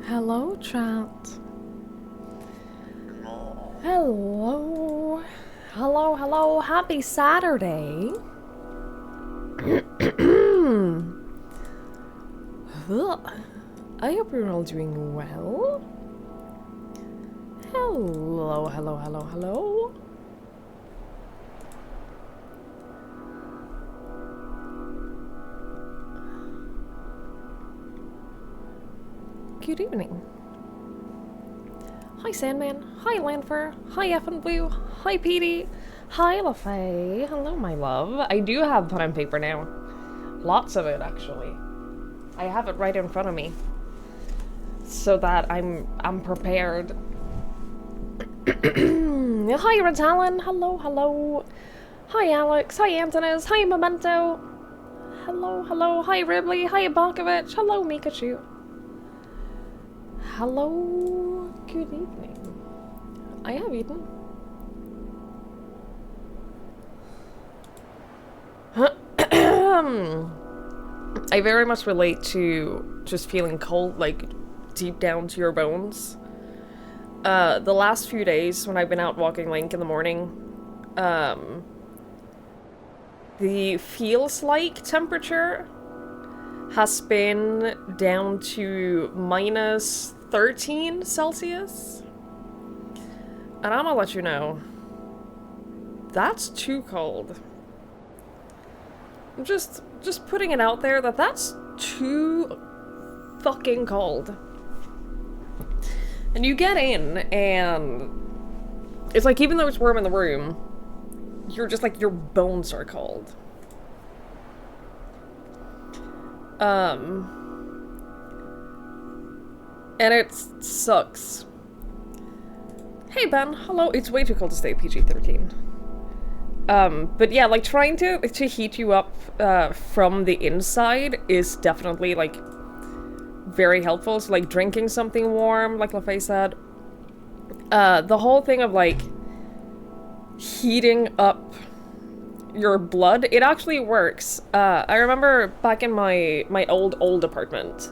Hello, chat. Hello. Hello, hello. Happy Saturday. I hope you're all doing well. Hello, hello, hello, hello. Good evening. Hi, Sandman. Hi, Lanfer. Hi, Effin Blue. Hi, Petey. Hi, LaFay. Hello, my love. I do have pen and paper now. Lots of it, actually. I have it right in front of me, so that I'm prepared. Hi, Ritalin. Hello, hello. Hi, Alex. Hi, Antonis. Hi, Memento. Hello, hello. Hi, Ribley. Hi, Ibalkovich. Hello, Mikachu. Hello. Good evening. I have eaten. I very much relate to just feeling cold, like, deep down to your bones. The last few days when I've been out walking Link in the morning, the feels like temperature has been down to minus 13 Celsius. And I'm gonna let you know, that's too cold. I'm just putting it out there that that's too fucking cold. And you get in, and it's like, even though it's warm in the room, you're just like, your bones are cold. And it sucks. Hey, Ben. Hello. It's way too cold to stay PG-13. But yeah, like, trying to heat you up, from the inside is definitely, like, very helpful. So, like, drinking something warm, like LaFay said. The whole thing of, like, heating up your blood, it actually works. I remember back in my old apartment,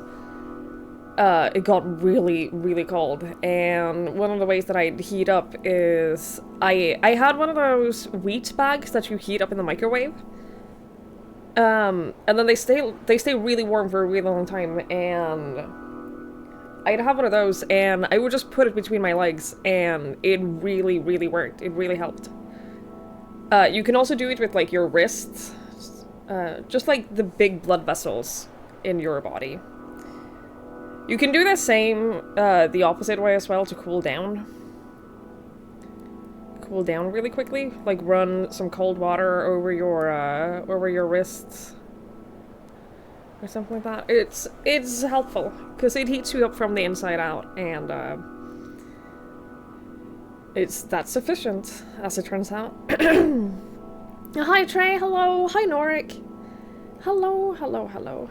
it got really, really cold, and one of the ways that I'd heat up is I had one of those wheat bags that you heat up in the microwave. And then they stay really warm for a really long time, and I'd have one of those, and I would just put it between my legs, and it really, really worked. It really helped. You can also do it with, like, your wrists, just like the big blood vessels in your body. You can do the same, the opposite way as well to cool down. Cool down really quickly. Like, run some cold water over your wrists. Or something like that. It's helpful, because it heats you up from the inside out, and, that's sufficient, as it turns out. Hi, Trey. Hello. Hi, Norik. Hello, hello, hello.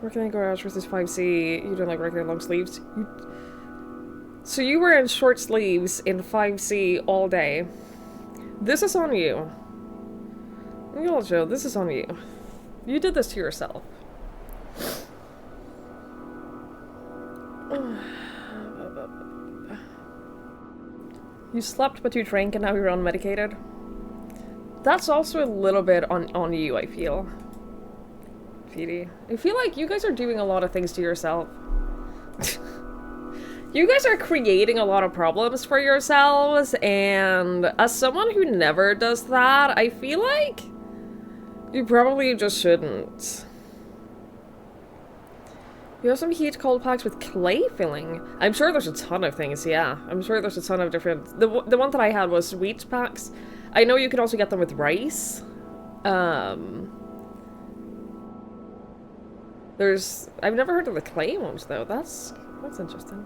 Working in garage versus 5C. You don't like regular long sleeves. So you were in short sleeves in 5C all day. This is on you. Joe, this is on you. You did this to yourself. You slept, but you drank, and now you're unmedicated. That's also a little bit on you, I feel. Petey. I feel like you guys are doing a lot of things to yourself. You guys are creating a lot of problems for yourselves, and as someone who never does that, I feel like you probably just shouldn't. You have some heat cold packs with clay filling. I'm sure there's a ton of things, yeah. I'm sure there's a ton of different... The one that I had was wheat packs. I know you can also get them with rice. I've never heard of the clay ones, though. That's interesting.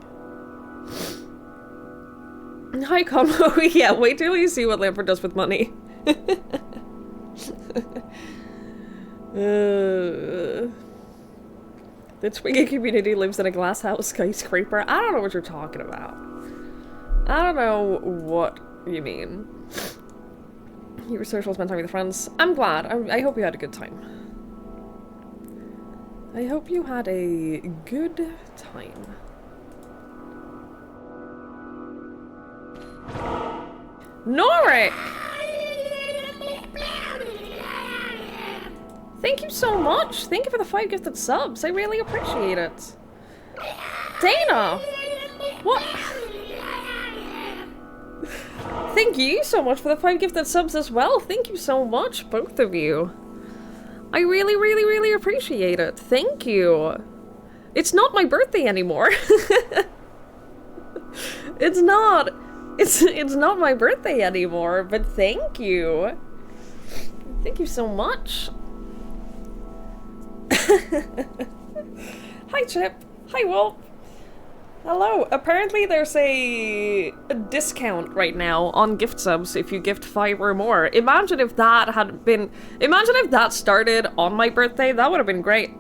Hi, Combo. Yeah, wait till you see what Lampert does with money. The Twiggie community lives in a glass house skyscraper. I don't know what you're talking about. I don't know what you mean. You were social, spent time with friends. I'm glad. I hope you had a good time. I hope you had a good time. Norik! Thank you so much! Thank you for the 5 gifted subs, I really appreciate it. Dana! What? Thank you so much for the 5 gifted subs as well. Thank you so much, both of you. I really, really, really appreciate it. Thank you. It's not my birthday anymore. It's not. It's not my birthday anymore, but thank you. Thank you so much. Hi, Chip. Hi, Wolf. Hello. Apparently there's a discount right now on gift subs if you gift 5 or more. Imagine if that had been... Imagine if that started on my birthday. That would have been great.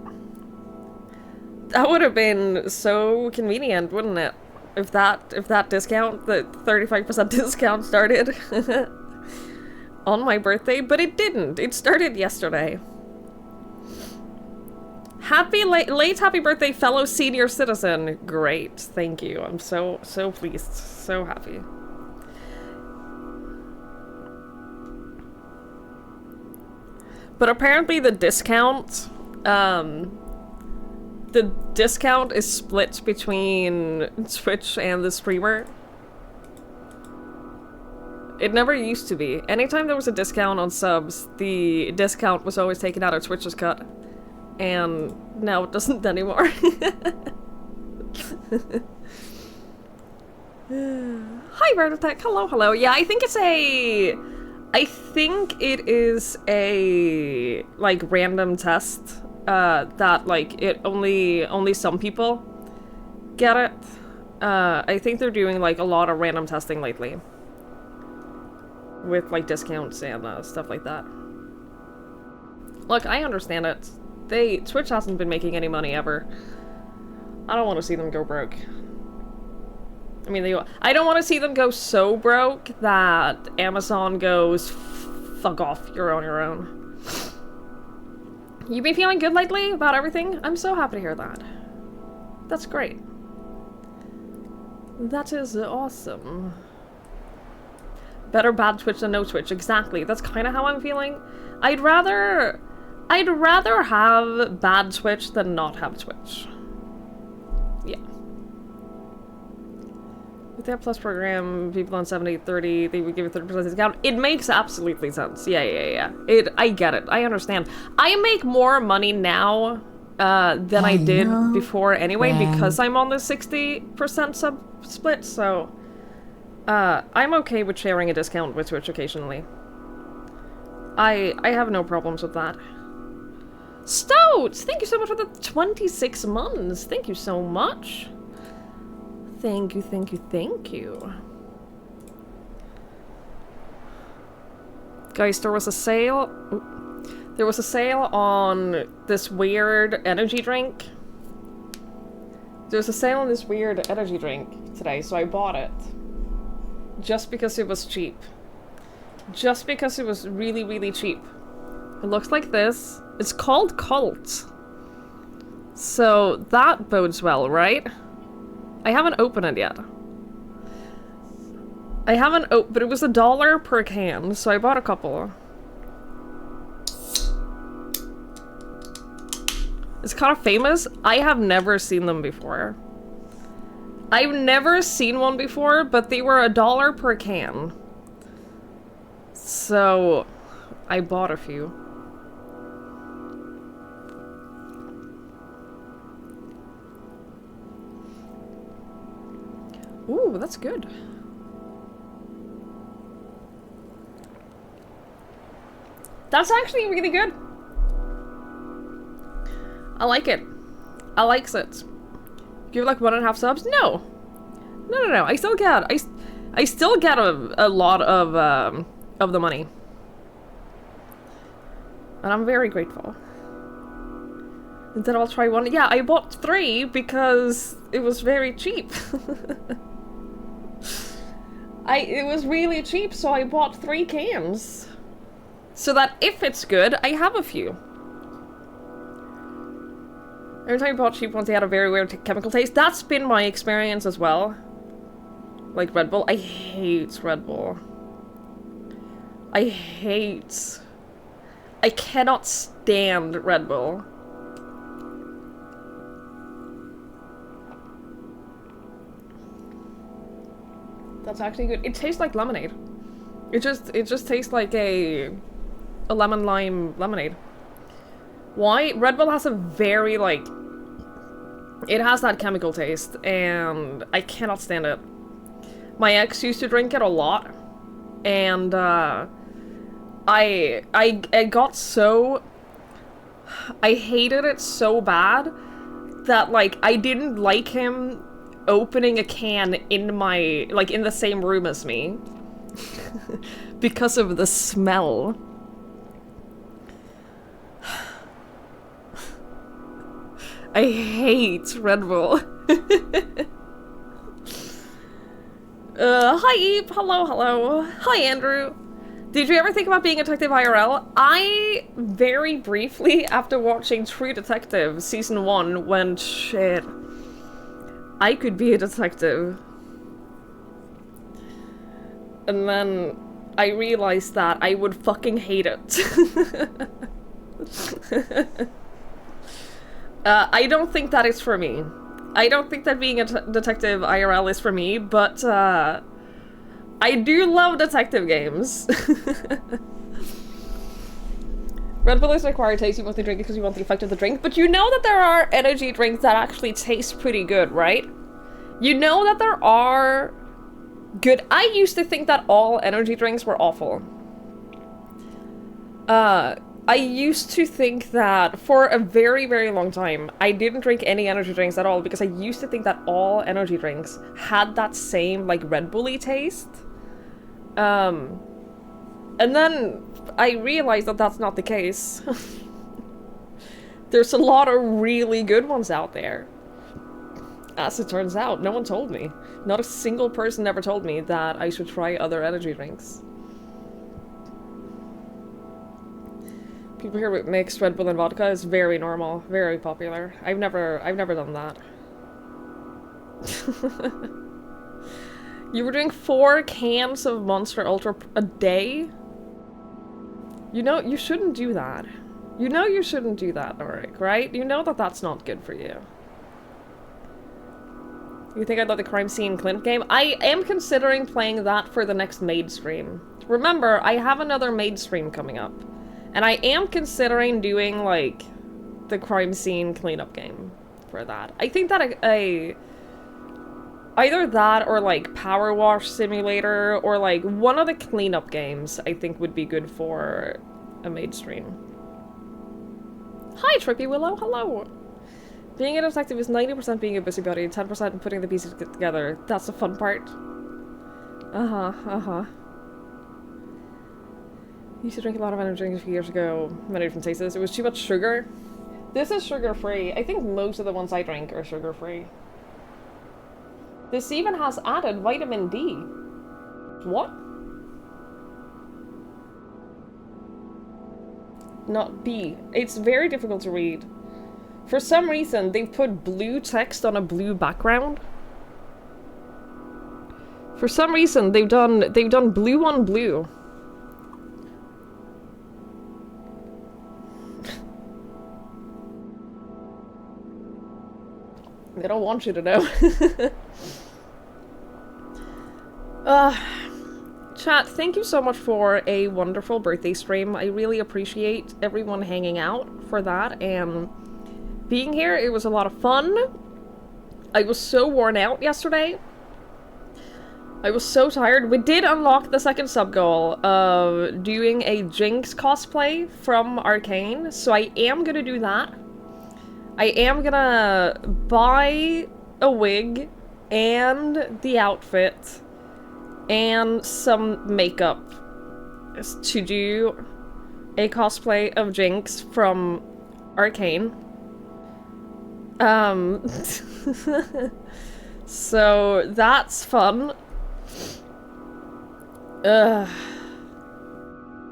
That would have been so convenient, wouldn't it? If that discount, the 35% discount started on my birthday, but it didn't. It started yesterday. Happy late happy birthday, fellow senior citizen. Great, thank you. I'm so pleased, so happy. But apparently the discount, is split between Twitch and the streamer. It never used to be. Anytime there was a discount on subs, the discount was always taken out of Twitch's cut. And now it doesn't anymore. Hi, Vertitech. Hello, hello. Yeah, I think it is a, like, random test. That, like, only some people get it. I think they're doing, like, a lot of random testing lately. With, like, discounts and, stuff like that. Look, I understand it. Twitch hasn't been making any money ever. I don't want to see them go broke. I mean, I don't want to see them go so broke that Amazon goes, fuck off, you're on your own. You been feeling good lately about everything? I'm so happy to hear that. That's great. That is awesome. Better bad Twitch than no Twitch, exactly. That's kind of how I'm feeling. I'd rather have bad Twitch than not have Twitch. Yeah. With that plus program, people on 70/30, they would give a 30% discount. It makes absolutely sense. Yeah. I get it. I understand. I make more money now than I did before anyway, because I'm on the 60% sub split, so I'm okay with sharing a discount with Twitch occasionally. I have no problems with that. Stout! Thank you so much for the 26 months. Thank you so much. Thank you, thank you, thank you. Guys, there was a sale. There was a sale on this weird energy drink. There was a sale on this weird energy drink today, so I bought it. Just because it was cheap. Just because it was really, really cheap. It looks like this. It's called Cult. So that bodes well, right? I haven't opened it yet. I haven't but it was $1 per can, so I bought a couple. It's kind of famous. I have never seen them before. I've never seen one before, but they were $1 per can. So I bought a few. Ooh, that's good. That's actually really good. I like it. I likes it. Give like 1.5 subs? No. No. I still get. I still get a lot of the money, and I'm very grateful. And then I'll try one. Yeah, I bought 3 because it was very cheap. It was really cheap, so I bought 3 cans. So that if it's good, I have a few. Every time you bought cheap ones, they had a very weird chemical taste. That's been my experience as well. Like Red Bull. I hate Red Bull. I cannot stand Red Bull. That's actually good. It tastes like lemonade. It just tastes like a lemon lime lemonade. Why? Red Bull has a very, like, it has that chemical taste, and I cannot stand it. My ex used to drink it a lot, and I got so, I hated it so bad that, like, I didn't like him opening a can in my, like, in the same room as me because of the smell. I hate Red Bull. Hi Eve, hello, hello. Hi Andrew. Did you ever think about being a detective IRL? I very briefly, after watching True Detective Season 1, went, shit, I could be a detective. And then I realized that I would fucking hate it. I don't think that is for me. I don't think that being a detective IRL is for me, but I do love detective games. Red Bull is an acquired taste. You mostly drink it because you want the effect of the drink, but you know that there are energy drinks that actually taste pretty good, right? You know that there are good. I used to think that all energy drinks were awful. I used to think that for a very, very long time, I didn't drink any energy drinks at all because I used to think that all energy drinks had that same, like, Red Bull-y taste. And then I realized that that's not the case. There's a lot of really good ones out there. As it turns out, no one told me. Not a single person ever told me that I should try other energy drinks. People here with mixed Red Bull and vodka is very normal, very popular. I've never done that. You were doing 4 cans of Monster Ultra a day? You know, you shouldn't do that. You know you shouldn't do that, Norik, right? You know that that's not good for you. You think I'd let the crime scene Clint game? I am considering playing that for the next maid stream. Remember, I have another maid stream coming up. And I am considering doing, like, the crime scene cleanup game for that. I think that either that or, like, Power Wash Simulator or, like, one of the cleanup games I think would be good for a maid stream. Hi, Trippy Willow, hello! Being a detective is 90% being a busybody, 10% putting the pieces together. That's the fun part. I used to drink a lot of energy drinks a few years ago. Many different tastes. It was too much sugar. This is sugar-free. I think most of the ones I drink are sugar-free. This even has added vitamin D. What? Not B. It's very difficult to read. For some reason, they've put blue text on a blue background. For some reason, they've done blue on blue. They don't want you to know. Chat, thank you so much for a wonderful birthday stream. I really appreciate everyone hanging out for that and being here. It was a lot of fun. I was so worn out yesterday. I was so tired. We did unlock the second sub-goal of doing a Jinx cosplay from Arcane, so I am gonna do that. I am gonna buy a wig and the outfit and some makeup to do a cosplay of Jinx from Arcane. So that's fun.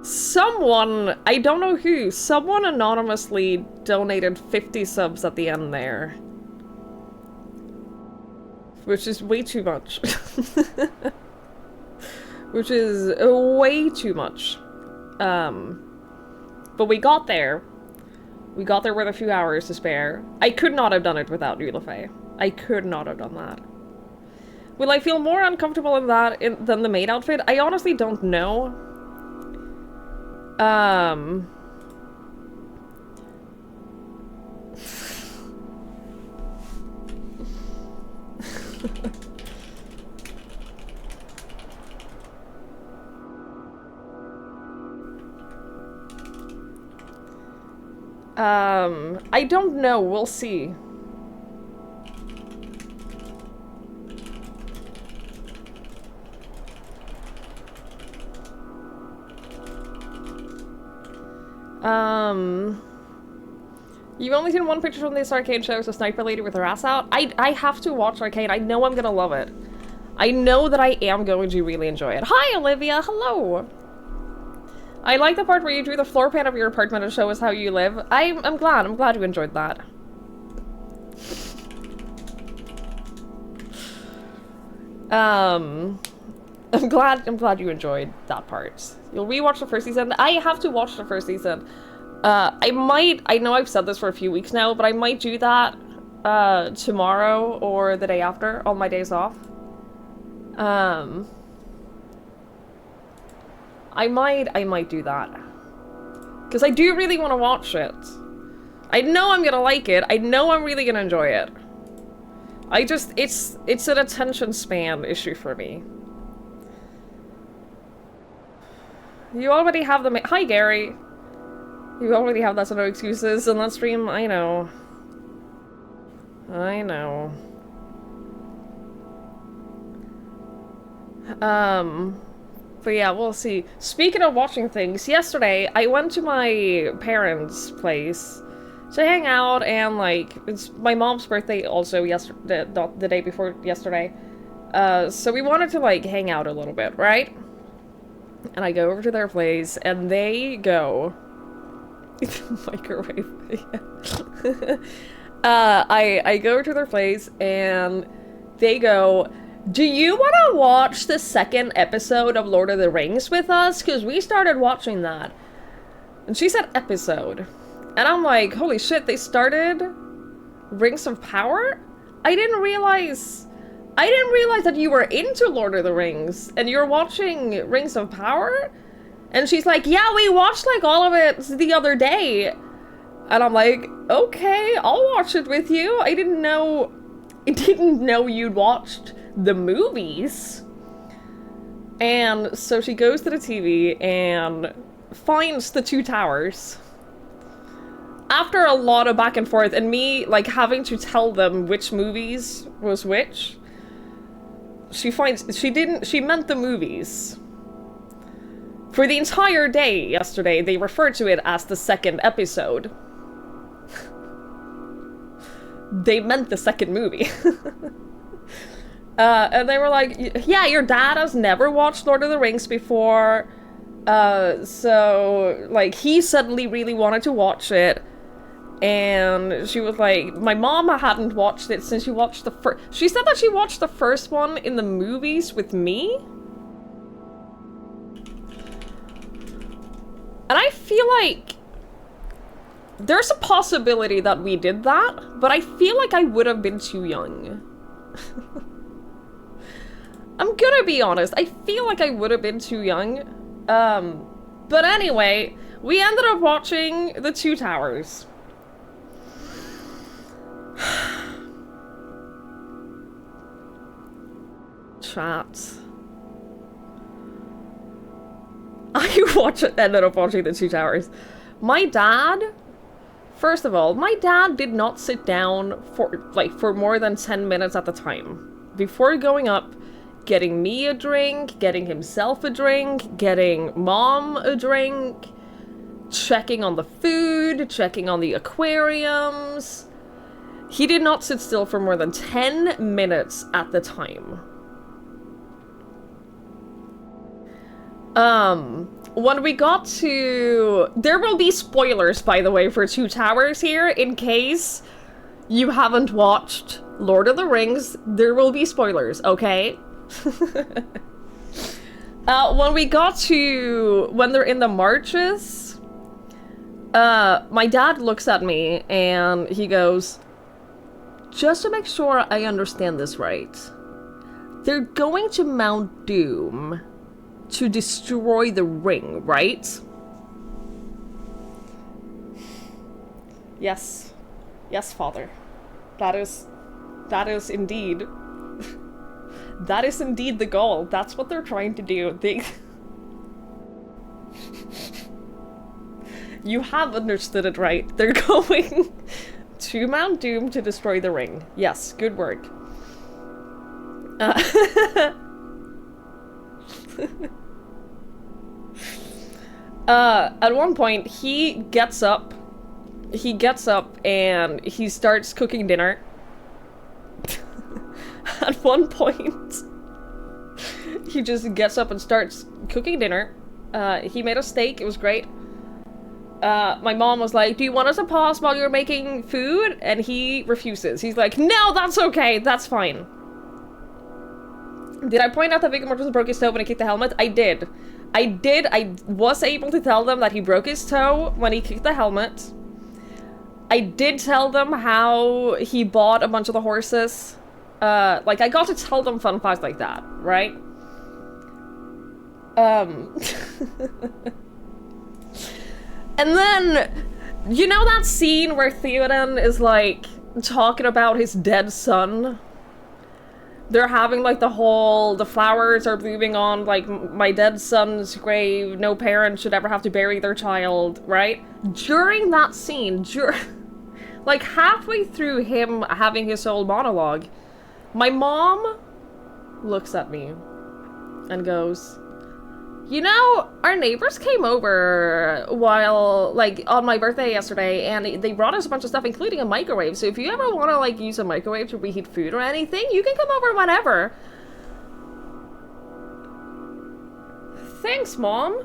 Someone, I don't know who, someone anonymously donated 50 subs at the end there. Which is way too much. Which is way too much. But we got there. We got there with a few hours to spare. I could not have done it without you, LaFay. I could not have done that. Will I feel more uncomfortable in that than the maid outfit? I honestly don't know. I don't know. We'll see. You've only seen one picture from this Arcane show, so Sniper Lady with her ass out. I have to watch Arcane. I know I'm gonna love it. I know that I am going to really enjoy it. Hi, Olivia. Hello. I like the part where you drew the floor plan of your apartment to show us how you live. I'm glad you enjoyed that. I'm glad you enjoyed that part. You'll rewatch the first season. I have to watch the first season. I know I've said this for a few weeks now, but I might do that tomorrow or the day after on my days off. I might do that. Because I do really want to watch it. I know I'm gonna like it. I know I'm really gonna enjoy it. It's an attention span issue for me. You already have the hi, Gary. You already have that, so no excuses in that stream. I know. I know. But yeah, we'll see. Speaking of watching things, yesterday I went to my parents' place to hang out, and like, it's my mom's birthday also yesterday, the day before yesterday. So we wanted to like hang out a little bit, right? And I go over to their place, and they go microwave. I go to their place, and they go, do you want to watch the second episode of Lord of the Rings with us? Because we started watching that. And she said episode. And I'm like, holy shit, they started Rings of Power? I didn't realize that you were into Lord of the Rings and you're watching Rings of Power? And she's like, yeah, we watched like all of it the other day. And I'm like, okay, I'll watch it with you. I didn't know you'd watched the movies. And so she goes to the TV and finds the Two Towers. After a lot of back and forth and me like having to tell them which movies was which, she meant the movies. For the entire day yesterday, they referred to it as the second episode. They meant the second movie. And they were like, yeah, your dad has never watched Lord of the Rings before. So, like, he suddenly really wanted to watch it. And she was like, my mom hadn't watched it since she watched the first... She said that she watched the first one in the movies with me. And I feel like there's a possibility that we did that, but I feel like I would have been too young. I'm gonna be honest, I feel like I would have been too young. But anyway, we ended up watching The Two Towers. Chat. Ended up watching The Two Towers. My dad, first of all, my dad did not sit down for more than 10 minutes at the time. Before going up, getting me a drink, getting himself a drink, getting mom a drink, checking on the food, checking on the aquariums. He did not sit still for more than 10 minutes at the time. when we got to... There will be spoilers, by the way, for Two Towers here, in case you haven't watched Lord of the Rings. There will be spoilers, okay? When we got to... When they're in the marches, my dad looks at me and he goes, just to make sure I understand this right, they're going to Mount Doom to destroy the ring, right? Yes. Yes, father. That is indeed... that is indeed the goal. That's what they're trying to do. You have understood it right. They're going to Mount Doom to destroy the ring. Yes, good work. At one point, he gets up and he starts cooking dinner. At one point, he just gets up and starts cooking dinner. He made a steak, it was great. My mom was like, do you want us to pause while you're making food? And he refuses. He's like, no, that's okay, that's fine. Did I point out that Viggo Mortensen broke his toe when he kicked the helmet? I did. I was able to tell them that he broke his toe when he kicked the helmet. I did tell them how he bought a bunch of the horses. Like, I got to tell them fun facts like that, right? And then, you know that scene where Theoden is, like, talking about his dead son? They're having, like, the flowers are blooming on, like, my dead son's grave, no parent should ever have to bury their child, right? During that scene, like, halfway through him having his whole monologue, my mom looks at me and goes, you know, our neighbors came over while, like, on my birthday yesterday, and they brought us a bunch of stuff, including a microwave, so if you ever want to, like, use a microwave to reheat food or anything, you can come over whenever. Thanks, Mom.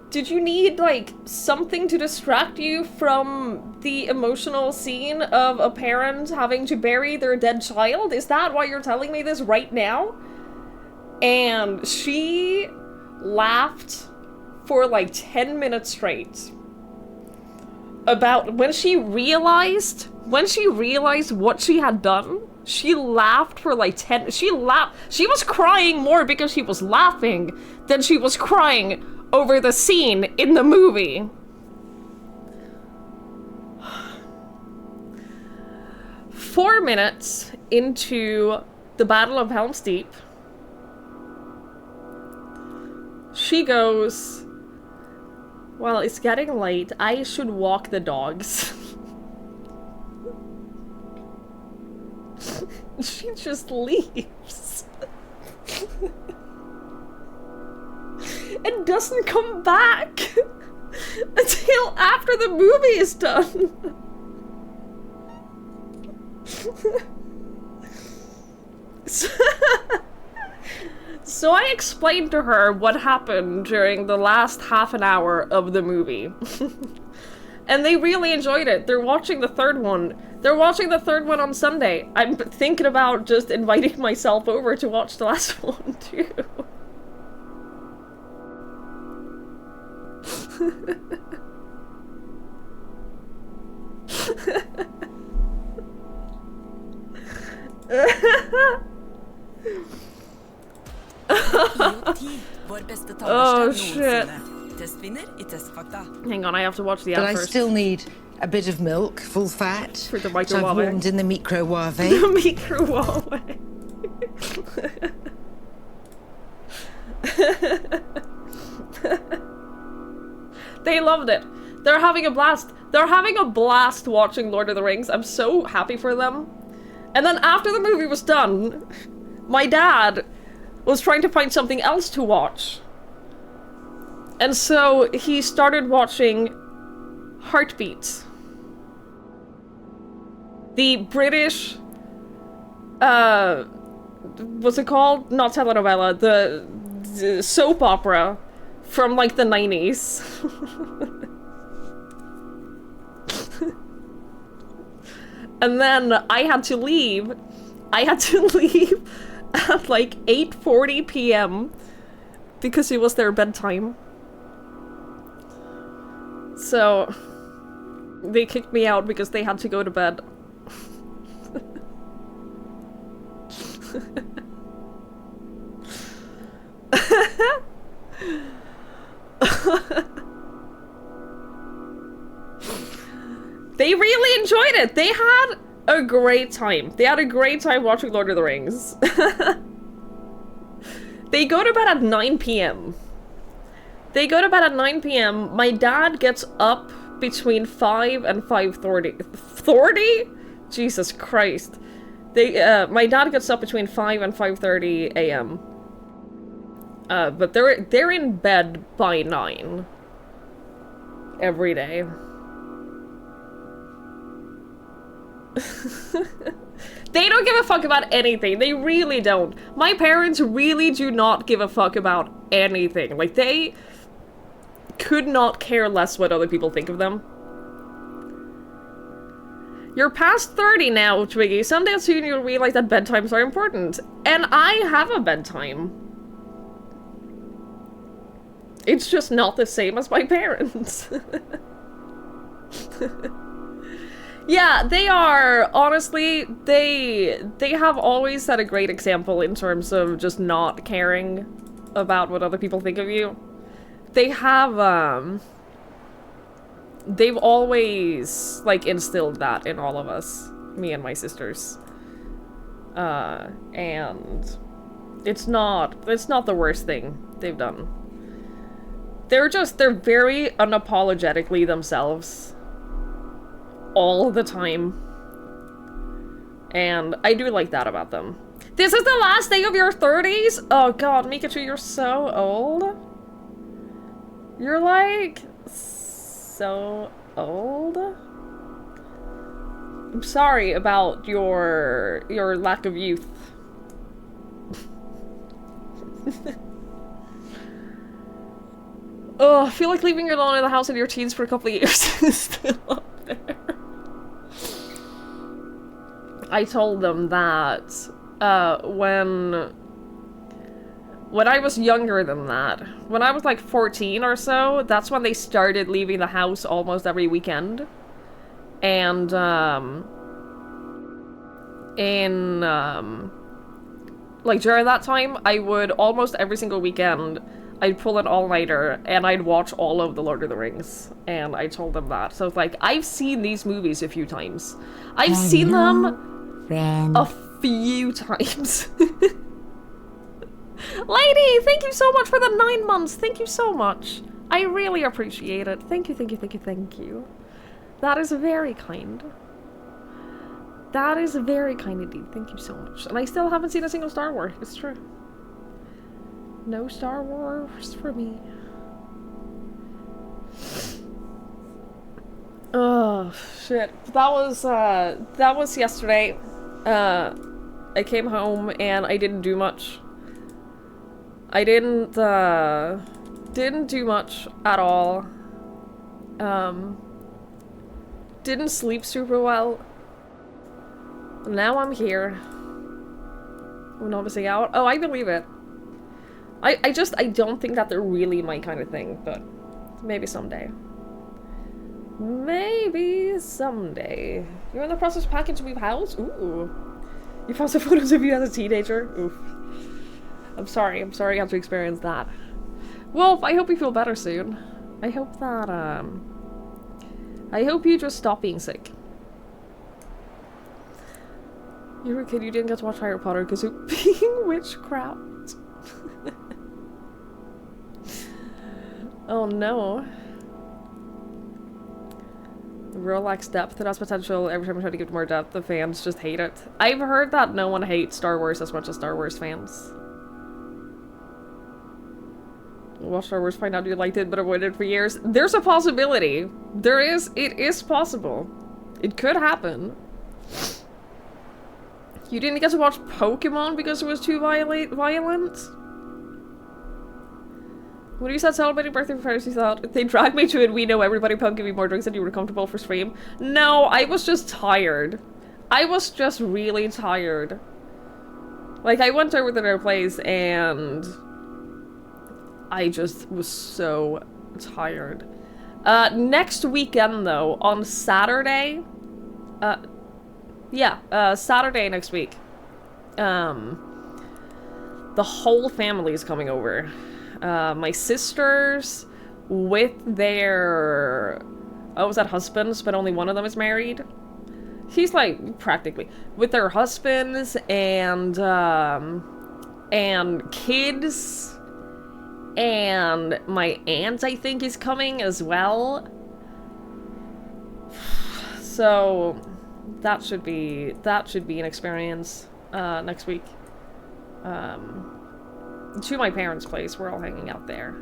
Did you need, like, something to distract you from the emotional scene of a parent having to bury their dead child? Is that why you're telling me this right now? And she laughed for like 10 minutes straight about when she realized what she had done. She laughed for like 10, she was crying more because she was laughing than she was crying over the scene in the movie. 4 minutes into the Battle of Helm's Deep, she goes, well, it's getting late. I should walk the dogs. She just leaves. And doesn't come back until after the movie is done. So I explained to her what happened during the last half an hour of the movie. And they really enjoyed it. They're watching the third one. They're watching the third one on Sunday. I'm thinking about just inviting myself over to watch the last one, too. Oh shit. Hang on, I have to watch the ad But first. I still need a bit of milk, full fat, For the which I've microwave. warmed in the microwave. The microwave. They loved it. They're having a blast. They're having a blast watching Lord of the Rings. I'm so happy for them. And then after the movie was done, my dad was trying to find something else to watch. And so he started watching Heartbeat. The British, what's it called? Not telenovela, the soap opera from like the 90s. And then I had to leave. I had to leave at like 8:40 p.m. because it was their bedtime. So they kicked me out because they had to go to bed. They really enjoyed it. They had a great time. They had a great time watching Lord of the Rings. They go to bed at 9 p.m. They go to bed at 9 p.m. My dad gets up between 5 and 5:30. 30? Jesus Christ. My dad gets up between 5 and 5:30 a.m. But they're in bed by 9 every day. They don't give a fuck about anything. They really don't. My parents really do not give a fuck about anything. Like, they could not care less what other people think of them. You're past 30 now, Twiggy. Someday soon you'll realize that bedtimes are important. And I have a bedtime. It's just not the same as my parents. Yeah, they are, honestly, they have always set a great example in terms of just not caring about what other people think of you. They have, they've always, like, instilled that in all of us, me and my sisters. And it's not the worst thing they've done. They're very unapologetically themselves. All the time. And I do like that about them. This is the last day of your 30s? Oh god, Mikachu, you're so old. You're like so old. I'm sorry about your lack of youth. Oh, I feel like leaving you alone in the house in your teens for a couple of years is still up there. I told them that when I was younger than that, when I was like 14 or so, that's when they started leaving the house almost every weekend. And like during that time, I would almost every single weekend, I'd pull an all-nighter and I'd watch all of the Lord of the Rings. And I told them that. So it's like, I've seen these movies a few times. I've seen them a few times. Lady, thank you so much for the 9 months. Thank you so much. I really appreciate it. Thank you, thank you, thank you, thank you. That is very kind. That is very kind indeed. Thank you so much. And I still haven't seen a single Star Wars. It's true. No Star Wars for me. Oh, shit. That was yesterday. I came home and I didn't do much. I didn't do much at all. Didn't sleep super well. Now I'm here. I'm not missing out. Oh, I believe it. I don't think that they're really my kind of thing, but maybe someday. Maybe someday. You're in the process of packing to move house? Ooh. You found some photos of you as a teenager? Oof. I'm sorry you had to experience that. Wolf, I hope you feel better soon. I hope that, I hope you just stop being sick. You were a kid, you didn't get to watch Harry Potter because you're being witchcraft. Oh no. Relax depth, it has potential. Every time I try to give it more depth, the fans just hate it. I've heard that no one hates Star Wars as much as Star Wars fans. Watch Star Wars, find out you liked it, but avoided it for years. There's a possibility. It is possible. It could happen. You didn't get to watch Pokemon because it was too violent? When you said celebrating birthday parties, you thought they dragged me to it. We know everybody pub give me more drinks than you were comfortable for stream. No, I was just tired. I was just really tired. Like, I went over to their place and I just was so tired. Next weekend though, on Saturday, Saturday next week, the whole family is coming over. My sisters with their, husbands, but only one of them is married. He's like, practically. With their husbands and kids. And my aunt, I think, is coming as well. So that should be an experience next week. To my parents' place, we're all hanging out there.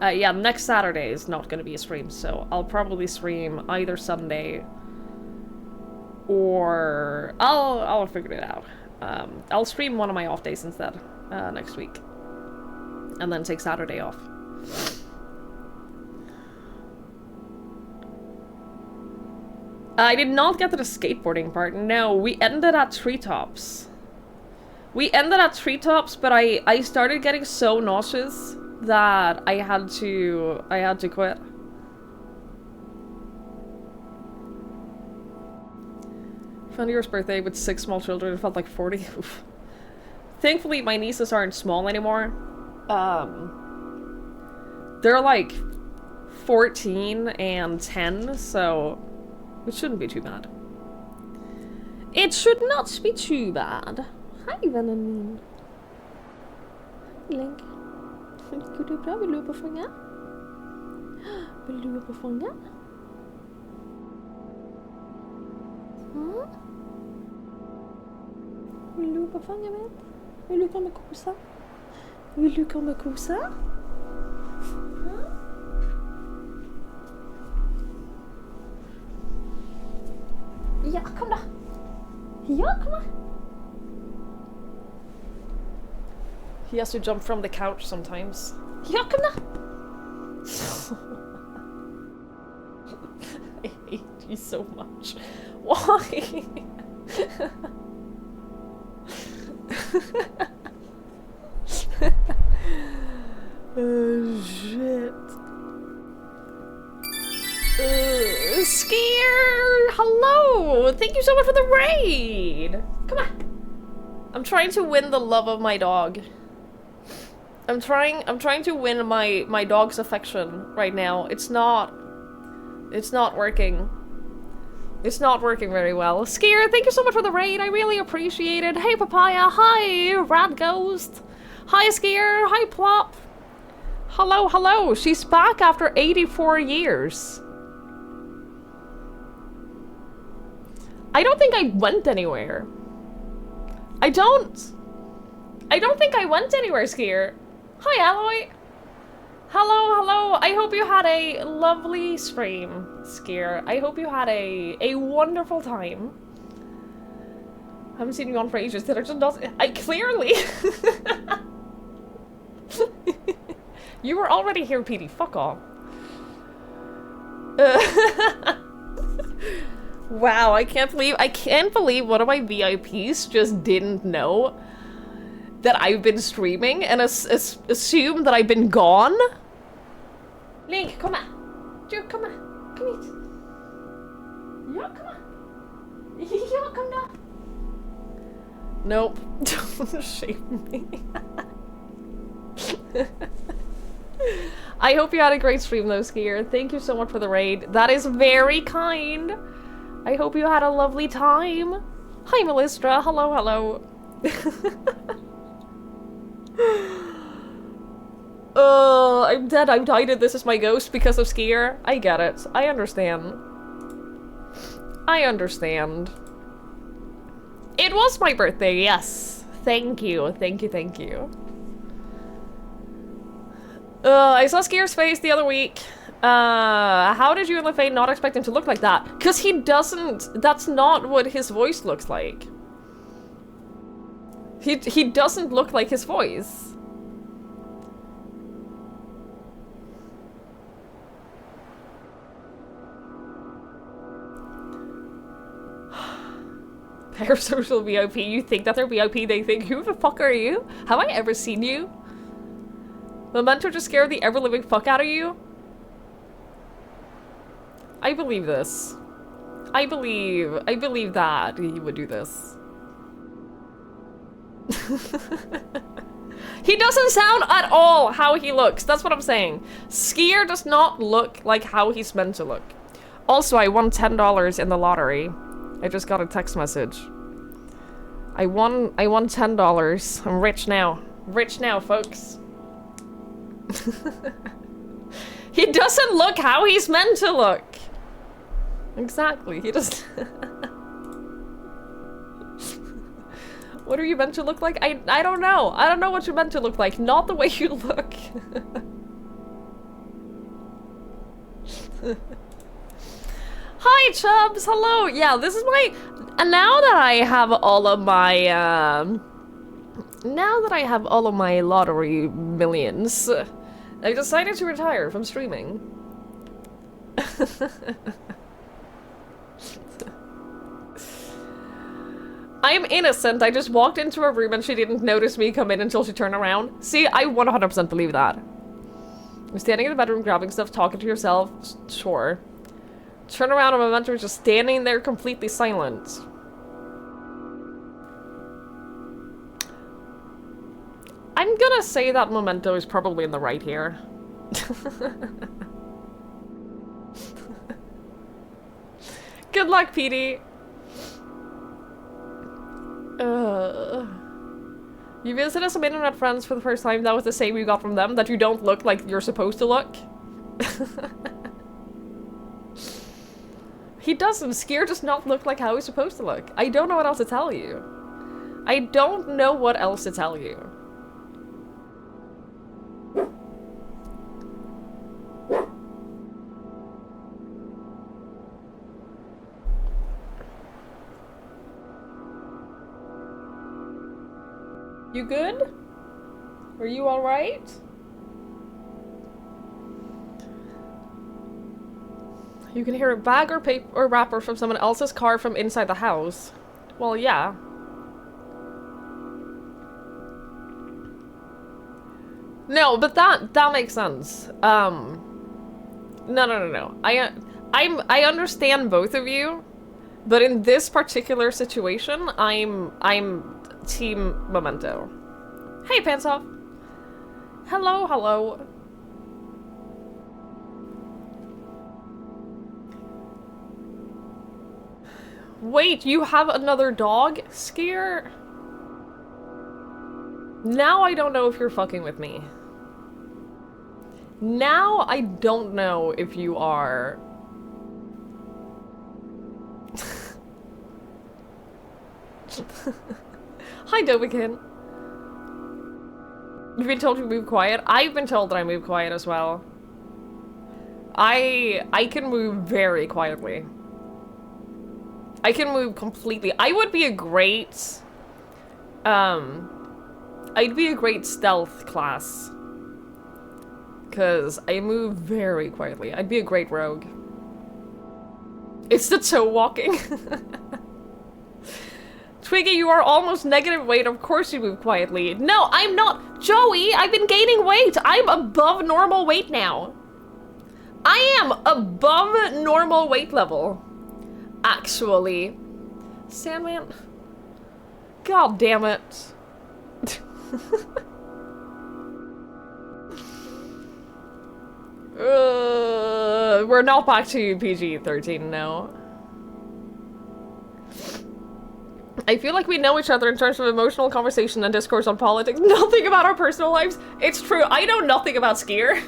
Yeah, next Saturday is not going to be a stream, so I'll probably stream either Sunday or I'll figure it out. I'll stream one of my off days instead next week, and then take Saturday off. I did not get to the skateboarding part. No, we ended at Treetops. But I started getting so nauseous that I had to quit. Funniest birthday with 6 small children. It felt like 40. Thankfully, my nieces aren't small anymore. They're like 14 and 10, so it shouldn't be too bad. It should not be too bad. Hej vännen. Link. Går det bra? Vill du upp och fånga? Vill du upp och fånga? Mm. Vill du upp och fånga med? Vill du komma och kosa? Vill du komma och kosa? Mm. Ja, kom då. Ja, kom då. He has to jump from the couch sometimes. Ja, kom då! I hate you so much. Why? Oh, shit. Skier! Hello! Thank you so much for the raid! Come on! I'm trying to win the love of my dog. I'm trying to win my dog's affection right now. It's not working. It's not working very well. Skier, thank you so much for the raid. I really appreciate it. Hey Papaya, hi Rad Ghost. Hi Skier, hi Plop. Hello, hello. She's back after 84 years. I don't think I went anywhere. I don't think I went anywhere, Skier. Hi, Alloy. Hello, hello. I hope you had a lovely stream, Skier. I hope you had a wonderful time. I haven't seen you on for ages. Did I just not? I clearly. You were already here, PD. Fuck off. Wow, I can't believe one of my VIPs just didn't know that I've been streaming and assume that I've been gone. Link, kom här. Du, kom här. Kom hit. Ja, kom här. Ja, kom då. Nope. Don't shame me. I hope you had a great stream though, Skier. Thank you so much for the raid. That is very kind. I hope you had a lovely time. Hi, Melistra. Hello, hello. I'm dead. I'm died. This is my ghost because of Skier. I get it. I understand. I understand. It was my birthday, yes. Thank you. Thank you, thank you. I saw Skier's face the other week. How did you and LaFay not expect him to look like that? Because he doesn't. That's not what his voice looks like. He doesn't look like his voice. Parasocial VIP. You think that they're VIP, they think, who the fuck are you? Have I ever seen you? Memento just scared the ever-living fuck out of you? I believe this. I believe that he would do this. He doesn't sound at all how he looks. That's what I'm saying. Skier does not look like how he's meant to look. Also, I won $10 in the lottery. I just got a text message. I won $10. I'm rich now. Rich now, folks. He doesn't look how he's meant to look. Exactly. He just... What are you meant to look like? I don't know. I don't know what you're meant to look like. Not the way you look. Hi, Chubbs. Hello. Yeah, this is my... And now that I have all of my, now that I have all of my lottery millions, I decided to retire from streaming. I am innocent. I just walked into a room and she didn't notice me come in until she turned around. See, I 100% believe that. You're standing in the bedroom grabbing stuff, talking to yourself. Sure. Turn around and Memento is just standing there completely silent. I'm gonna say that Memento is probably in the right here. Good luck, PD. You visited some internet friends for the first time. That was the same you got from them? That you don't look like you're supposed to look? He doesn't. Skier does not look like how he's supposed to look. I don't know what else to tell you. I don't know what else to tell you. You good? Are you alright? You can hear a bag or paper or wrapper from someone else's car from inside the house. Well, yeah. No, but that makes sense. No. I understand both of you, but in this particular situation, I'm Team Memento. Hey, Pants Off. Hello, hello. Wait, you have another dog? Skier? Now I don't know if you're fucking with me. Now I don't know if you are... Hi, Dobikin. You've been told to move quiet? I've been told that I move quiet as well. I can move very quietly. I can move completely. I would be a great... I'd be a great stealth class. Because I move very quietly. I'd be a great rogue. It's the toe walking. Twiggie, you are almost negative weight. Of course you move quietly. No, I'm not. Joey, I've been gaining weight. I'm above normal weight now. I am above normal weight level. Actually. Sandman. God damn it. We're not back to PG-13 now. I feel like we know each other in terms of emotional conversation and discourse on politics. Nothing about our personal lives. It's true. I know nothing about Skier.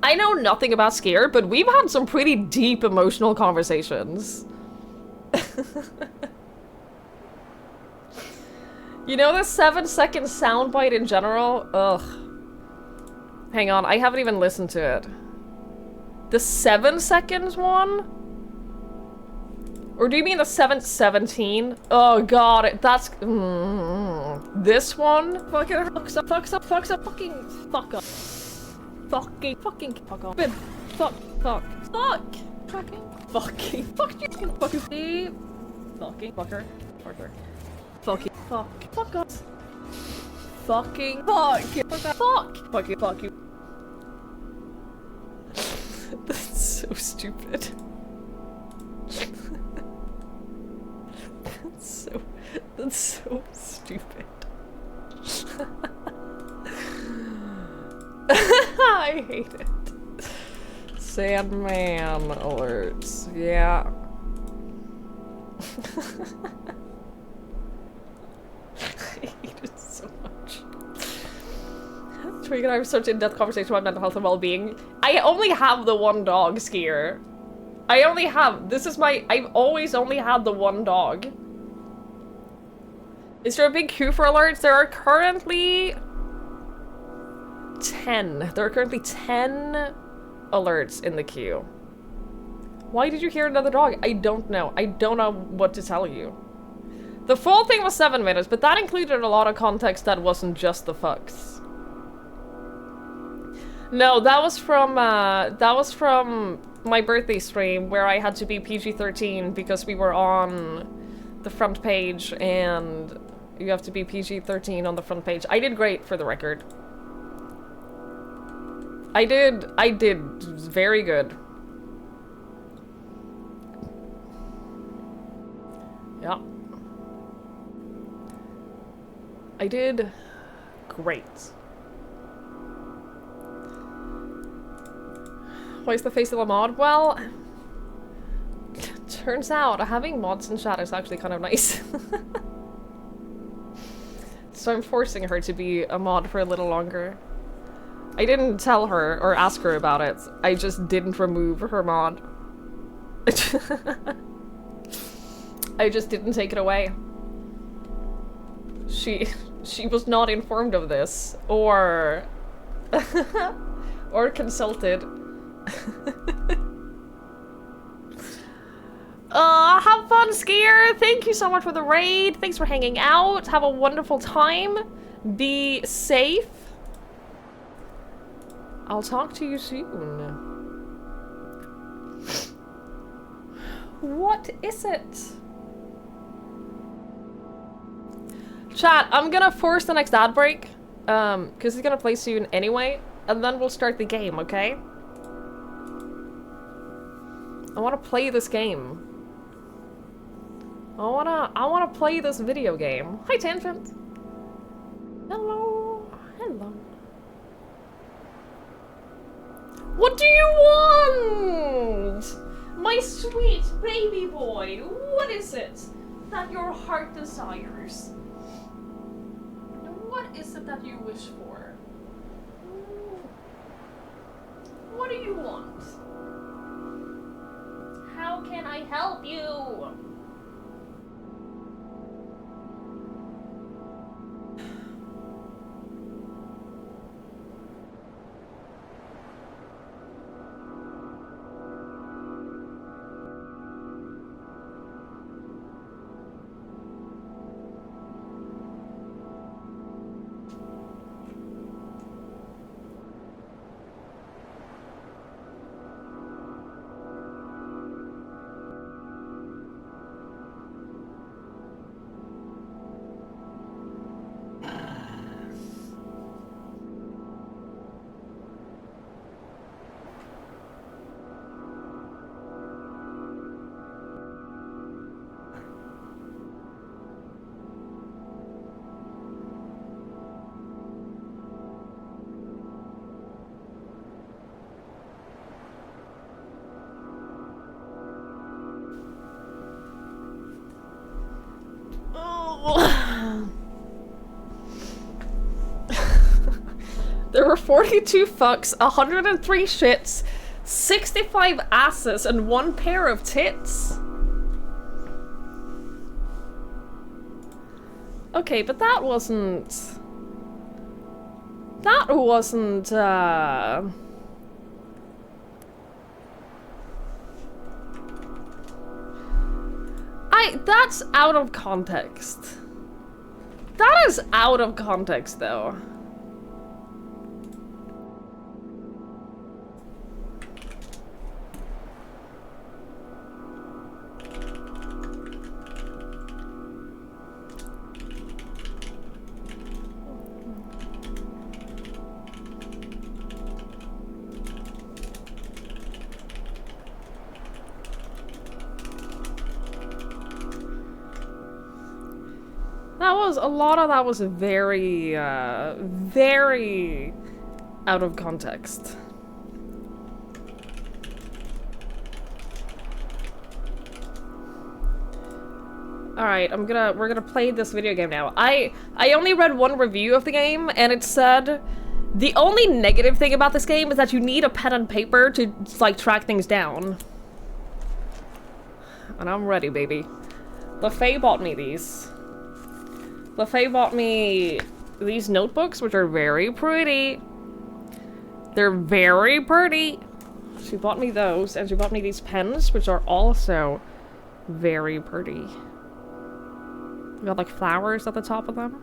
I know nothing about Skier, but we've had some pretty deep emotional conversations. You know the 7-second soundbite in general? Ugh. Hang on, I haven't even listened to it. The 7 seconds one? Or do you mean the 717? Oh god, that's... This one? Fucking fucks up, fucking fuck up. Fucking fuck up. Fuck. Fucking fuck. Fucking fuck you, fucking Steve. Fucking fucker. Fucker. Fucking fuck. Fuck us. Fucking fuck. Fuck. Fucking fuck you. That's so stupid. That's so stupid. I hate it. Sandman alerts. Yeah. I hate it so much. Twiggie and I have such in-depth conversation about mental health and well-being. I only have the one dog, Skier. I only have, I've always only had the one dog. Is there a big queue for alerts? There are currently 10. There are currently 10 alerts in the queue. Why did you hear another dog? I don't know. I don't know what to tell you. The full thing was 7 minutes, but that included a lot of context that wasn't just the fucks. No, that was from my birthday stream where I had to be PG-13 because we were on the front page and you have to be PG-13 on the front page. I did great, for the record. I did very good. Yeah. I did great. Why is the face of a mod? Well, turns out having mods in chat is actually kind of nice. So I'm forcing her to be a mod for a little longer. I didn't tell her or ask her about it. I just didn't remove her mod. I just didn't take it away. She was not informed of this or or consulted. Have fun, Skier! Thank you so much for the raid. Thanks for hanging out. Have a wonderful time. Be safe. I'll talk to you soon. What is it? Chat, I'm gonna force the next ad break, because it's gonna play soon anyway, and then we'll start the game, okay? I wanna play this game. I wanna play this video game. Hi, Tangent. Hello. Hello. What do you want? My sweet baby boy, what is it that your heart desires? What is it that you wish for? What do you want? How can I help you? There were 42 fucks, 103 shits, 65 asses, and 1 pair of tits. Okay, but that wasn't... That wasn't, That's out of context. That is out of context, though. That was, a lot of that was very, very out of context. Alright, we're gonna play this video game now. I only read one review of the game, and it said the only negative thing about this game is that you need a pen and paper to, like, track things down. And I'm ready, baby. LaFay bought me these. LaFay bought me these notebooks, which are very pretty. They're very pretty. She bought me those, and she bought me these pens, which are also very pretty. They got like flowers at the top of them.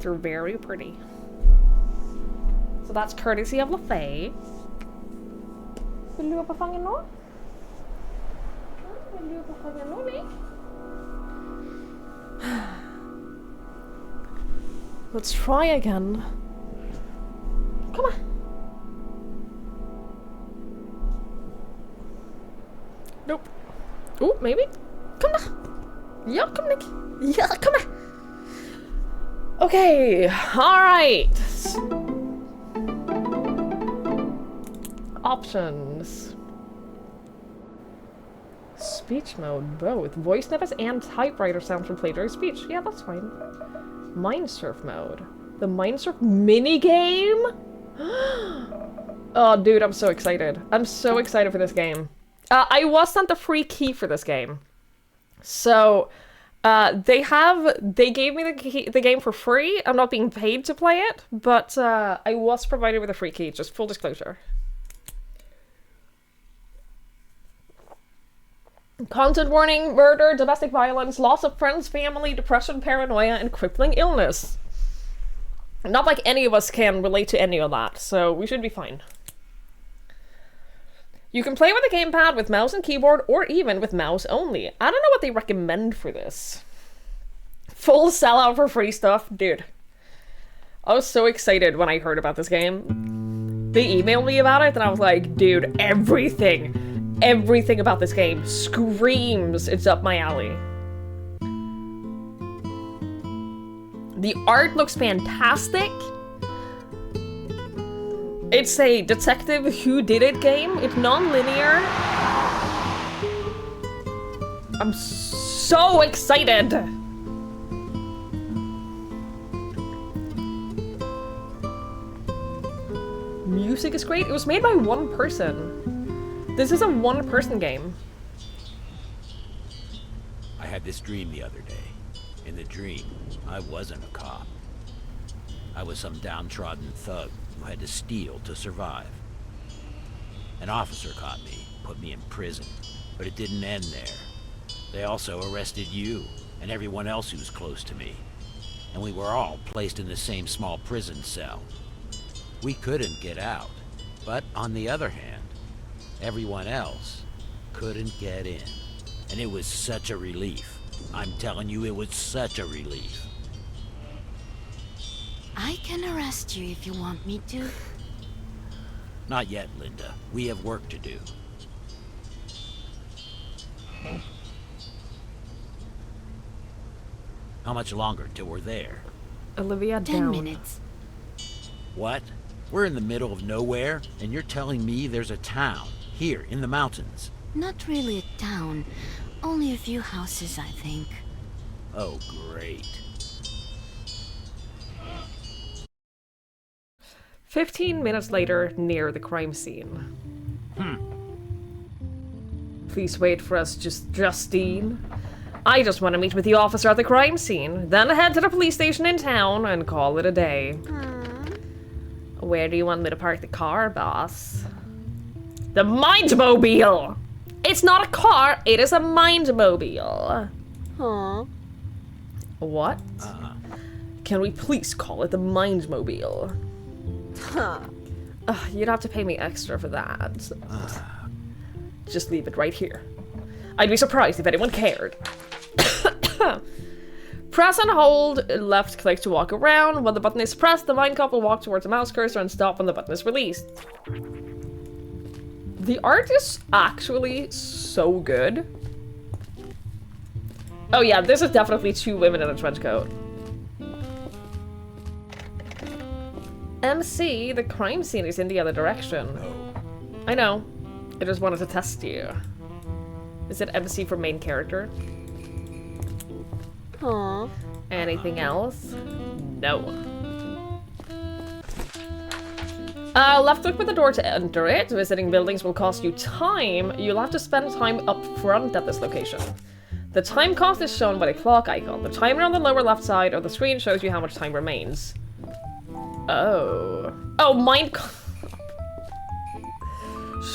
They're very pretty. So that's courtesy of LaFay. Vill du hoppa fangen nå? Vill du hoppa fangen nå, Nick? Let's try again. Come on. Nope. Oh, maybe. Come on. Yeah, come Nick. Yeah, come on. Okay. All right. Options. Speech mode, both. Voice snippets and typewriter sounds from play during speech. Yeah, that's fine. Mindsurf mode. The Mindsurf minigame? Oh, dude, I'm so excited. I'm so excited for this game. I was sent the free key for this game. So, they gave me the game for free. I'm not being paid to play it, but I was provided with a free key, just full disclosure. Content warning: murder, domestic violence, loss of friends, family, depression, paranoia, and crippling illness. Not like any of us can relate to any of that, so we should be fine. You can play with a gamepad, with mouse and keyboard, or even with mouse only. I don't know what they recommend for this. Full sellout for free stuff? Dude. I was so excited when I heard about this game. They emailed me about it, and I was like, dude, everything about this game screams it's up my alley. The art looks fantastic. It's a detective whodunit game. It's non-linear. I'm so excited. Music is great. It was made by one person. This is a one-person game. I had this dream the other day. In the dream, I wasn't a cop. I was some downtrodden thug who had to steal to survive. An officer caught me, put me in prison, but it didn't end there. They also arrested you and everyone else who was close to me, and we were all placed in the same small prison cell. We couldn't get out, but on the other hand, everyone else couldn't get in, and it was such a relief. I'm telling you, it was such a relief. I can arrest you if you want me to. Not yet, Linda. We have work to do. How much longer till we're there? Olivia, 10 down. minutes. What? We're in the middle of nowhere, and you're telling me there's a town here in the mountains? Not really a town. Only a few houses, I think. Oh, great. 15 minutes later, near the crime scene. Please wait for us, Justine. I just want to meet with the officer at the crime scene, then head to the police station in town and call it a day. Where do you want me to park the car, boss? The Mindmobile! It's not a car, it is a Mindmobile. Huh? What? Can we please call it the Mindmobile? Huh. You'd have to pay me extra for that. Just leave it right here. I'd be surprised if anyone cared. Press and hold left click to walk around. When the button is pressed, the mindcop will walk towards the mouse cursor and stop when the button is released. The art is actually so good. Oh yeah, this is definitely 2 women in a trench coat. MC, the crime scene is in the other direction. I know. I just wanted to test you. Is it MC for main character? Aw. Anything else? No. Left click with the door to enter it. Visiting buildings will cost you time. You'll have to spend time up front at this location. The time cost is shown by the clock icon. The timer on the lower left side of the screen shows you how much time remains. Oh. Oh, mindcop.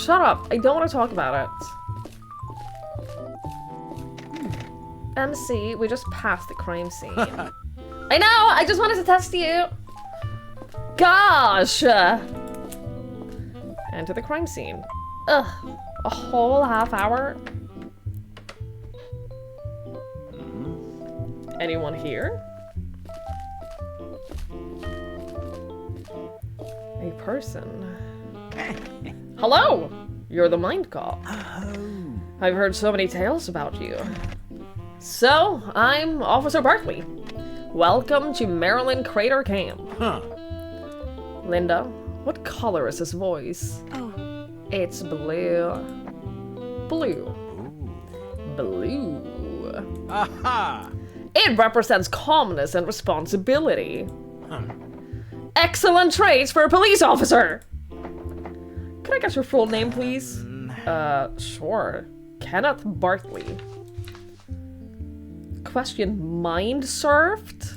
Shut up. I don't want to talk about it. MC, we just passed the crime scene. I know! I just wanted to test you! Gosh! Enter the crime scene. Ugh. A whole half hour? Anyone here? A person. Hello! You're the mindcop. I've heard so many tales about you. So, I'm Officer Barkley. Welcome to Maryland Crater Camp. Linda, what color is his voice? Oh. It's blue. Blue. Blue. Aha! It represents calmness and responsibility. Excellent traits for a police officer! Could I get your full name, please? Sure. Kenneth Bartley. Question, mind surfed?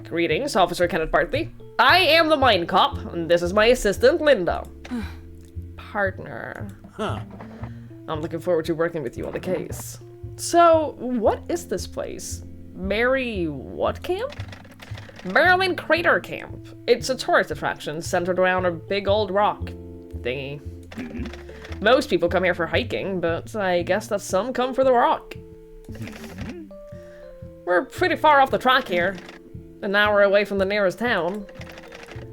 Greetings, Officer Kenneth Bartley. I am the mind cop, and this is my assistant, Linda. Partner. I'm looking forward to working with you on the case. So, what is this place? Mary what camp? Maryland Crater Camp. It's a tourist attraction centered around a big old rock thingy. Most people come here for hiking, but I guess that some come for the rock. We're pretty far off the track here. An hour away from the nearest town.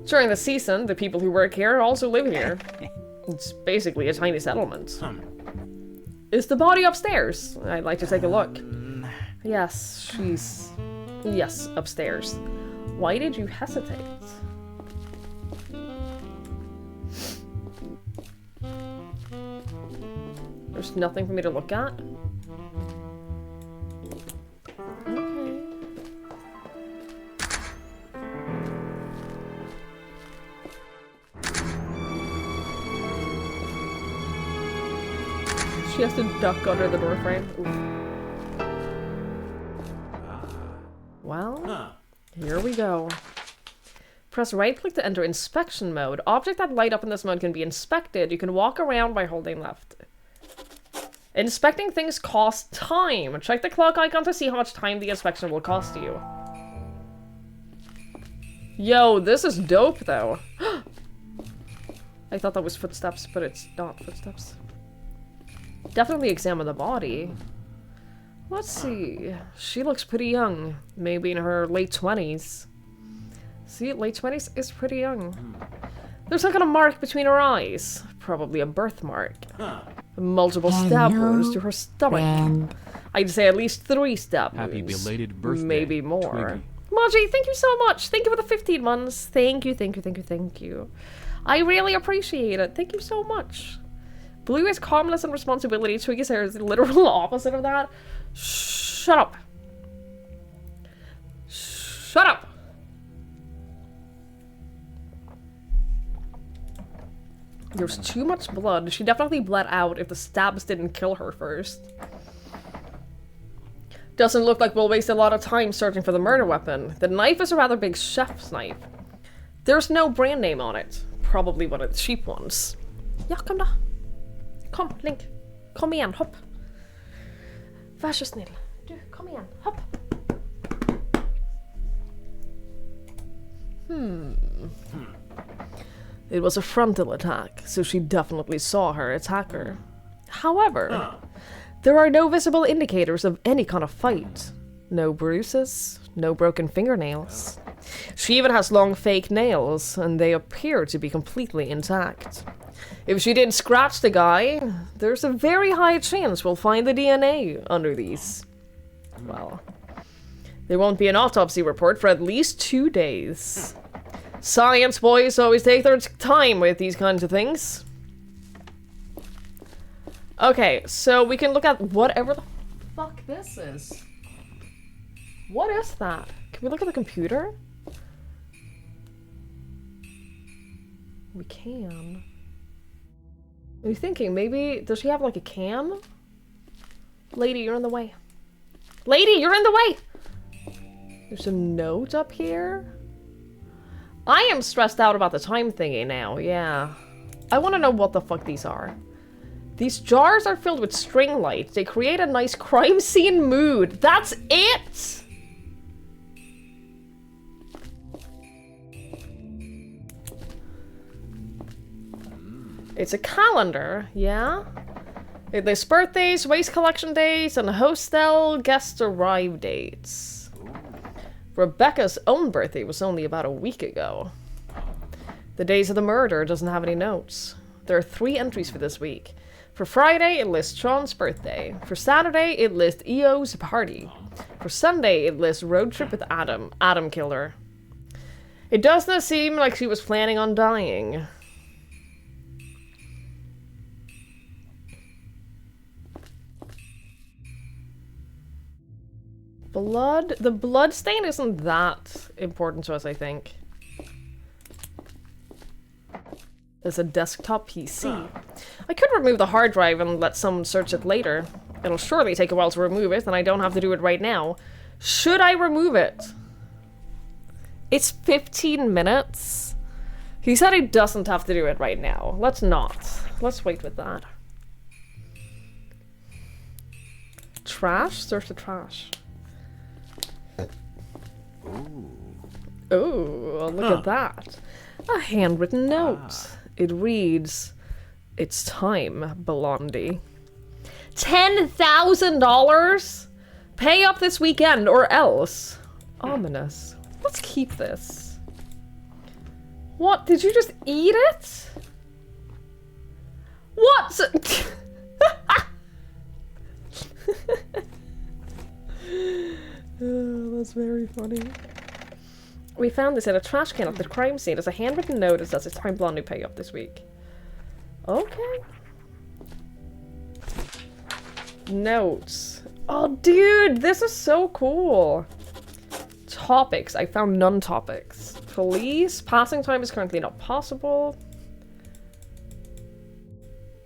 During the season, the people who work here also live here. It's basically a tiny settlement. Is the body upstairs? I'd like to take a look. Yes, she's... Yes, upstairs. Why did you hesitate? There's nothing for me to look at? Okay. She has to duck under the door frame. Well, here we go. Press right click to enter inspection mode. Objects that light up in this mode can be inspected. You can walk around by holding left. Inspecting things costs time. Check the clock icon to see how much time the inspection will cost you. Yo, this is dope though. I thought that was footsteps, but it's not footsteps. Definitely examine the body. Let's see. She looks pretty young. Maybe in her late 20s. See, late 20s is pretty young. There's some kind of mark between her eyes. Probably a birthmark. Multiple stab wounds to her stomach. friend. I'd say at least 3 stab wounds. Happy belated birthday, Maybe more. Twiggie. Maji, thank you so much. Thank you for the 15 months. Thank you, thank you, thank you, thank you. I really appreciate it. Thank you so much. Blue is calmness and responsibility. Twiggie's hair is the literal opposite of that. Shut up. Shut up. There's too much blood. She definitely bled out if the stabs didn't kill her first. Doesn't look like we'll waste a lot of time searching for the murder weapon. The knife is a rather big chef's knife. There's no brand name on it. Probably one of the cheap ones. Ja, kom da. Kom, Link. Kom igen, hopp. Vær så snill. Du, kom igen, hopp. It was a frontal attack, so she definitely saw her attacker. However, there are no visible indicators of any kind of fight. No bruises, no broken fingernails. She even has long fake nails, and they appear to be completely intact. If she didn't scratch the guy, there's a very high chance we'll find the DNA under these. Well, there won't be an autopsy report for at least 2 days. Science boys always take their time with these kinds of things. Okay, so we can look at whatever the fuck this is. What is that? Can we look at the computer? We can. Are you thinking, maybe, does she have like a cam? Lady, you're in the way. Lady, you're in the way! There's a note up here? I am stressed out about the time thingy now, yeah. I want to know what the fuck these are. These jars are filled with string light. They create a nice crime scene mood. That's it! It's a calendar, yeah? It lists birthdays, waste collection dates, and hostel guest arrive dates. Rebecca's own birthday was only about a week ago. The days of the murder doesn't have any notes. There are 3 entries for this week. For Friday, it lists Sean's birthday. For Saturday, it lists EO's party. For Sunday, it lists road trip with Adam. Adam killer. It does not seem like she was planning on dying. Blood? The blood stain isn't that important to us, I think. There's a desktop PC. I could remove the hard drive and let someone search it later. It'll surely take a while to remove it, and I don't have to do it right now. Should I remove it? It's 15 minutes. He said he doesn't have to do it right now. Let's not. Let's wait with that. Trash? Search the trash. Oh, look at that. A handwritten note. It reads, "It's time, Blondie. $10,000? Pay up this weekend or else." Ominous. Let's keep this. What? Did you just eat it? What? Oh, that's very funny. We found this in a trash can at the crime scene. It's a handwritten note that says it's time Blondie pay up this week. Okay. Notes. Oh, dude, this is so cool. Topics. I found none topics. Police. Passing time is currently not possible.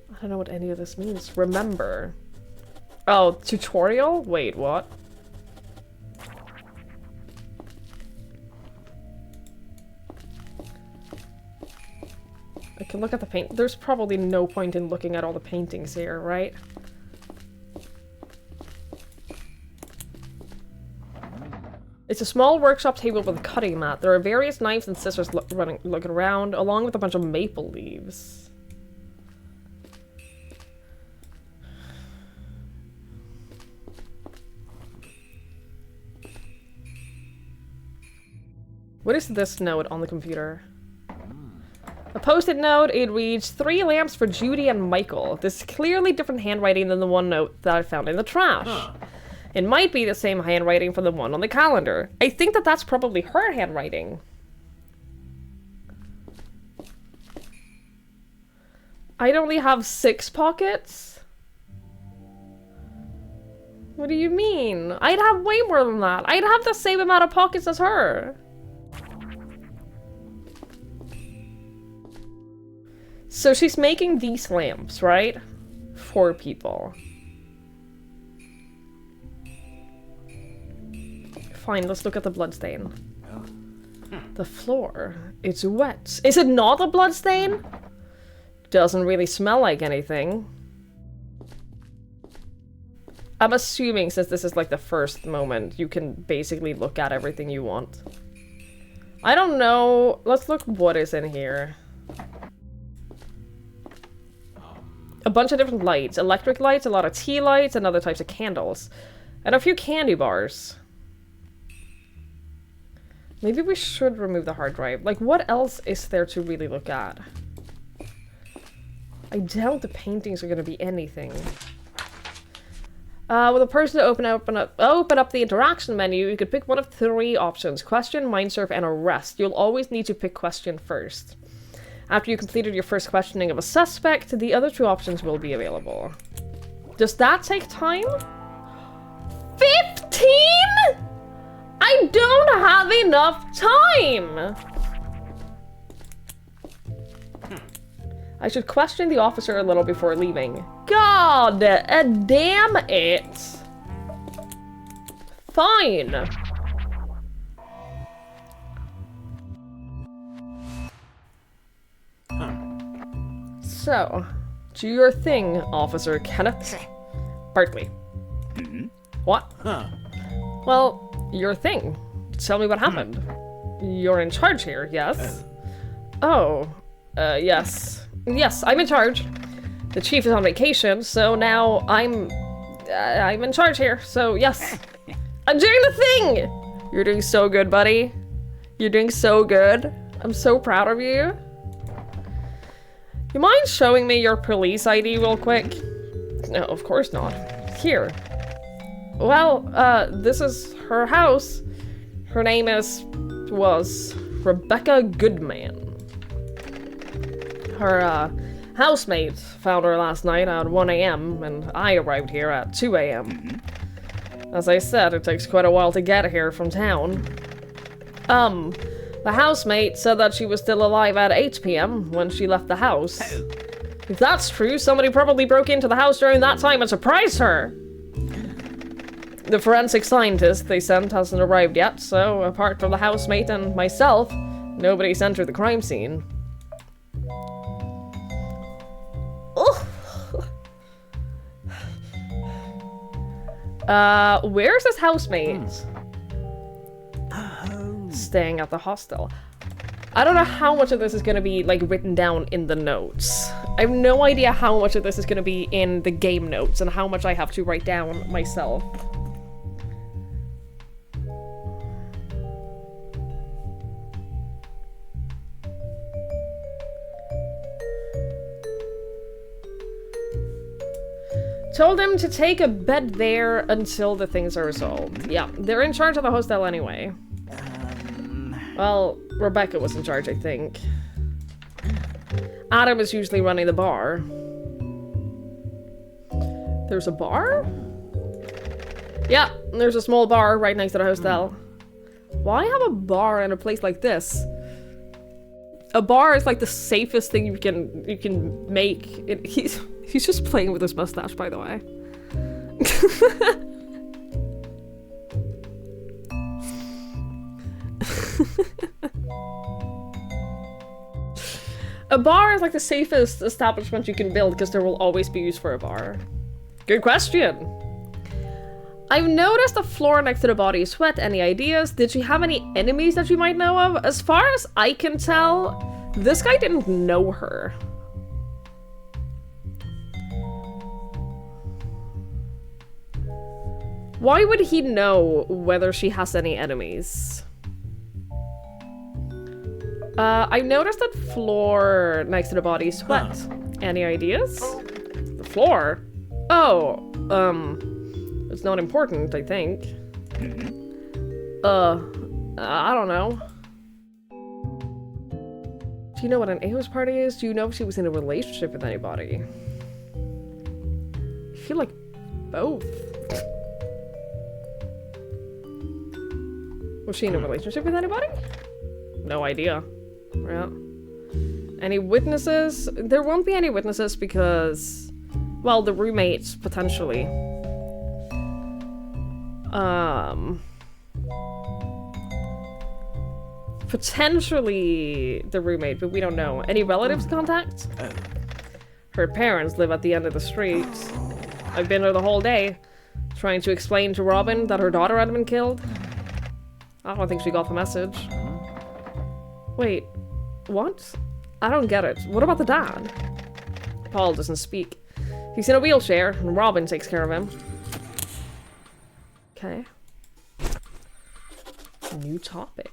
I don't know what any of this means. Remember. Oh, tutorial? Wait, what? I can look at the paint. There's probably no point in looking at all the paintings here, right? It's a small workshop table with a cutting mat. There are various knives and scissors looking around, along with a bunch of maple leaves. What is this note on the computer? A post-it note. It reads, 3 lamps for Judy and Michael. This is clearly different handwriting than the one note that I found in the trash. It might be the same handwriting from the one on the calendar. I think that that's probably her handwriting. I'd only have 6 pockets? What do you mean? I'd have way more than that. I'd have the same amount of pockets as her. So she's making these lamps, right? 4 people. Fine, let's look at the bloodstain. The floor. It's wet. Is it not a bloodstain? Doesn't really smell like anything. I'm assuming since this is like the first moment, you can basically look at everything you want. I don't know. Let's look what is in here. A bunch of different lights. Electric lights, a lot of tea lights, and other types of candles. And a few candy bars. Maybe we should remove the hard drive. Like, what else is there to really look at? I doubt the paintings are gonna be anything. With a person to open up the interaction menu, you could pick one of 3 options. Question, mind surf, and arrest. You'll always need to pick question first. After you completed your first questioning of a suspect, the other 2 options will be available. Does that take time? 15?! I don't have enough time! I should question the officer a little before leaving. God damn it! Fine. So, do your thing, Officer Kenneth Bartley. What? Well, your thing. Tell me what happened. You're in charge here, yes? Yes. Yes, I'm in charge. The chief is on vacation, so now I'm in charge here, so yes. I'm doing the thing! You're doing so good, buddy. You're doing so good. I'm so proud of you. You mind showing me your police ID real quick? No, of course not. Here. Well, this is her house. Her name was Rebecca Goodman. Her, housemate found her last night at 1 a.m. and I arrived here at 2 a.m. As I said, it takes quite a while to get here from town. The housemate said that she was still alive at 8 p.m. when she left the house. If that's true, somebody probably broke into the house during that time and surprised her. The forensic scientist they sent hasn't arrived yet, so apart from the housemate and myself, nobody's entered the crime scene. Where's this housemate? Staying at the hostel. I don't know how much of this is gonna be, like, written down in the notes. I have no idea how much of this is gonna be in the game notes and how much I have to write down myself. Told him to take a bed there until the things are resolved. Yeah, they're in charge of the hostel anyway. Well, Rebecca was in charge, I think. Adam is usually running the bar. There's a bar? Yeah, there's a small bar right next to the hostel. Why have a bar in a place like this? A bar is like the safest thing you can make. He's just playing with his mustache, by the way. A bar is like the safest establishment you can build because there will always be use for a bar. Good question. I've noticed the floor next to the body is wet. Any ideas? Did she have any enemies that you might know of? As far as I can tell, this guy didn't know her. Why would he know whether she has any enemies? I've noticed that floor next to the body is wet. Any ideas? The floor? Oh, it's not important, I think. I don't know. Do you know what an Aos party is? Do you know if she was in a relationship with anybody? I feel like both. Was she in a relationship with anybody? No idea. Yeah. Any witnesses? There won't be any witnesses because, well, the roommates, potentially. Potentially the roommate, but we don't know. Any relatives to contact? Her parents live at the end of the street. I've been there the whole day, trying to explain to Robin that her daughter had been killed. I don't think she got the message. Wait, what? I don't get it. What about the dad? Paul doesn't speak. He's in a wheelchair, and Robin takes care of him. Okay. New topic.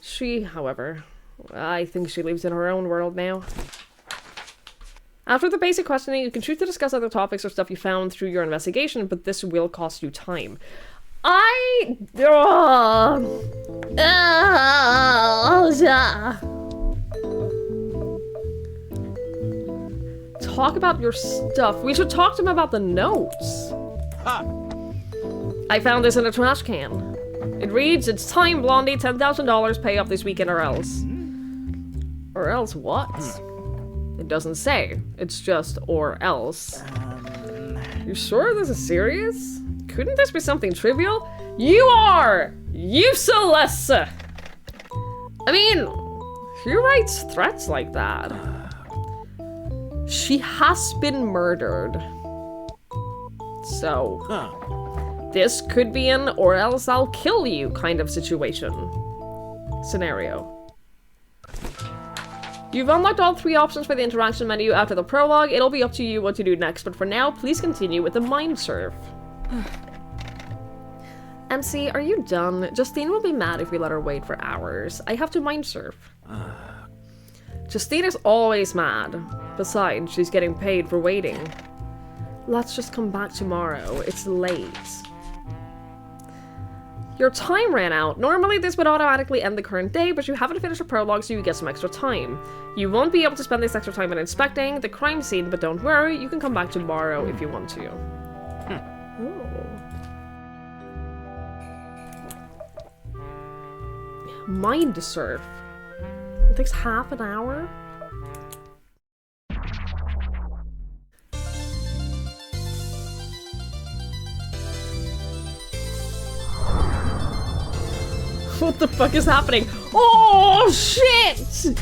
She, however, I think she lives in her own world now. After the basic questioning, you can choose to discuss other topics or stuff you found through your investigation, but this will cost you time. Talk about your stuff. We should talk to him about the notes. Ha! I found this in a trash can. It reads, "It's time, Blondie. $10,000 pay up this weekend or else." Or else what? It doesn't say. It's just or else. You sure this is serious? Couldn't this be something trivial? You are useless! I mean, who writes threats like that? She has been murdered. So, this could be an or else I'll kill you kind of scenario. You've unlocked all 3 options for the interaction menu after the prologue. It'll be up to you what to do next, but for now, please continue with the mind surf. MC, are you done? Justine will be mad if we let her wait for hours. I have to mind surf. Justine is always mad. Besides, she's getting paid for waiting. Let's just come back tomorrow. It's late. Your time ran out. Normally this would automatically end the current day, but you haven't finished a prologue, so you get some extra time. You won't be able to spend this extra time in inspecting the crime scene, but don't worry, you can come back tomorrow if you want to. Mind surf. It takes half an hour? What the fuck is happening? Oh shit!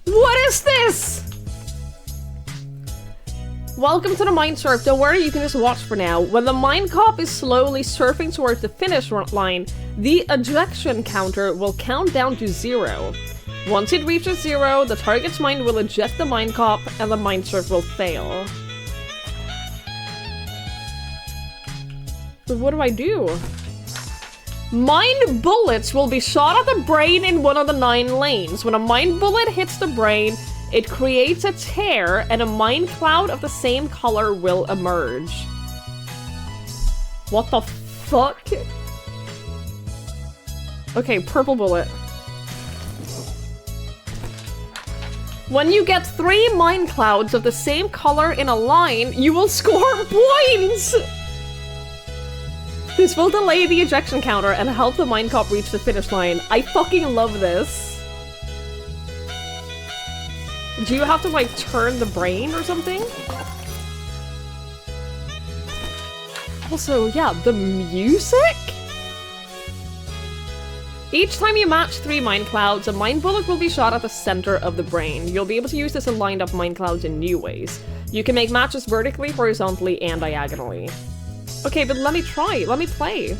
What is this? Welcome to the mind surf. Don't worry, you can just watch for now. When the mindcop is slowly surfing towards the finish line, the ejection counter will count down to 0. Once it reaches 0, the target's mind will eject the mindcop and the mind surf will fail. So what do I do? Mind bullets will be shot at the brain in one of the 9 lanes. When a mind bullet hits the brain, it creates a tear and a mind cloud of the same color will emerge. What the fuck? Okay, purple bullet. When you get 3 mind clouds of the same color in a line, you will score points! This will delay the ejection counter and help the mindcop reach the finish line. I fucking love this. Do you have to, like, turn the brain or something? Also, yeah, the music? Each time you match 3 mind clouds, a mind bullet will be shot at the center of the brain. You'll be able to use this and line up mind clouds in new ways. You can make matches vertically, horizontally, and diagonally. Okay, but let me try. Let me play.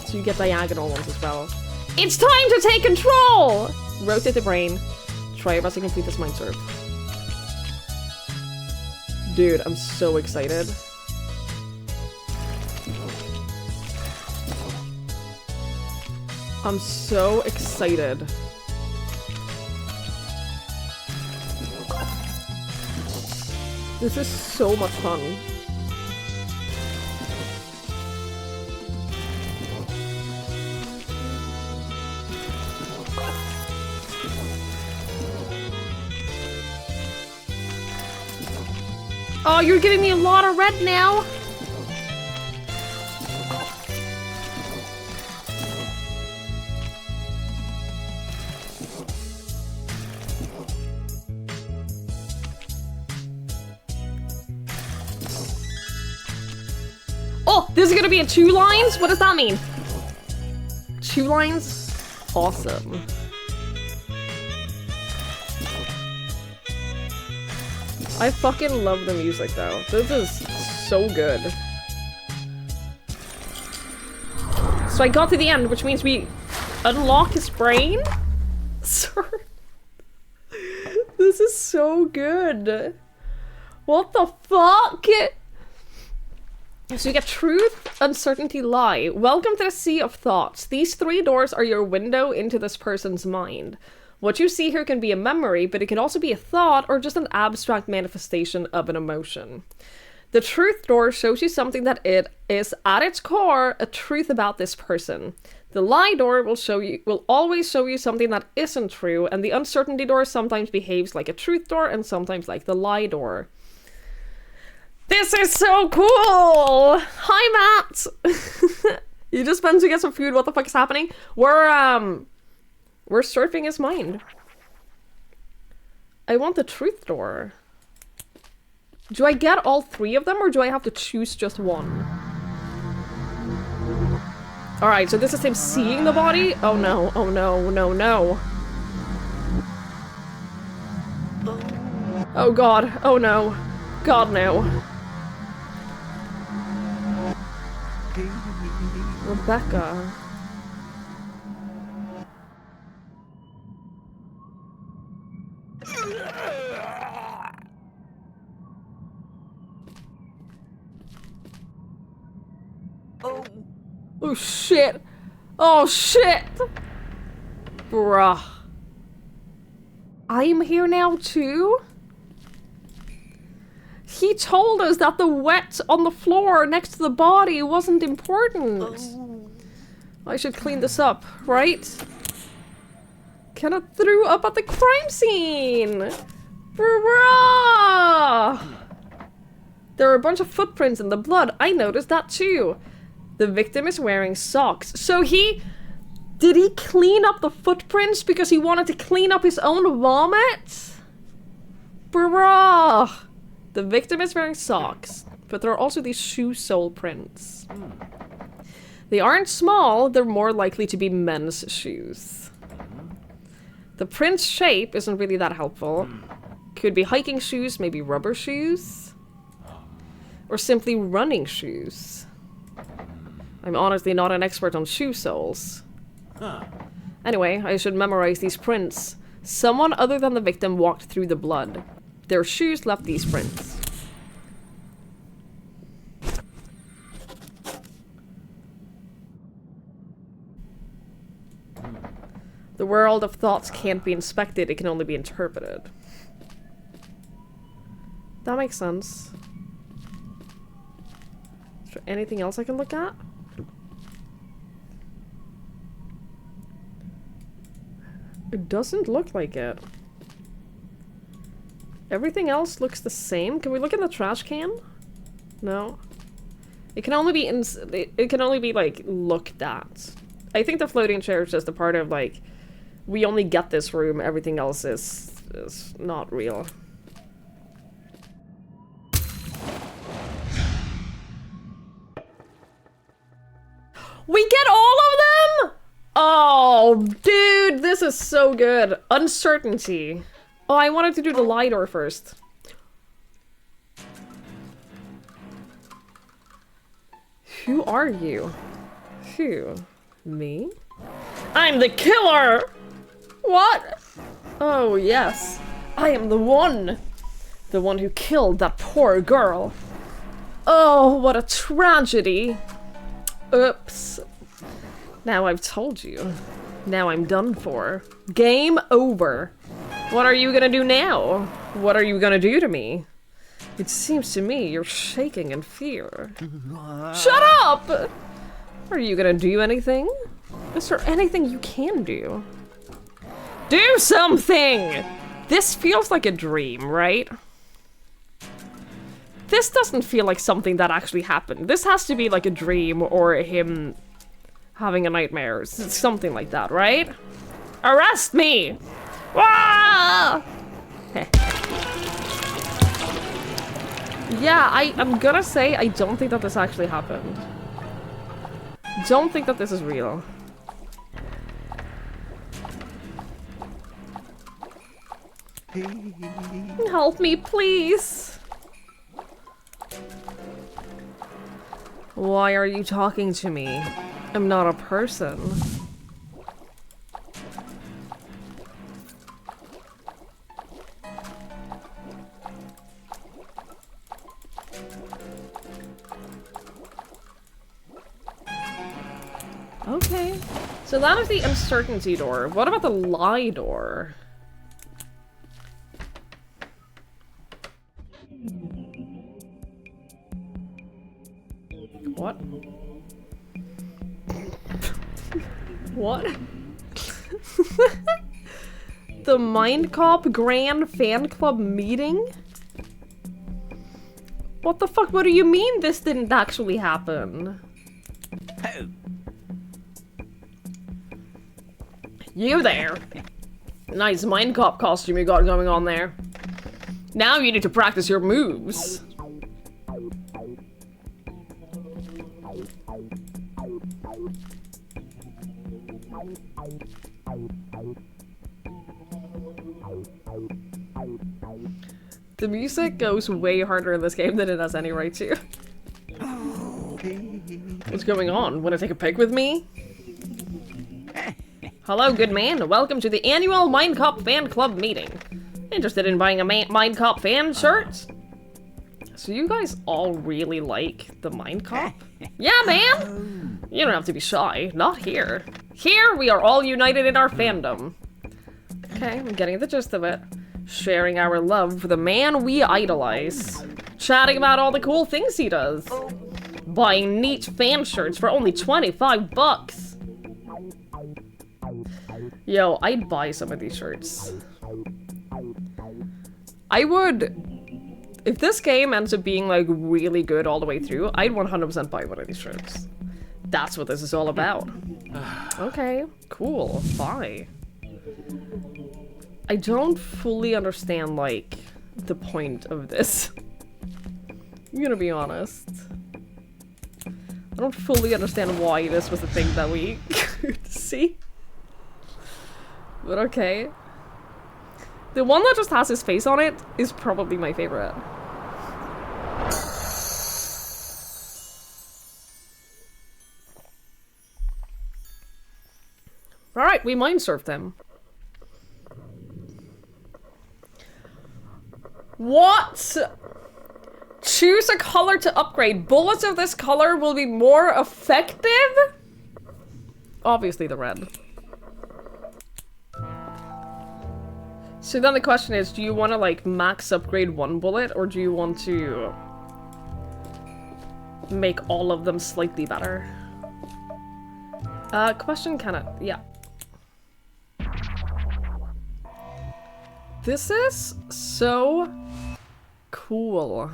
So you get diagonal ones as well. It's time to take control! Rotate the brain. Try your best to complete this mind surf. Dude, I'm so excited. I'm so excited. This is so much fun. Oh, you're giving me a lot of red now? Oh, this is gonna be in 2 lines? What does that mean? 2 lines? Awesome. I fucking love the music though. This is so good. So I got to the end, which means we unlock his brain? Sir. This is so good. What the fuck? So you get truth, uncertainty, lie. Welcome to the sea of thoughts. These 3 doors are your window into this person's mind. What you see here can be a memory, but it can also be a thought or just an abstract manifestation of an emotion. The truth door shows you something that it is, at its core, a truth about this person. The lie door will always show you something that isn't true, and the uncertainty door sometimes behaves like a truth door and sometimes like the lie door. This is so cool! Hi, Matt! You just went to get some food, what the fuck is happening? We're surfing his mind. I want the truth door. Do I get all 3 of them, or do I have to choose just one? Alright, so this is him seeing the body? Oh no, oh no, no, no. Oh god, oh no. God, no. Rebecca. Oh shit! Oh shit! Bruh. I'm here now too? He told us that the wet on the floor next to the body wasn't important. I should clean this up, right? Kinda threw up at the crime scene! Bruh! There are a bunch of footprints in the blood. I noticed that too. The victim is wearing socks. So did he clean up the footprints because he wanted to clean up his own vomit? Bruh! The victim is wearing socks, but there are also these shoe sole prints. They aren't small, they're more likely to be men's shoes. The print's shape isn't really that helpful. Could be hiking shoes, maybe rubber shoes. Or simply running shoes. I'm honestly not an expert on shoe soles. Anyway, I should memorize these prints. Someone other than the victim walked through the blood. Their shoes left these prints. The world of thoughts can't be inspected, it can only be interpreted. That makes sense. Is there anything else I can look at? It doesn't look like it. Everything else looks the same. Can we look in the trash can? No. It can only be it can only be like looked at. I think the floating chair is just a part of like we only get this room, everything else is not real. We get all of them? Oh, dude, this is so good. Uncertainty. Oh, I wanted to do the lie door first. Who are you? Who? Me? I'm the killer! What? Oh, yes. I am the one. The one who killed that poor girl. Oh, what a tragedy. Oops. Now I've told you. Now I'm done for. Game over. What are you gonna do now? What are you gonna do to me? It seems to me you're shaking in fear. Shut up! Are you gonna do anything? Is there anything you can do? Do something! This feels like a dream, right? This doesn't feel like something that actually happened. This has to be like a dream or him having a nightmare. It's something like that, right? Arrest me! Ah! Yeah, I'm gonna say I don't think that this actually happened. Don't think that this is real. Help me, please! Why are you talking to me? I'm not a person. So that is the uncertainty door. What about the lie door? What? What? The mindcop Grand Fan Club meeting? What the fuck? What do you mean this didn't actually happen? You there. Nice mindcop costume you got going on there. Now you need to practice your moves. The music goes way harder in this game than it has any right to. What's going on? Wanna take a pic with me? Hello, good man. Welcome to the annual Mindcop Fan Club meeting. Interested in buying a Mindcop fan shirt? So you guys all really like the Mindcop? Yeah, man! You don't have to be shy. Not here. Here, we are all united in our fandom. Okay, I'm getting the gist of it. Sharing our love for the man we idolize. Chatting about all the cool things he does. Buying neat fan shirts for only 25 bucks. Yo, I'd buy some of these shirts. I would... If this game ends up being, like, really good all the way through, I'd 100% buy one of these shirts. That's what this is all about. Okay, cool. Bye. I don't fully understand, like, the point of this. I'm gonna be honest. I don't fully understand why this was the thing that we could see. But okay. The one that just has his face on it is probably my favorite. Alright, we mind surfed him. What? Choose a color to upgrade. Bullets of this color will be more effective? Obviously the red. So then the question is, do you want to like max upgrade one bullet or do you want to make all of them slightly better? Question kinda, yeah. This is so cool.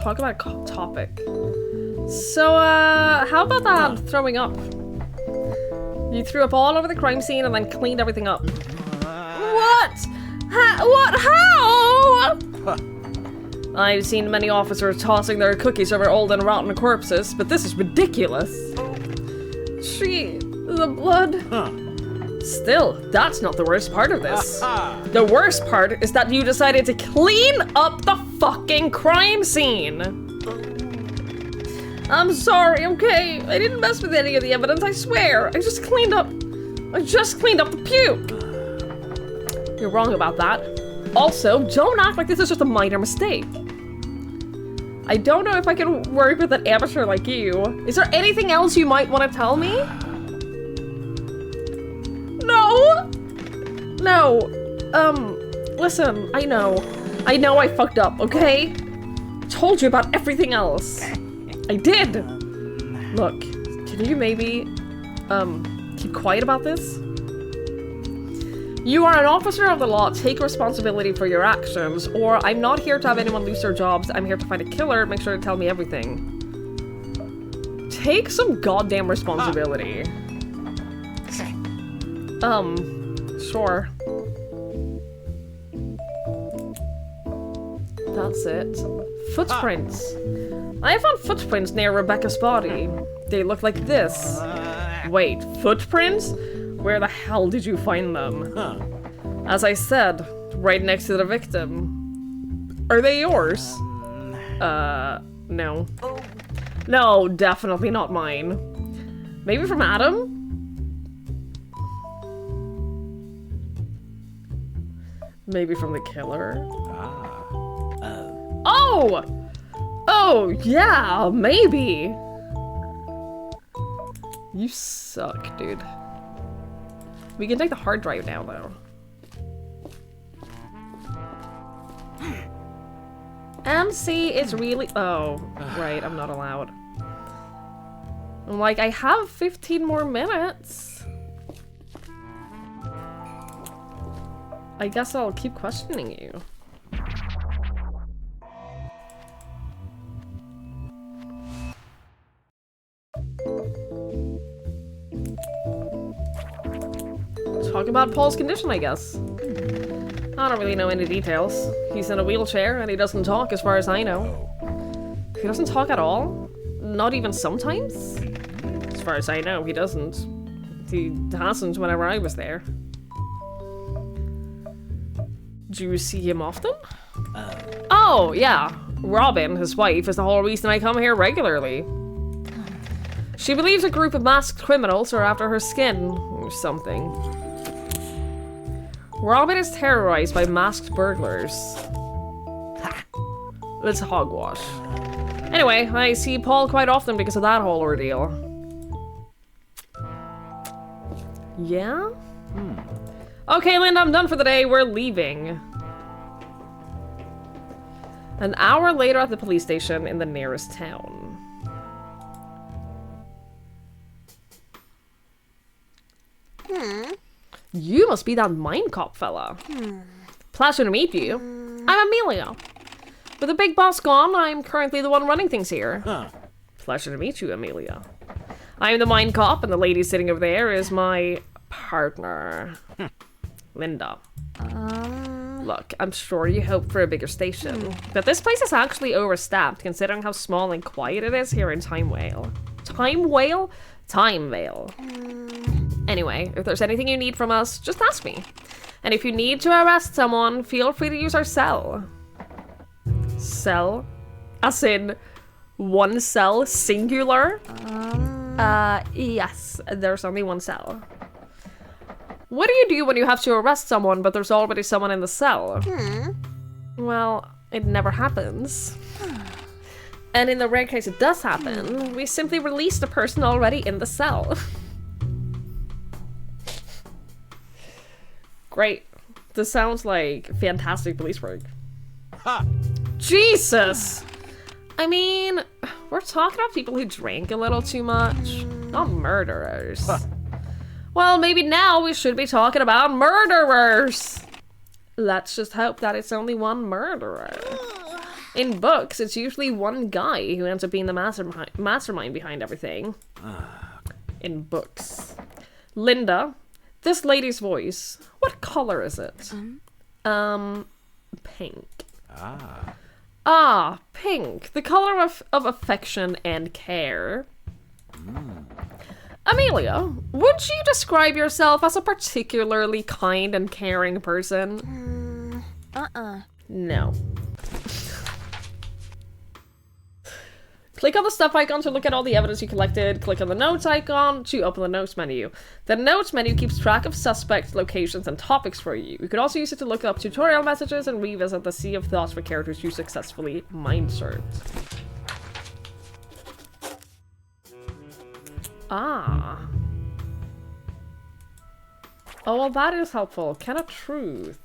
Talk about topic. So, how about that throwing up? You threw up all over the crime scene and then cleaned everything up. What? What? How? I've seen many officers tossing their cookies over old and rotten corpses, but this is ridiculous. The blood. Still, that's not the worst part of this. The worst part is that you decided to clean up the fucking crime scene. I'm sorry, okay? I didn't mess with any of the evidence, I swear. I just cleaned up the puke. You're wrong about that. Also, don't act like this is just a minor mistake. I don't know if I can work with an amateur like you. Is there anything else you might want to tell me? No! No. Listen, I know I fucked up, okay? Told you about everything else. I did! Look, can you maybe, keep quiet about this? You are an officer of the law, take responsibility for your actions, or I'm not here to have anyone lose their jobs, I'm here to find a killer, make sure to tell me everything. Take some goddamn responsibility. Sure. That's it. Footprints. I found footprints near Rebecca's body. They look like this. Wait, footprints? Where the hell did you find them? As I said, right next to the victim. Are they yours? No. No, definitely not mine. Maybe from Adam? Maybe from the killer? Oh! Oh, yeah, maybe. You suck, dude. We can take the hard drive now, though. MC is really... Oh, right, I'm not allowed. I'm like, I have 15 more minutes. I guess I'll keep questioning you. Talk about Paul's condition, I guess. I don't really know any details. He's in a wheelchair and he doesn't talk as far as I know. He doesn't talk at all? Not even sometimes? As far as I know, he doesn't. He hasn't whenever I was there. Do you see him often? Oh, yeah. Robin, his wife, is the whole reason I come here regularly. She believes a group of masked criminals are after her skin, or something. Robin is terrorized by masked burglars. It's hogwash. Anyway, I see Paul quite often because of that whole ordeal. Yeah? Okay, Linda, I'm done for the day. We're leaving. An hour later at the police station in the nearest town. You must be that mindcop fella. Pleasure to meet you. I'm Amelia. With the big boss gone, I'm currently the one running things here. Pleasure to meet you, Amelia. I am the mindcop, and the lady sitting over there is my partner, Linda. Look, I'm sure you hope for a bigger station, but this place is actually overstaffed considering how small and quiet it is here in Timevale. Timevale. Anyway, if there's anything you need from us, just ask me. And if you need to arrest someone, feel free to use our cell. Cell? As in, one cell, singular? Yes, there's only one cell. What do you do when you have to arrest someone, but there's already someone in the cell? Well, it never happens. And in the rare case it does happen, we simply release the person already in the cell. Great. This sounds like fantastic police work. Ha! Jesus! I mean, we're talking about people who drank a little too much, not murderers. Huh. Well, maybe now we should be talking about murderers. Let's just hope that it's only one murderer. In books, it's usually one guy who ends up being the mastermind behind everything. In books. Linda, this lady's voice, what color is it? Pink. Ah, pink. The color of affection and care. Amelia, would you describe yourself as a particularly kind and caring person? No. Click on the stuff icon to look at all the evidence you collected. Click on the notes icon to open the notes menu. The notes menu keeps track of suspects, locations, and topics for you. You could also use it to look up tutorial messages and revisit the sea of thoughts for characters you successfully mind-searched. Ah. Oh, well, that is helpful. Can of truth.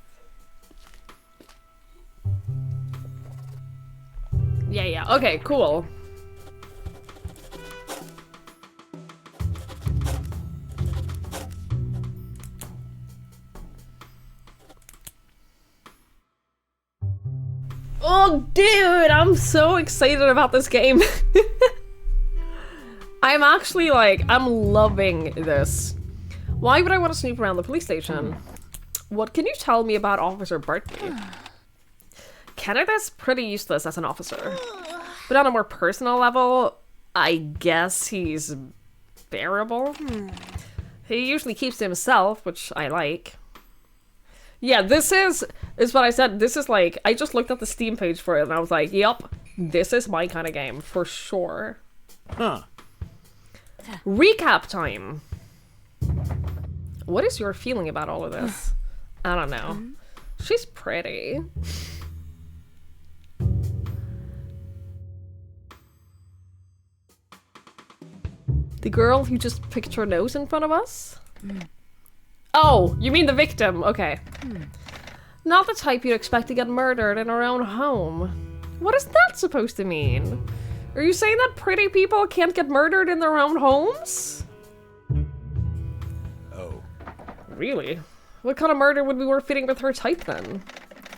Yeah. Okay, cool. Oh, dude, I'm so excited about this game. I'm actually like, I'm loving this. Why would I want to snoop around the police station? What can you tell me about Officer Bartley? Canada's pretty useless as an officer. But on a more personal level, I guess he's bearable. He usually keeps to himself, which I like. Yeah, this is what I said. This is like, I just looked at the Steam page for it and I was like, yep, this is my kind of game, for sure. Huh. Recap time. What is your feeling about all of this? I don't know. She's pretty. The girl who just picked her nose in front of us? Oh, you mean the victim. Okay. Not the type you'd expect to get murdered in her own home. What is that supposed to mean? Are you saying that pretty people can't get murdered in their own homes? Oh. Really? What kind of murder would be worth fitting with her type then?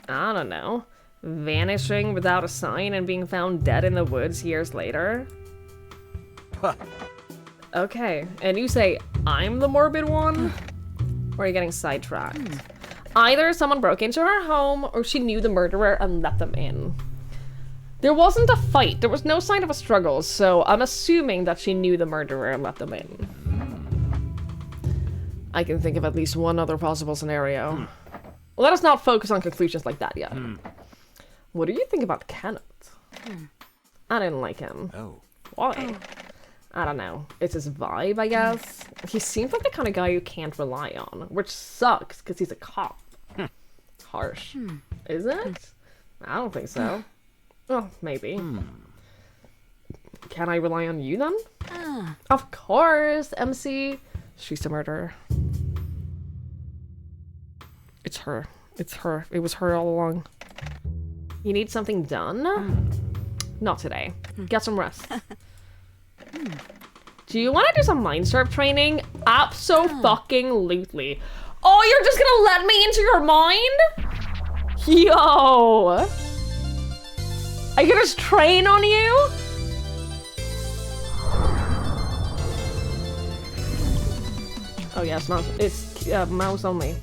I don't know. Vanishing without a sign and being found dead in the woods years later? Okay, and you say I'm the morbid one? Or are you getting sidetracked? Either someone broke into her home or she knew the murderer and let them in. There wasn't a fight, there was no sign of a struggle, so I'm assuming that she knew the murderer and let them in. I can think of at least one other possible scenario. Let us not focus on conclusions like that yet. What do you think about Kenneth? I didn't like him. Oh. Why? I don't know. It's his vibe, I guess. He seems like the kind of guy you can't rely on, which sucks because he's a cop. Harsh. Is it? I don't think so. Well, maybe. Can I rely on you then? Of course, MC. She's the murderer. It's her. It's her. It was her all along. You need something done? Not today. Get some rest. Do you want to do some mind-serve training? Abso-fucking-lutely. Oh, you're just gonna let me into your mind? Yo! I can just train on you? Oh yes, mouse. It's mouse only.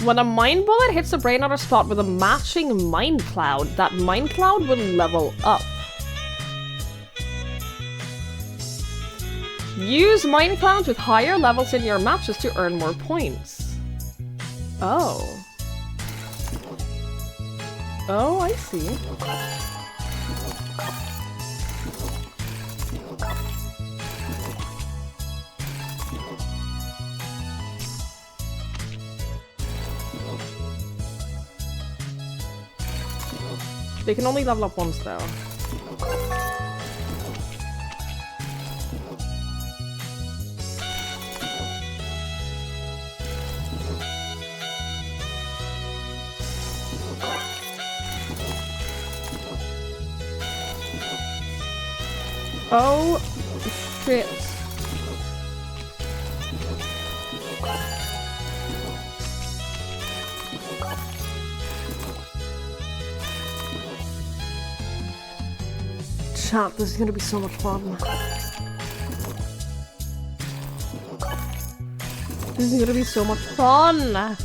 When a mind bullet hits the brain on a spot with a matching mind cloud, that mind cloud will level up. Use mind clouds with higher levels in your matches to earn more points. Oh. Oh, I see. They can only level up once, though. Oh, shit. Chat, this is gonna be so much fun. This is gonna be so much fun!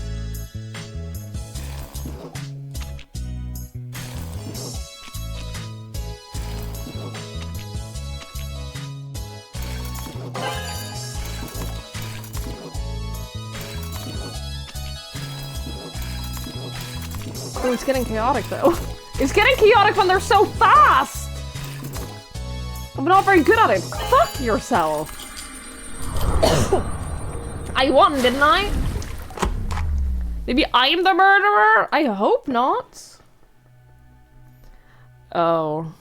Oh, it's getting chaotic though. It's getting chaotic when they're so fast! I'm not very good at it. Fuck yourself. I won, didn't I? Maybe I'm the murderer? I hope not. Oh.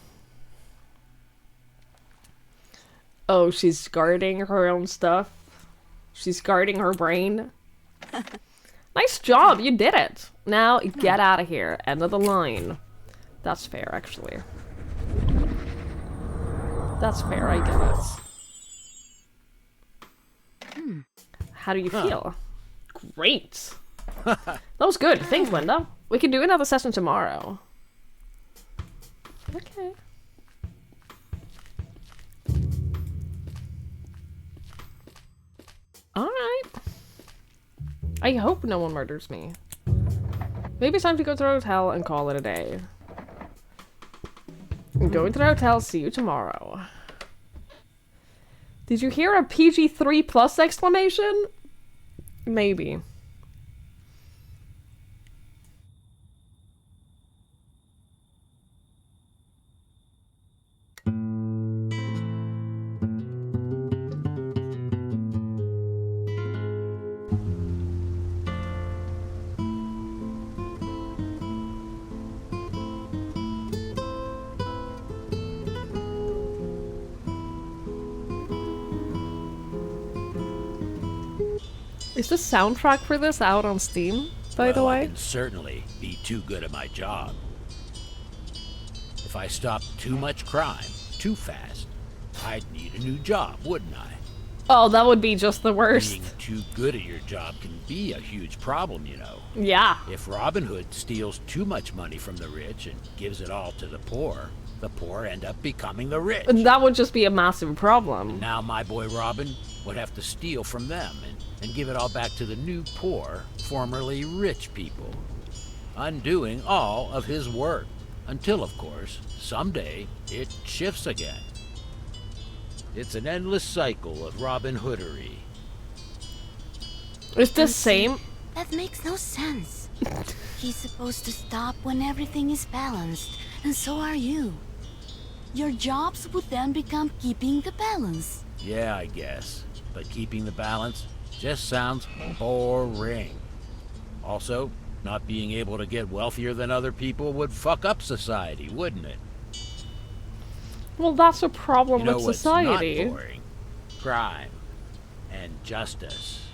Oh, she's guarding her own stuff. She's guarding her brain. Nice job, you did it. Now get out of here. End of the line. That's fair, actually. That's fair, I guess. How do you feel? Great. That was good. Thanks, Linda. We can do another session tomorrow. Okay. Alright. I hope no one murders me. Maybe it's time to go to the hotel and call it a day. I'm going to the hotel. See you tomorrow. Did you hear a PG-3 plus exclamation? Maybe. Is the soundtrack for this out on Steam, by the I way? can certainly be too good at my job. If I stopped too much crime too fast, I'd need a new job, wouldn't I? Oh, that would be just the worst. Being too good at your job can be a huge problem, you know. Yeah. If Robin Hood steals too much money from the rich and gives it all to the poor end up becoming the rich. That would just be a massive problem. Now my boy Robin would have to steal from them and give it all back to the new poor, formerly rich people, undoing all of his work. Until, of course, someday it shifts again. It's an endless cycle of Robin Hoodery. It's the same. That makes no sense. He's supposed to stop when everything is balanced, and so are you. Your jobs would then become keeping the balance. Yeah, I guess. But keeping the balance just sounds boring. Also, not being able to get wealthier than other people would fuck up society, wouldn't it? Well, that's a problem You know with what's society. not boring? Crime and justice.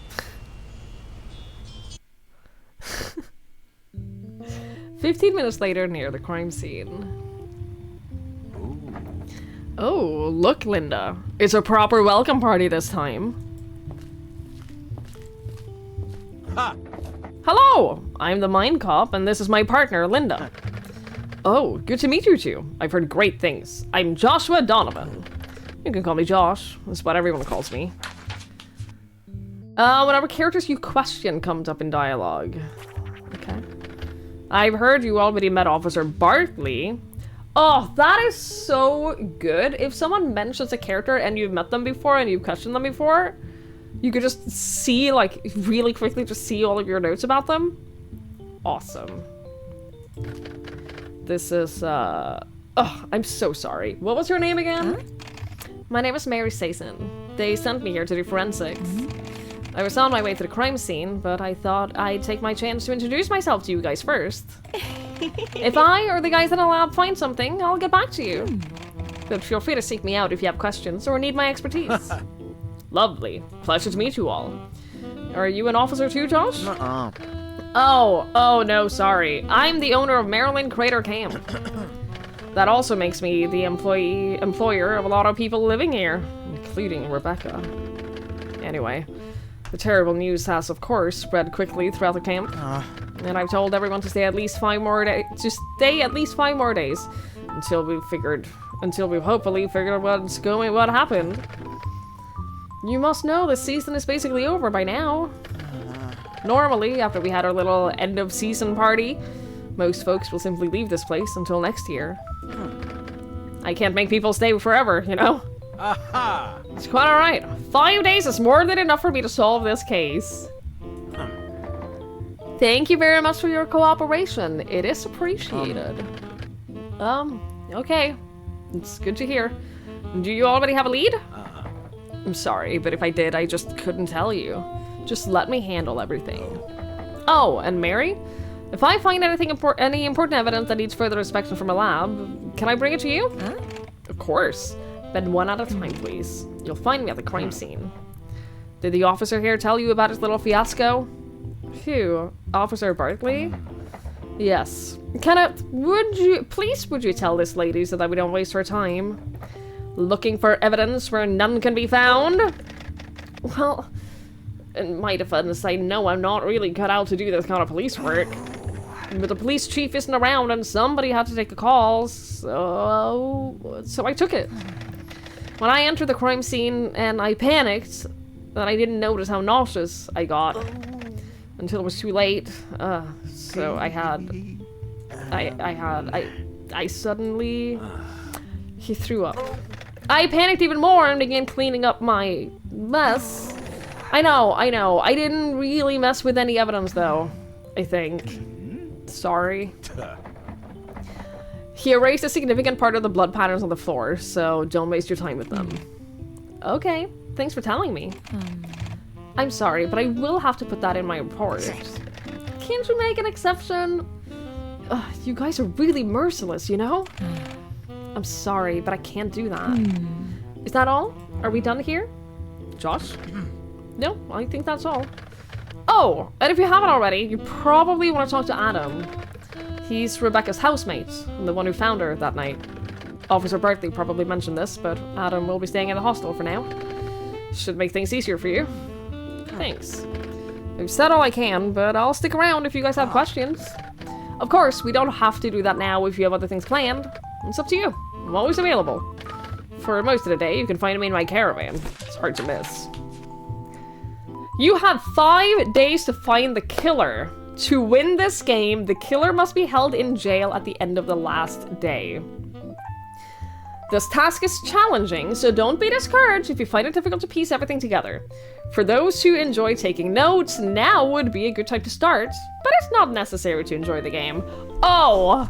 15 minutes later, near the crime scene. Oh, look, Linda. It's a proper welcome party this time. Ha! Hello! I'm the mindcop, and this is my partner, Linda. Oh, good to meet you two. I've heard great things. I'm Joshua Donovan. You can call me Josh. That's what everyone calls me. Whenever characters you question comes up in dialogue. Okay. I've heard you already met Officer Bartley. Oh, that is so good. If someone mentions a character and you've met them before and you've questioned them before, you could just see, like, really quickly just see all of your notes about them. Awesome. This is, oh, I'm so sorry. What was your name again? Huh? My name is Mary Sason. They sent me here to do forensics. I was on my way to the crime scene, but I thought I'd take my chance to introduce myself to you guys first. If I or the guys in the lab find something, I'll get back to you. But feel free to seek me out if you have questions or need my expertise. Lovely. Pleasure to meet you all. Are you an officer too, Josh? Oh, no, sorry. I'm the owner of Maryland Crater Camp. That also makes me the employer of a lot of people living here, including Rebecca. Anyway, the terrible news has, of course, spread quickly throughout the camp. And I've told everyone to stay at least 5 more days. Until we've hopefully figured out what happened. You must know the season is basically over by now. Normally, after we had our little end of season party, most folks will simply leave this place until next year. I can't make people stay forever, you know? Aha! It's quite alright. 5 days is more than enough for me to solve this case. Thank you very much for your cooperation. It is appreciated. Okay. It's good to hear. Do you already have a lead? I'm sorry, but if I did, I just couldn't tell you. Just let me handle everything. Oh, and Mary? If I find any important evidence that needs further inspection from a lab, can I bring it to you? Huh? Of course. But one at a time, please. You'll find me at the crime scene. Did the officer here tell you about his little fiasco? Phew. Officer Bartley? Yes. Would you tell this lady so that we don't waste her time? Looking for evidence where none can be found? Well, in my defense, I know I'm not really cut out to do this kind of police work. But the police chief isn't around and somebody had to take a call, so I took it. When I entered the crime scene and I panicked, then I didn't notice how nauseous I got until it was too late. So I suddenly, he threw up. I panicked even more and began cleaning up my mess. I know. I didn't really mess with any evidence though, I think. Sorry. He erased a significant part of the blood patterns on the floor, so don't waste your time with them. Okay, thanks for telling me. I'm sorry, but I will have to put that in my report. Can't you make an exception? You guys are really merciless, you know? I'm sorry, but I can't do that. Is that all? Are we done here? Josh? No, I think that's all. Oh, and if you haven't already, you probably want to talk to Adam. He's Rebecca's housemate, and the one who found her that night. Officer Berkeley probably mentioned this, but Adam will be staying in the hostel for now. Should make things easier for you. Thanks. I've said all I can, but I'll stick around if you guys have questions. Of course, we don't have to do that now if you have other things planned. It's up to you. I'm always available. For most of the day, you can find me in my caravan. It's hard to miss. You have 5 days to find the killer. To win this game, the killer must be held in jail at the end of the last day. This task is challenging, so don't be discouraged if you find it difficult to piece everything together. For those who enjoy taking notes, now would be a good time to start, but it's not necessary to enjoy the game. Oh!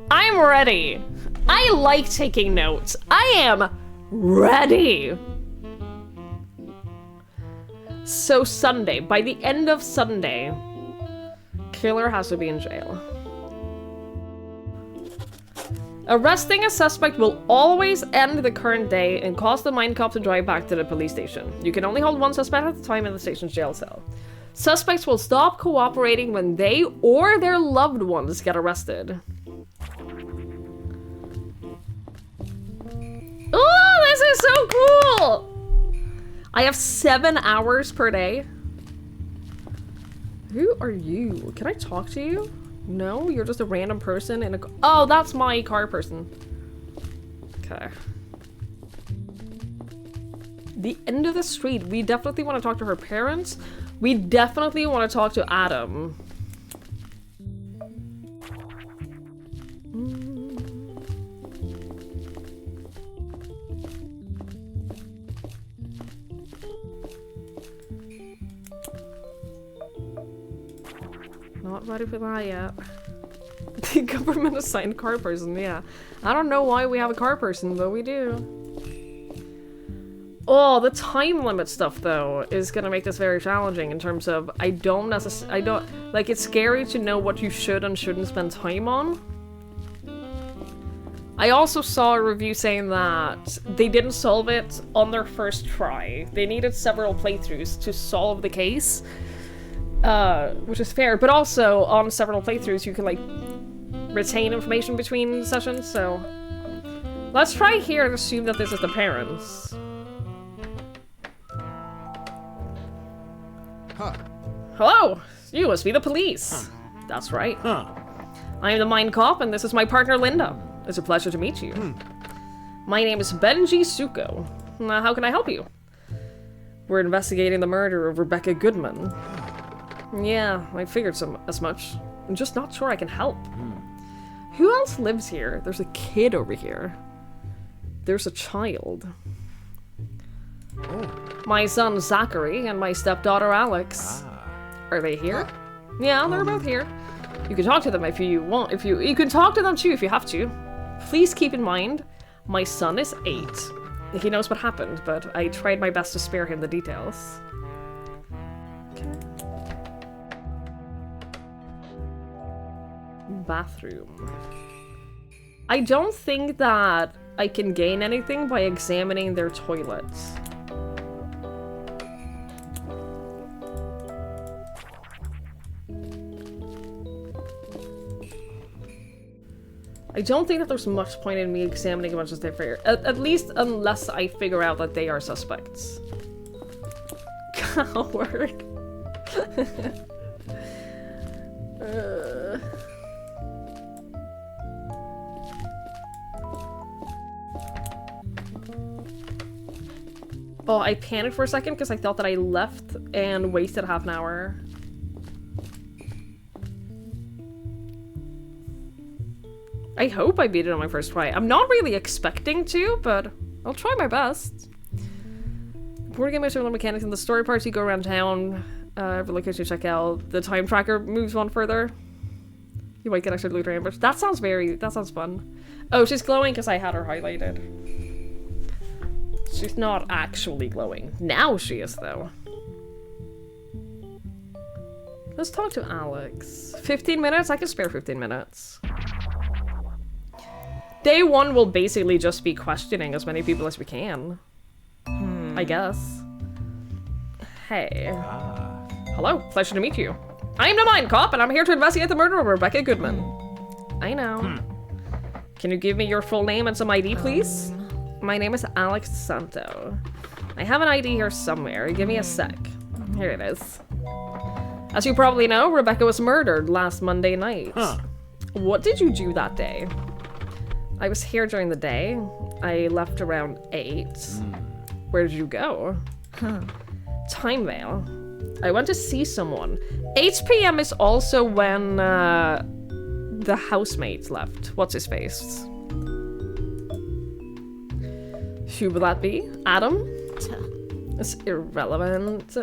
I'm ready! I like taking notes. I am ready! So Sunday, by the end of Sunday, killer has to be in jail. Arresting a suspect will always end the current day and cause the mindcop to drive back to the police station. You can only hold one suspect at a time in the station's jail cell. Suspects will stop cooperating when they or their loved ones get arrested. Oh, this is so cool! I have 7 hours per day. Who are you? Can I talk to you? No, you're just a random person in a... Oh, that's my car person. Okay. The end of the street. We definitely want to talk to her parents. We definitely want to talk to Adam. Not ready for that yet. The government assigned car person, yeah. I don't know why we have a car person, but we do. Oh, the time limit stuff, though, is gonna make this very challenging in terms of like, it's scary to know what you should and shouldn't spend time on. I also saw a review saying that they didn't solve it on their first try. They needed several playthroughs to solve the case. Which is fair, but also on several playthroughs you can like retain information between sessions, so let's try here and assume that this is the parents. Huh. Hello! You must be the police. Huh. That's right. Huh. I am the mindcop and this is my partner Linda. It's a pleasure to meet you. My name is Benji Suko. How can I help you? We're investigating the murder of Rebecca Goodman. Yeah, I figured as much. I'm just not sure I can help. Who else lives here? There's a kid over here. There's a child. Oh. My son Zachary and my stepdaughter Alex. Are they here? Yeah, they're both here. You can talk to them if you want. You can talk to them too if you have to. Please keep in mind, my son is 8. He knows what happened, but I tried my best to spare him the details. Bathroom. I don't think that I can gain anything by examining their toilets. I don't think that there's much point in me examining a bunch of stuff here. At least unless I figure out that they are suspects. Coward. Oh, I panicked for a second because I thought that I left and wasted half an hour. I hope I beat it on my first try. I'm not really expecting to, but I'll try my best. Board game master mechanics in the story parts, you go around town, every location you check out. The time tracker moves on further. You might get extra loot or ambush. That sounds fun. Oh, she's glowing because I had her highlighted. She's not actually glowing. Now she is, though. Let's talk to Alex. 15 minutes? I can spare 15 minutes. Day 1 will basically just be questioning as many people as we can. I guess. Hey. Hello, pleasure to meet you. I am the mindcop, and I'm here to investigate the murder of Rebecca Goodman. I know. Can you give me your full name and some ID, please? My name is Alex Santo. I have an ID here somewhere. Give me a sec. Here it is. As you probably know, Rebecca was murdered last Monday night. What did you do that day? I was here during the day. I left around 8. Where did you go? Time Vale. I went to see someone. 8 p.m. is also when the housemates left. What's his face? Who would that be? Adam? It's irrelevant.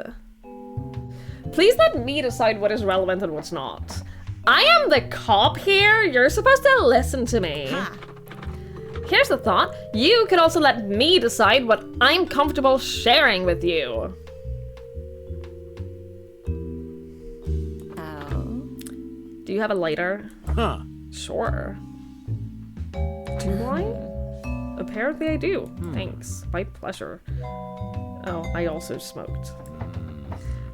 Please let me decide what is relevant and what's not. I am the cop here. You're supposed to listen to me. Here's the thought. You could also let me decide what I'm comfortable sharing with you. Do you have a lighter? Sure. Do I? Apparently I do. Thanks. My pleasure. Oh, I also smoked.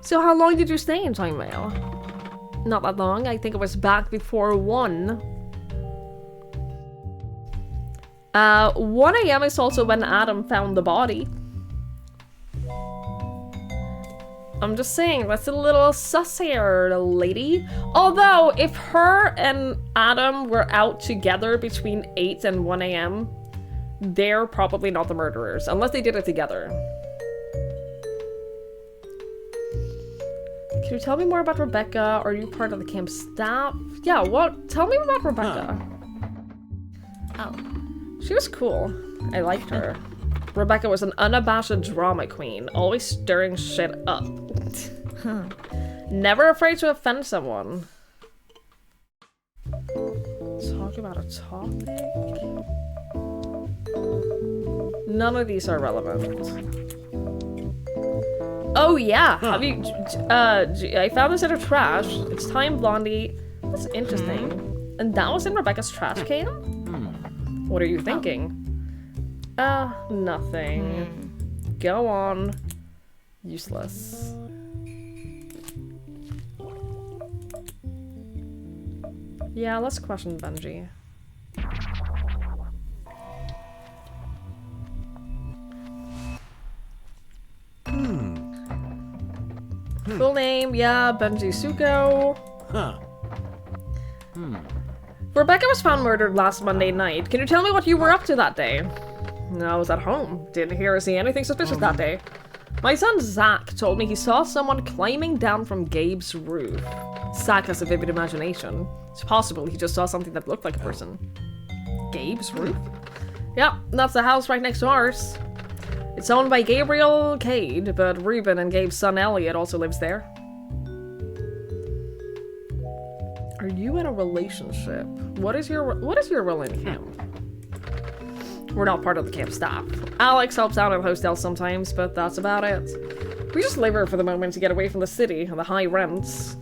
So how long did you stay in Time Vale? Not that long. I think it was back before 1. 1 a.m. is also when Adam found the body. I'm just saying, that's a little sus here, lady. Although, if her and Adam were out together between 8 and 1 a.m., they're probably not the murderers, unless they did it together. Can you tell me more about Rebecca? Are you part of the camp staff? Yeah, what? Tell me about Rebecca. Oh. She was cool. I liked her. Rebecca was an unabashed drama queen, always stirring shit up. Never afraid to offend someone. Talk about a topic? None of these are relevant. Oh yeah, have you, I found this in her trash. It's Time Blondie. That's interesting. And that was in Rebecca's trash can? What are you thinking? Nothing. Go on. Useless. Yeah, let's question Benji. Full name, yeah, Benji Suko. Rebecca was found murdered last Monday night. Can you tell me what you were up to that day? I was at home. Didn't hear or see anything suspicious that day. My son Zach told me he saw someone climbing down from Gabe's roof. Zach has a vivid imagination. It's possible he just saw something that looked like a person. Gabe's roof? Yeah, that's the house right next to ours. It's owned by Gabriel Cade, but Ruben and Gabe's son Elliot also lives there. Are you in a relationship? What is your role in camp? We're not part of the camp staff. Alex helps out at hostels sometimes, but that's about it. We just live here for the moment to get away from the city and the high rents.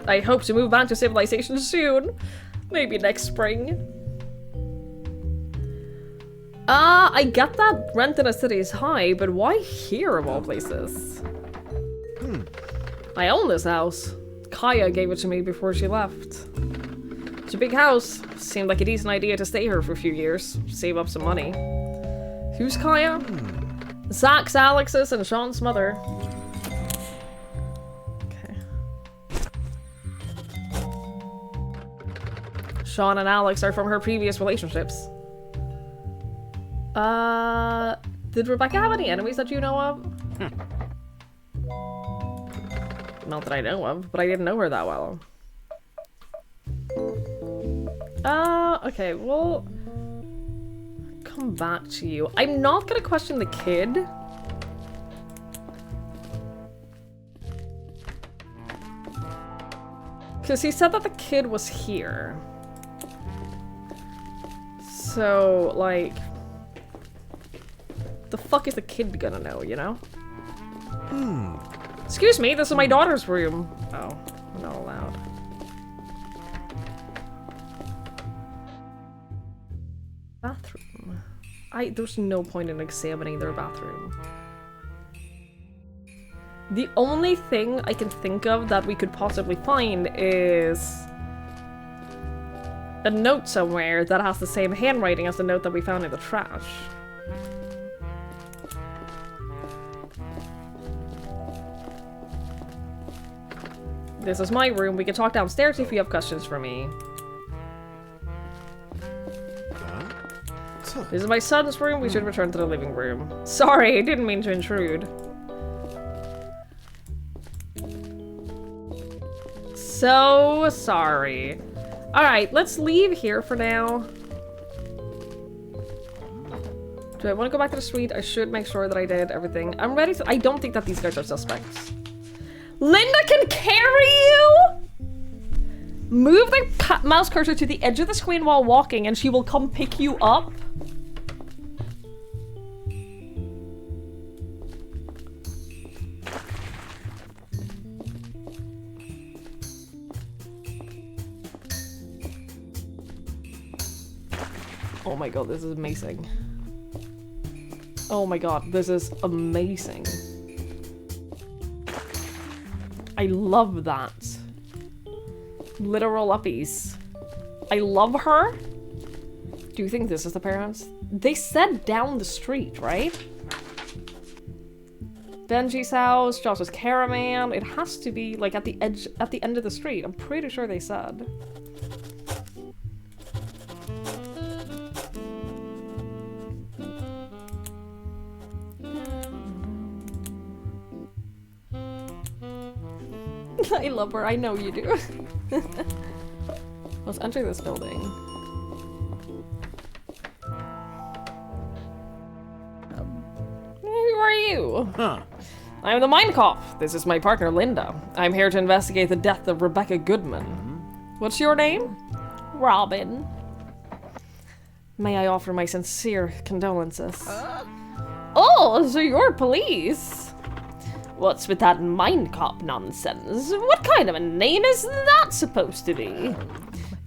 I hope to move back to civilization soon. Maybe next spring. I get that rent in a city is high, but why here of all places? I own this house. Kaya gave it to me before she left. It's a big house. Seemed like a decent idea to stay here for a few years. Save up some money. Who's Kaya? Zach's, Alex's, and Sean's mother. Okay. Sean and Alex are from her previous relationships. Did Rebecca have any enemies that you know of? Not that I know of, but I didn't know her that well. Okay, we'll come back to you. I'm not gonna question the kid. Because he said that the kid was here. So, like... the fuck is the kid gonna know, you know? Excuse me, this is my daughter's room. Oh, I'm not allowed. Bathroom. There's no point in examining their bathroom. The only thing I can think of that we could possibly find is a note somewhere that has the same handwriting as the note that we found in the trash. This is my room. We can talk downstairs if you have questions for me. This is my son's room. We should return to the living room. Sorry, I didn't mean to intrude. So sorry. Alright, let's leave here for now. Do I want to go back to the suite? I should make sure that I did everything. I'm ready to- I don't think that these guys are suspects. Linda can carry you? Move the mouse cursor to the edge of the screen while walking and she will come pick you up? Oh my god, this is amazing. Oh my god, this is amazing. I love that. Literal uppies. I love her. Do you think this is the parents? They said down the street, right? Benji's house, Josh's caravan. It has to be like at the edge, at the end of the street. I'm pretty sure they said. I love her. I know you do. Let's enter this building. Who are you? Huh. I'm the mindcop. This is my partner, Linda. I'm here to investigate the death of Rebecca Goodman. What's your name? Robin. May I offer my sincere condolences? Oh, so you're police? What's with that mindcop nonsense? What kind of a name is that supposed to be?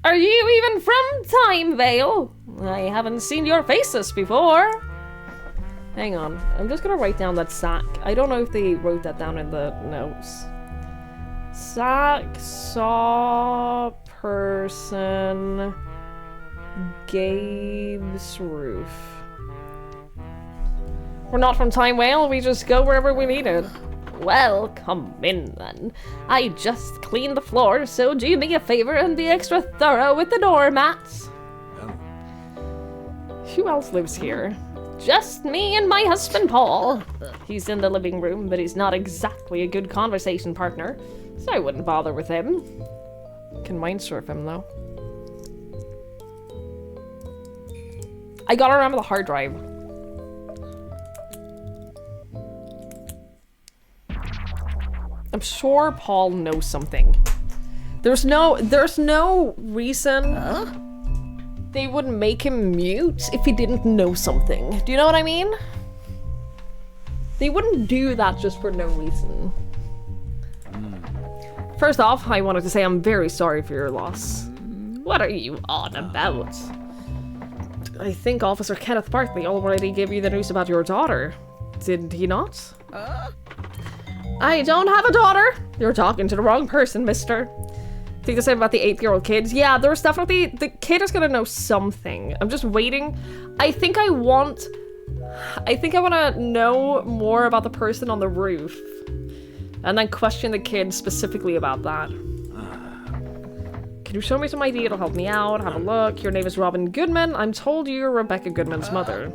Are you even from Timevale? I haven't seen your faces before. Hang on, I'm just gonna write down that sack. I don't know if they wrote that down in the notes. Sack saw person Gabe's roof. We're not from Timevale, we just go wherever we needed. Well, come in then. I just cleaned the floor, so do me a favor and be extra thorough with the doormats. Oh. Who else lives here? Just me and my husband, Paul. He's in the living room, but he's not exactly a good conversation partner, so I wouldn't bother with him. Can mind surf him, though. I gotta remember the hard drive. I'm sure Paul knows something. There's no reason they would make him mute if he didn't know something. Do you know what I mean? They wouldn't do that just for no reason. First off, I wanted to say I'm very sorry for your loss. What are you on about? I think Officer Kenneth Bartley already gave you the news about your daughter. Did he not? I don't have a daughter. You're talking to the wrong person, mister. Think the same about the 8-year-old kids. Yeah, there's definitely... The kid is gonna know something. I'm just waiting. I think I want to know more about the person on the roof. And then question the kid specifically about that. Can you show me some ID? It'll help me out. Have a look. Your name is Robin Goodman. I'm told you're Rebecca Goodman's mother.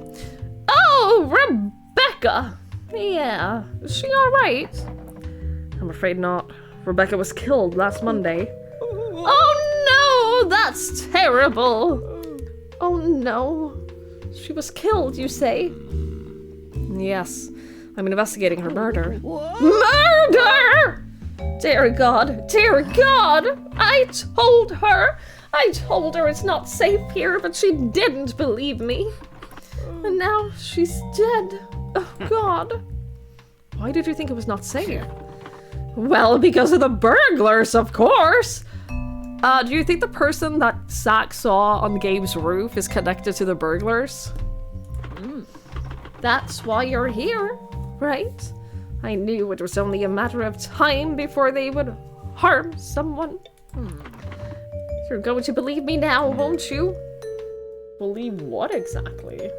Oh, Rebecca! Yeah, is she alright? I'm afraid not. Rebecca was killed last Monday. Oh no, that's terrible! Oh no. She was killed, you say? Yes, I'm investigating her murder. Murder! Dear God, dear God! I told her it's not safe here, but she didn't believe me. And now she's dead. Oh, God. Why did you think it was not safe? Well, because of the burglars, of course. Do you think the person that Zach saw on Gabe's roof is connected to the burglars? That's why you're here, right? I knew it was only a matter of time before they would harm someone. You're going to believe me now, won't you? Believe what exactly?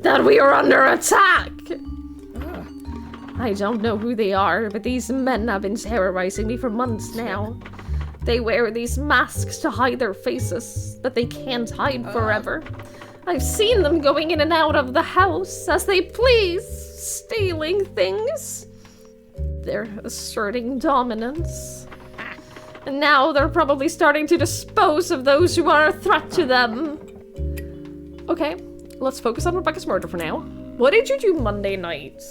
That we are under attack! I don't know who they are, but these men have been terrorizing me for months now. They wear these masks to hide their faces that they can't hide forever. I've seen them going in and out of the house as they please, stealing things. They're asserting dominance. And now they're probably starting to dispose of those who are a threat to them. Okay, let's focus on Rebecca's murder for now. What did you do Monday night?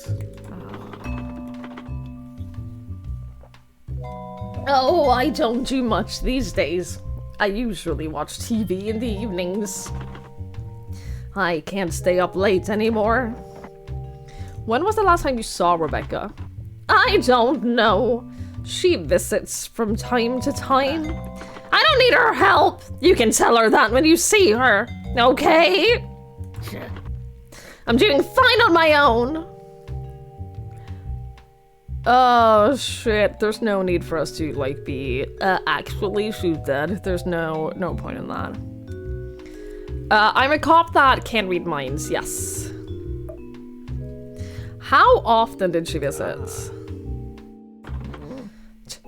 Oh, I don't do much these days. I usually watch TV in the evenings. I can't stay up late anymore. When was the last time you saw Rebecca? I don't know. She visits from time to time. I don't need her help. You can tell her that when you see her, okay? I'm doing fine on my own. Oh shit, there's no need for us to like be actually shoot dead. There's no point in that. I'm a cop that can read minds, yes. How often did she visit?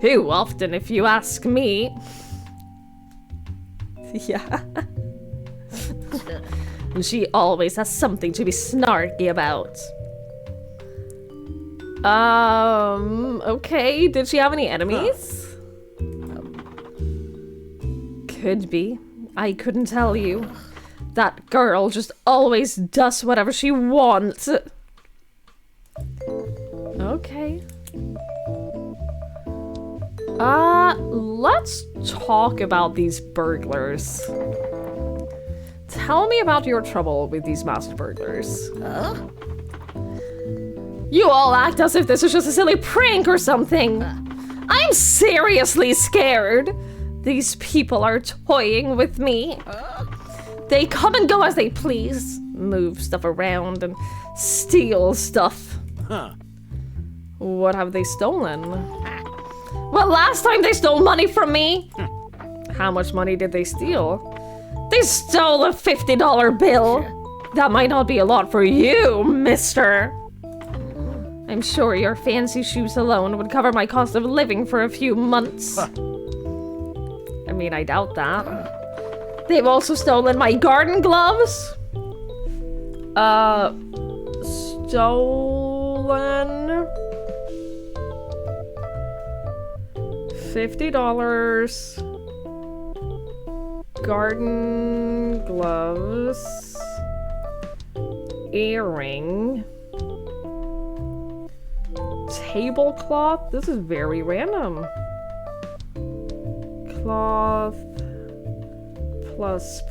Too often if you ask me. Yeah. And she always has something to be snarky about. Okay. Did she have any enemies? Could be. I couldn't tell you. That girl just always does whatever she wants. Okay. Let's talk about these burglars. Tell me about your trouble with these masked burglars. You all act as if this is just a silly prank or something. I'm seriously scared. These people are toying with me. They come and go as they please, move stuff around and steal stuff. What have they stolen? Well, last time they stole money from me. How much money did they steal? They stole a $50 bill. That might not be a lot for you, mister. I'm sure your fancy shoes alone would cover my cost of living for a few months. I mean, I doubt that. They've also stolen my garden gloves. Stolen $50. Garden gloves. Earring. Tablecloth? This is very random. Cloth plus.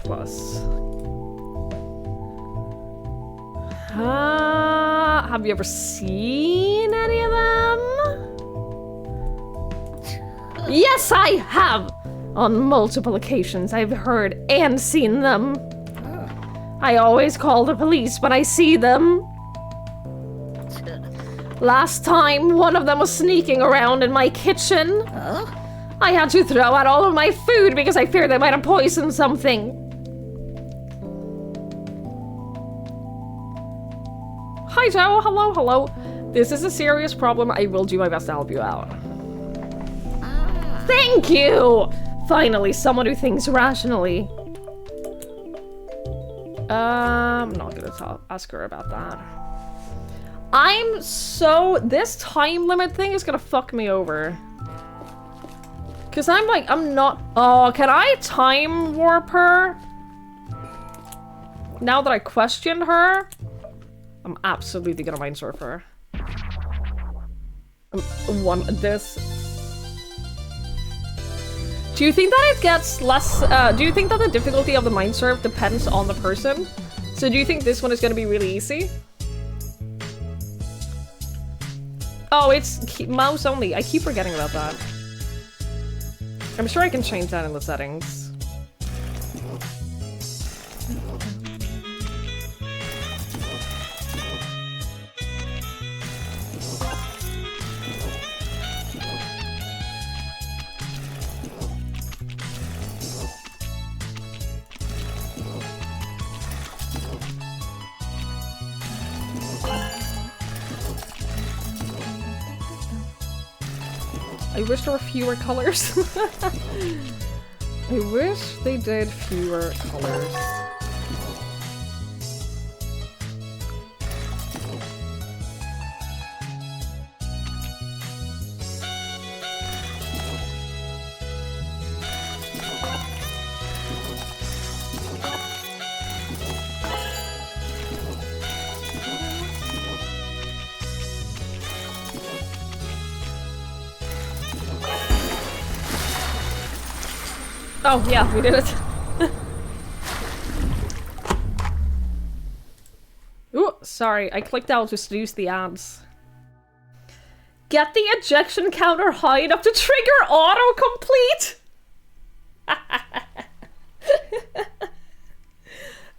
Have you ever seen any of them? Yes, I have! On multiple occasions, I've heard and seen them. I always call the police when I see them. Last time, one of them was sneaking around in my kitchen. I had to throw out all of my food because I feared they might have poisoned something. Hi, Joe. Hello. This is a serious problem. I will do my best to help you out. Thank you! Finally, someone who thinks rationally. I'm not gonna ask her about that. This time limit thing is gonna fuck me over. Cause I'm not, oh, can I time warp her? Now that I questioned her, I'm absolutely gonna mind surf her. Do you think that it gets less, do you think that the difficulty of the mind surf depends on the person? So do you think this one is gonna be really easy? Oh, it's mouse only. I keep forgetting about that. I'm sure I can change that in the settings. I wish there were fewer colors. I wish they did fewer colors. Oh, yeah, we did it. Ooh, sorry, I clicked out to seduce the ads. Get the ejection counter high enough to trigger autocomplete!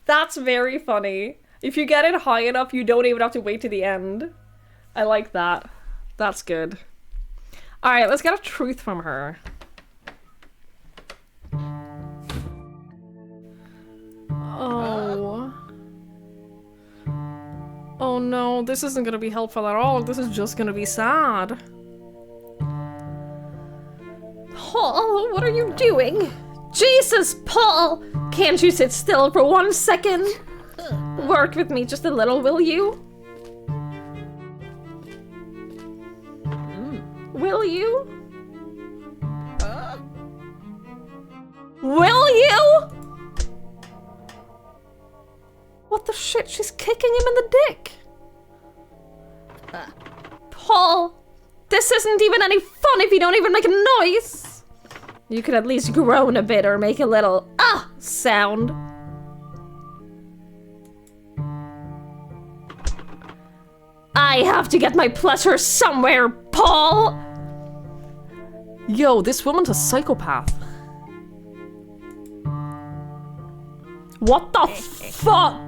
That's very funny. If you get it high enough, you don't even have to wait to the end. I like that. That's good. Alright, let's get a truth from her. Oh. Oh no, this isn't gonna be helpful at all. This is just gonna be sad. Paul, what are you doing? Jesus, Paul! Can't you sit still for 1 second? Work with me just a little, will you? Will you? Will you? What the shit? She's kicking him in the dick. Paul, this isn't even any fun if you don't even make a noise. You could at least groan a bit or make a little sound. I have to get my pleasure somewhere, Paul. Yo, this woman's a psychopath. What the fuck?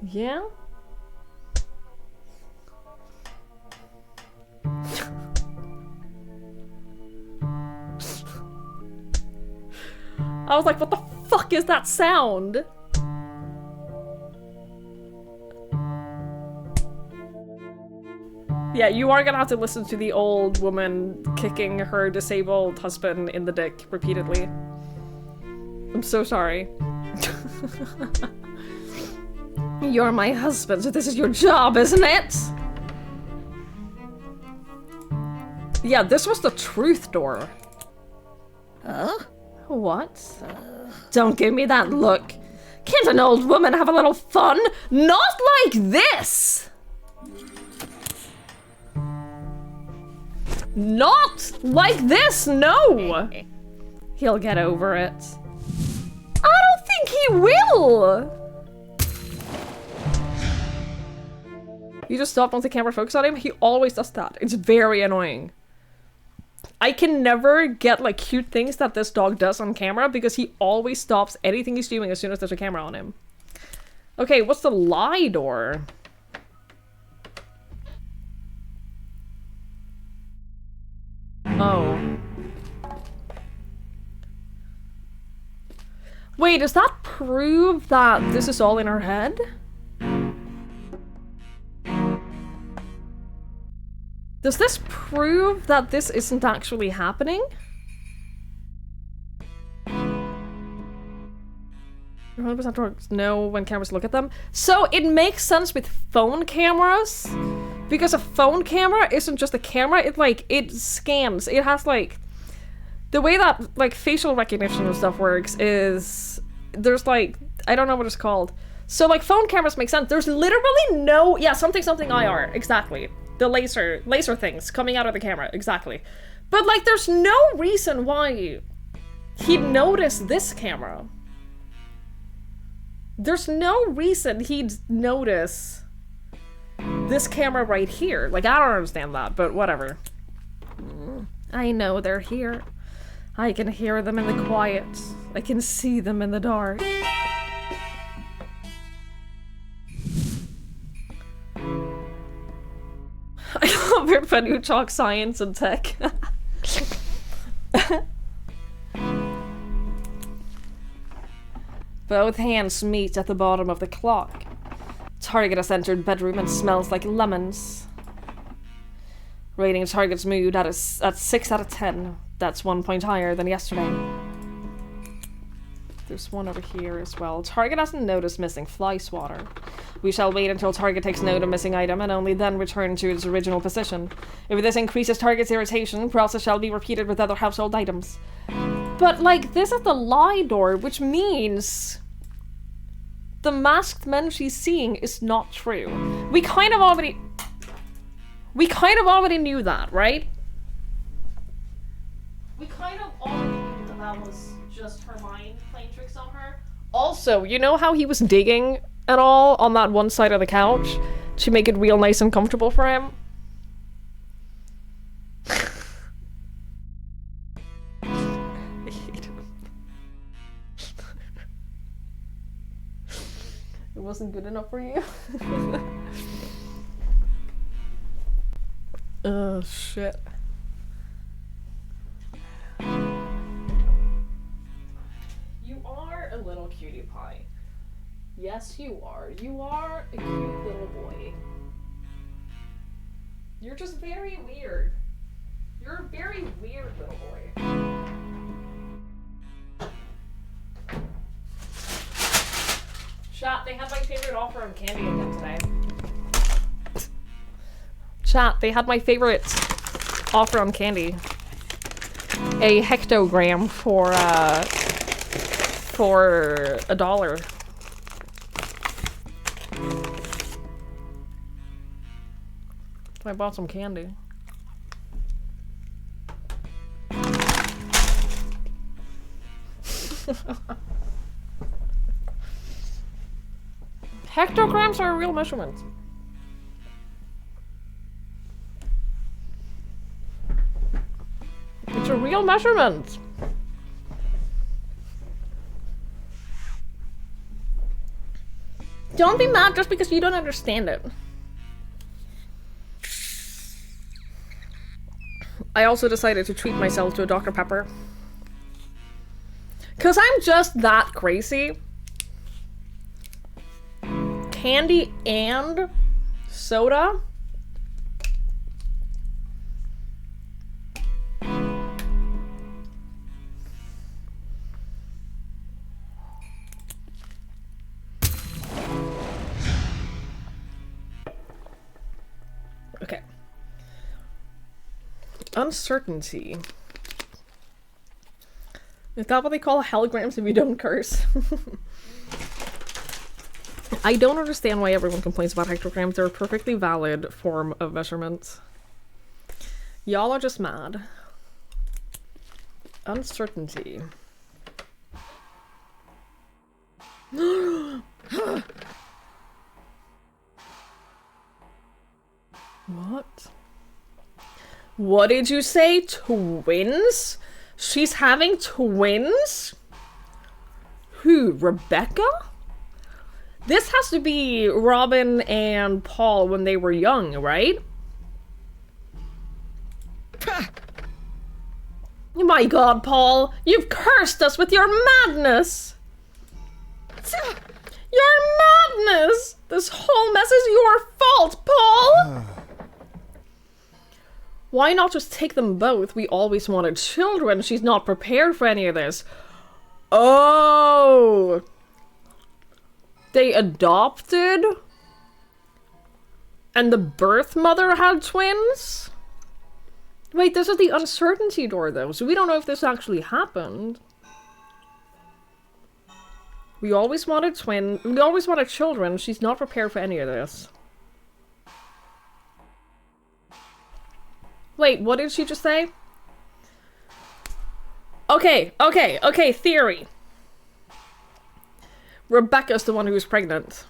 Yeah? I was like, what the fuck is that sound? Yeah, you are gonna have to listen to the old woman kicking her disabled husband in the dick repeatedly. I'm so sorry. You're my husband, so this is your job, isn't it? Yeah, this was the truth door. Huh? What? Don't give me that look. Can't an old woman have a little fun? Not like this! Not like this, no! He'll get over it. I don't think he will! You just stop once the camera focuses on him? He always does that. It's very annoying. I can never get like cute things that this dog does on camera because he always stops anything he's doing as soon as there's a camera on him. Okay, what's the lie door? Oh. Wait, does that prove that this is all in her head? Does this prove that this isn't actually happening? 100% dogs know when cameras look at them. So it makes sense with phone cameras, because a phone camera isn't just a camera, it scans. It has like, the way that like facial recognition and stuff works is, there's like, I don't know what it's called. So like phone cameras make sense. There's literally no, yeah, something IR, exactly. The laser things coming out of the camera, exactly. But like, there's no reason why he'd notice this camera. There's no reason he'd notice this camera right here. Like, I don't understand that, but whatever. I know they're here. I can hear them in the quiet. I can see them in the dark. Robert Panuchok Science and Tech. Both hands meet at the bottom of the clock. Target has entered bedroom and smells like lemons. Rating target's mood at 6 out of 10. That's 1 point higher than yesterday. There's one over here as well. Target hasn't noticed missing fly swatter. We shall wait until target takes note of missing item and only then return to its original position. If this increases target's irritation, process shall be repeated with other household items. But, like, this is the lie door, which means the masked men she's seeing is not true. We kind of already knew that, right? We kind of already knew that that was just her mind playing tricks on her. Also, you know how he was digging and all on that one side of the couch to make it real nice and comfortable for him? I hate him. It wasn't good enough for you? Oh, shit. You are a little cutie pie. Yes, you are. You are a cute little boy. You're just very weird. You're a very weird little boy. Chat, they had my favorite offer on candy again today. Chat, they had my favorite offer on candy. A hectogram for $1. I bought some candy. Hectograms are a real measurement. It's a real measurement. Don't be mad just because you don't understand it. I also decided to treat myself to a Dr. Pepper. 'Cause I'm just that crazy. Candy and soda? Okay. Uncertainty. Is that what they call hellgrams if you don't curse? I don't understand why everyone complains about hectograms. They're a perfectly valid form of measurement. Y'all are just mad. Uncertainty. What? What did you say? Twins? She's having twins? Who? Rebecca? This has to be Robin and Paul when they were young, right? My god, Paul! You've cursed us with your madness! Your madness! This whole mess is your fault, Paul! Why not just take them both? We always wanted children. She's not prepared for any of this. Oh! They adopted? And the birth mother had twins? Wait, this is the uncertainty door, though, so we don't know if this actually happened. We always wanted children. She's not prepared for any of this. Wait, what did she just say? Okay, theory. Rebecca's the one who was pregnant.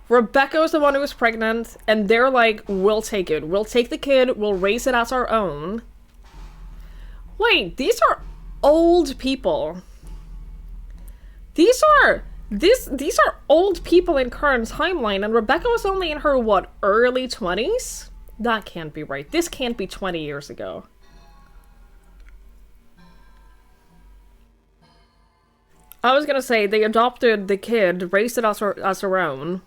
Rebecca's the one who was pregnant, and they're like, we'll take it. We'll take the kid, we'll raise it as our own. Wait, these are old people. These are old people in current timeline, and Rebecca was only in her, what, early 20s? That can't be right. This can't be 20 years ago. I was gonna say, they adopted the kid, raised it as their own.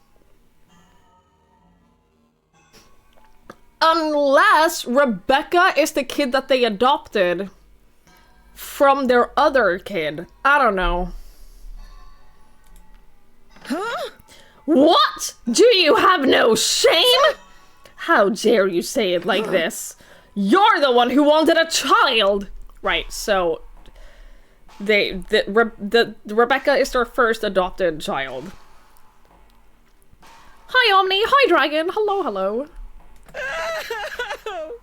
Unless Rebecca is the kid that they adopted from their other kid. I don't know. Huh? What? Do you have no shame? How dare you say it like this? You're the one who wanted a child! Right, so... Rebecca is their first adopted child. Hi, Omni. Hi, Dragon. Hello, hello.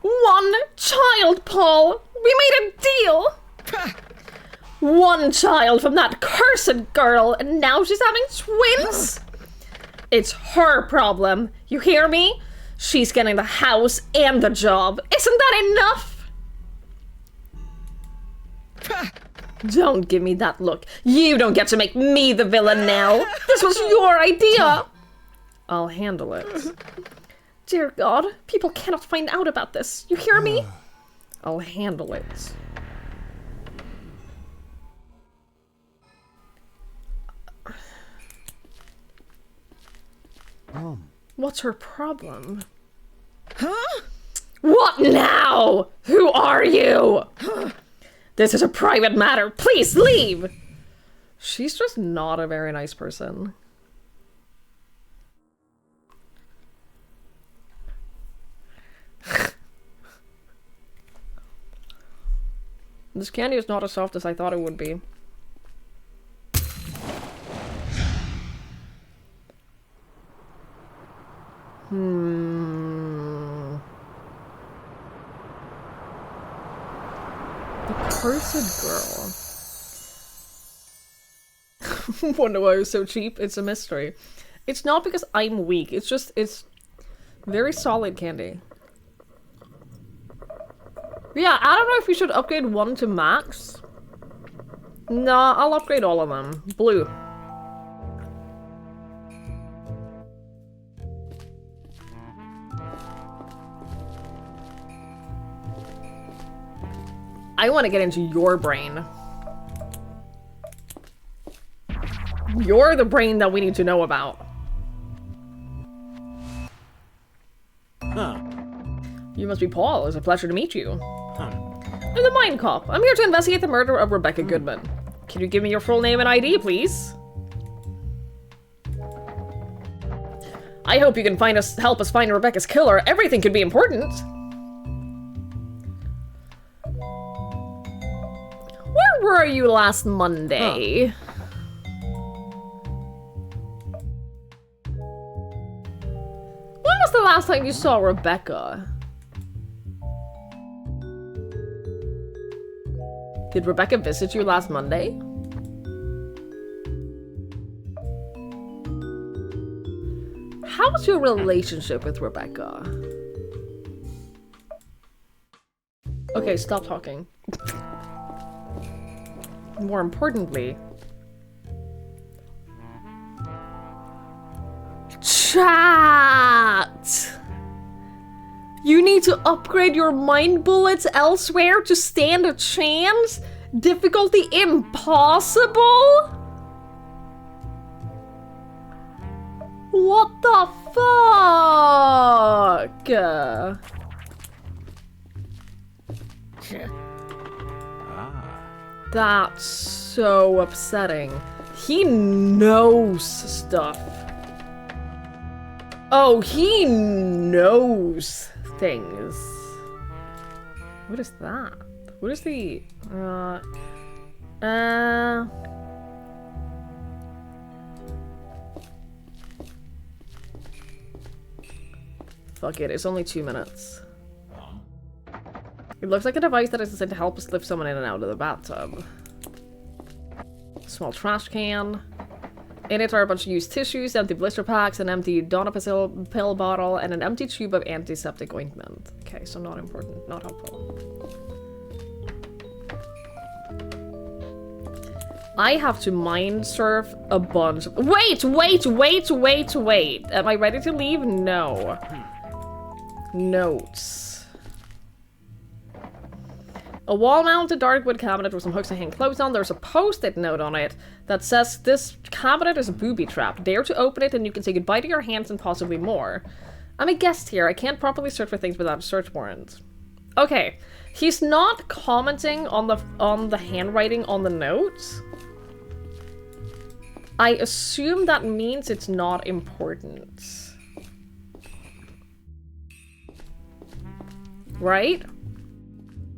One child, Paul. We made a deal. One child from that cursed girl, and now she's having twins? It's her problem. You hear me? She's getting the house and the job. Isn't that enough? Don't give me that look. You don't get to make me the villain now. This was your idea. I'll handle it. Dear God, people cannot find out about this. You hear me? I'll handle it. What's her problem? Huh? What now? Who are you? This is a private matter. Please leave. She's just not a very nice person. This candy is not as soft as I thought it would be. The cursed girl. Wonder why it was so cheap? It's a mystery. It's not because I'm weak. It's just, it's very solid candy. Yeah, I don't know if we should upgrade one to max. Nah, I'll upgrade all of them. Blue. I want to get into your brain. You're the brain that we need to know about. Huh. You must be Paul. It's a pleasure to meet you. Huh. I'm the mindcop. I'm here to investigate the murder of Rebecca Goodman. Can you give me your full name and ID, please? I hope you can help us find Rebecca's killer. Everything could be important. Where were you last Monday? When was the last time you saw Rebecca? Did Rebecca visit you last Monday? How's your relationship with Rebecca? Okay, stop talking. More importantly, chat! You need to upgrade your mind bullets elsewhere to stand a chance? Difficulty impossible? What the fuck? That's so upsetting. He knows stuff. Oh, he knows things. What is that? What is the... Fuck it, it's only 2 minutes. It looks like a device that is designed to help us lift someone in and out of the bathtub. Small trash can. In it are a bunch of used tissues, empty blister packs, an empty Donepezil pill bottle, and an empty tube of antiseptic ointment. Okay, so not important, not helpful. I have to mind surf a bunch. Wait! Am I ready to leave? No. Notes. A wall-mounted darkwood cabinet with some hooks to hang clothes on. There's a post-it note on it that says, this cabinet is a booby trap. Dare to open it and you can say goodbye to your hands and possibly more. I'm a guest here. I can't properly search for things without a search warrant. Okay. He's not commenting on the handwriting on the notes. I assume that means it's not important. Right?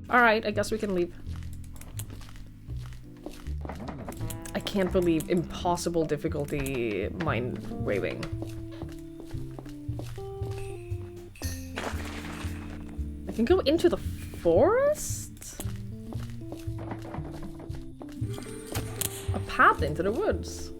Alright, I guess we can leave. I can't believe impossible difficulty mind waving. I can go into the forest? A path into the woods.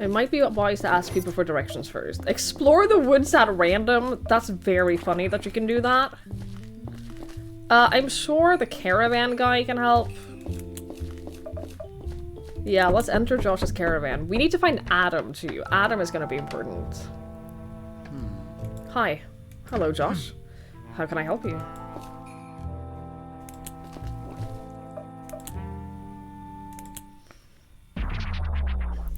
It might be wise to ask people for directions first. Explore the woods at random. That's very funny that you can do that. I'm sure the caravan guy can help. Yeah, let's enter Josh's caravan. We need to find Adam too. Adam is gonna be important. Hi. Hello, Josh. How can I help you?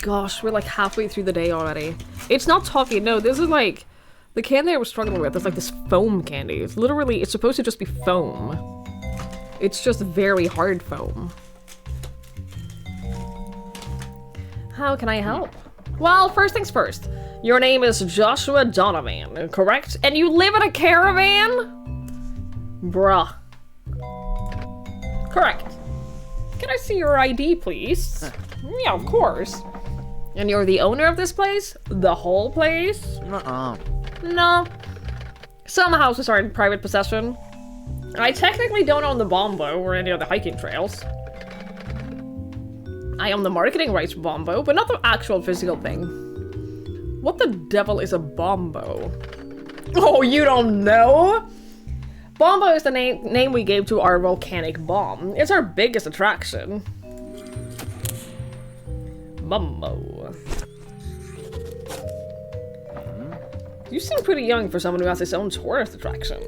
Gosh, we're like halfway through the day already. It's not toffee, no, this is like... The candy I was struggling with is like this foam candy. It's literally, it's supposed to just be foam. It's just very hard foam. How can I help? Well, first things first. Your name is Joshua Donovan, correct? And you live in a caravan? Bruh. Correct. Can I see your ID, please? Yeah, of course. And you're the owner of this place? The whole place? No. Some houses are in private possession. I technically don't own the Bombo or any of the hiking trails. I own the marketing rights for Bombo, but not the actual physical thing. What the devil is a Bombo? Oh, you don't know? Bombo is the name we gave to our volcanic bomb. It's our biggest attraction. Bombo. You seem pretty young for someone who has his own tourist attraction.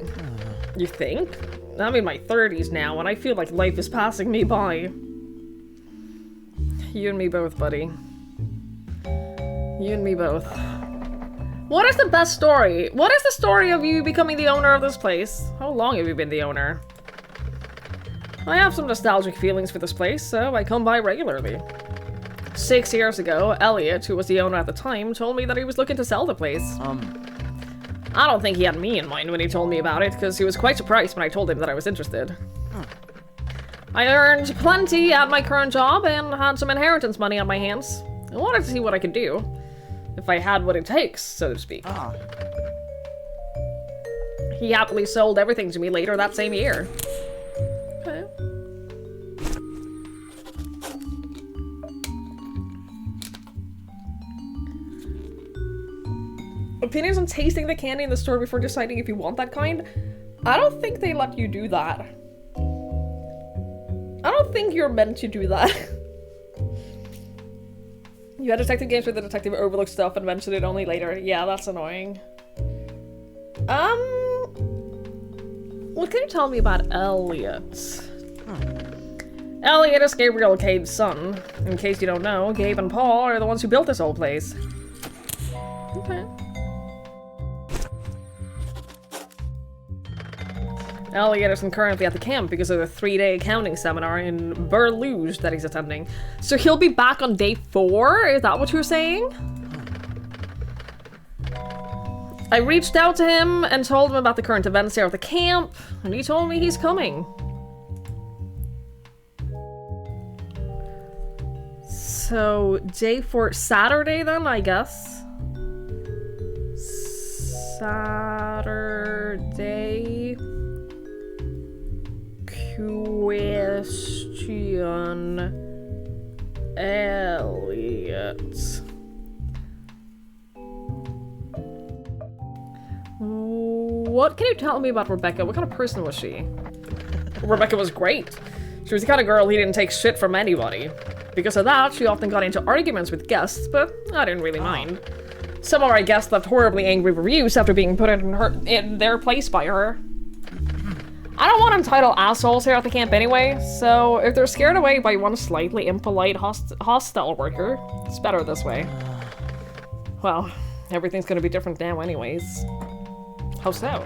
You think? I'm in my 30s now, and I feel like life is passing me by. You and me both, buddy. You and me both. What is the best story? What is the story of you becoming the owner of this place? How long have you been the owner? I have some nostalgic feelings for this place, so I come by regularly. 6 years ago, Elliot, who was the owner at the time, told me that he was looking to sell the place. I don't think he had me in mind when he told me about it, because he was quite surprised when I told him that I was interested. I earned plenty at my current job and had some inheritance money on my hands. I wanted to see what I could do, if I had what it takes, so to speak. He happily sold everything to me later that same year. Okay. Opinions on tasting the candy in the store before deciding if you want that kind? I don't think they let you do that. I don't think you're meant to do that. You had detective games where the detective overlooked stuff and mentioned it only later. Yeah, that's annoying. What can you tell me about Elliot? Elliot is Gabriel Cade's son. In case you don't know, Gabe and Paul are the ones who built this whole place. Okay. Elliot isn't currently at the camp because of the 3-day accounting seminar in Berluge that he's attending. So he'll be back on day 4? Is that what you're saying? I reached out to him and told him about the current events here at the camp, and he told me he's coming. So, day 4, Saturday then, I guess? Saturday... Question Elliot. What can you tell me about Rebecca? What kind of person was she? Rebecca was great. She was the kind of girl he didn't take shit from anybody. Because of that, she often got into arguments with guests, but I didn't really mind. Some of our guests left horribly angry reviews after being put in their place by her. I don't want entitled assholes here at the camp anyway, so if they're scared away by one slightly impolite hostile worker, it's better this way. Well, everything's gonna be different now anyways. How so?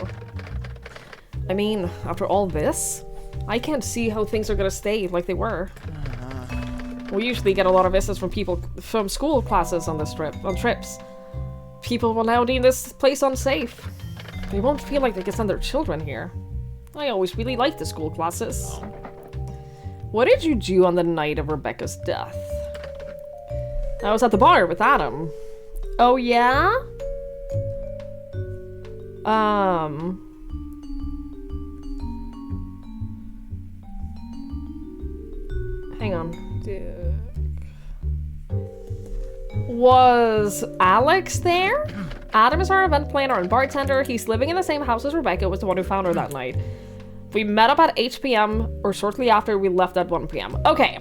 I mean, after all this, I can't see how things are gonna stay like they were. We usually get a lot of visits from people from school classes on trips. People will now deem this place unsafe. They won't feel like they can send their children here. I always really liked the school classes. What did you do on the night of Rebecca's death? I was at the bar with Adam. Oh yeah? Hang on. Was Alex there? Adam is our event planner and bartender. He's living in the same house as Rebecca, was the one who found her that night. We met up at 8 p.m. or shortly after we left at 1 p.m. Okay.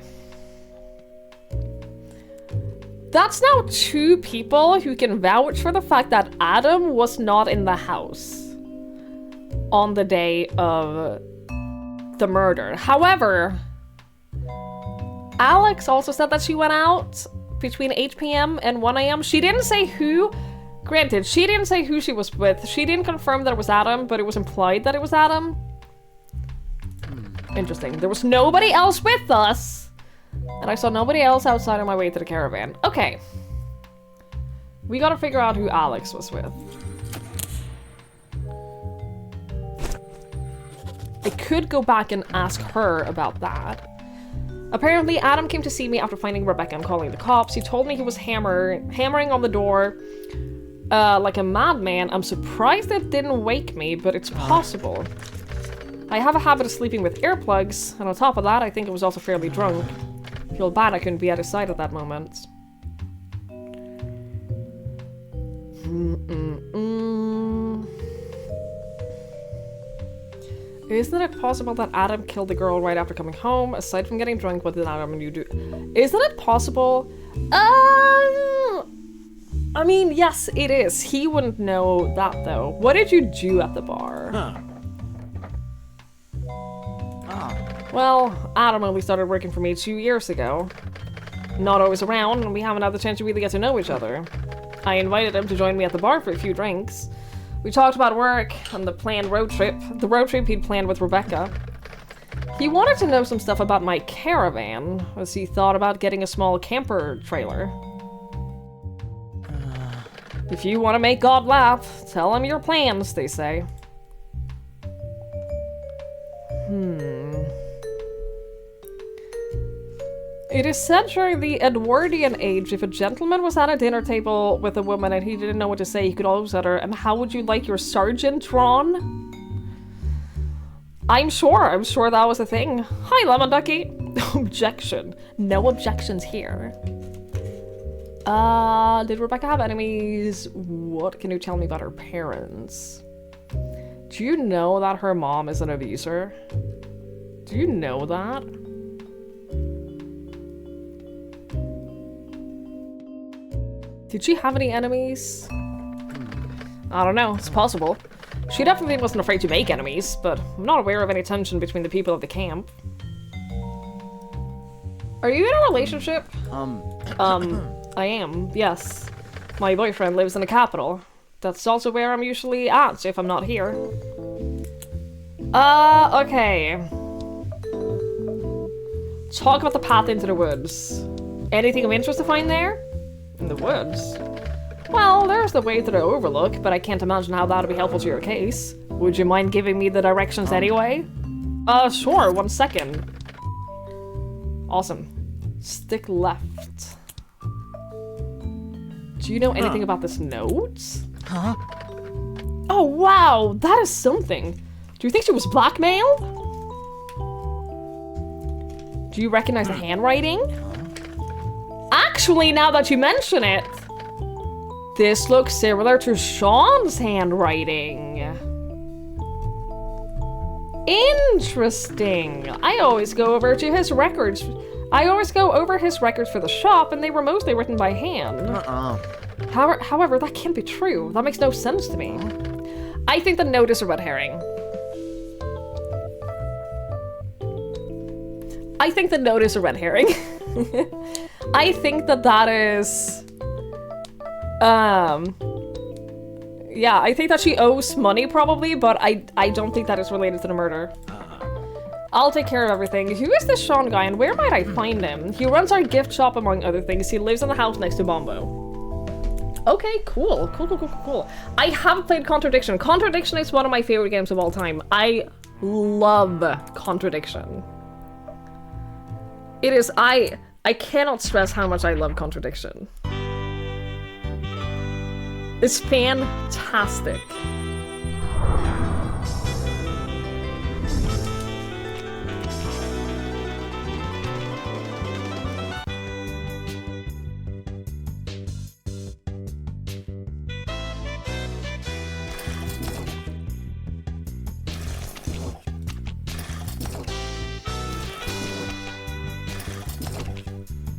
That's now 2 people who can vouch for the fact that Adam was not in the house on the day of the murder. However, Alex also said that she went out between 8 p.m. and 1 a.m. She didn't say who. Granted, she didn't say who she was with. She didn't confirm that it was Adam, but it was implied that it was Adam. Interesting. There was nobody else with us. And I saw nobody else outside on my way to the caravan. Okay. We gotta figure out who Alex was with. I could go back and ask her about that. Apparently, Adam came to see me after finding Rebecca and calling the cops. He told me he was hammering on the door like a madman. I'm surprised it didn't wake me, but it's possible. I have a habit of sleeping with earplugs, and on top of that, I think I was also fairly drunk. I feel bad I couldn't be at his side at that moment. Isn't it possible that Adam killed the girl right after coming home? Aside from getting drunk, what did Adam and you do? Isn't it possible? I mean, yes, it is. He wouldn't know that, though. What did you do at the bar? Huh. Well, Adam only started working for me 2 years ago. Not always around, and we haven't had the chance to really get to know each other. I invited him to join me at the bar for a few drinks. We talked about work and the planned road trip. The road trip he'd planned with Rebecca. He wanted to know some stuff about my caravan, as he thought about getting a small camper trailer. If you want to make God laugh, tell him your plans, they say. It is said during the Edwardian age, if a gentleman was at a dinner table with a woman and he didn't know what to say, he could always utter, "And how would you like your sergeant drawn?" I'm sure that was a thing. Hi, Lemon Ducky. Objection. No objections here. Did Rebecca have enemies? What can you tell me about her parents? Do you know that her mom is an abuser? Do you know that? Did she have any enemies? I don't know, it's possible. She definitely wasn't afraid to make enemies, but I'm not aware of any tension between the people of the camp. Are you in a relationship? I am, yes. My boyfriend lives in the capital. That's also where I'm usually at if I'm not here. Okay. Talk about the path into the woods. Anything of interest to find there? In the woods? Well, there's the way to the overlook, but I can't imagine how that'll be helpful to your case. Would you mind giving me the directions anyway? Sure, 1 second. Awesome. Stick left. Do you know anything about this note? Huh? Oh, wow, that is something. Do you think she was blackmailed? Do you recognize the handwriting? Actually, now that you mention it, this looks similar to Sean's handwriting. Interesting. I always go over to his records I always go over his records for the shop, and they were mostly written by hand. However, that can't be true. That makes no sense to me. I think the note is a red herring. I think the note is a red herring. I think that is... Yeah, I think that she owes money probably, but I don't think that is related to the murder. I'll take care of everything. Who is this Sean guy and where might I find him? He runs our gift shop among other things. He lives in the house next to Bombo. Okay, cool. Cool. I have played Contradiction. Contradiction is one of my favorite games of all time. I love Contradiction. It is, I cannot stress how much I love Contradiction. It's fantastic.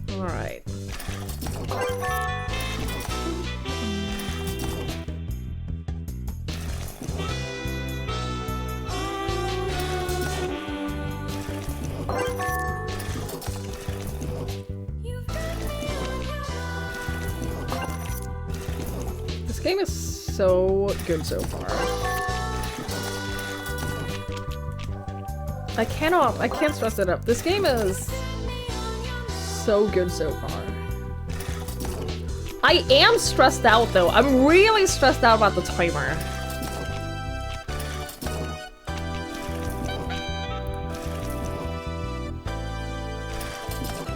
All right. This game is so good so far. I can't stress it up. This game is so good so far. I am stressed out though. I'm really stressed out about the timer.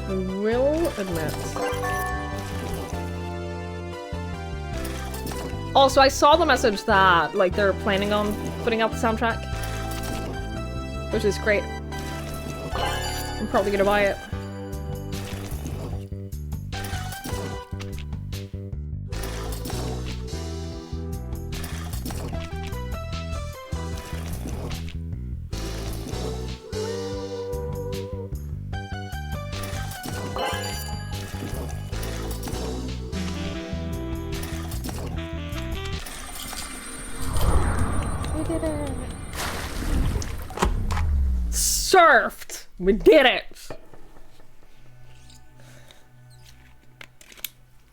I will admit. Also, I saw the message that like they're planning on putting out the soundtrack, which is great. I'm probably gonna buy it. Surfed! We did it!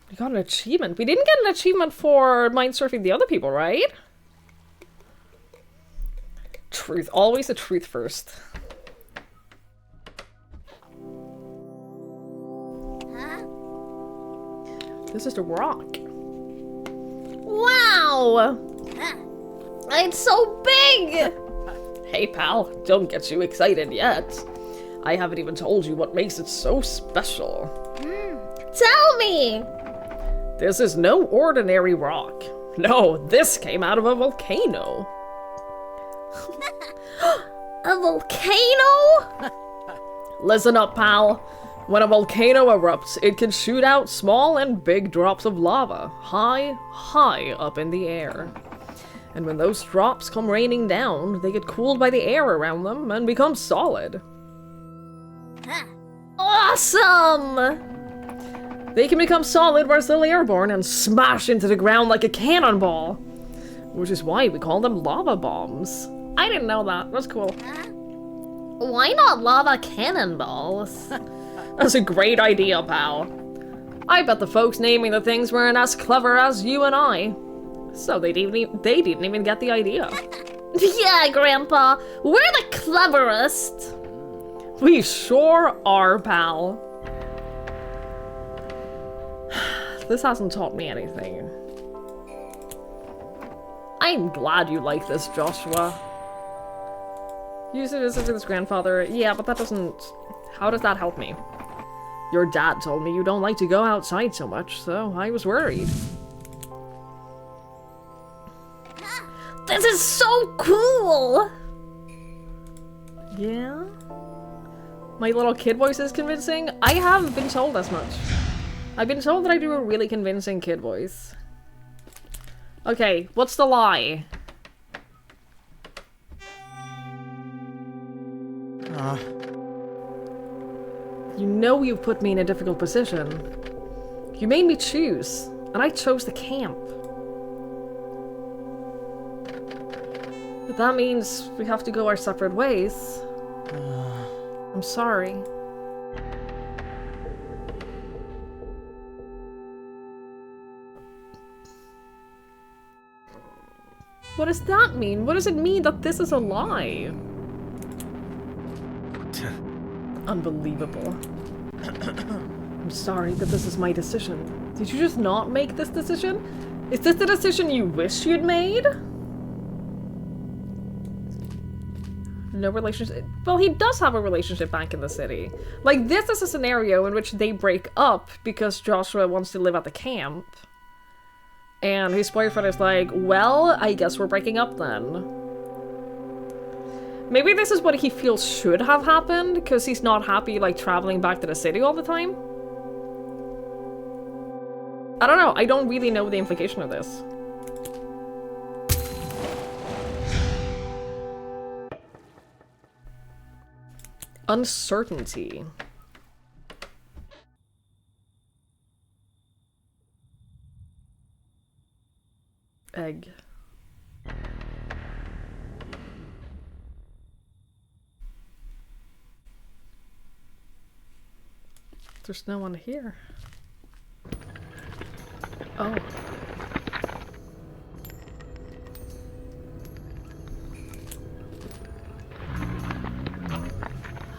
We got an achievement. We didn't get an achievement for mind surfing the other people, right? Truth. Always the truth first. Huh? This is the rock. Wow! Huh? It's so big! Hey pal, don't get you excited yet. I haven't even told you what makes it so special. Tell me! This is no ordinary rock. No, this came out of a volcano. A volcano? Listen up, pal. When a volcano erupts, it can shoot out small and big drops of lava, high up in the air. And when those drops come raining down, they get cooled by the air around them and become solid. Huh? Awesome! They can become solid while still airborne and smash into the ground like a cannonball. Which is why we call them lava bombs. I didn't know that. That's cool. Huh? Why not lava cannonballs? That's a great idea, pal. I bet the folks naming the things weren't as clever as you and I. So they didn't even get the idea. Yeah, Grandpa, we're the cleverest. We sure are, pal. This hasn't taught me anything. I'm glad you like this, Joshua. Use it as if it's grandfather. Yeah, but that doesn't... How does that help me? Your dad told me you don't like to go outside so much, so I was worried. This is so cool! Yeah? My little kid voice is convincing? I haven't been told as much. I've been told that I do a really convincing kid voice. Okay, what's the lie? You know you put me in a difficult position. You made me choose, and I chose the camp. But that means we have to go our separate ways. I'm sorry. What does that mean? What does it mean that this is a lie? Unbelievable. I'm sorry, but this is my decision. Did you just not make this decision? Is this the decision you wish you'd made? No relationship. Well, he does have a relationship back in the city. Like, this is a scenario in which they break up because Joshua wants to live at the camp. And his boyfriend is like, well, I guess we're breaking up then. Maybe this is what he feels should have happened, because he's not happy, like, traveling back to the city all the time. I don't know. I don't really know the implication of this. Uncertainty. Egg. There's no one here. Oh.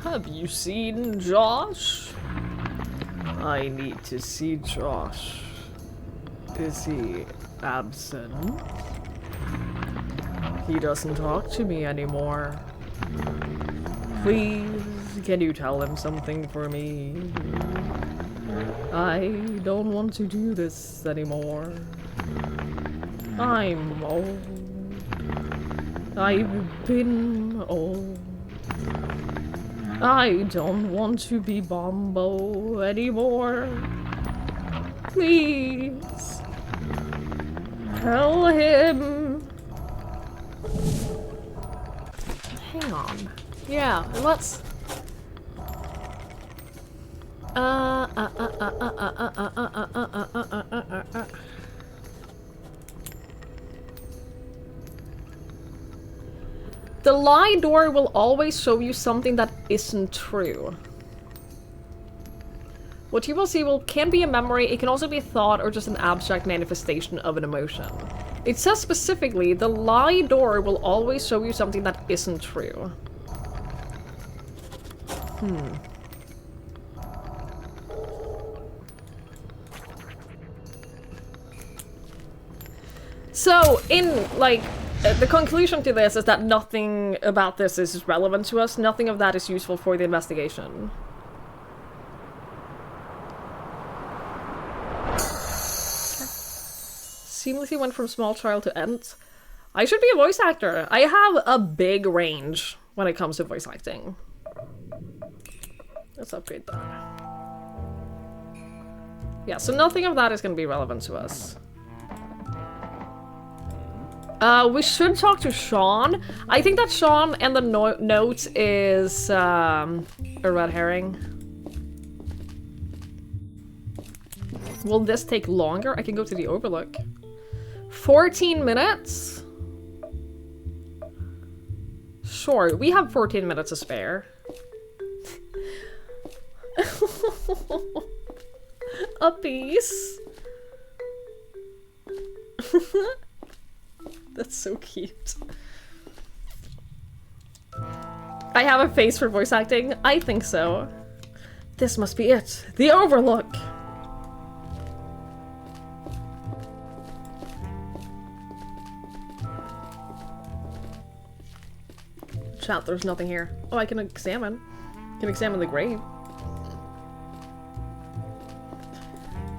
Have you seen Josh? I need to see Josh. Is he absent? He doesn't talk to me anymore. Please, can you tell him something for me? I don't want to do this anymore. I'm old. I've been old. I don't want to be Bombo anymore. Please. Tell him. Hang on. Yeah, let's... The lie door will always show you something that isn't true. What you will see can be a memory, it can also be a thought or just an abstract manifestation of an emotion. It says specifically, the lie door will always show you something that isn't true. So, the conclusion to this is that nothing about this is relevant to us, nothing of that is useful for the investigation. Seamlessly went from small child to Ent. I should be a voice actor. I have a big range when it comes to voice acting. Let's upgrade that. Yeah, so nothing of that is going to be relevant to us. We should talk to Sean. I think that Sean and the note is a red herring. Will this take longer? I can go to the Overlook. 14 minutes? Sure, we have 14 minutes to spare. A piece. That's so cute. I have a face for voice acting? I think so. This must be it. The Overlook! Chat, there's nothing here. Oh, I can examine. I can examine the grave.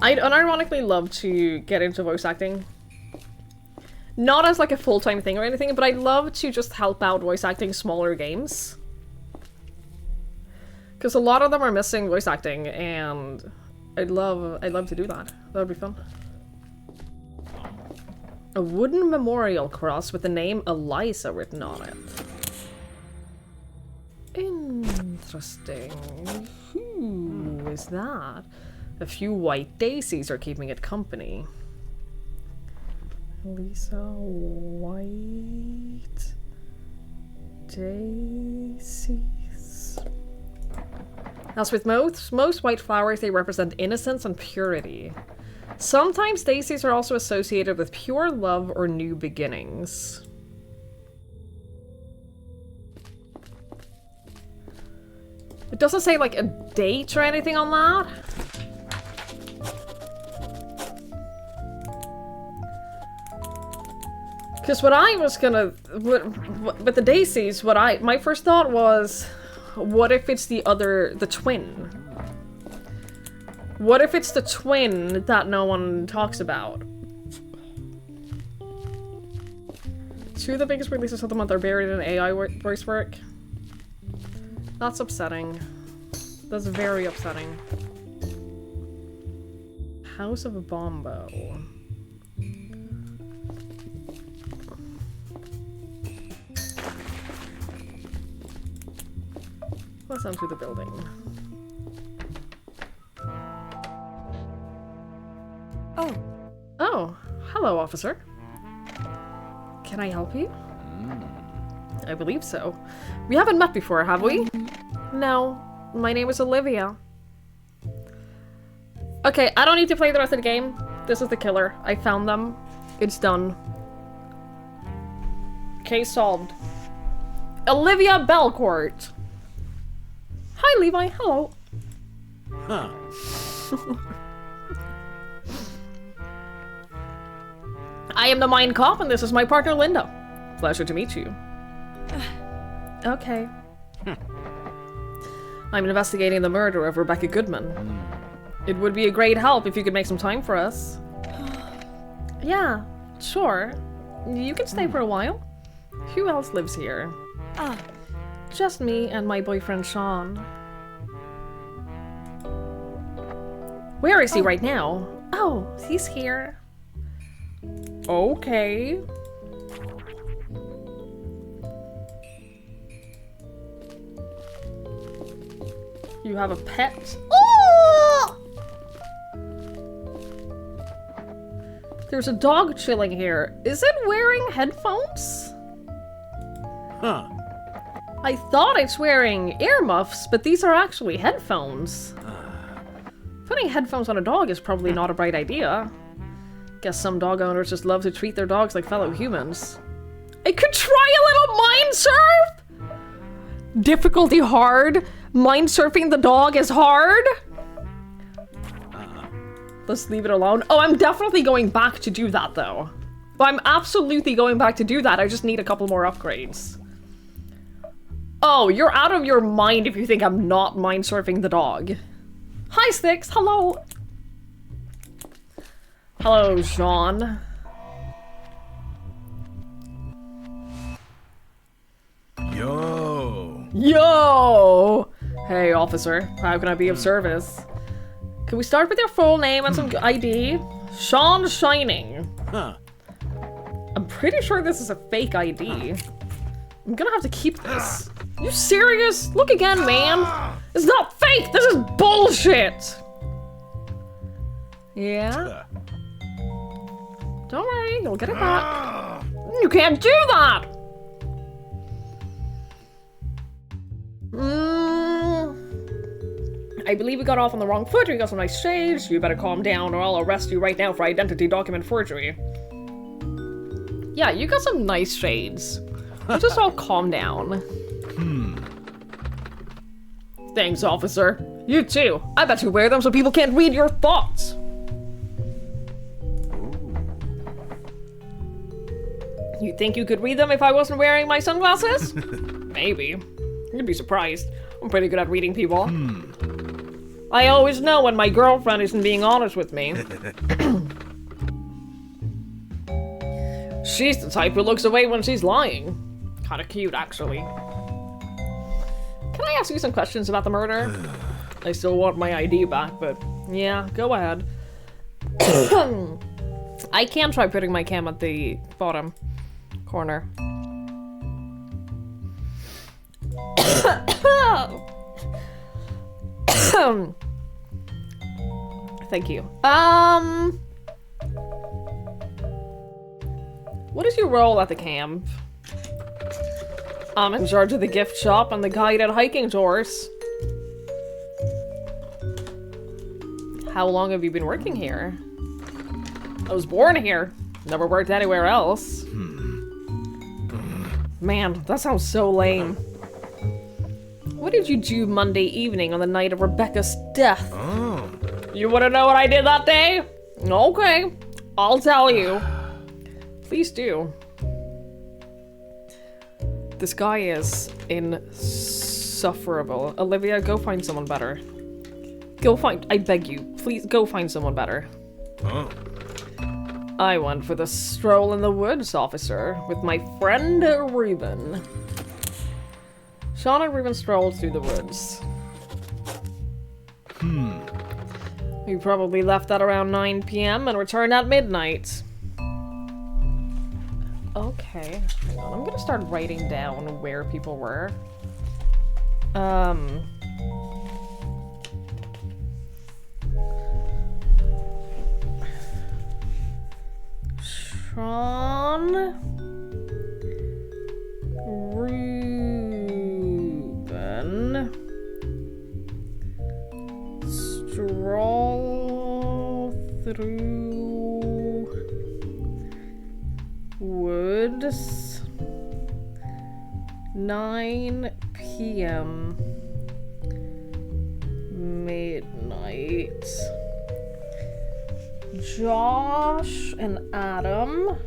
I'd unironically love to get into voice acting. Not as like a full-time thing or anything, but I'd love to just help out voice acting smaller games. Because a lot of them are missing voice acting, and I'd love to do that. That would be fun. A wooden memorial cross with the name Eliza written on it. Interesting. Interesting. Who is that? A few white daisies are keeping it company. Lisa White daisies. As with most white flowers, they represent innocence and purity. Sometimes daisies are also associated with pure love or new beginnings. It doesn't say like a date or anything on that. Because what I was gonna, with the daisies, my first thought was, what if it's the twin? What if it's the twin that no one talks about? Two of the biggest releases of the month are buried in AI voice work. That's upsetting. That's very upsetting. House of Bombo. Let's enter the building. Oh, hello, officer. Can I help you? I believe so. We haven't met before, have we? No. My name is Olivia. Okay, I don't need to play the rest of the game. This is the killer. I found them. It's done. Case solved. Olivia Belcourt. Hi, Levi. Hello. Huh. I am the mind cop, and this is my partner, Linda. Pleasure to meet you. Okay. I'm investigating the murder of Rebecca Goodman. It would be a great help if you could make some time for us. Yeah, sure. You can stay for a while. Who else lives here? Just me and my boyfriend, Sean. Where is he right now? Oh, he's here. Okay. You have a pet? Oh! There's a dog chilling here. Is it wearing headphones? Huh. I thought it's wearing earmuffs, but these are actually headphones. Putting headphones on a dog is probably not a bright idea. Guess some dog owners just love to treat their dogs like fellow humans. I could try a little mind surf? Difficulty hard? Mind surfing the dog is hard? Let's leave it alone. Oh, I'm definitely going back to do that though. I'm absolutely going back to do that. I just need a couple more upgrades. Oh, you're out of your mind if you think I'm not mind surfing the dog. Hi, Sticks. Hello. Hello, Sean. Yo. Yo! Hey, officer. How can I be of service? Can we start with your full name and some ID? Sean Shining. Huh. I'm pretty sure this is a fake ID. I'm gonna have to keep this. You serious? Look again, man. It's not fake. This is bullshit. Yeah? Don't worry, you'll get it back. You can't do that! I believe we got off on the wrong foot. You got some nice shades. You better calm down or I'll arrest you right now for identity document forgery. Yeah, you got some nice shades. You just all calm down. Thanks, officer. You too. I bet you wear them so people can't read your thoughts. You think you could read them if I wasn't wearing my sunglasses? Maybe. You'd be surprised. I'm pretty good at reading people. I always know when my girlfriend isn't being honest with me. She's the type who looks away when she's lying. Kinda cute, actually. Can I ask you some questions about the murder? I still want my ID back, but yeah, go ahead. I can try putting my cam at the bottom corner. Thank you. What did you roll at the camp? I'm in charge of the gift shop and the guided hiking tours. How long have you been working here? I was born here. Never worked anywhere else. Man, that sounds so lame. What did you do Monday evening on the night of Rebecca's death? Oh. You wanna know what I did that day? Okay, I'll tell you. Please do. This guy is insufferable. Olivia, go find someone better. I beg you, please go find someone better. Oh. I went for the stroll in the woods, officer, with my friend Reuben. Sean and Reuben strolled through the woods. We probably left at around 9 p.m. and returned at midnight. Okay, hang on, I'm gonna start writing down where people were. Sean, Reuben, stroll through woods, 9 p.m. midnight. Josh and Adam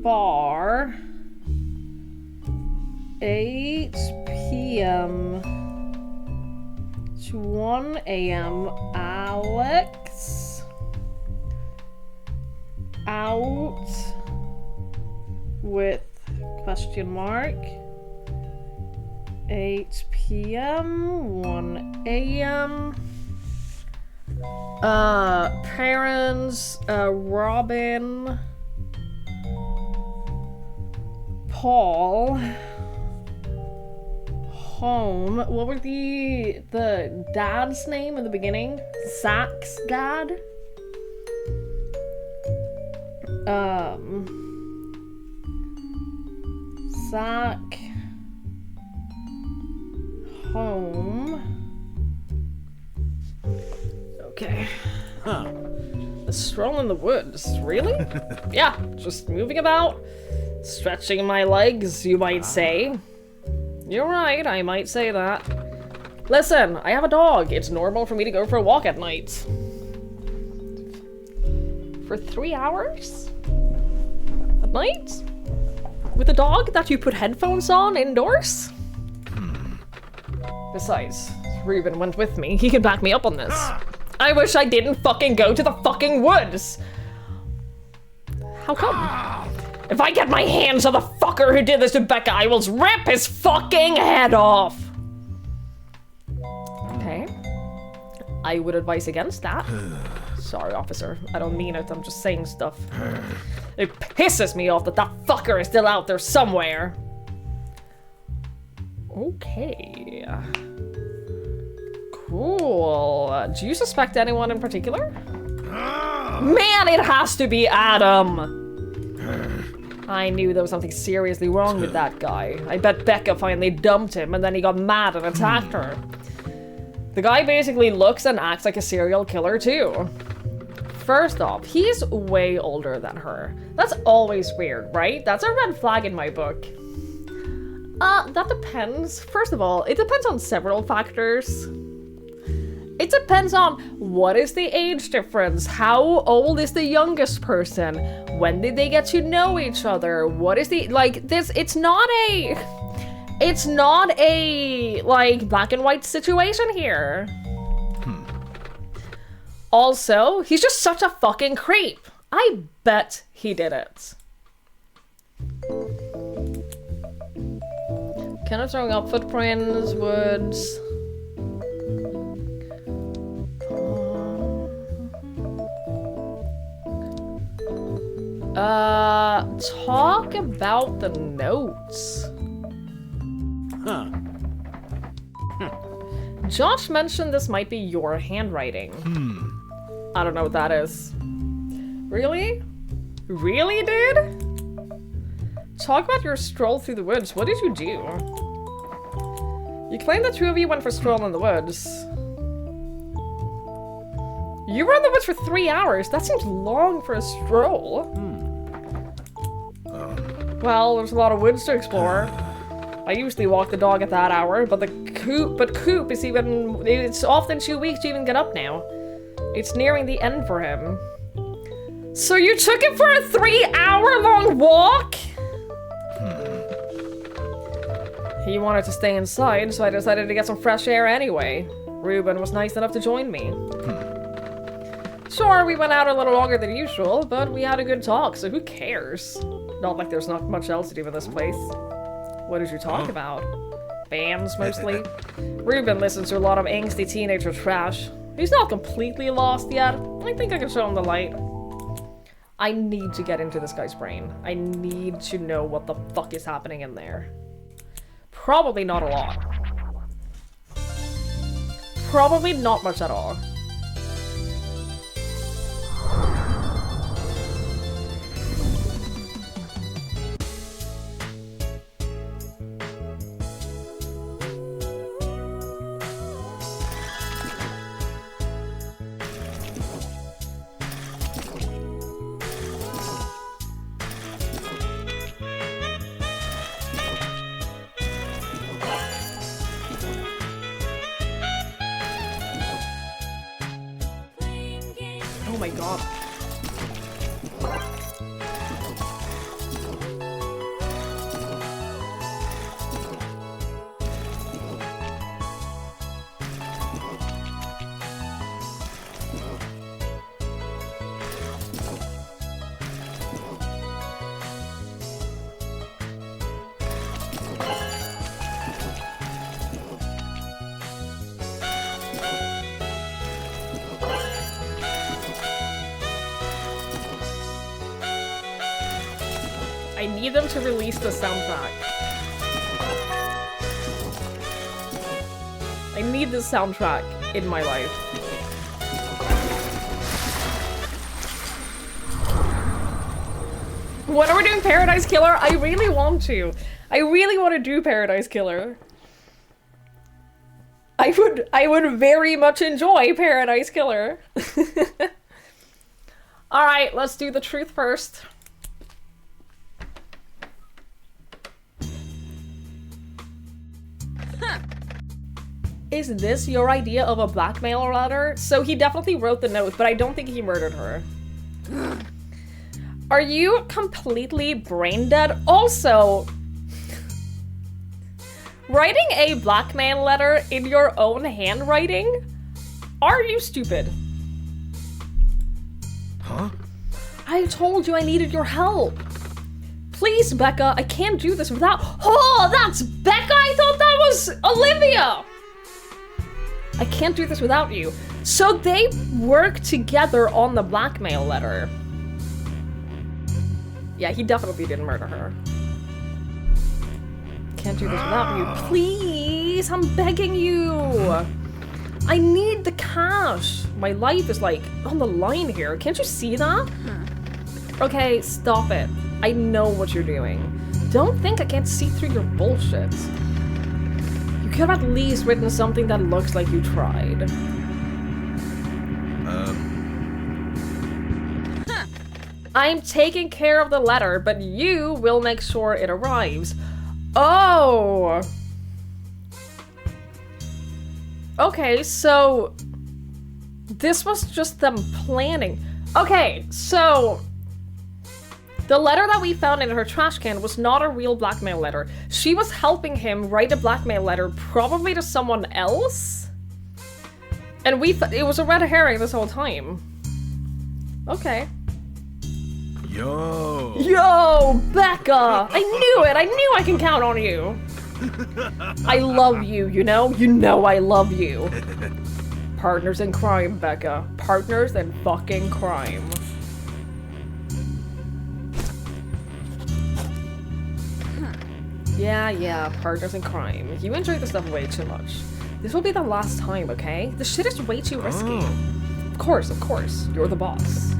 bar 8 p.m. to 1 a.m. Alex out with question mark 8 p.m. 1 a.m. Parents Robin Paul home. What were the dad's name in the beginning? Zach's dad? Zach home. Okay. Huh. A stroll in the woods. Really? Yeah, just moving about. Stretching my legs, you might say. You're right, I might say that. Listen, I have a dog. It's normal for me to go for a walk at night. For 3 hours? At night? With a dog that you put headphones on indoors? Besides, Reuben went with me. He can back me up on this. I wish I didn't fucking go to the fucking woods! How come? If I get my hands on the fucker who did this to Becca, I will rip his fucking head off! Okay. I would advise against that. Sorry, officer. I don't mean it. I'm just saying stuff. It pisses me off that that fucker is still out there somewhere. Okay. Cool. Do you suspect anyone in particular? Man, it has to be Adam! I knew there was something seriously wrong with that guy. I bet Becca finally dumped him and then he got mad and attacked her. The guy basically looks and acts like a serial killer too. First off, he's way older than her. That's always weird, right? That's a red flag in my book. That depends. First of all, it depends on several factors. It depends on what is the age difference, how old is the youngest person, when did they get to know each other, what is the, like, this, it's not a, like, black and white situation here. Also, he's just such a fucking creep. I bet he did it. Kind of throwing up footprints, woods. Talk about the notes. Huh. Josh mentioned this might be your handwriting. I don't know what that is. Really? Really, dude? Talk about your stroll through the woods. What did you do? You claim the two of you went for a stroll in the woods. You were in the woods for 3 hours. That seems long for a stroll. Well, there's a lot of woods to explore. I usually walk the dog at that hour, but Coop is it's often too weak to even get up now. It's nearing the end for him. So you took him for a 3-hour-long walk? He wanted to stay inside, so I decided to get some fresh air anyway. Ruben was nice enough to join me. Sure, we went out a little longer than usual, but we had a good talk, so who cares? Not like there's not much else to do in this place. What did you talk about? Bands, mostly? Ruben listens to a lot of angsty teenager trash. He's not completely lost yet. I think I can show him the light. I need to get into this guy's brain. I need to know what the fuck is happening in there. Probably not a lot. Probably not much at all. Oh my god. I need them to release the soundtrack. I need this soundtrack in my life. When are we doing Paradise Killer? I really want to. I really want to do Paradise Killer. I would very much enjoy Paradise Killer. Alright, let's do the truth first. Is this your idea of a blackmail letter? So he definitely wrote the note, but I don't think he murdered her. Are you completely brain dead? Also, writing a blackmail letter in your own handwriting? Are you stupid? Huh? I told you I needed your help. Please, Becca, I can't do this without— Oh, that's Becca? I thought that was Olivia! I can't do this without you. So they work together on the blackmail letter. Yeah, he definitely didn't murder her. Can't do this without you. Please, I'm begging you. I need the cash. My life is like on the line here. Can't you see that? Okay, stop it. I know what you're doing. Don't think I can't see through your bullshit. You could have at least written something that looks like you tried. I'm taking care of the letter, but you will make sure it arrives. Oh! Okay, so this was just them planning. Okay, so the letter that we found in her trash can was not a real blackmail letter. She was helping him write a blackmail letter, probably to someone else. And it was a red herring this whole time. Okay. Yo, Becca! I knew it! I knew I can count on you! I love you, you know? You know I love you. Partners in crime, Becca. Partners in fucking crime. Yeah, partners in crime. You enjoy this stuff way too much. This will be the last time, okay? This shit is way too risky. Of course. You're the boss.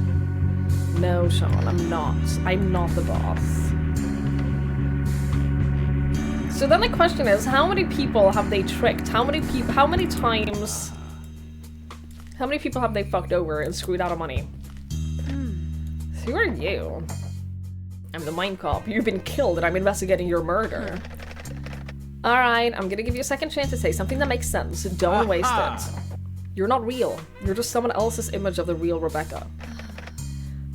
No, Sean, I'm not. I'm not the boss. So then the question is, how many people have they tricked? How many people have they fucked over and screwed out of money? Who are you? I'm the mind cop. You've been killed and I'm investigating your murder. Alright, I'm gonna give you a second chance to say something that makes sense. Don't waste it. You're not real. You're just someone else's image of the real Rebecca.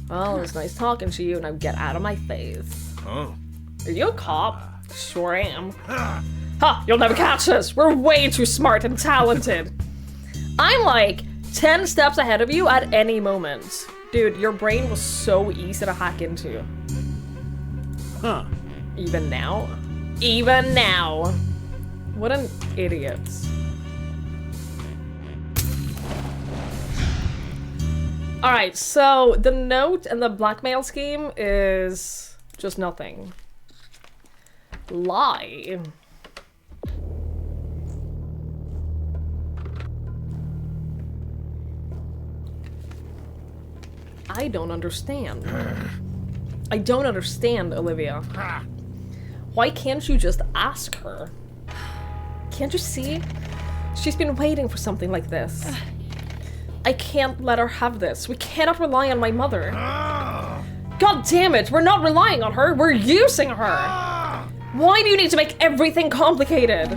Well, it was nice talking to you. Now get out of my face. Oh. Are you a cop? Sure am. Ha! You'll never catch us! We're way too smart and talented! I'm like 10 steps ahead of you at any moment. Dude, your brain was so easy to hack into. Huh. Even now? Even now! What an idiot. Alright, so the note and the blackmail scheme is just nothing. Lie. I don't understand. I don't understand, Olivia. Why can't you just ask her? Can't you see? She's been waiting for something like this. I can't let her have this. We cannot rely on my mother. God damn it, we're not relying on her, we're using her! Why do you need to make everything complicated?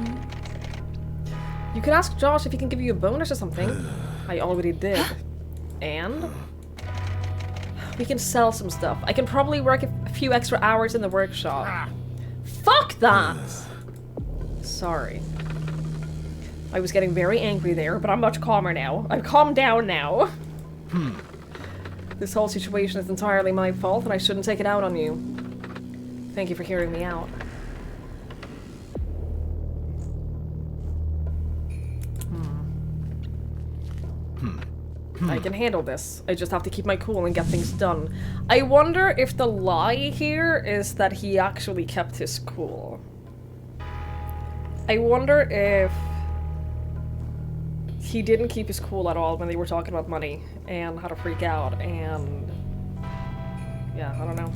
You could ask Josh if he can give you a bonus or something. I already did. And? We can sell some stuff. I can probably work a few extra hours in the workshop. Fuck that! Sorry. I was getting very angry there, but I'm much calmer now. I've calmed down now. This whole situation is entirely my fault, and I shouldn't take it out on you. Thank you for hearing me out. I can handle this. I just have to keep my cool and get things done. I wonder if the lie here is that he actually kept his cool. I wonder if he didn't keep his cool at all when they were talking about money and how to freak out and... yeah, I don't know.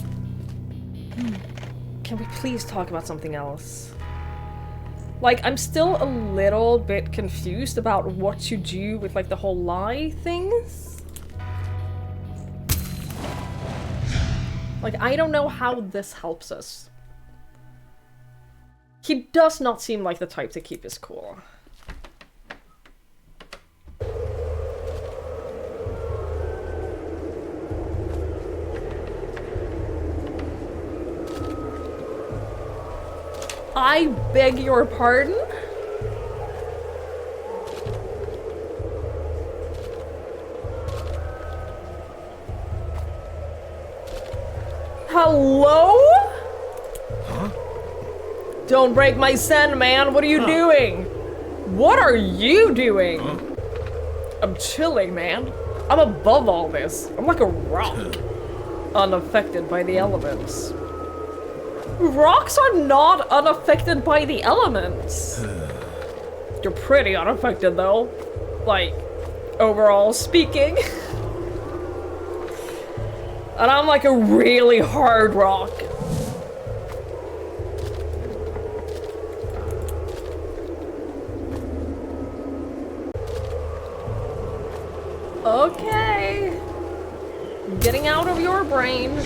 Can we please talk about something else? Like, I'm still a little bit confused about what to do with, like, the whole lie things. Like, I don't know how this helps us. He does not seem like the type to keep his cool. I beg your pardon? Hello? Huh? Don't break my zen, man. What are you doing? What are you doing? Huh? I'm chilling, man. I'm above all this. I'm like a rock. Unaffected by the elements. Rocks are not unaffected by the elements. You're pretty unaffected though. Like, overall speaking. And I'm like a really hard rock. Okay. Getting out of your brain.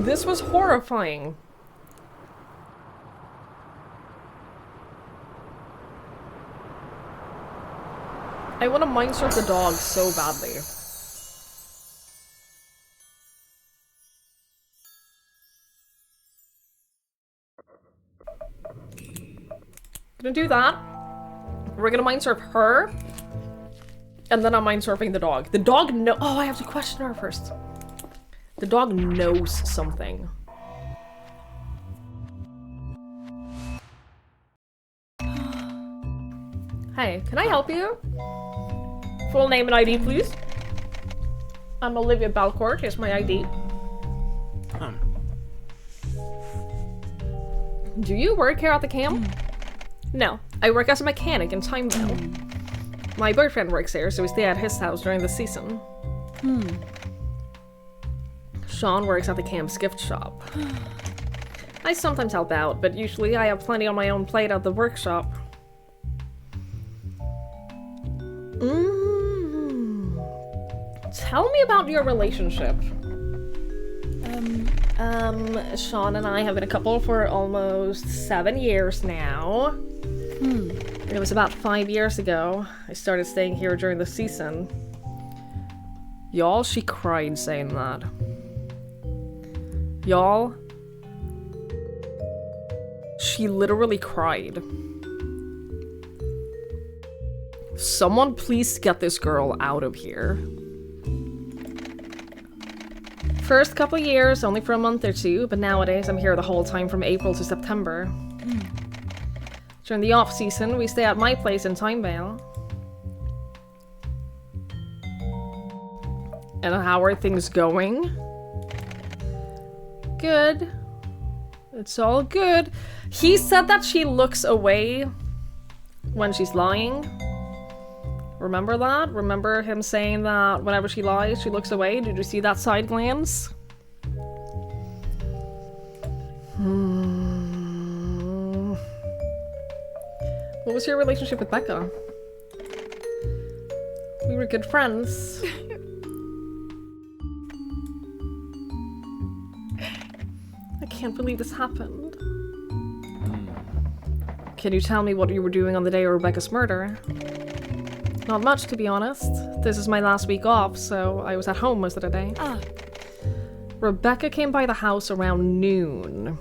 This was horrifying. I want to mind surf the dog so badly. Gonna do that. We're gonna mind surf her. And then I'm mind surfing the dog. The dog oh, I have to question her first. The dog knows something. Hey, can I help you? Full name and ID, please. I'm Olivia Balcourt. Here's my ID. Do you work here at the camp? No, I work as a mechanic in Timeville. My boyfriend works here, so we stay at his house during the season. Sean works at the camp's gift shop. I sometimes help out, but usually I have plenty on my own plate at the workshop. Tell me about your relationship. Sean and I have been a couple for almost 7 years now. It was about 5 years ago. I started staying here during the season. Y'all, she cried saying that. Y'all, she literally cried. Someone please get this girl out of here. First couple years, only for a month or two, but nowadays I'm here the whole time from April to September. During the off-season, we stay at my place in Timevale. And how are things going? Good. It's all good. He said that she looks away when she's lying. Remember that? Remember him saying that whenever she lies, she looks away? Did you see that side glance? What was your relationship with Becca? We were good friends. I can't believe this happened. Can you tell me what you were doing on the day of Rebecca's murder? Not much, to be honest. This is my last week off, so I was at home most of the day. Rebecca came by the house around noon.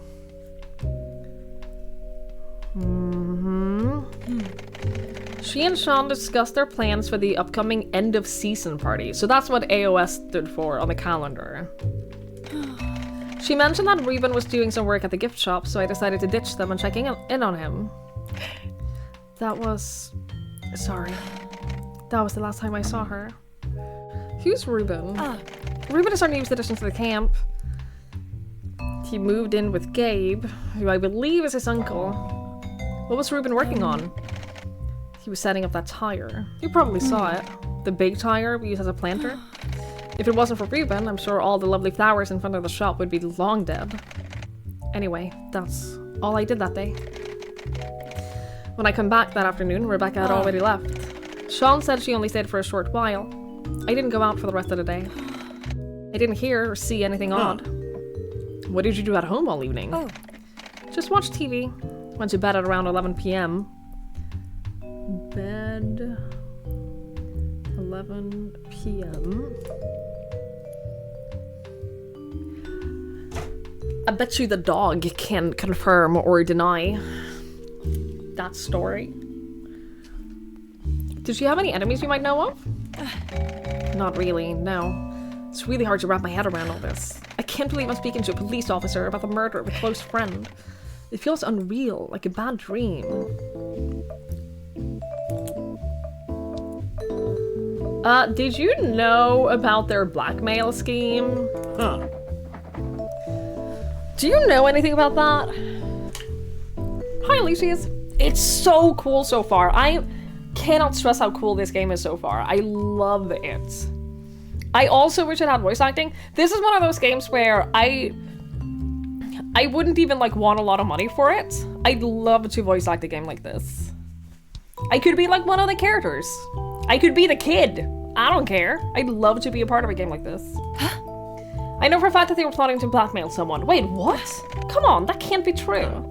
She and Sean discussed their plans for the upcoming end-of-season party. So that's what AOS stood for on the calendar. She mentioned that Reuben was doing some work at the gift shop, so I decided to ditch them and check in on him. That was... Sorry. That was the last time I saw her. Who's Reuben? Reuben is our newest addition to the camp. He moved in with Gabe, who I believe is his uncle. What was Reuben working on? He was setting up that tire. You probably saw it. The big tire we use as a planter. If it wasn't for Reuben, I'm sure all the lovely flowers in front of the shop would be long dead. Anyway, that's all I did that day. When I come back that afternoon, Rebecca had already left. Sean said she only stayed for a short while. I didn't go out for the rest of the day. I didn't hear or see anything odd. What did you do at home all evening? Just watch TV. Went to bed at around 11 p.m. Bed... 11 p.m. I bet you the dog can confirm or deny that story. Did you have any enemies you might know of? Not really, no. It's really hard to wrap my head around all this. I can't believe I'm speaking to a police officer about the murder of a close friend. It feels unreal, like a bad dream. Did you know about their blackmail scheme? Huh. Do you know anything about that? Hi, Lucius. It's so cool so far. I cannot stress how cool this game is so far. I love it. I also wish it had voice acting. This is one of those games where I wouldn't even like want a lot of money for it. I'd love to voice act a game like this. I could be like one of the characters. I could be the kid. I don't care. I'd love to be a part of a game like this. I know for a fact that they were plotting to blackmail someone. Wait, what? Come on, that can't be true.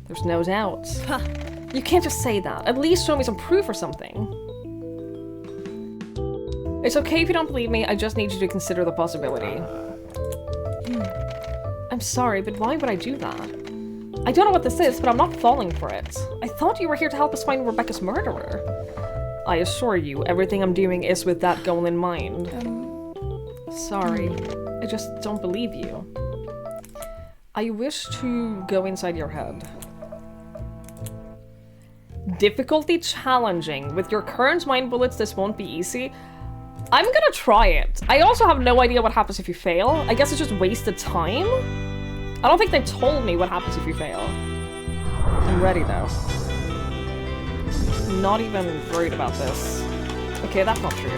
There's no doubt. You can't just say that. At least show me some proof or something. It's okay if you don't believe me, I just need you to consider the possibility. I'm sorry, but why would I do that? I don't know what this is, but I'm not falling for it. I thought you were here to help us find Rebecca's murderer. I assure you, everything I'm doing is with that goal in mind. Sorry, I just don't believe you. I wish to go inside your head. Difficulty challenging. With your current mind bullets, this won't be easy. I'm gonna try it. I also have no idea what happens if you fail. I guess it's just wasted time? I don't think they told me what happens if you fail. I'm ready though. Not even worried about this. Okay, that's not true.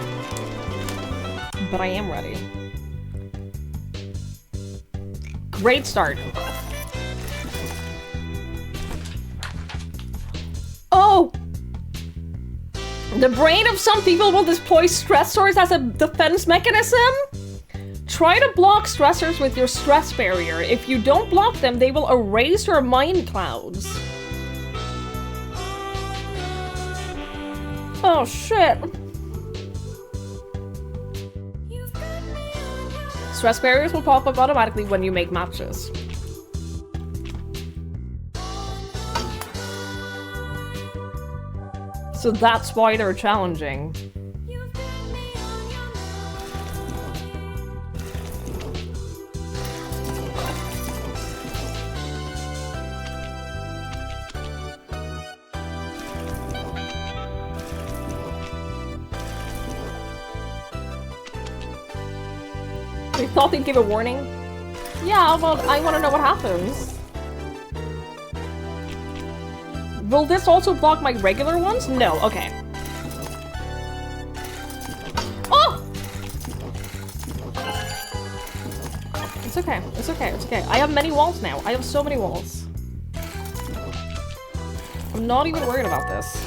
But I am ready. Great start. Oh! The brain of some people will deploy stressors as a defense mechanism? Try to block stressors with your stress barrier. If you don't block them, they will erase your mind clouds. Oh shit. Stress barriers will pop up automatically when you make matches. So that's why they're challenging. They thought they'd give a warning? Yeah, well, I want to know what happens. Will this also block my regular ones? No, okay. Oh! It's okay, it's okay, it's okay. I have many walls now. I have so many walls. I'm not even worried about this.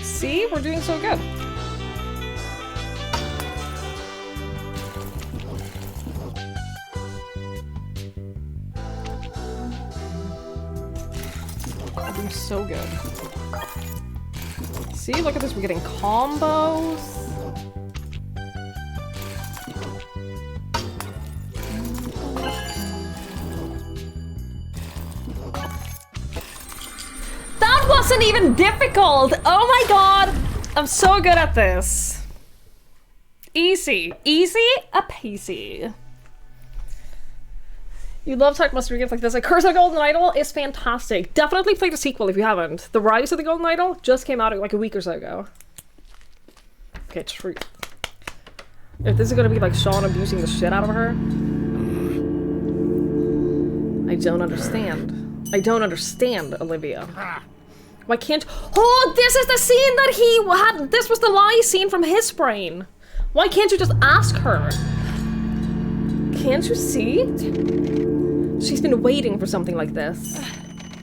See? We're doing so good. We're doing so good. See? Look at this. We're getting combos. That wasn't even difficult! Oh my god! I'm so good at this. Easy. Easy a peasy. You love talking about games like this. Like, Curse of the Golden Idol is fantastic. Definitely play the sequel if you haven't. The Rise of the Golden Idol just came out like a week or so ago. Okay, true. If this is gonna be like Sean abusing the shit out of her. I don't understand. I don't understand, Olivia. Why can't— Oh, this is the scene that he had— This was the lie scene from his brain. Why can't you just ask her? Can't you see? She's been waiting for something like this.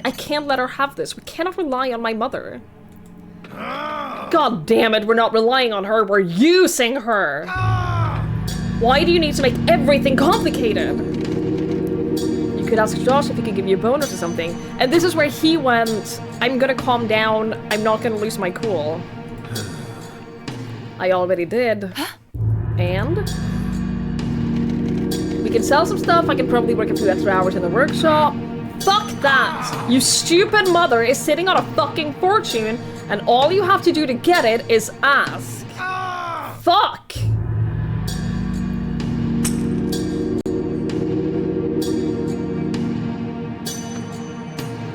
I can't let her have this. We cannot rely on my mother. God damn it, we're not relying on her, we're using her! Why do you need to make everything complicated? You could ask Josh if he could give you a bonus or something. And this is where he went, I'm gonna calm down, I'm not gonna lose my cool. I already did. And? We can sell some stuff, I can probably work a few extra hours in the workshop. Fuck that! You stupid mother is sitting on a fucking fortune, and all you have to do to get it is ask. Fuck!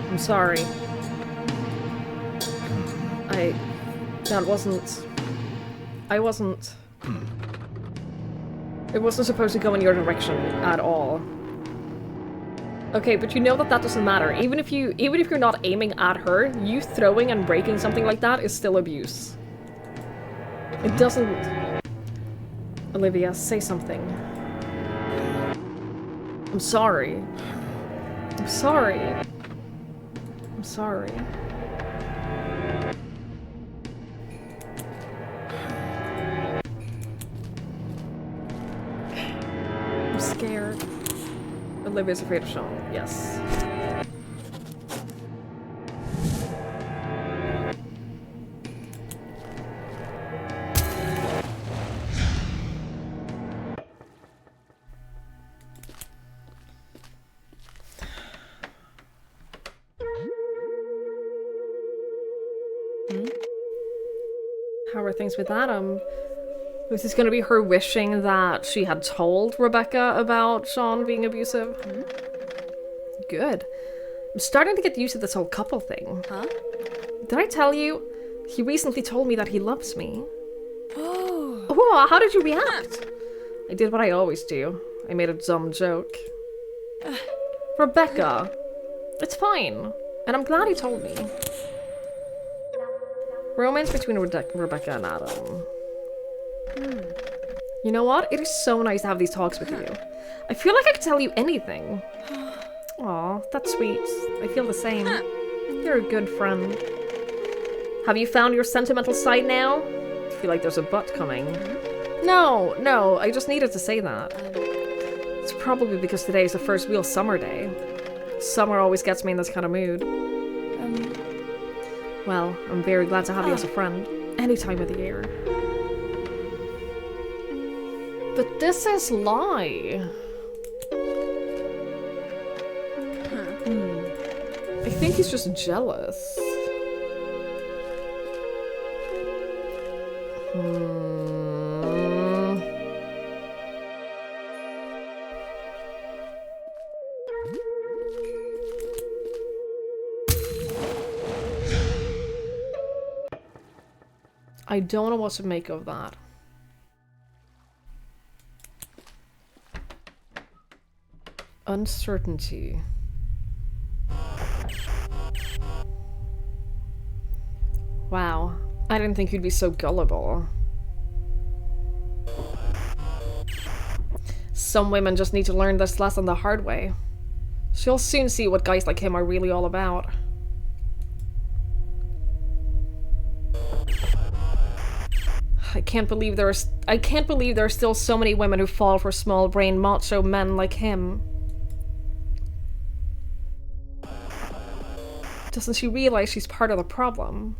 I'm sorry. It wasn't supposed to go in your direction at all. Okay, but you know that doesn't matter. Even if you're not aiming at her, you throwing and breaking something like that is still abuse. It doesn't... Olivia, say something. I'm sorry. I'm sorry. I'm sorry. I'm scared. Olivia's afraid of Sean, yes. How are things with Adam? Was this gonna be her wishing that she had told Rebecca about Sean being abusive? Good. I'm starting to get used to this whole couple thing. Huh? Did I tell you? He recently told me that he loves me. Oh. Oh, how did you react? I did what I always do. I made a dumb joke. Rebecca. It's fine. And I'm glad he told me. Romance between Rebecca and Adam. You know what? It is so nice to have these talks with you. I feel like I could tell you anything. Aw, that's sweet. I feel the same. You're a good friend. Have you found your sentimental side now? I feel like there's a but coming. No, I just needed to say that. It's probably because today is the first real summer day. Summer always gets me in this kind of mood. Well, I'm very glad to have you as a friend. Any time of the year. But this is lie. I think he's just jealous. I don't know what to make of that. Uncertainty. Wow, I didn't think you'd be so gullible. Some women just need to learn this lesson the hard way. She'll soon see what guys like him are really all about. I can't believe there are still so many women who fall for small-brained macho men like him. Doesn't she realize she's part of the problem?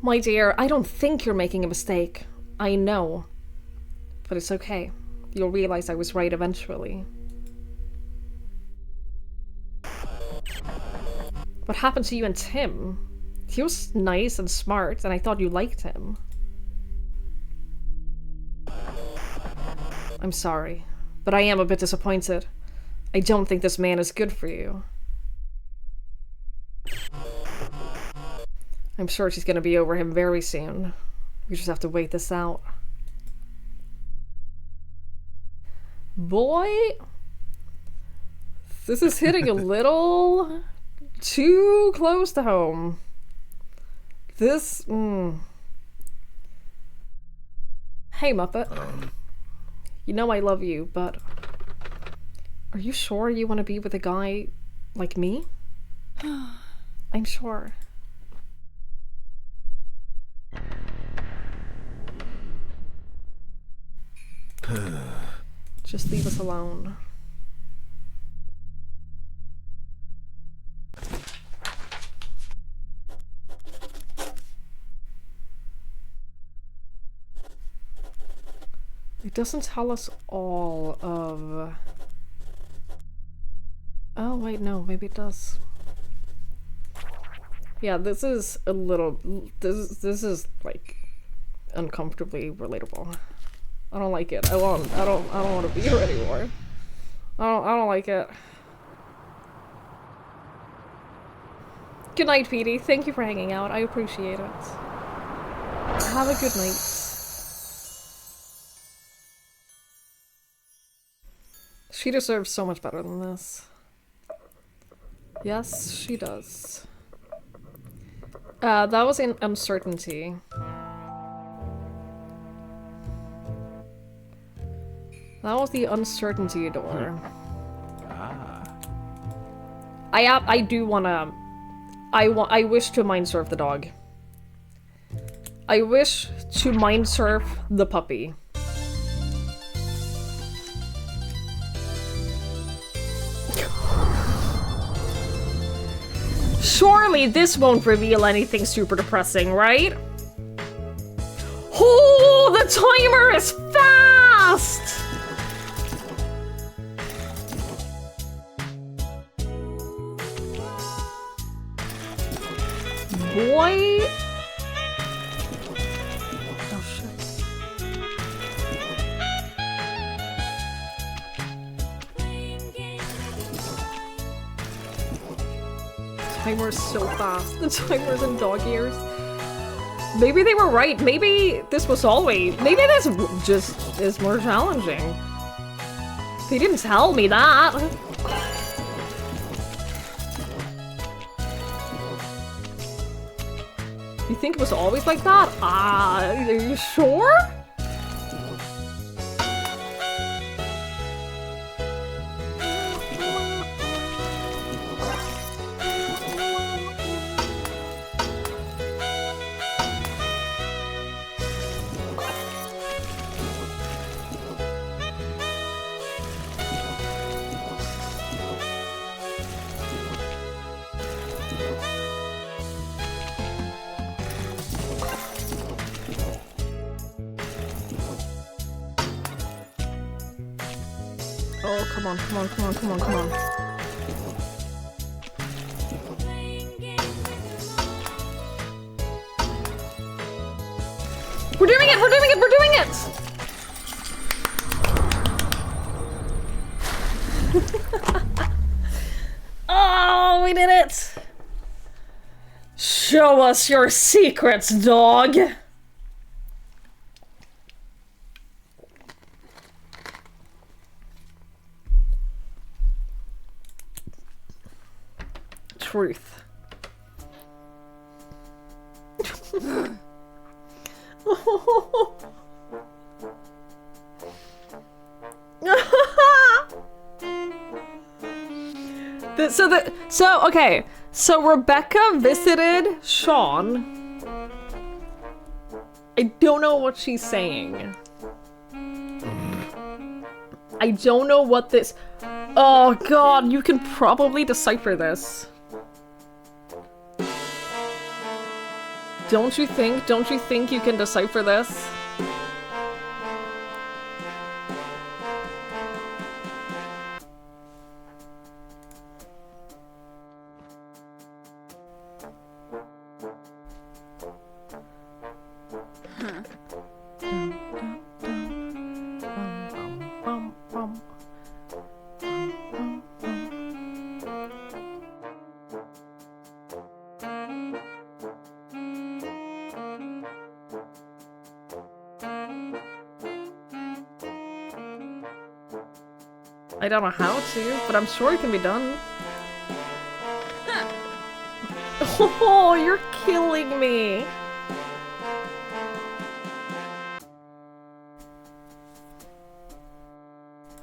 My dear, I don't think you're making a mistake. I know. But it's okay. You'll realize I was right eventually. What happened to you and Tim? He was nice and smart, and I thought you liked him. I'm sorry, but I am a bit disappointed. I don't think this man is good for you. I'm sure she's gonna be over him very soon. We just have to wait this out. Boy, this is hitting a little too close to home. This, Hey, Muppet. You know I love you, but are you sure you want to be with a guy like me? I'm sure. Just leave us alone. It doesn't tell us all of... Oh, wait, no, maybe it does. Yeah, this is a little... This is, like, uncomfortably relatable. I don't like it. I don't want to be here anymore. I don't like it. Good night, Petey. Thank you for hanging out. I appreciate it. Have a good night. She deserves so much better than this. Yes, she does. That was in uncertainty. That was the uncertainty door. I do wanna... I wish to mind surf the dog. I wish to mind surf the puppy. Surely this won't reveal anything super depressing, right? Oh, the timer is fast! Boy. Oh shit. timer is so fast. The timer's in dog ears. Maybe they were right. Maybe this was always... Maybe this just is more challenging. They didn't tell me that. You think it was always like that? Are you sure? Oh, come on, come on, come on, come on, come on. We're doing it! We're doing it! We're doing it! Oh, we did it! Show us your secrets, dog! Truth. Okay. So Rebecca visited Sean. I don't know what she's saying. I don't know what this... Oh god, you can probably decipher this. Don't you think? Don't you think you can decipher this? I don't know how to, but I'm sure it can be done. Oh, you're killing me.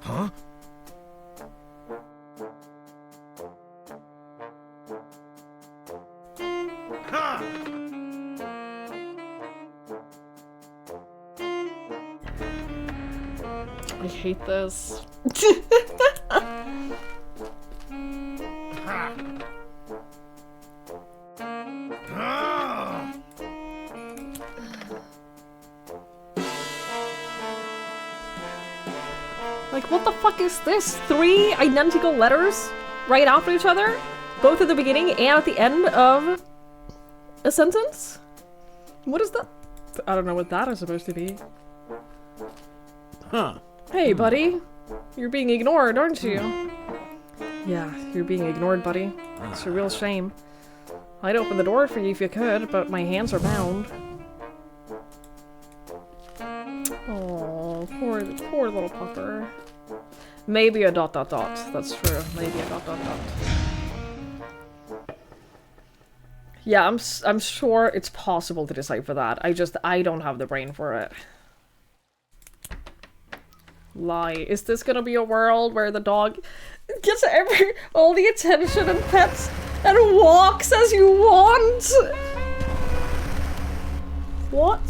Huh? Ha! I hate this. Like, what the fuck is this? 3 identical letters right after each other? Both at the beginning and at the end of a sentence? What is that? I don't know what that is supposed to be. Huh. Hey, buddy. You're being ignored, aren't you? Yeah, you're being ignored, buddy. It's a real shame. I'd open the door for you if you could, but my hands are bound. Oh, poor little pupper. Maybe a ... That's true. Maybe a ... Yeah, I'm sure it's possible to decipher that. I don't have the brain for it. Lie. Is this gonna be a world where the dog gets all the attention and pets and walks as you want? What?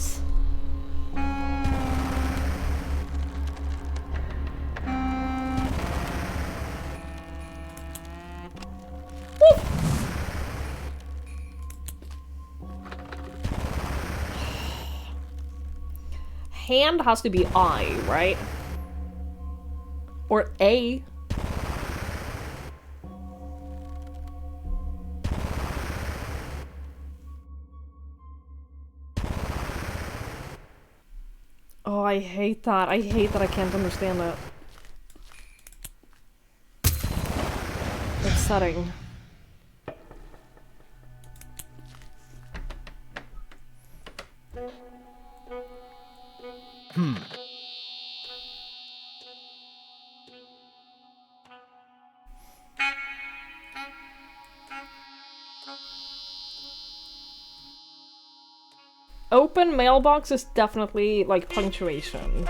Hand has to be I, right? Or A. Oh, I hate that. I hate that I can't understand it. Upsetting. Open mailbox is definitely like punctuation.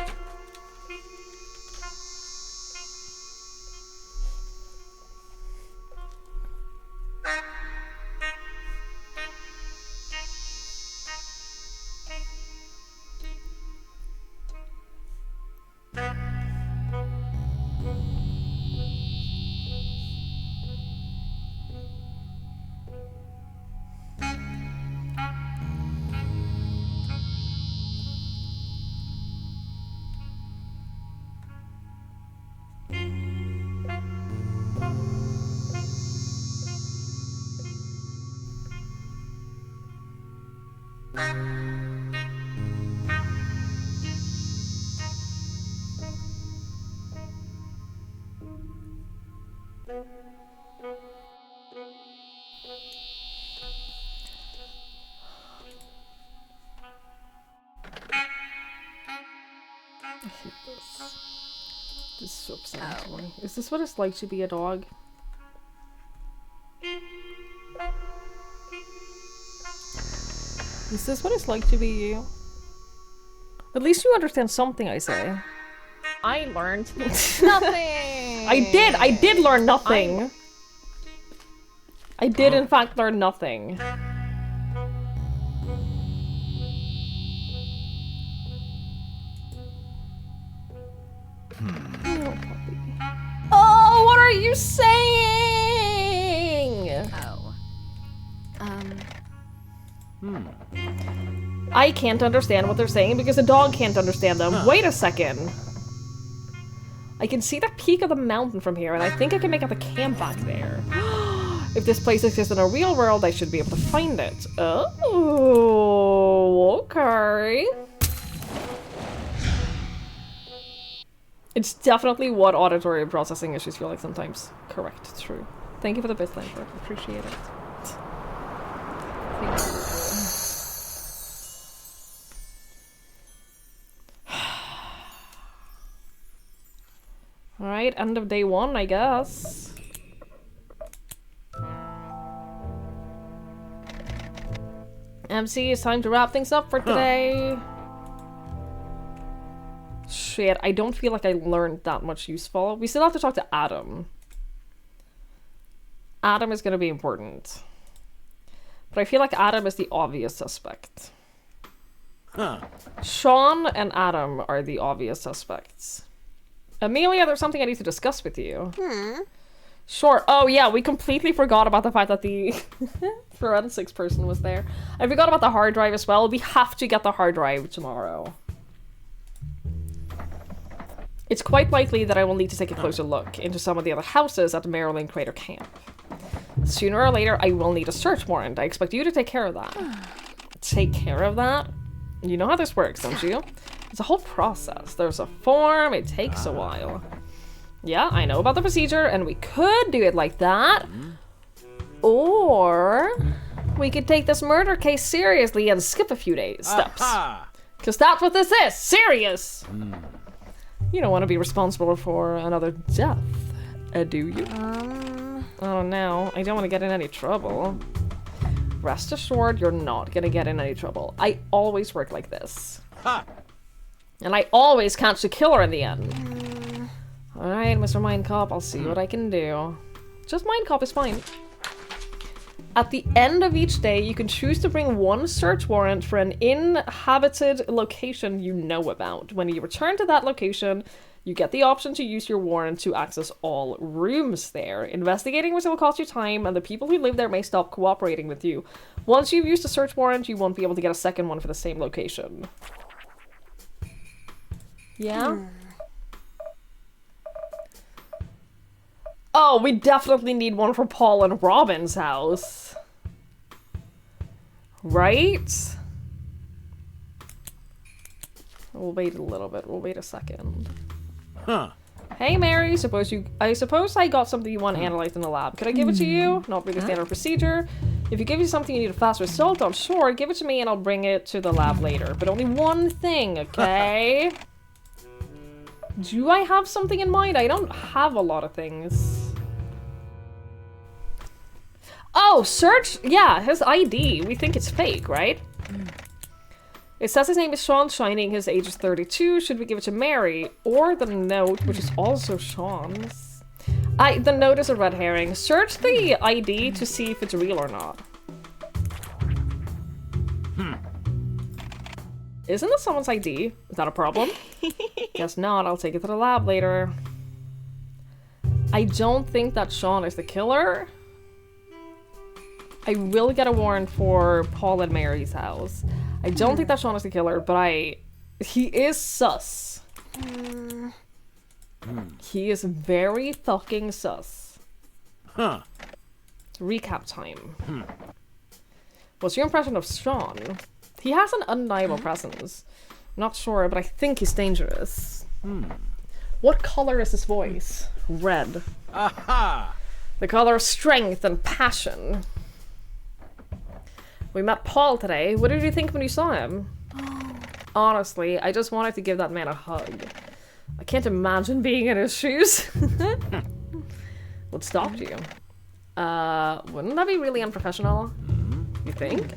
I hate this. This is so upsetting to me. Is this what it's like to be a dog? Is this what it's like to be you? At least you understand something I say. I learned nothing. I did learn nothing. I did in fact learn nothing. Oh, puppy. Oh, what are you saying? Oh. I can't understand what they're saying because the dog can't understand them. Wait a second. I can see the peak of the mountain from here, and I think I can make out the camp back there. If this place exists in a real world, I should be able to find it. Oh, okay. It's definitely what auditory and processing issues feel like sometimes. Correct, true. Thank you for the bit, Langford. Appreciate it. Thank you. Alright, end of day one, I guess. MC, it's time to wrap things up for today. Shit, I don't feel like I learned that much useful. We still have to talk to Adam. Adam is going to be important. But I feel like Adam is the obvious suspect. Sean and Adam are the obvious suspects. Amelia, there's something I need to discuss with you. Sure. Oh yeah, we completely forgot about the fact that the forensics person was there. I forgot about the hard drive as well. We have to get the hard drive tomorrow. It's quite likely that I will need to take a closer look into some of the other houses at the Maryland Crater Camp. Sooner or later, I will need a search warrant. I expect you to take care of that. Take care of that? You know how this works, don't you? It's a whole process. There's a form, it takes a while. Yeah, I know about the procedure, and we could do it like that. Or we could take this murder case seriously and skip a few steps. Because that's what this is, serious! You don't want to be responsible for another death, do you? Oh no, I don't want to get in any trouble. Rest assured, you're not gonna get in any trouble. I always work like this. And I always catch the killer in the end. Alright, Mr. Mindcop, I'll see what I can do. Just Mindcop is fine. At the end of each day, you can choose to bring one search warrant for an inhabited location you know about. When you return to that location, you get the option to use your warrant to access all rooms there. Investigating which will cost you time, and the people who live there may stop cooperating with you. Once you've used a search warrant, you won't be able to get a second one for the same location. Yeah? Oh, we definitely need one for Paul and Robin's house. Right? We'll wait a little bit. We'll wait a second. Hey, Mary. I suppose I got something you want analyzed in the lab. Could I give it to you? Not really standard procedure. If you give you something you need a fast result on, sure, give it to me and I'll bring it to the lab later. But only one thing, okay? Do I have something in mind? I don't have a lot of things. Oh, search? Yeah, his ID. We think it's fake, right? It says his name is Sean Shining, his age is 32. Should we give it to Mary? Or the note, which is also Sean's? The note is a red herring. Search the ID to see if it's real or not. Isn't this someone's ID? Is that a problem? Guess not. I'll take it to the lab later. I don't think that Sean is the killer. I will get a warrant for Paul and Mary's house. I don't think that Sean is the killer, but he is sus. He is very fucking sus. Huh. Recap time. What's your impression of Sean? He has an undeniable presence. I'm not sure, but I think he's dangerous. What color is his voice? Red. Aha! The color of strength and passion. We met Paul today. What did you think when you saw him? Honestly, I just wanted to give that man a hug. I can't imagine being in his shoes. What stopped you? Wouldn't that be really unprofessional? You think?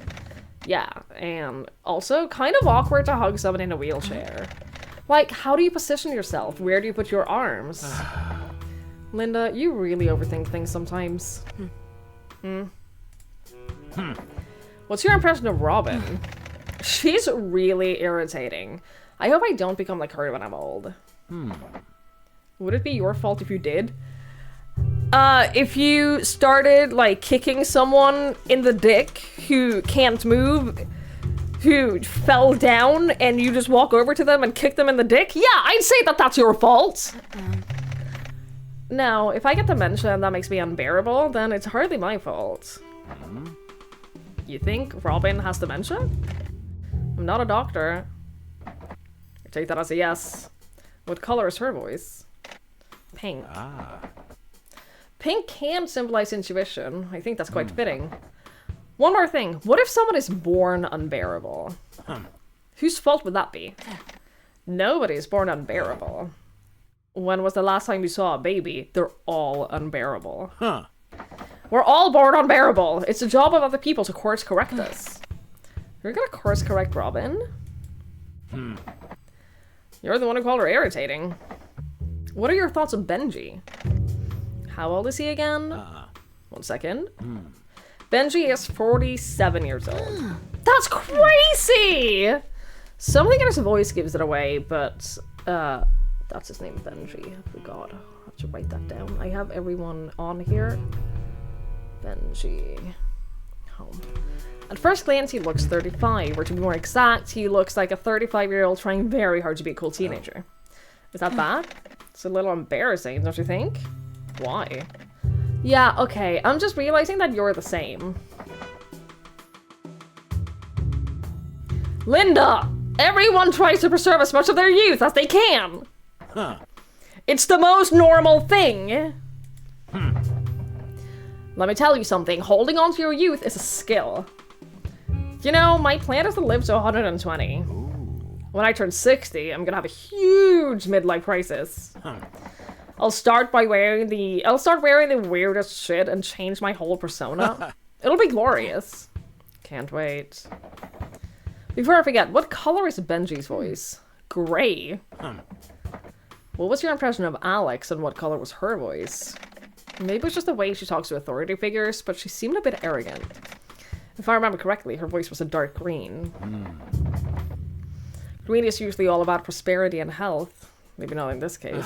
Yeah, and also kind of awkward to hug someone in a wheelchair. Like, how do you position yourself? Where do you put your arms? Linda, you really overthink things sometimes. What's your impression of Robin? She's really irritating. I hope I don't become like her when I'm old. Would it be your fault if you did? If you started, like, kicking someone in the dick who can't move, who fell down, and you just walk over to them and kick them in the dick, yeah, I'd say that that's your fault. Now, if I get dementia and that makes me unbearable, then it's hardly my fault. You think Robin has dementia? I'm not a doctor. I take that as a yes. What color is her voice? Pink. Pink can symbolize intuition. I think that's quite fitting. One more thing. What if someone is born unbearable? Whose fault would that be? Nobody is born unbearable. When was the last time you saw a baby? They're all unbearable. We're all born unbearable. It's the job of other people to course correct us. You're gonna course correct Robin? You're the one who called her irritating. What are your thoughts on Benji? How old is he again? 1 second. Benji is 47 years old. That's crazy! Something in his voice gives it away, but that's his name, Benji. I forgot. I have to write that down. I have everyone on here. Benji. Home. At first glance, he looks 35, or to be more exact, he looks like a 35-year-old trying very hard to be a cool teenager. Is that bad? It's a little embarrassing, don't you think? Why? Yeah, okay, I'm just realizing that you're the same. Linda! Everyone tries to preserve as much of their youth as they can! It's the most normal thing! Let me tell you something, holding on to your youth is a skill. You know, my plan is to live to 120. When I turn 60, I'm gonna have a huge midlife crisis. I'll start wearing the weirdest shit and change my whole persona. It'll be glorious. Can't wait. Before I forget, what color is Benji's voice? Gray. What was your impression of Alex, and what color was her voice? Maybe it's just the way she talks to authority figures, but she seemed a bit arrogant. If I remember correctly, her voice was a dark green. Green is usually all about prosperity and health. Maybe not in this case.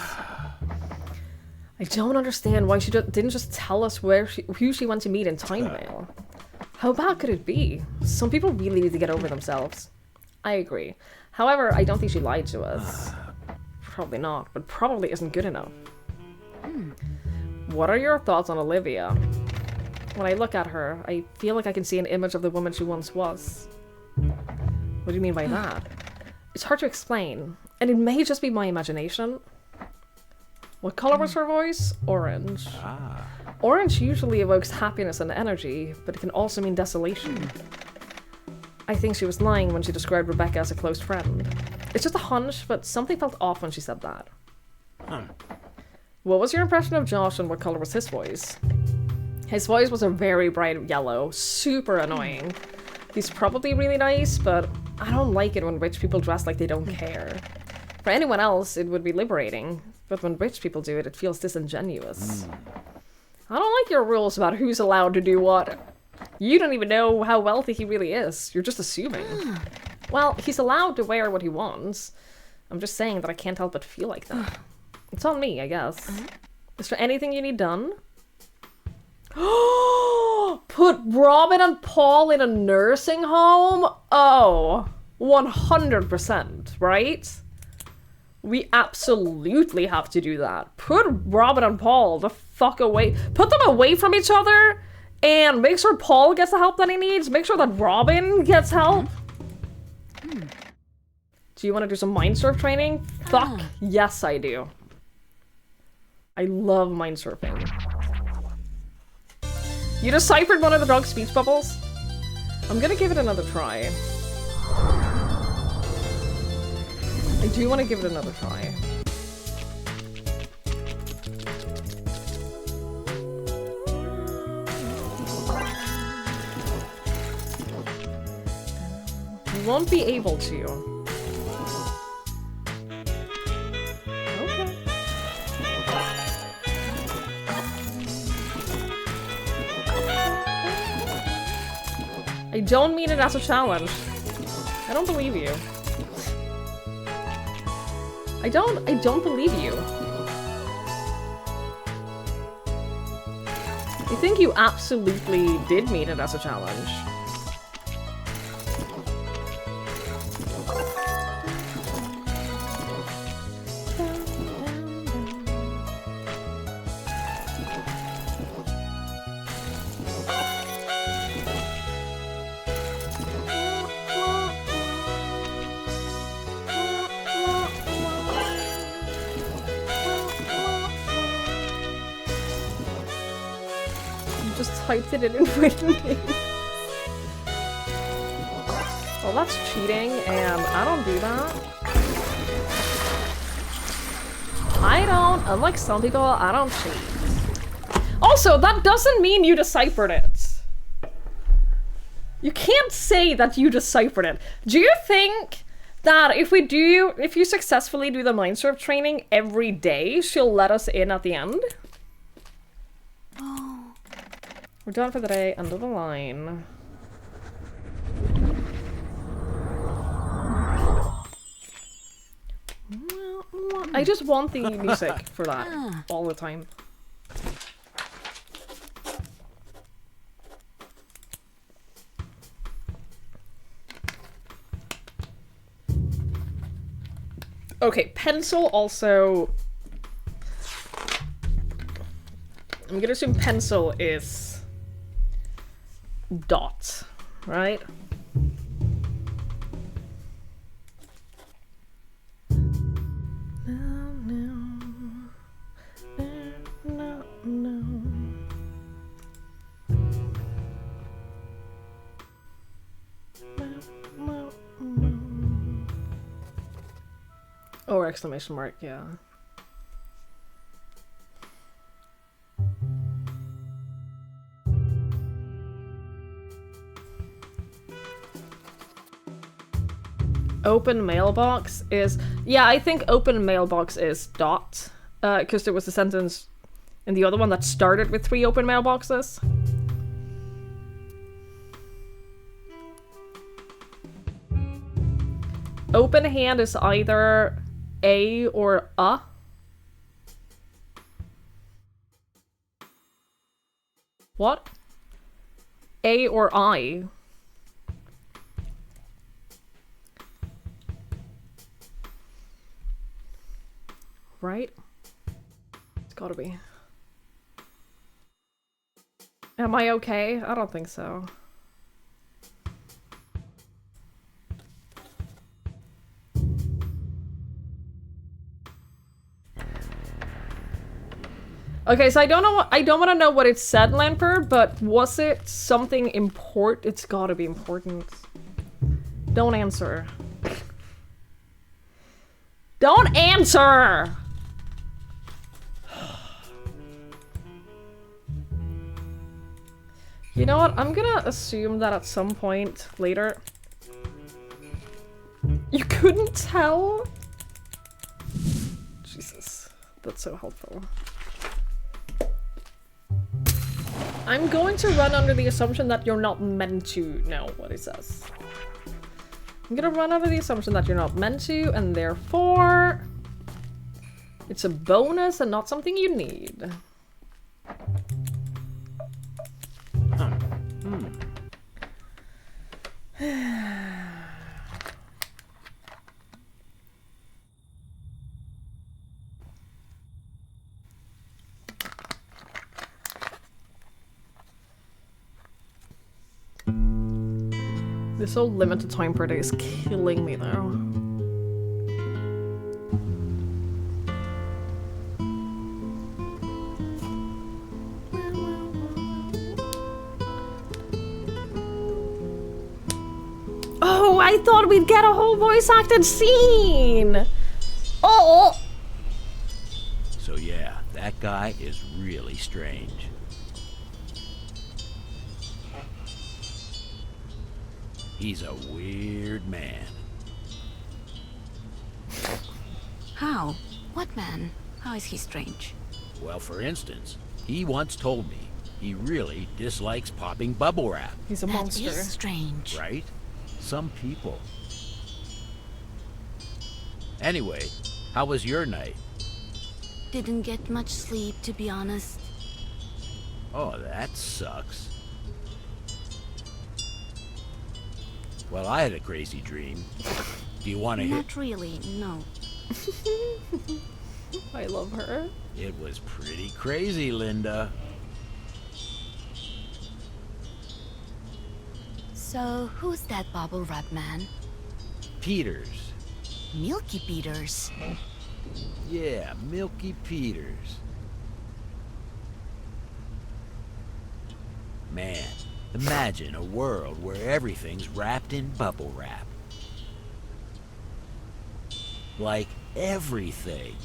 I don't understand why she didn't just tell us who she went to meet in Time Mail. How bad could it be? Some people really need to get over themselves. I agree. However, I don't think she lied to us. Probably not, but probably isn't good enough. What are your thoughts on Olivia? When I look at her, I feel like I can see an image of the woman she once was. What do you mean by that? It's hard to explain, and it may just be my imagination. What color was her voice? Orange. Orange usually evokes happiness and energy, but it can also mean desolation. I think she was lying when she described Rebecca as a close friend. It's just a hunch, but something felt off when she said that. What was your impression of Josh and what color was his voice? His voice was a very bright yellow, super annoying. He's probably really nice, but I don't like it when rich people dress like they don't care. For anyone else, it would be liberating, but when rich people do it, it feels disingenuous. I don't like your rules about who's allowed to do what. You don't even know how wealthy he really is. You're just assuming. Well, he's allowed to wear what he wants. I'm just saying that I can't help but feel like that. It's on me, I guess. Is there anything you need done? Put Robin and Paul in a nursing home? Oh, 100%, right? We absolutely have to do that. Put Robin and Paul the fuck away. Put them away from each other and make sure Paul gets the help that he needs. Make sure that Robin gets help. Do you want to do some mind surf training? Fuck yes, I do. I love mind surfing. You deciphered one of the dog's speech bubbles? I'm gonna give it another try. I do want to give it another try. You won't be able to. Okay. I don't mean it as a challenge. I don't believe you. I don't believe you. I think you absolutely did mean it as a challenge. Typed it in written. Well, that's cheating, and I don't do that. Unlike some people, I don't cheat. Also, that doesn't mean you deciphered it. You can't say that you deciphered it. Do you think that if you successfully do the mind surf training every day, she'll let us in at the end? We're done for the day, under the line. I just want the music for that all the time. Okay, pencil also... I'm gonna assume pencil is... dot, right? Or exclamation mark, yeah. Open mailbox is... Yeah, I think open mailbox is dot. Because there was a sentence in the other one that started with 3 open mailboxes. Open hand is either A or A. What? A or I? Right? It's gotta be. Am I okay? I don't think so. Okay, so I don't want to know what it said, Lamper, but was it something important? It's gotta be important. Don't answer. Don't answer! You know what? I'm gonna assume that at some point later... You couldn't tell? Jesus, that's so helpful. I'm going to run under the assumption that you're not meant to know what it says. I'm gonna run under the assumption that you're not meant to, and therefore... It's a bonus and not something you need. This whole limited time per day is killing me though. Oh, I thought we'd get a whole voice acted scene! Oh! So yeah, that guy is really strange. He's a weird man. How? What man? How is he strange? Well, for instance, he once told me he really dislikes popping bubble wrap, He's a monster. That is strange. right? Some people. Anyway, how was your night? Didn't get much sleep, to be honest. Oh, that sucks. Well, I had a crazy dream. Do you want to hear? Not really, no. I love her. It was pretty crazy, Linda. So, who's that bubble wrap man? Peters. Milky Peters. Yeah, Milky Peters. Man, imagine a world where everything's wrapped in bubble wrap. Like everything.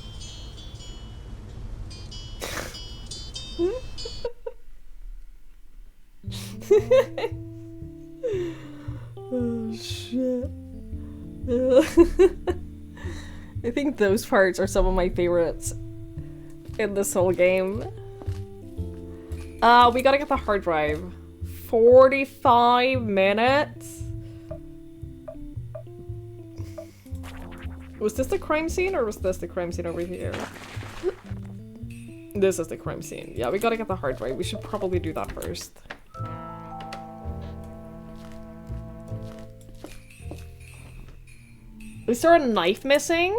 Oh shit. I think those parts are some of my favorites in this whole game. We gotta get the hard drive. 45 minutes? Was this the crime scene or was this the crime scene over here? This is the crime scene. Yeah, we gotta get the hard drive. We should probably do that first. Is there a knife missing?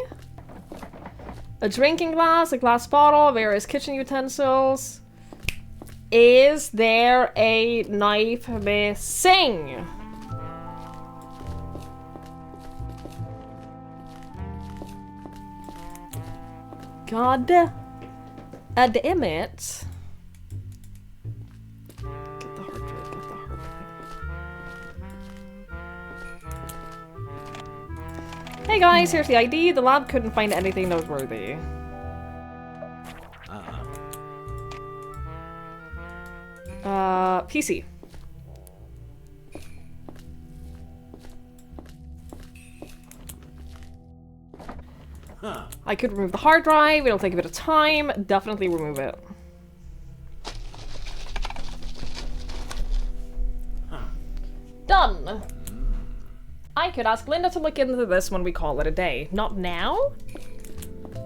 A drinking glass, a glass bottle, various kitchen utensils. Is there a knife missing? God damn it. Get the hard drive, get the hard drive. Hey guys, here's the ID. The lab couldn't find anything noteworthy. PC. Huh. I could remove the hard drive. It'll take a bit of time. Definitely remove it. Done. I could ask Linda to look into this when we call it a day. Not now?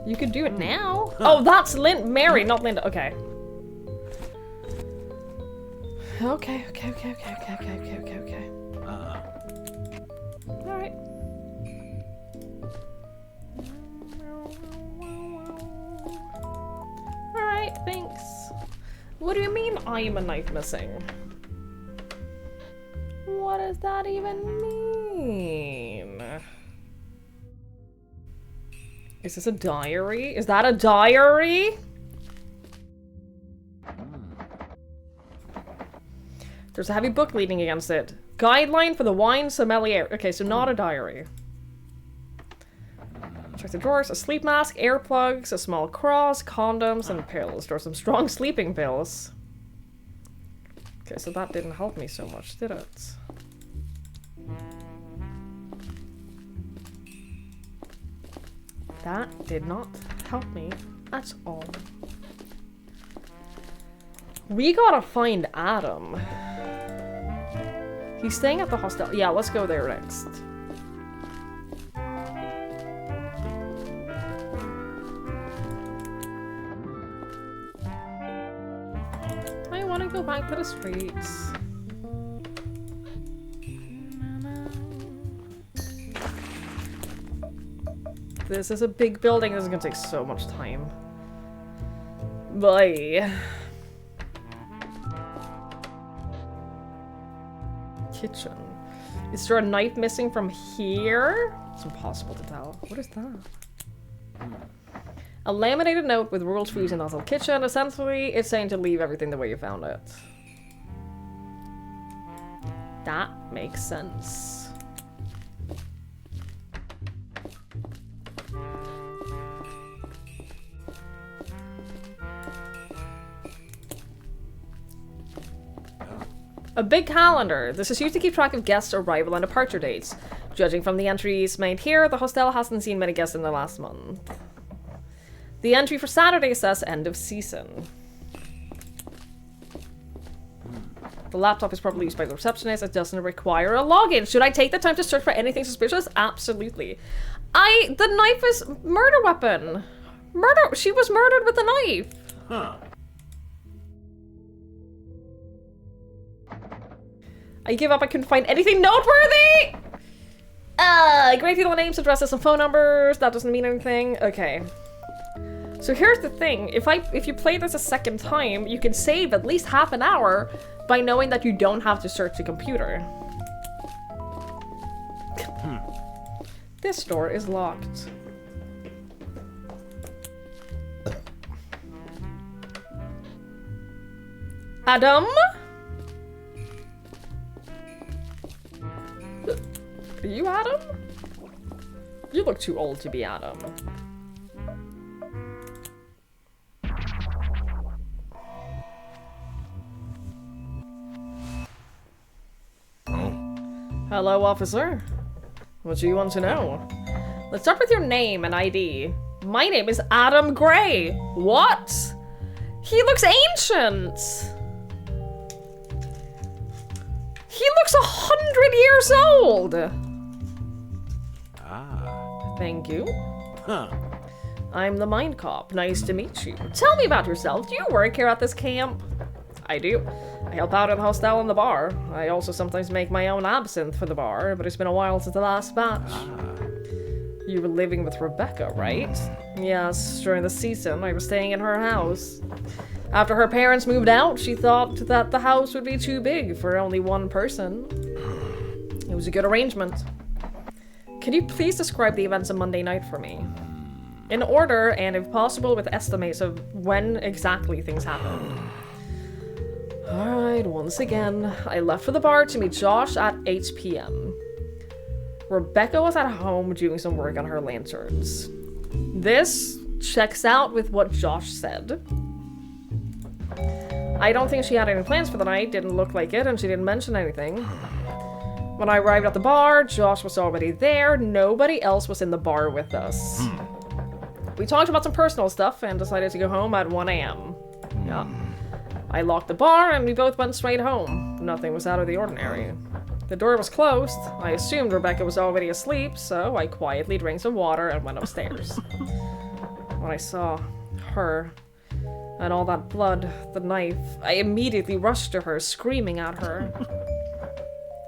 You could do it now. Oh, that's Mary, not Linda. Okay. Okay. Alright. Alright, thanks. What do you mean I am a knife missing? What does that even mean? Is this a diary? Is that a diary? There's a heavy book leaning against it. Guideline for the wine sommelier. Okay, so not a diary. Check the drawers. A sleep mask, earplugs, a small cross, condoms, and pills. There are some strong sleeping pills. Okay, so that didn't help me so much, did it? That did not help me at all. We gotta find Adam. He's staying at the hostel. Yeah, let's go there next. I want to go back to the streets. This is a big building. This is gonna take so much time. Bye. Kitchen. Is there a knife missing from here? It's impossible to tell. What is that? A laminated note with rules for using the hotel kitchen. Essentially, it's saying to leave everything the way you found it. That makes sense. A big calendar. This is used to keep track of guests' arrival and departure dates. Judging from the entries made here, the hostel hasn't seen many guests in the last month. The entry for Saturday says end of season. The laptop is probably used by the receptionist. It doesn't require a login. Should I take the time to search for anything suspicious? Absolutely. The knife is murder weapon. She was murdered with a knife. Huh. I give up. I couldn't find anything noteworthy. Great deal of names, addresses, and phone numbers. That doesn't mean anything. Okay. So here's the thing. If you play this a second time, you can save at least half an hour by knowing that you don't have to search the computer. This door is locked. Adam? Are you Adam? You look too old to be Adam. Hello, officer. What do you want to know? Let's start with your name and ID. My name is Adam Gray. What? He looks ancient. He looks 100 years old. Ah. Thank you. Huh. I'm the mindcop. Nice to meet you. Tell me about yourself. Do you work here at this camp? I do. I help out at the hostel and the bar. I also sometimes make my own absinthe for the bar, but it's been a while since the last batch. Ah. You were living with Rebecca, right? Yes, during the season, I was staying in her house. After her parents moved out, she thought that the house would be too big for only one person. It was a good arrangement. Can you please describe the events of Monday night for me? In order, and if possible, with estimates of when exactly things happened. Alright, once again, I left for the bar to meet Josh at 8 p.m. Rebecca was at home doing some work on her lanterns. This checks out with what Josh said. I don't think she had any plans for the night, didn't look like it, and she didn't mention anything. When I arrived at the bar, Josh was already there. Nobody else was in the bar with us. We talked about some personal stuff and decided to go home at 1 a.m. Yeah. I locked the bar and we both went straight home. Nothing was out of the ordinary. The door was closed. I assumed Rebecca was already asleep, so I quietly drank some water and went upstairs. When I saw her and all that blood, the knife, I immediately rushed to her, screaming at her.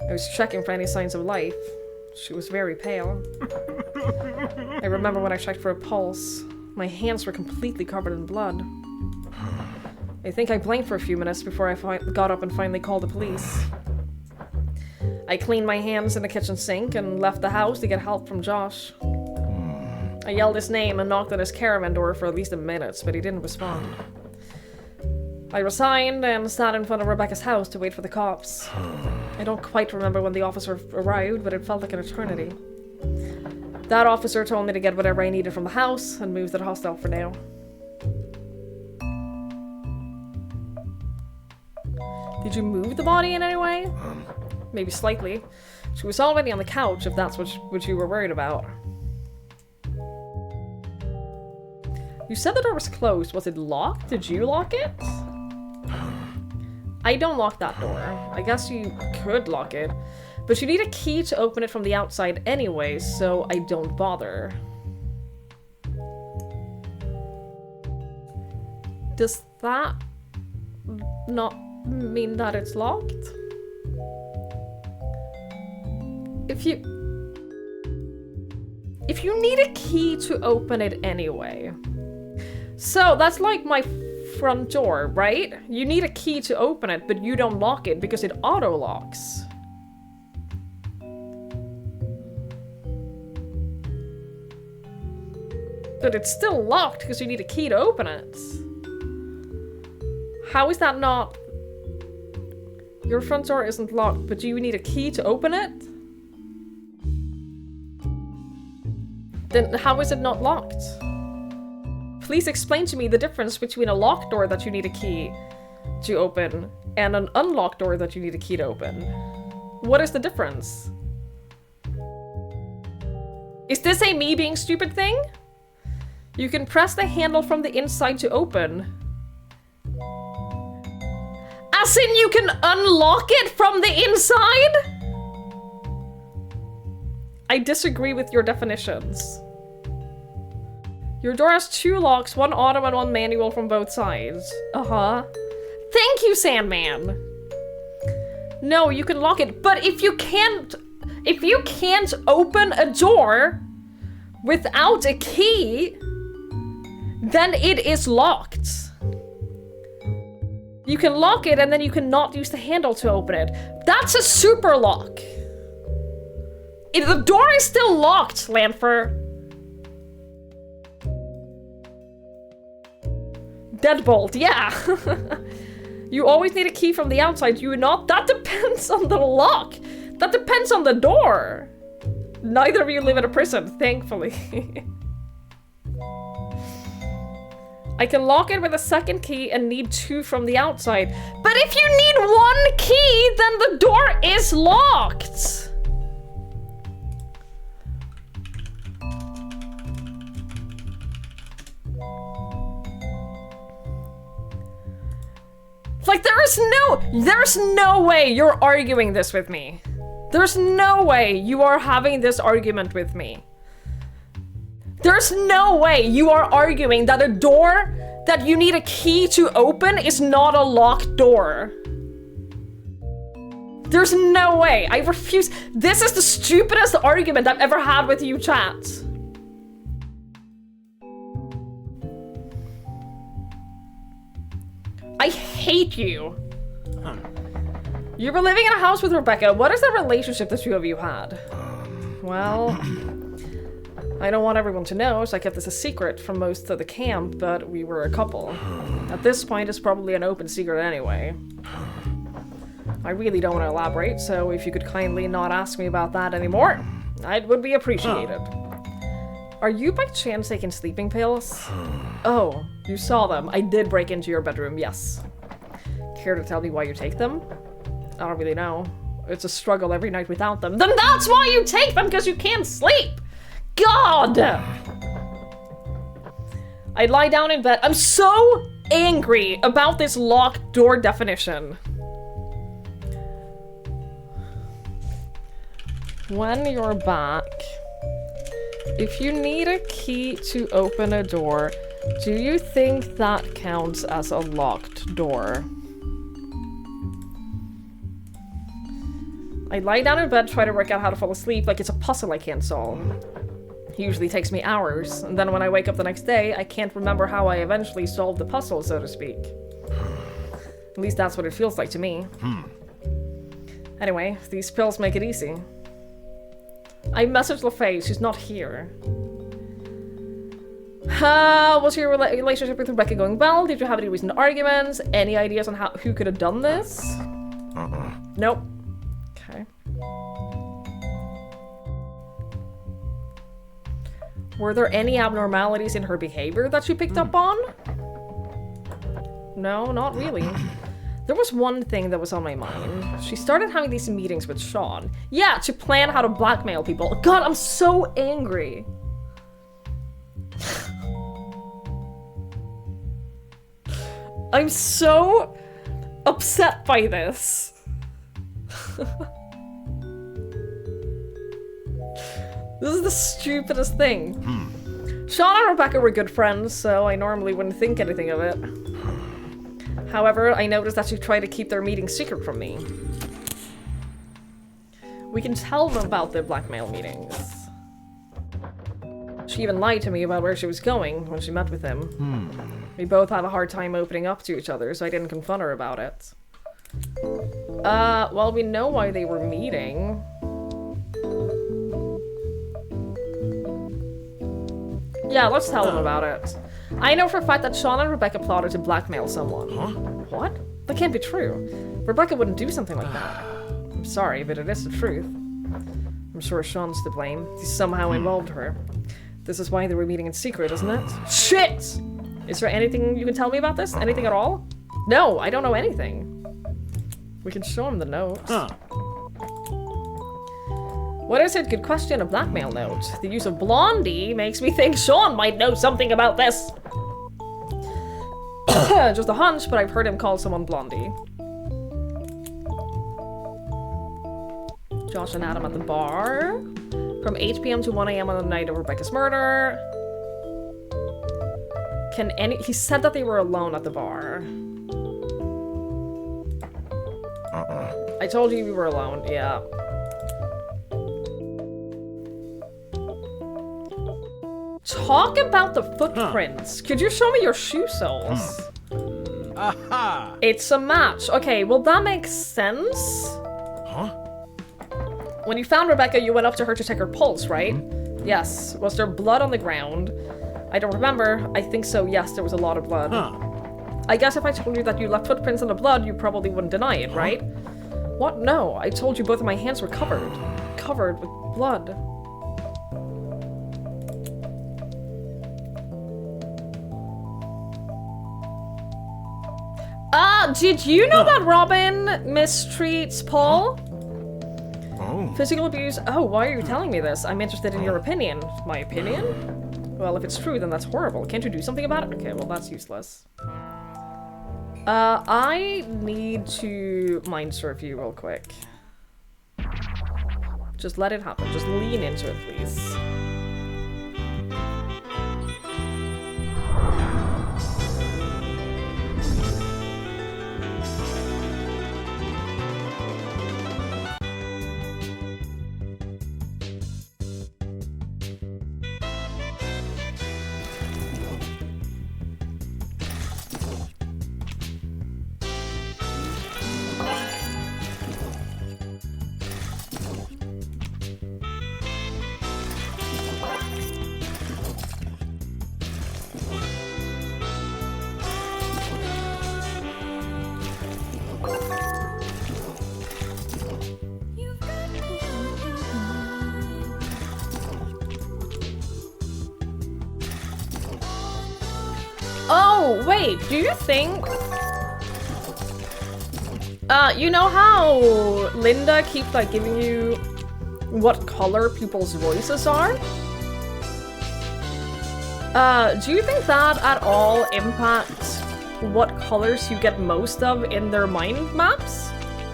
I was checking for any signs of life. She was very pale. I remember when I checked for a pulse. My hands were completely covered in blood. I think I blinked for a few minutes before I got up and finally called the police. I cleaned my hands in the kitchen sink and left the house to get help from Josh. I yelled his name and knocked on his caravan door for at least a minute, but he didn't respond. I resigned and sat in front of Rebecca's house to wait for the cops. I don't quite remember when the officer arrived, but it felt like an eternity. That officer told me to get whatever I needed from the house and move to the hostel for now. Did you move the body in any way? Maybe slightly. She was already on the couch, if that's what you were worried about. You said the door was closed. Was it locked? Did you lock it? I don't lock that door. I guess you could lock it. But you need a key to open it from the outside anyway, so I don't bother. Does that not mean that it's locked? If you need a key to open it anyway. So that's like my front door, right? You need a key to open it, but you don't lock it because it auto-locks. But it's still locked because you need a key to open it. How is that not... Your front door isn't locked, but you need a key to open it? Then how is it not locked? Please explain to me the difference between a locked door that you need a key to open and an unlocked door that you need a key to open. What is the difference? Is this a me being stupid thing? You can press the handle from the inside to open. As in you can unlock it from the inside? I disagree with your definitions. Your door has 2 locks, 1 auto and 1 manual from both sides. Uh-huh. Thank you, Sandman! No, you can lock it, but if you can't open a door without a key, then it is locked. You can lock it and then you cannot use the handle to open it. That's a super lock. The door is still locked, Lanfer. Deadbolt, yeah. You always need a key from the outside, do you not? That depends on the lock. That depends on the door. Neither of you live in a prison, thankfully. I can lock it with a second key and need 2 from the outside. But if you need 1 key, then the door is locked. Like, there's no way you're arguing this with me. There's no way you are having this argument with me. There's no way you are arguing that a door that you need a key to open is not a locked door. There's no way. I refuse. This is the stupidest argument I've ever had with you, chat. I hate you. You were living in a house with Rebecca. What is the relationship the 2 of you had? Well, I don't want everyone to know, so I kept this a secret from most of the camp, but we were a couple. At this point, it's probably an open secret anyway. I really don't want to elaborate, so if you could kindly not ask me about that anymore, it would be appreciated. Are you by chance taking sleeping pills? Oh, you saw them. I did break into your bedroom, yes. Care to tell me why you take them? I don't really know. It's a struggle every night without them. Then that's why you take them, because you can't sleep! God! I lie down in bed. I'm so angry about this locked door definition. When you're back, if you need a key to open a door, do you think that counts as a locked door? I lie down in bed, try to work out how to fall asleep like it's a puzzle I can't solve. It usually takes me hours, and then when I wake up the next day, I can't remember how I eventually solved the puzzle, so to speak. At least that's what it feels like to me. Anyway, these pills make it easy. I messaged LaFaye, she's not here. Was your relationship with Rebecca going well? Did you have any recent arguments? Any ideas on who could have done this? Nope. Okay. Were there any abnormalities in her behavior that you picked up on? No, not really. There was one thing that was on my mind. She started having these meetings with Sean. Yeah, to plan how to blackmail people. God, I'm so angry. I'm so upset by this. This is the stupidest thing. Sean and Rebecca were good friends, so I normally wouldn't think anything of it. However, I noticed that she tried to keep their meeting secret from me. We can tell them about the blackmail meetings. She even lied to me about where she was going when she met with him. We both have a hard time opening up to each other, so I didn't confront her about it. Well, we know why they were meeting. Yeah, let's tell them about it. I know for a fact that Sean and Rebecca plotted to blackmail someone. What? That can't be true. Rebecca wouldn't do something like that. I'm sorry, but it is the truth. I'm sure Sean's to blame. He somehow involved her. This is why they were meeting in secret, isn't it? Shit! Is there anything you can tell me about this? Anything at all? No, I don't know anything. We can show him the note. What is it? Good question, a blackmail note. The use of Blondie makes me think Sean might know something about this. Just a hunch, but I've heard him call someone Blondie. Josh and Adam at the bar. From 8 p.m. to 1 a.m. on the night of Rebecca's murder. He said that they were alone at the bar. I told you we were alone, yeah. Talk about the footprints. Could you show me your shoe soles? Aha! It's a match. Okay, well that makes sense. When you found Rebecca, you went up to her to check her pulse, right? Yes. Was there blood on the ground? I don't remember. I think so, yes, there was a lot of blood. I guess if I told you that you left footprints in the blood, you probably wouldn't deny it, right? What? No, I told you both of my hands were covered. Covered with blood. Did you know that Robin mistreats Paul? Physical abuse? Oh, why are you telling me this? I'm interested in your opinion. My opinion? Well, if it's true, then that's horrible. Can't you do something about it? Okay, well, that's useless. I need to mind surf you real quick. Just let it happen. Just lean into it, please. Oh, wait, do you think... you know how Linda keeps, like, giving you what color people's voices are? Do you think that at all impacts what colors you get most of in their mind maps?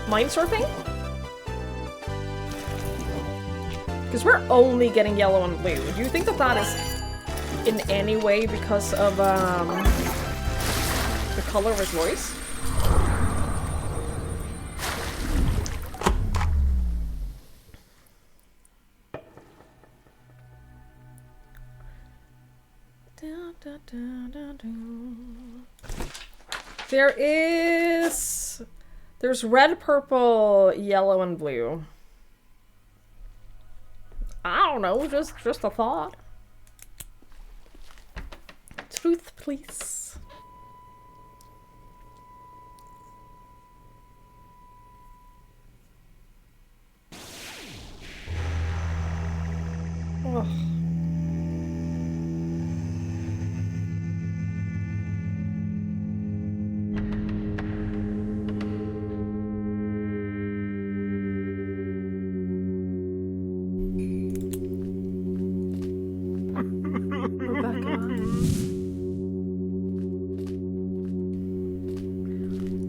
Mind surfing? Because we're only getting yellow and blue. Do you think that that is in any way because of, the color of his voice? There's red, purple, yellow, and blue. I don't know, just a thought. truth, please. Oh.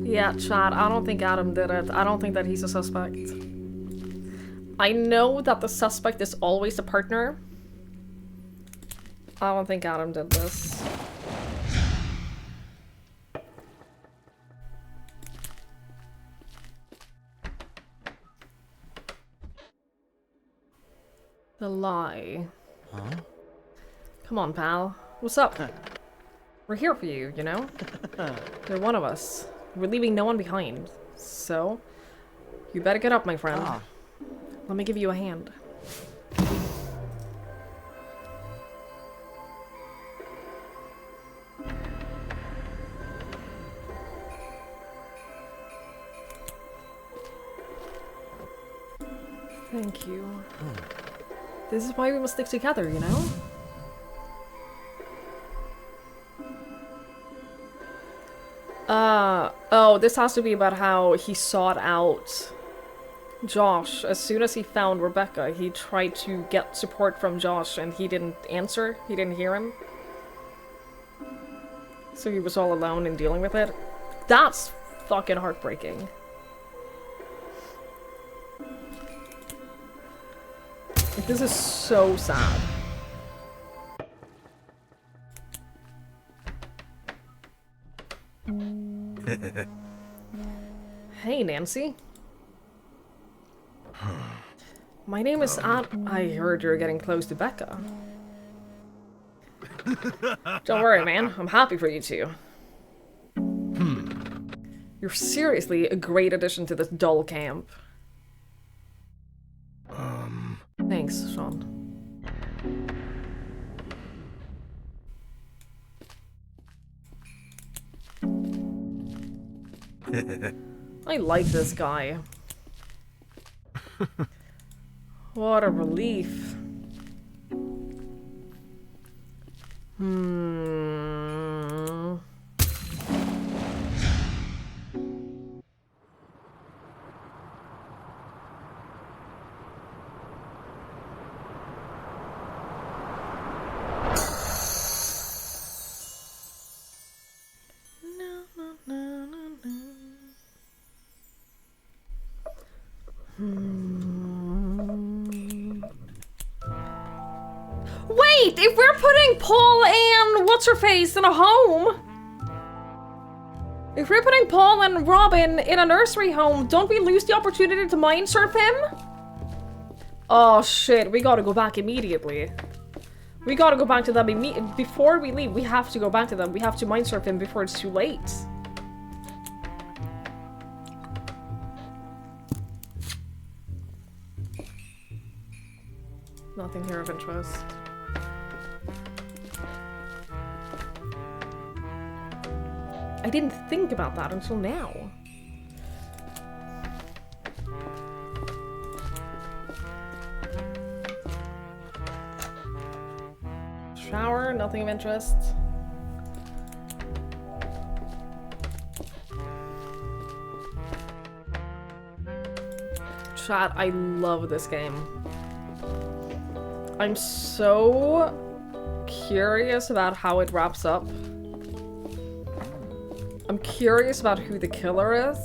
Yeah, Chad, I don't think Adam did it. I don't think that he's a suspect. I know that the suspect is always the partner. I don't think Adam did this. The lie. Huh? Come on, pal. What's up? We're here for you, you know? You're one of us. We're leaving no one behind. So, you better get up, my friend. Let me give you a hand. Thank you. This is why we must stick together, you know? Oh, this has to be about how he sought out Josh. As soon as he found Rebecca, he tried to get support from Josh and he didn't answer. He didn't hear him. So he was all alone in dealing with it. That's fucking heartbreaking. This is so sad. Hey, Nancy. My name is I heard you're getting close to Becca. Don't worry, man. I'm happy for you two. You're seriously a great addition to this dull camp. Thanks, Sean. I like this guy. What a relief. Wait, if we're putting Paul and what's-her-face in a home, if we're putting Paul and Robin in a nursery home, don't we lose the opportunity to mind surf him? Oh shit, we gotta go back immediately. We gotta go back to them before we leave. We have to go back to them. We have to mind surf him before it's too late. Nothing here of interest. I didn't think about that until now. Shower, nothing of interest. Chat, I love this game. I'm so curious about how it wraps up. I'm curious about who the killer is.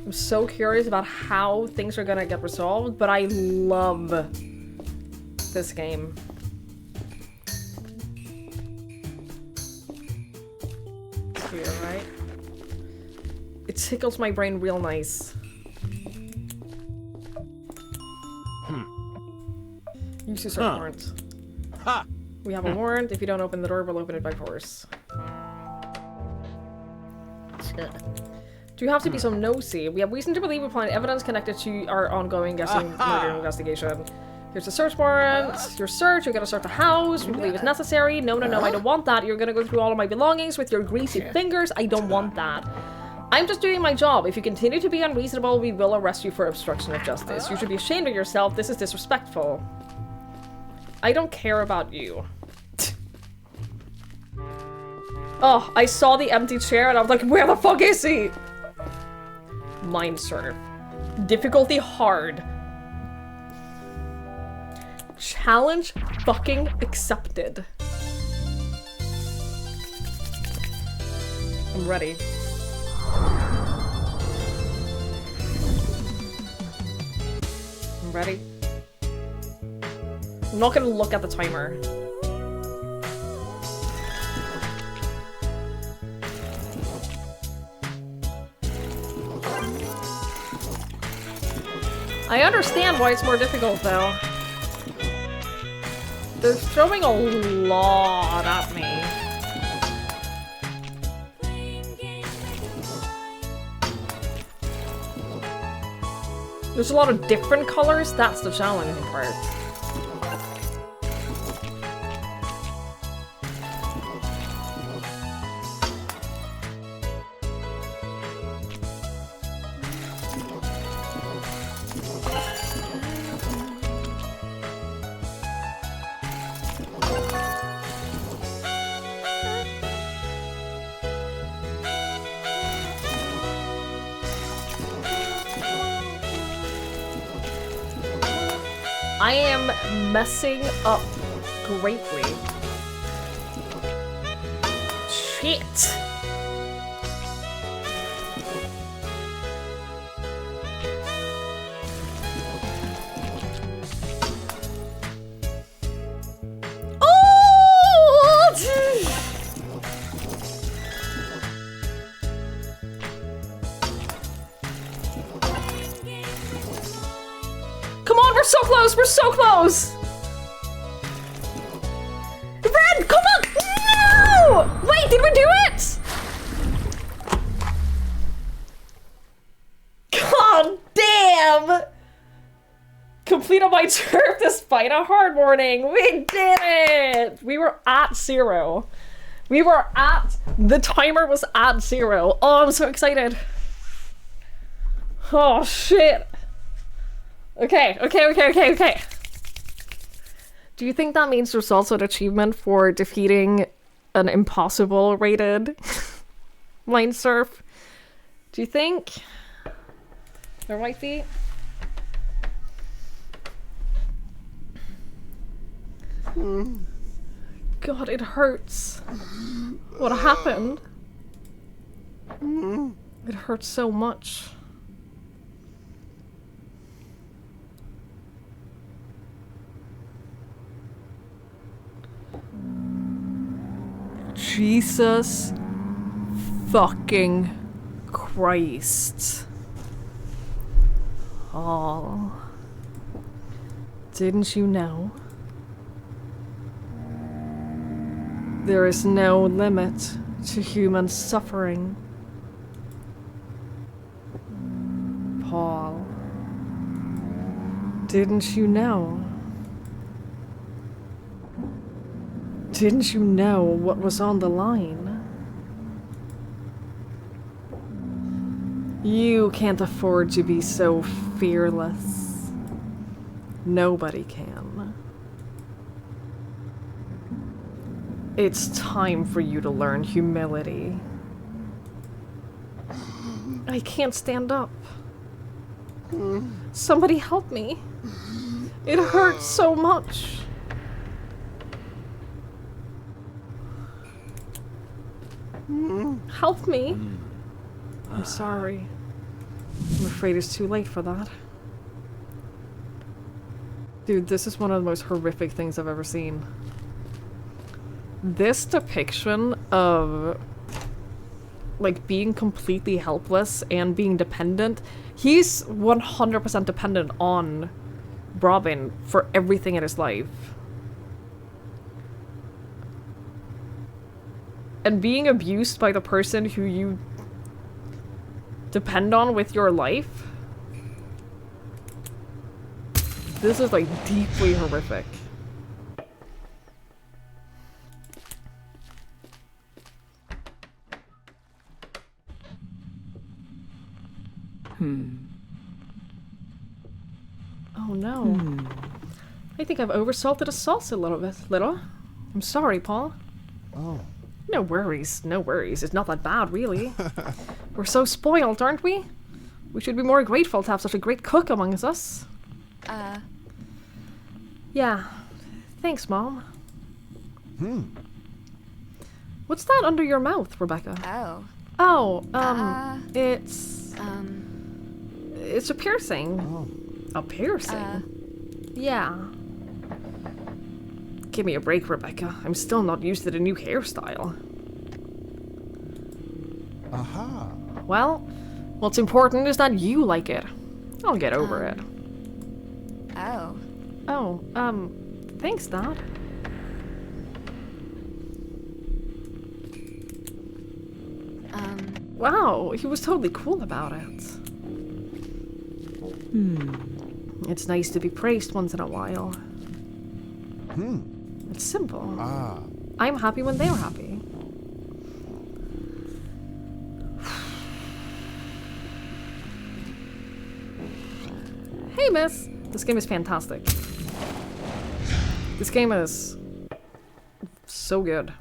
I'm so curious about how things are gonna get resolved, but I love this game. Here, right? It tickles my brain real nice. Use your search warrant. Ha! We have a warrant. If you don't open the door, we'll open it by force. Do you have to be so nosy? We have reason to believe we find evidence connected to our ongoing murder investigation. Here's the search warrant. Your search, you're gonna search the house. We believe it's necessary. No, no, no, I don't want that. You're gonna go through all of my belongings with your greasy fingers. I don't want that. I'm just doing my job. If you continue to be unreasonable, we will arrest you for obstruction of justice. You should be ashamed of yourself. This is disrespectful. I don't care about you. Oh, I saw the empty chair and I was like, where the fuck is he? Mind serve. Difficulty hard. Challenge fucking accepted. I'm ready. I'm ready. I'm not gonna look at the timer. I understand why it's more difficult, though. They're throwing a lot at me. There's a lot of different colors, that's the challenging part. I am messing up greatly. Shit. So close! We're so close! Red! Come on! No! Wait, did we do it? God damn! Complete on my turf despite a hard morning. We did it! We were at 0. We were at... The timer was at 0. Oh, I'm so excited. Oh, shit. Okay. Do you think that means there's also an achievement for defeating an impossible rated mind surf? Do you think there might be? God, it hurts. What happened? It hurts so much. Jesus fucking Christ. Oh. Didn't you know? There is no limit to human suffering. Paul. Didn't you know? Didn't you know what was on the line? You can't afford to be so fearless. Nobody can. It's time for you to learn humility. I can't stand up. Somebody help me. It hurts so much. Help me. I'm sorry. I'm afraid it's too late for that. Dude, this is one of the most horrific things I've ever seen. This depiction of like being completely helpless and being dependent. He's 100% dependent on Robin for everything in his life. And being abused by the person who you depend on with your life. This is like deeply horrific. Oh no. I think I've oversalted the sauce a little bit, little. I'm sorry, Paul. Oh. No worries, no worries. It's not that bad, really. We're so spoiled, aren't we? We should be more grateful to have such a great cook amongst us. Yeah. Thanks, Mom. What's that under your mouth, Rebecca? Oh. Oh, it's a piercing. Oh. A piercing? Yeah. Give me a break, Rebecca. I'm still not used to the new hairstyle. Aha. Well, what's important is that you like it. I'll get over it. Oh. Oh, thanks, Dad. Wow, he was totally cool about it. It's nice to be praised once in a while. It's simple. Ah. I'm happy when they're happy. Hey, miss! This game is fantastic. This game is so good.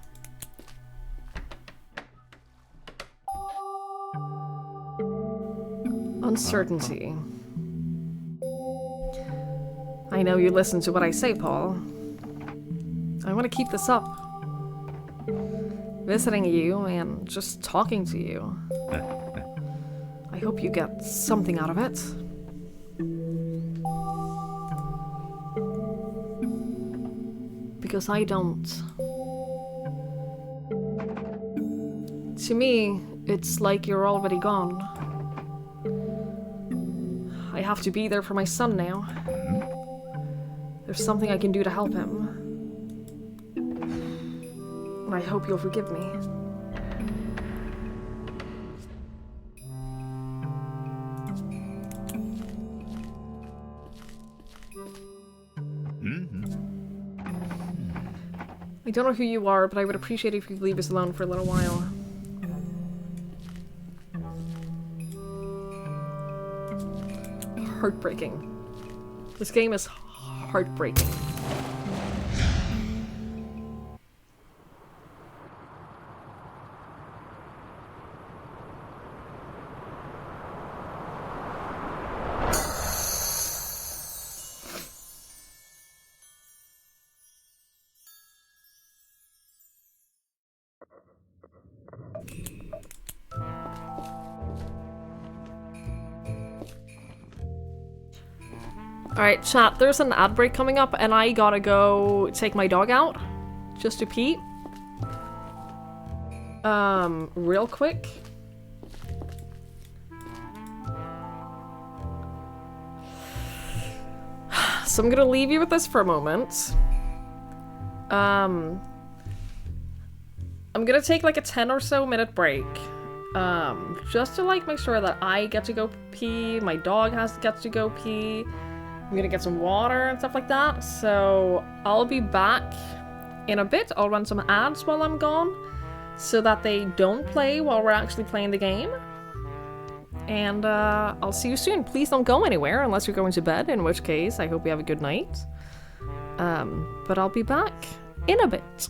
Uncertainty. I know you listen to what I say, Paul. I want to keep this up. Visiting you and just talking to you. I hope you get something out of it. Because I don't. To me, it's like you're already gone. I have to be there for my son now. There's something I can do to help him. And I hope you'll forgive me. I don't know who you are, but I would appreciate it if you could leave us alone for a little while. Heartbreaking. This game is heartbreaking. Alright, chat, there's an ad break coming up and I gotta go take my dog out. Just to pee. Real quick. So I'm gonna leave you with this for a moment. I'm gonna take like a 10 or so minute break. Just to like make sure that I get to go pee, my dog gets to go pee. I'm gonna get some water and stuff like that. So I'll be back in a bit. I'll run some ads while I'm gone so that they don't play while we're actually playing the game. And I'll see you soon. Please don't go anywhere unless you're going to bed, in which case I hope you have a good night. But I'll be back in a bit.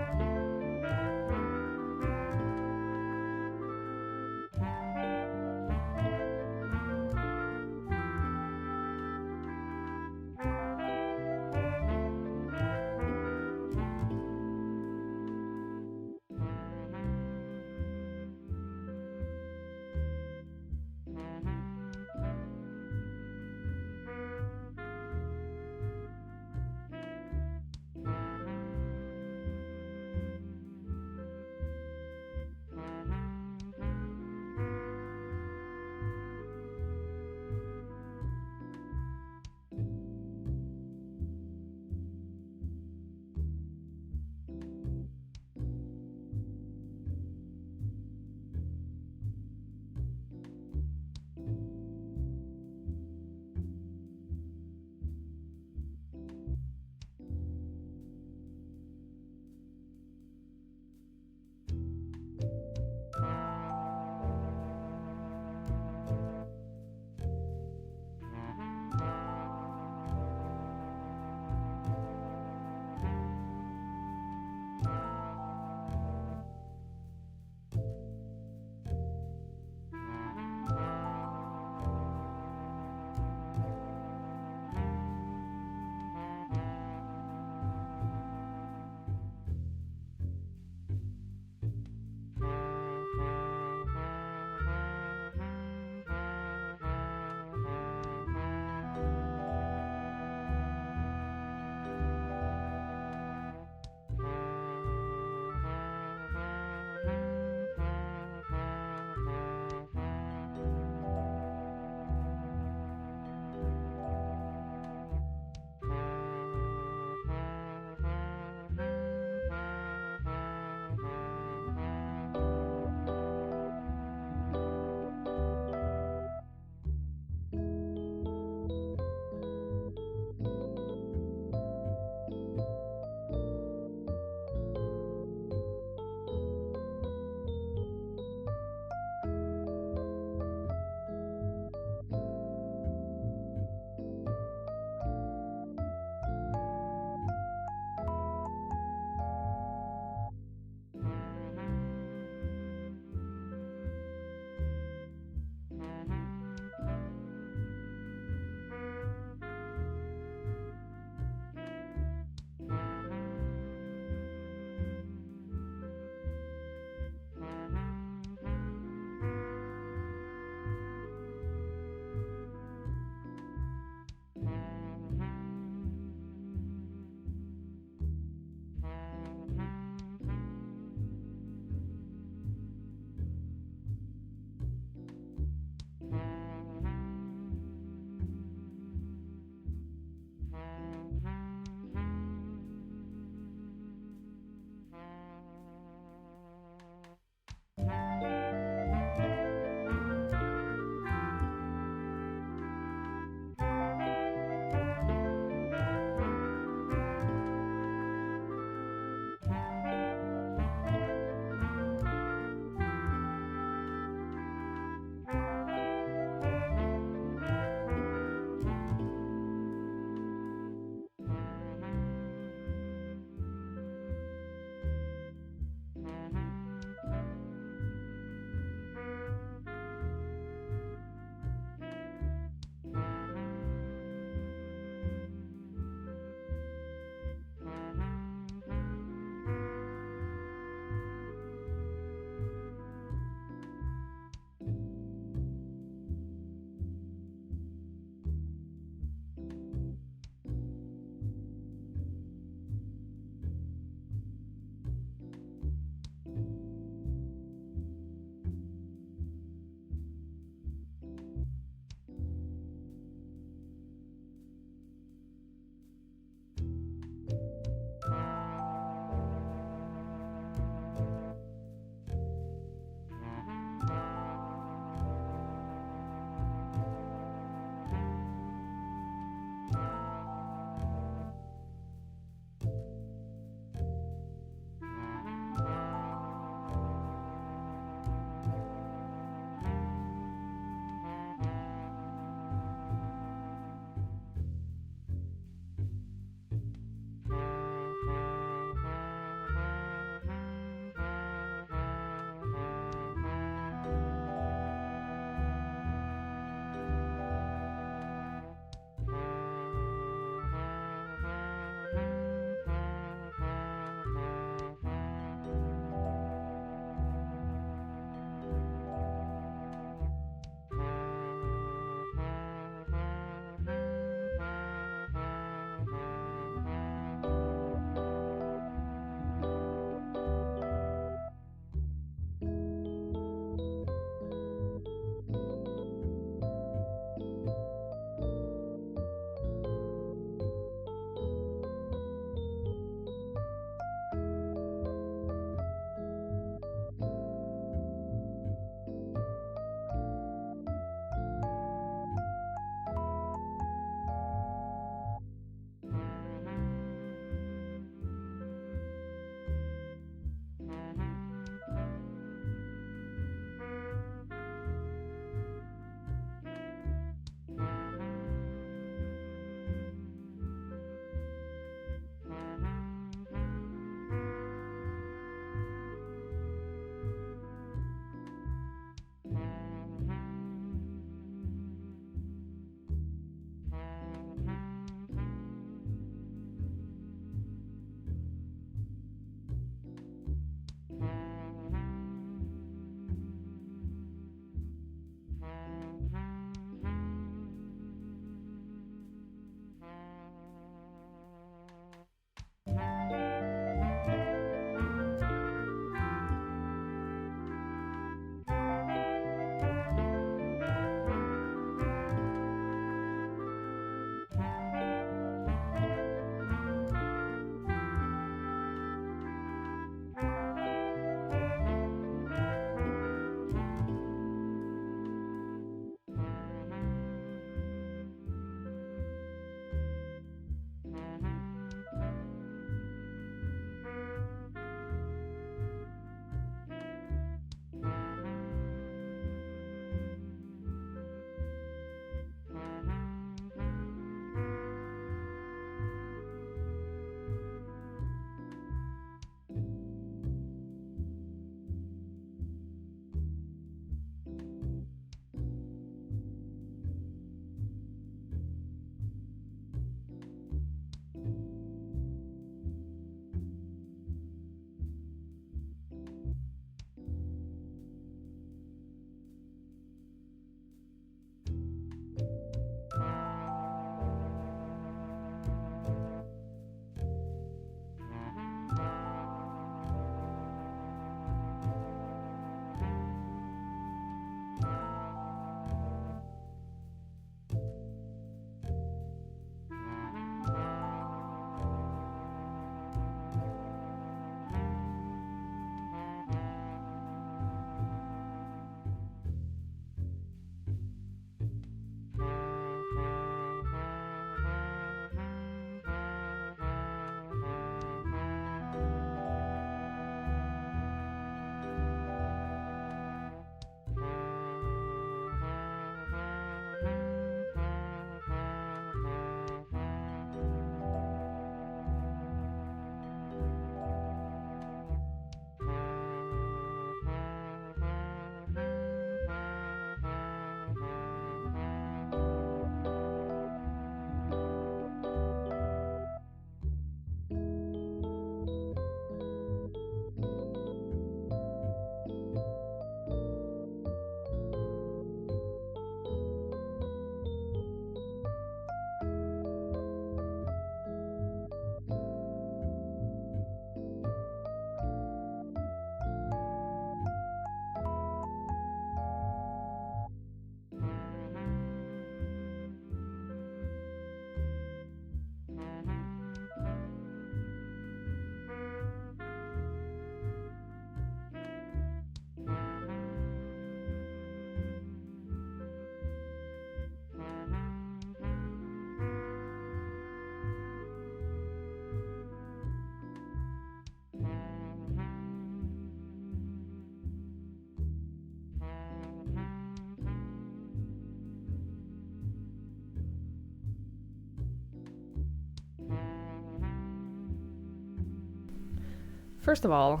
First of all,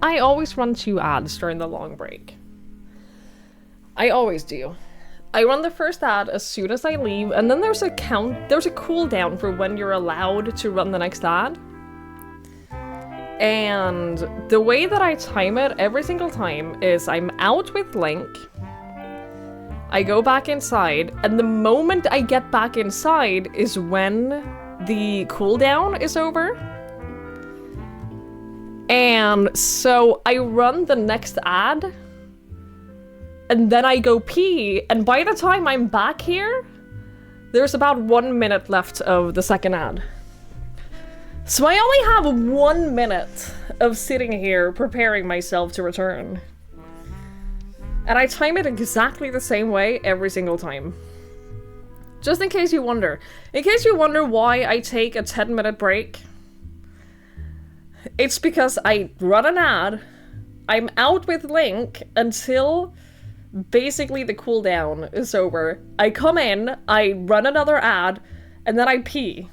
I always run 2 ads during the long break. I always do. I run the first ad as soon as I leave, and then there's a cooldown for when you're allowed to run the next ad. And the way that I time it every single time is I'm out with Link, I go back inside, and the moment I get back inside is when the cooldown is over. And so I run the next ad, and then I go pee, and by the time I'm back here, there's about 1 minute left of the second ad. So I only have 1 minute of sitting here preparing myself to return. And I time it exactly the same way every single time. Just in case you wonder. In case you wonder why I take a 10-minute break, it's because I run an ad, I'm out with Link until basically the cooldown is over. I come in, I run another ad, and then I pee.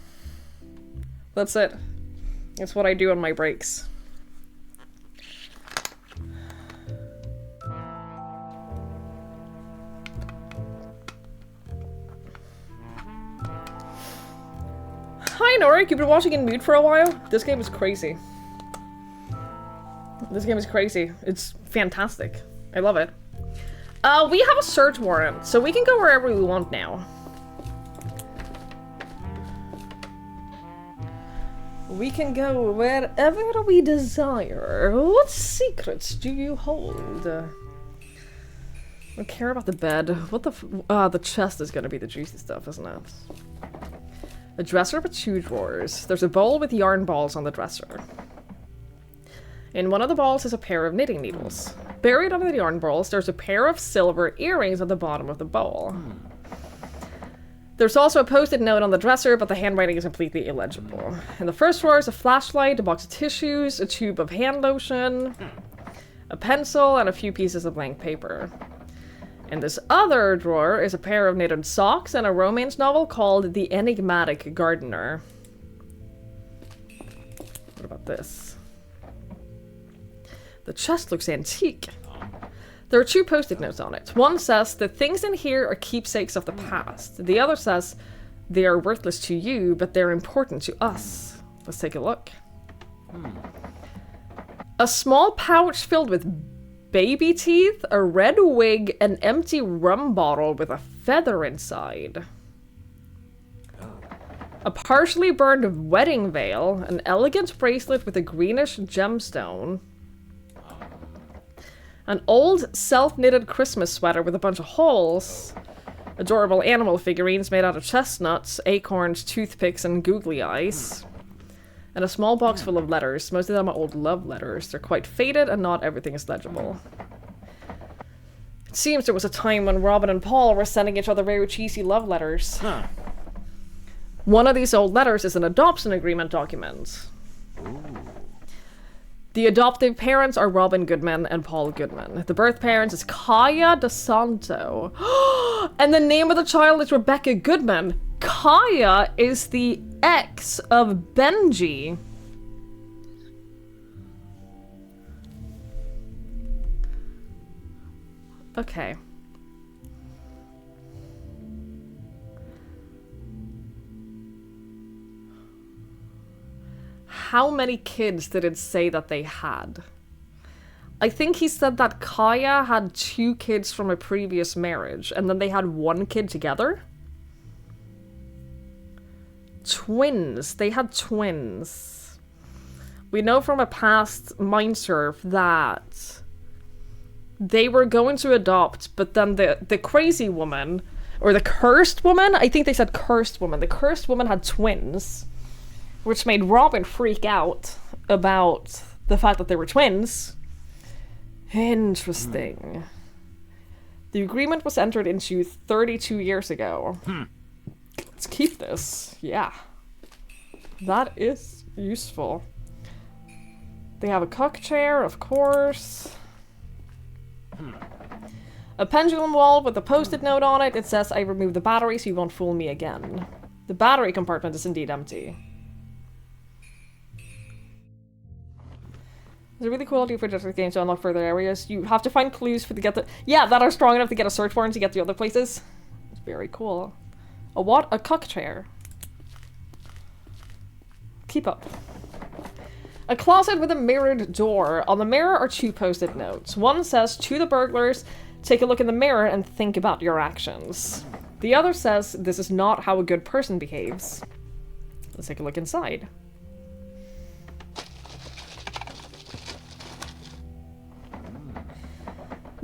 That's it. That's what I do on my breaks. Hi Norik, you've been watching in mute for a while? This game is crazy. This game is crazy. It's fantastic. I love it. We have a search warrant, so we can go wherever we want now. We can go wherever we desire. What secrets do you hold? I don't care about the bed. What the chest is gonna be the juicy stuff, isn't it? A dresser with 2 drawers. There's a bowl with yarn balls on the dresser. In one of the balls is a pair of knitting needles. Buried under the yarn balls, there's a pair of silver earrings at the bottom of the bowl. There's also a post-it note on the dresser, but the handwriting is completely illegible. In the first drawer is a flashlight, a box of tissues, a tube of hand lotion, a pencil, and a few pieces of blank paper. In this other drawer is a pair of knitted socks and a romance novel called The Enigmatic Gardener. What about this? The chest looks antique. There are 2 post-it notes on it. One says, the things in here are keepsakes of the past. The other says, they are worthless to you, but they're important to us. Let's take a look. A small pouch filled with baby teeth, a red wig, an empty rum bottle with a feather inside. A partially burned wedding veil, an elegant bracelet with a greenish gemstone, an old self-knitted Christmas sweater with a bunch of holes, adorable animal figurines made out of chestnuts, acorns, toothpicks, and googly eyes, and a small box full of letters. Most of them are old love letters. They're quite faded, and not everything is legible. It seems there was a time when Robin and Paul were sending each other very cheesy love letters. Huh. One of these old letters is an adoption agreement document. Ooh. The adoptive parents are Robin Goodman and Paul Goodman. The birth parents is Kaya DeSanto. And the name of the child is Rebecca Goodman. Kaya is the ex of Benji. Okay. How many kids did it say that they had? I think he said that Kaya had 2 kids from a previous marriage, and then they had 1 kid together? Twins. They had twins. We know from a past Mindsurf that they were going to adopt, but then the crazy woman, or the cursed woman? I think they said cursed woman. The cursed woman had twins, which made Robin freak out about the fact that they were twins. Interesting. The agreement was entered into 32 years ago. Let's keep this. Yeah. That is useful. They have a cock chair, of course. A pendulum wall with a post-it note on it. It says, I removed the battery so you won't fool me again. The battery compartment is indeed empty. There's a really cool idea for different games to unlock further areas. You have to find clues for to get the that are strong enough to get a search warrant to get to other places. It's very cool. A what? A cuck chair. Keep up. A closet with a mirrored door. On the mirror are 2 post-it notes. One says, to the burglars, take a look in the mirror and think about your actions. The other says, this is not how a good person behaves. Let's take a look inside.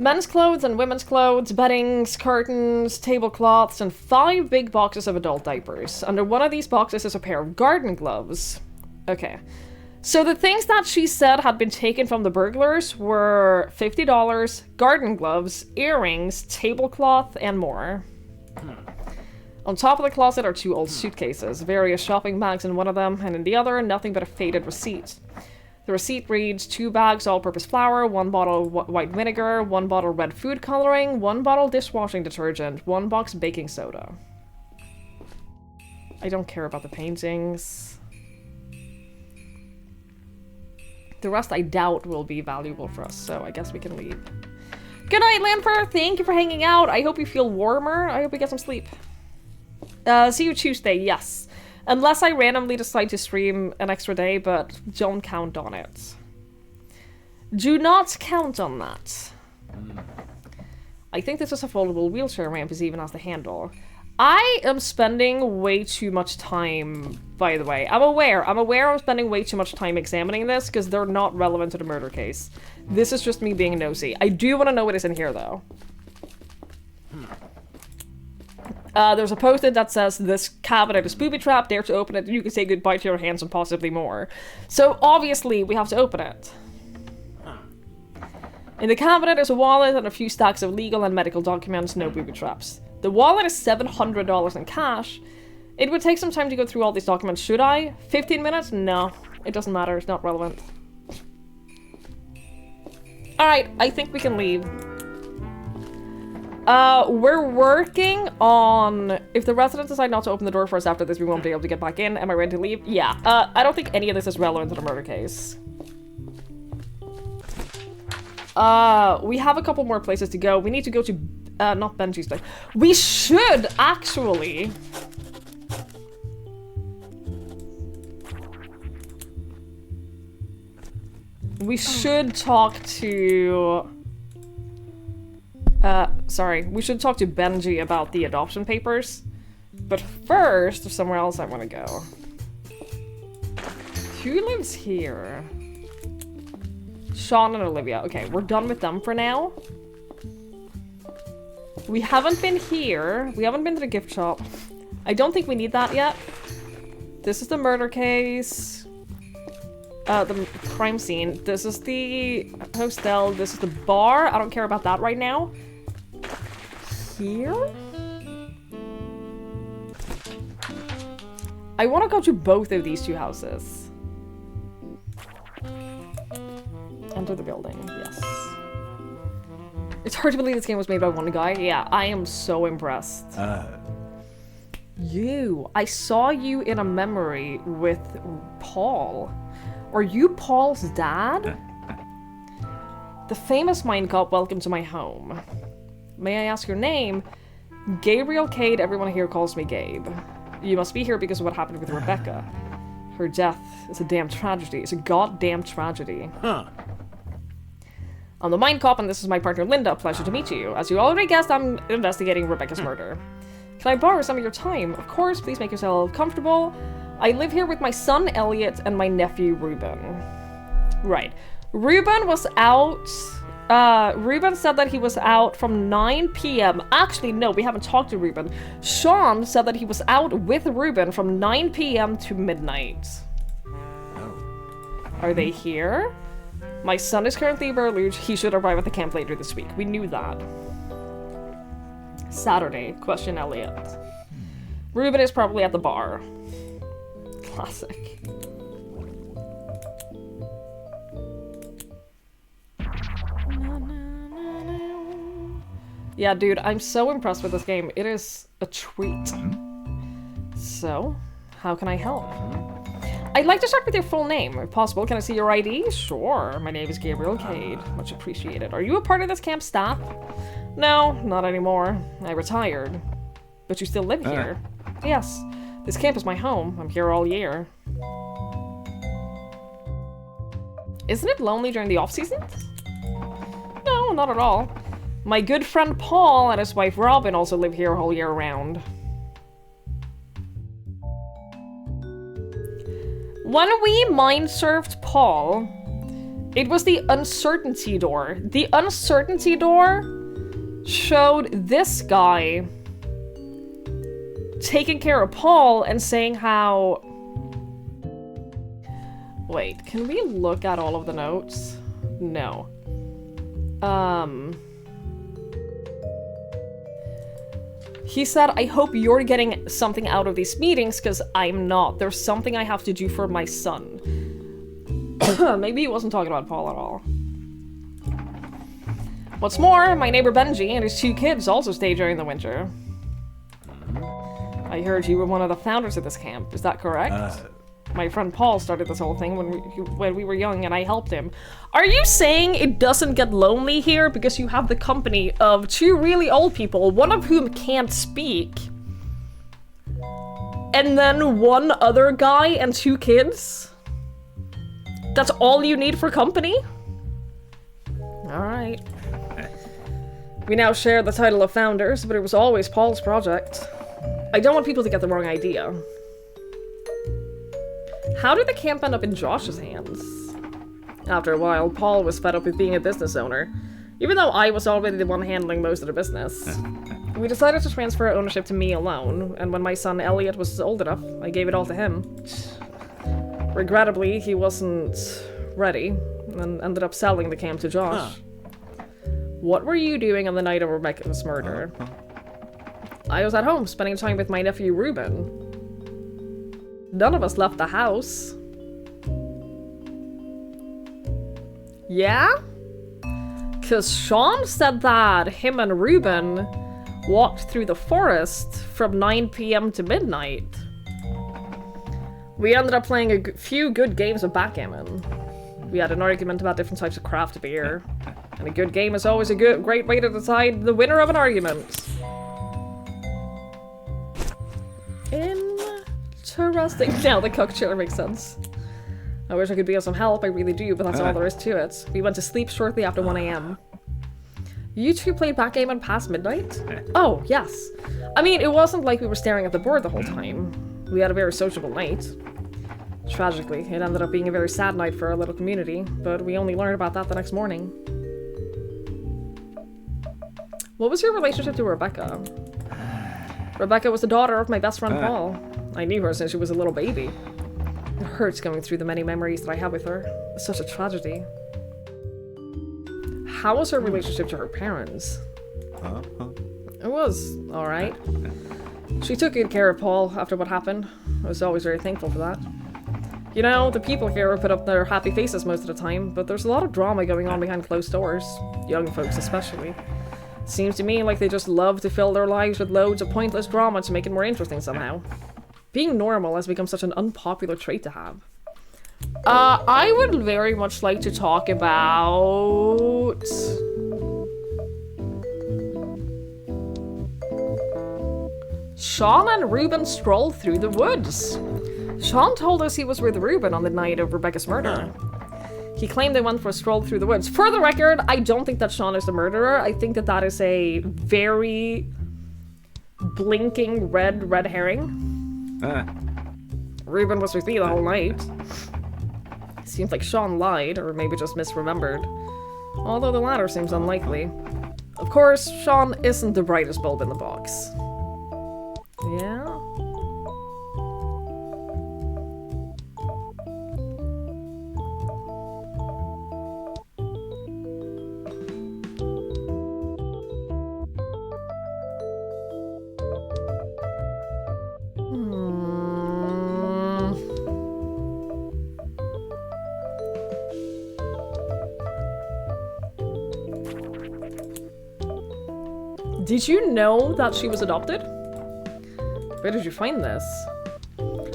Men's clothes and women's clothes, beddings, curtains, tablecloths, and 5 big boxes of adult diapers. Under one of these boxes is a pair of garden gloves. Okay. So the things that she said had been taken from the burglars were $50, garden gloves, earrings, tablecloth, and more. On top of the closet are 2 old suitcases, various shopping bags in one of them, and in the other, nothing but a faded receipt. The receipt reads 2 bags all-purpose flour, 1 bottle white vinegar, 1 bottle red food coloring, 1 bottle dishwashing detergent, 1 box baking soda. I don't care about the paintings. The rest I doubt will be valuable for us, so I guess we can leave. Good night, Lanfer! Thank you for hanging out. I hope you feel warmer. I hope you get some sleep. See you Tuesday, yes. Unless I randomly decide to stream an extra day, but don't count on it. Do not count on that. I think this is a foldable wheelchair ramp as even as the handle. I am spending way too much time, by the way. I'm aware I'm spending way too much time examining this because they're not relevant to the murder case. This is just me being nosy. I do want to know what is in here, though. There's a post-it that says, this cabinet is booby-trapped, dare to open it, and you can say goodbye to your hands and possibly more. So, obviously, we have to open it. In the cabinet is a wallet and a few stacks of legal and medical documents, no booby-traps. The wallet is $700 in cash. It would take some time to go through all these documents, should I? 15 minutes? No. It doesn't matter, it's not relevant. Alright, I think we can leave. We're working on... If the residents decide not to open the door for us after this, we won't be able to get back in. Am I ready to leave? Yeah. I don't think any of this is relevant to the murder case. We have a couple more places to go. We need to go to... not Benji's place. We should, actually... We should talk to... sorry. We should talk to Benji about the adoption papers. But first, there's somewhere else I want to go. Who lives here? Sean and Olivia. Okay, we're done with them for now. We haven't been here. We haven't been to the gift shop. I don't think we need that yet. This is the murder case. The crime scene. This is the hostel. This is the bar. I don't care about that right now. Here? I want to go to both of these 2 houses. Enter the building. Yes. It's hard to believe this game was made by one guy. Yeah, I am so impressed. You. I saw you in a memory with Paul. Are you Paul's dad? The famous mindcop, welcome to my home. May I ask your name? Gabriel Cade, everyone here calls me Gabe. You must be here because of what happened with Rebecca. Her death is a damn tragedy. It's a goddamn tragedy. Huh. I'm the mindcop, and this is my partner Linda. Pleasure to meet you. As you already guessed, I'm investigating Rebecca's murder. Can I borrow some of your time? Of course, please make yourself comfortable. I live here with my son Elliot and my nephew Ruben. Right. Ruben was out. Ruben said that he was out from 9 p.m. Actually, no, we haven't talked to Ruben. Sean said that he was out with Ruben from 9 p.m. to midnight. Are they here? My son is currently Berluge. He should arrive at the camp later this week. We knew that. Saturday, question Elliot. Ruben is probably at the bar. Classic. Yeah, dude, I'm so impressed with this game. It is a treat. So, how can I help? I'd like to start with your full name, if possible. Can I see your ID? Sure. My name is Gabriel Cade. Much appreciated. Are you a part of this camp staff? No, not anymore. I retired. But you still live here? Yes. This camp is my home. I'm here all year. Isn't it lonely during the off-season? No, not at all. My good friend Paul and his wife Robin also live here all year round. When we mind-served Paul, it was the uncertainty door. The uncertainty door showed this guy taking care of Paul and saying how... Wait, can we look at all of the notes? No. He said, I hope you're getting something out of these meetings, because I'm not. There's something I have to do for my son. Maybe he wasn't talking about Paul at all. What's more, my neighbor Benji and his 2 kids also stay during the winter. I heard you were one of the founders of this camp. Is that correct? My friend Paul started this whole thing when we were young, and I helped him. Are you saying it doesn't get lonely here because you have the company of 2 really old people, one of whom can't speak, and then 1 other guy and 2 kids? That's all you need for company? Alright. We now share the title of founders, but it was always Paul's project. I don't want people to get the wrong idea. How did the camp end up in Josh's hands? After a while, Paul was fed up with being a business owner, even though I was already the one handling most of the business. We decided to transfer ownership to me alone, and when my son Elliot was old enough, I gave it all to him. Regrettably, he wasn't ready, and ended up selling the camp to Josh. What were you doing on the night of Rebecca's murder? I was at home, spending time with my nephew Ruben. None of us left the house. Yeah? Cause Sean said that him and Ruben walked through the forest from 9 p.m. to midnight. We ended up playing a few good games of backgammon. We had an argument about different types of craft beer. And a good game is always a great way to decide the winner of an argument. Interesting. Now the cock chiller makes sense. I wish I could be of some help, I really do, but that's all there is to it. We went to sleep shortly after 1 a.m. You 2 played backgammon past midnight? Oh, yes. I mean, it wasn't like we were staring at the board the whole time. We had a very sociable night. Tragically, it ended up being a very sad night for our little community, but we only learned about that the next morning. What was your relationship to Rebecca? Rebecca was the daughter of my best friend Paul. I knew her since she was a little baby. It hurts going through the many memories that I have with her. It's such a tragedy. How was her relationship to her parents? It was alright. She took good care of Paul after what happened. I was always very thankful for that. You know, the people here put up their happy faces most of the time, but there's a lot of drama going on behind closed doors. Young folks especially. Seems to me like they just love to fill their lives with loads of pointless drama to make it more interesting somehow. Being normal has become such an unpopular trait to have. I would very much like to talk about... Sean and Ruben strolled through the woods. Sean told us he was with Ruben on the night of Rebecca's murder. He claimed they went for a stroll through the woods. For the record, I don't think that Sean is the murderer. I think that that is a very blinking red herring. Ruben was with me the whole night. Seems like Sean lied, or maybe just misremembered. Although the latter seems unlikely. Of course, Sean isn't the brightest bulb in the box. Yeah? Did you know that she was adopted? Where did you find this?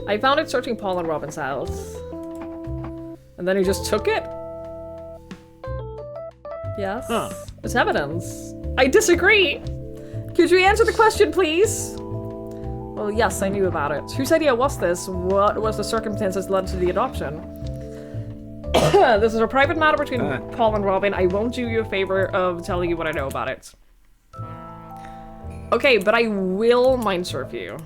I found it searching Paul and Robin's house. And then he just took it? Yes. Huh. It's evidence. I disagree! Could you answer the question, please? Well, yes, I knew about it. Whose idea was this? What was the circumstances that led to the adoption? This is a private matter between Paul and Robin. I won't do you a favor of telling you what I know about it. Okay, but I will mind surf you.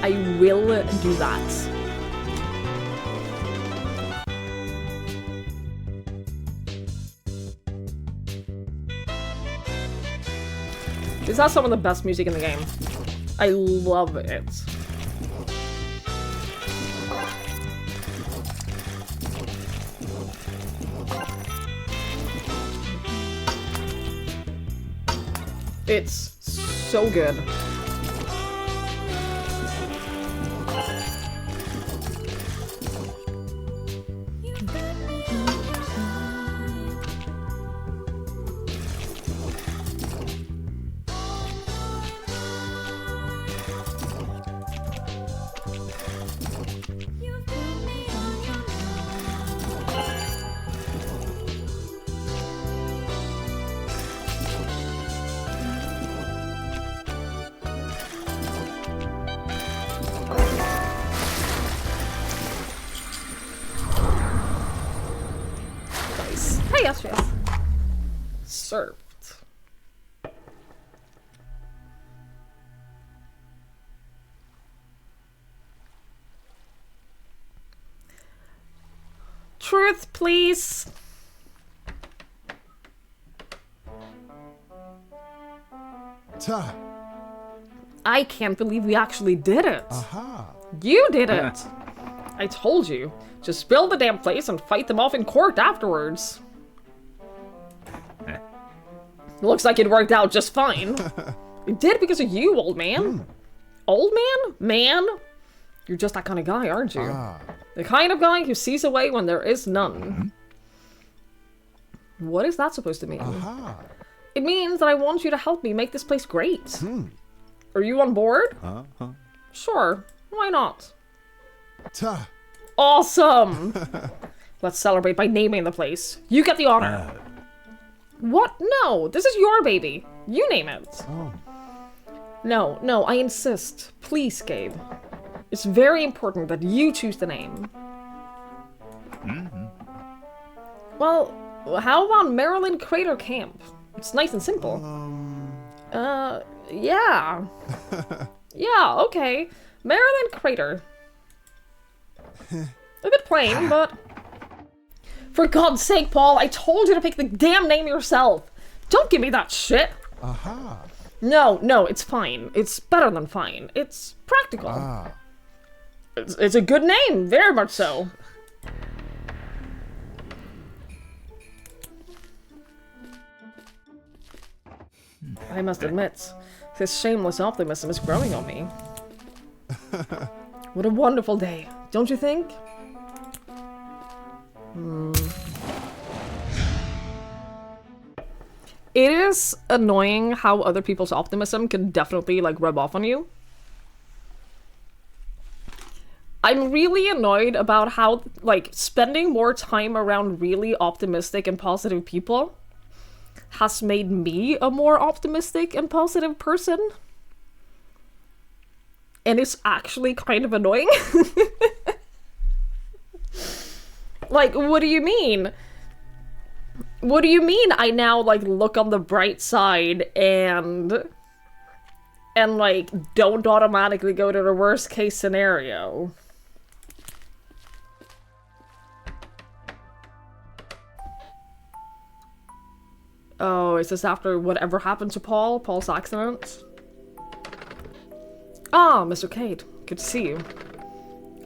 I will do that. This has some of the best music in the game. I love it. It's so good. Yes. Served. Truth, please. Ta. I can't believe we actually did it. Aha. You did it. I told you. Just spill the damn place and fight them off in court afterwards. Looks like it worked out just fine. It did because of you, old man. Old man? Man? You're just that kind of guy, aren't you? Ah. The kind of guy who sees a way when there is none. What is that supposed to mean? Aha. It means that I want you to help me make this place great. Are you on board? Sure. Why not? Ta. Awesome! Let's celebrate by naming the place. You get the honor. What? No, this is your baby. You name it. Oh. No, I insist. Please, Gabe. It's very important that you choose the name. Well, how about Maryland Crater Camp? It's nice and simple. Yeah. Yeah, okay. Maryland Crater. A bit plain, but... For God's sake, Paul, I told you to pick the damn name yourself. Don't give me that shit. Aha. No, it's fine. It's better than fine. It's practical. Ah. It's a good name, very much so. I must admit, this shameless optimism is growing on me. What a wonderful day, don't you think? It is annoying how other people's optimism can definitely, like, rub off on you. I'm really annoyed about how, like, spending more time around really optimistic and positive people has made me a more optimistic and positive person. And it's actually kind of annoying. Like, what do you mean? What do you mean I now, like, look on the bright side and like, don't automatically go to the worst case scenario? Oh, is this after whatever happened to Paul's accident? Ah, Mr. Cade, good to see you.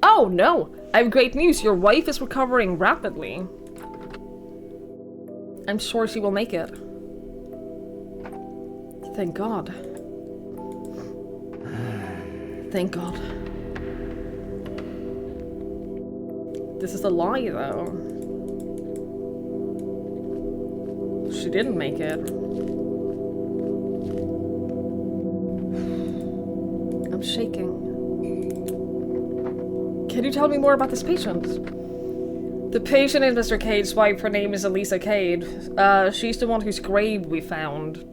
Oh, no, I have great news. Your wife is recovering rapidly. I'm sure she will make it. Thank God. Thank God. This is a lie, though. she didn't make it. I'm shaking. Can you tell me more about this patient? The patient is Mr. Cade's wife. Her name is Elisa Cade. She's the one whose grave we found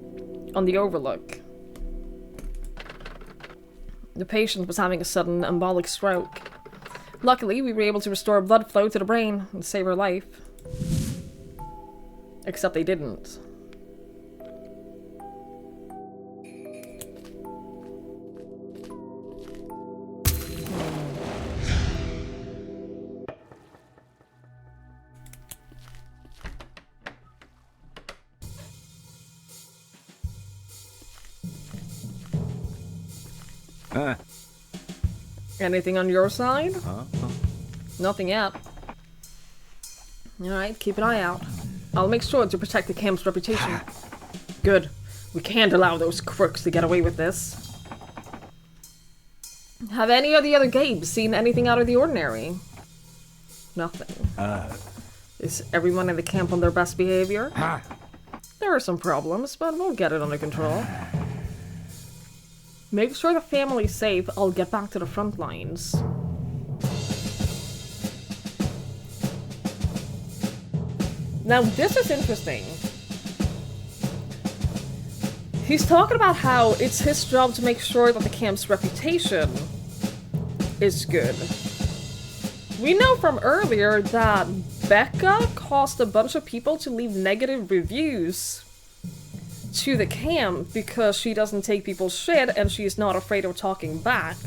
on the Overlook. The patient was having a sudden embolic stroke. Luckily, we were able to restore blood flow to the brain and save her life. Except they didn't. Anything on your side? Nothing yet. Alright, keep an eye out. I'll make sure to protect the camp's reputation. Good. We can't allow those crooks to get away with this. Have any of the other Gabes seen anything out of the ordinary? Nothing. Is everyone in the camp on their best behavior? There are some problems, but we'll get it under control. Make sure the family's safe. I'll get back to the front lines. Now, this is interesting. He's talking about how it's his job to make sure that the camp's reputation is good. We know from earlier that Becca caused a bunch of people to leave negative reviews to the camp because she doesn't take people's shit and she's not afraid of talking back.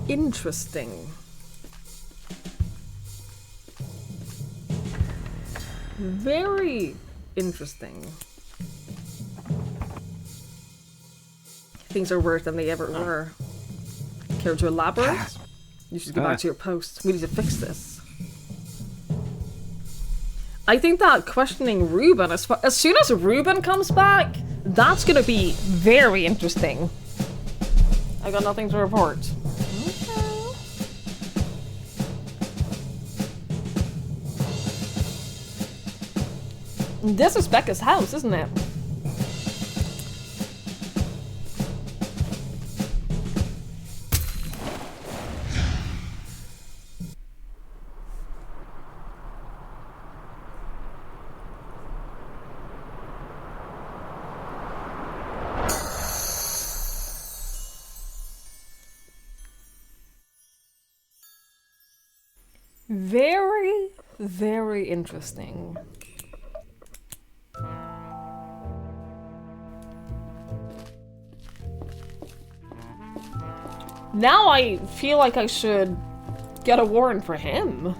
Interesting. Very interesting. Things are worse than they ever were. Care to elaborate? You should go back to your post. We need to fix this. I think that questioning Ruben, as soon as Ruben comes back, that's gonna be very interesting. I got nothing to report. Okay. This is Becca's house, isn't it? Very, very interesting. Now I feel like I should get a warrant for him.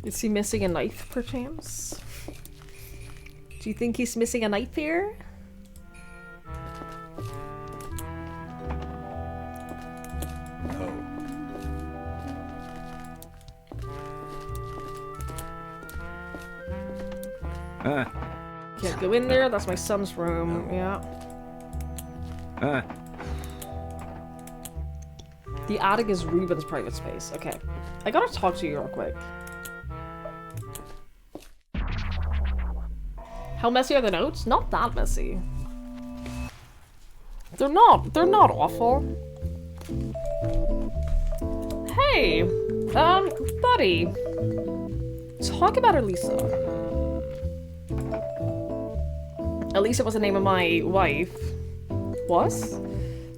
Is he missing a knife, perchance? Do you think he's missing a knife here? Can't go in there, that's my son's room, yeah. The attic is Ruben's private space, okay. I gotta talk to you real quick. How messy are the notes? Not that messy. They're not awful. Hey, buddy. Talk about Elisa. Elisa was the name of my wife. Was?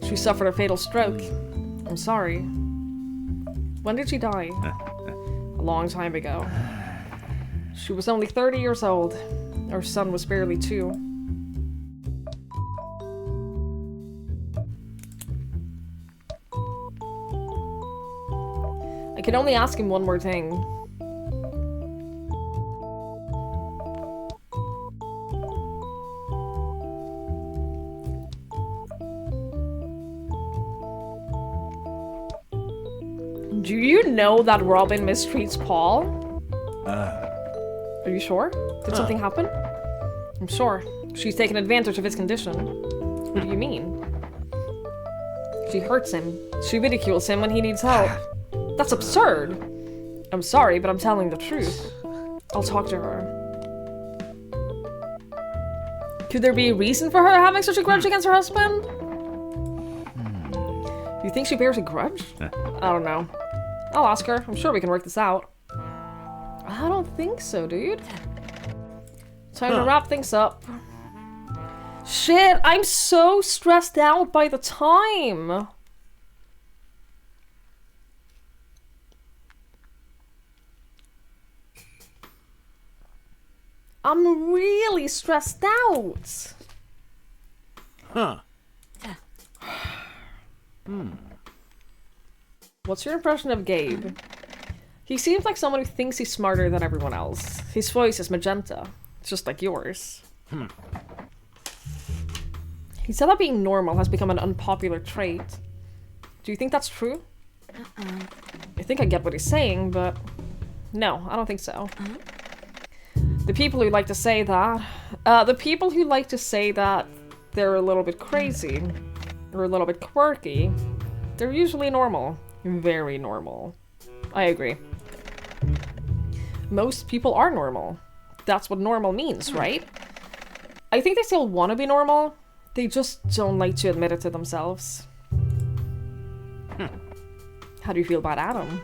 She suffered a fatal stroke. I'm sorry. When did she die? A long time ago. She was only 30 years old. Our son was barely 2. I can only ask him one more thing. Do you know that Robin mistreats Paul? Are you sure? Did something happen? I'm sure. She's taken advantage of his condition. What do you mean? She hurts him. She ridicules him when he needs help. That's absurd. I'm sorry, but I'm telling the truth. I'll talk to her. Could there be a reason for her having such a grudge against her husband? Do you think she bears a grudge? I don't know. I'll ask her. I'm sure we can work this out. I don't think so, dude. Time to wrap things up. Shit, I'm so stressed out by the time. I'm really stressed out. Huh. What's your impression of Gabe? He seems like someone who thinks he's smarter than everyone else. His voice is magenta. It's just like yours. He said that being normal has become an unpopular trait. Do you think that's true? I think I get what he's saying, but no, I don't think so. The people who like to say that, they're a little bit crazy, or a little bit quirky, they're usually normal. Very normal. I agree. Most people are normal. That's what normal means, right? I think they still want to be normal. They just don't like to admit it to themselves. How do you feel about Adam?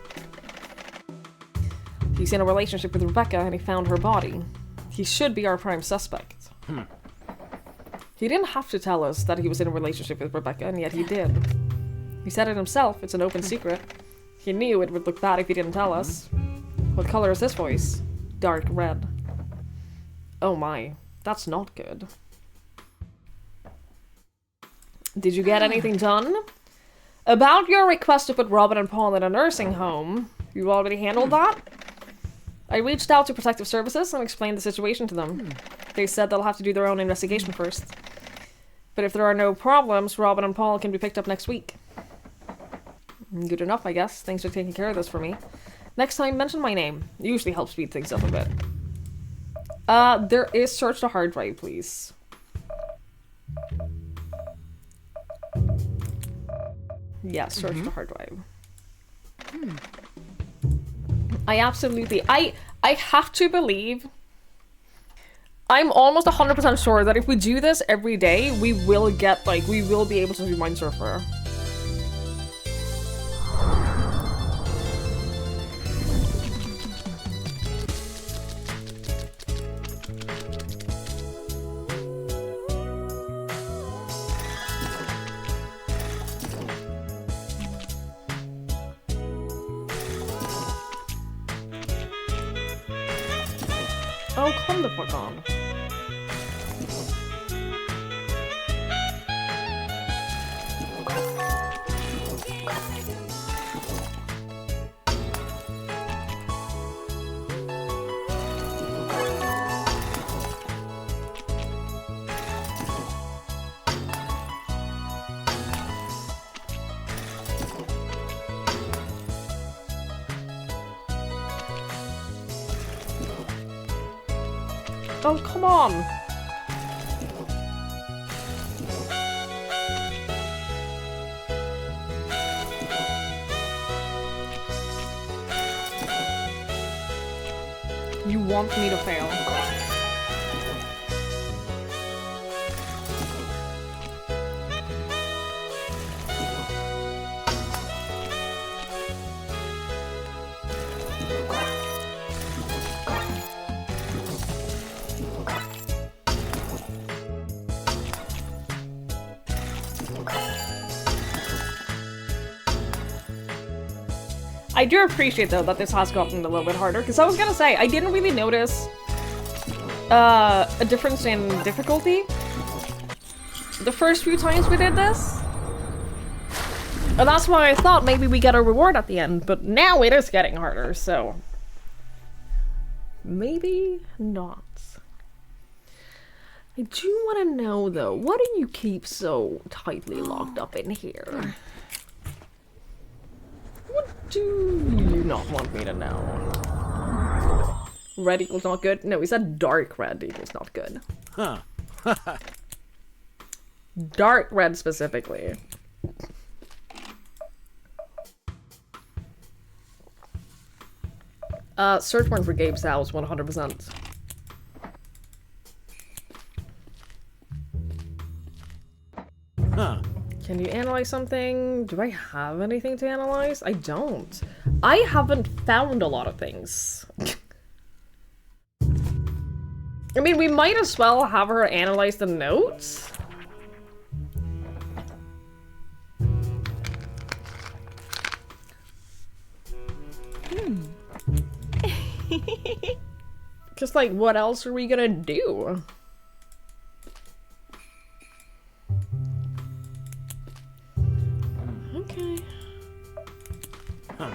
He's in a relationship with Rebecca and he found her body. He should be our prime suspect. He didn't have to tell us that he was in a relationship with Rebecca, and yet he did. He said it himself, it's an open secret. He knew it would look bad if he didn't tell us. What color is this voice? Dark red. Oh my, that's not good. Did you get anything done? About your request to put Robin and Paul in a nursing home, you already handled that? I reached out to Protective Services and explained the situation to them. They said they'll have to do their own investigation first. But if there are no problems, Robin and Paul can be picked up next week. Good enough, I guess. Thanks for taking care of this for me. Next time, mention my name. It usually helps speed things up a bit. There is search the hard drive, please. Yeah, search the hard drive. I have to believe... I'm almost 100% sure that if we do this every day, we will get, like, we will be able to do Mindsurfer. Oh, come the fuck on. Oh, come on! You want me to fail. I do appreciate, though, that this has gotten a little bit harder, because I was gonna say, I didn't really notice a difference in difficulty the first few times we did this. And that's why I thought maybe we get a reward at the end, but now it is getting harder, so... maybe not. I do want to know, though, what do you keep so tightly locked up in here? What do you not want me to know? Red equals not good? No, he said dark red equals not good. Huh. Dark red specifically. Search warrant for Gabe's house, 100%. Huh. Can you analyze something? Do I have anything to analyze? I don't. I haven't found a lot of things. I mean, we might as well have her analyze the notes. Just like, what else are we gonna do? Okay. Huh.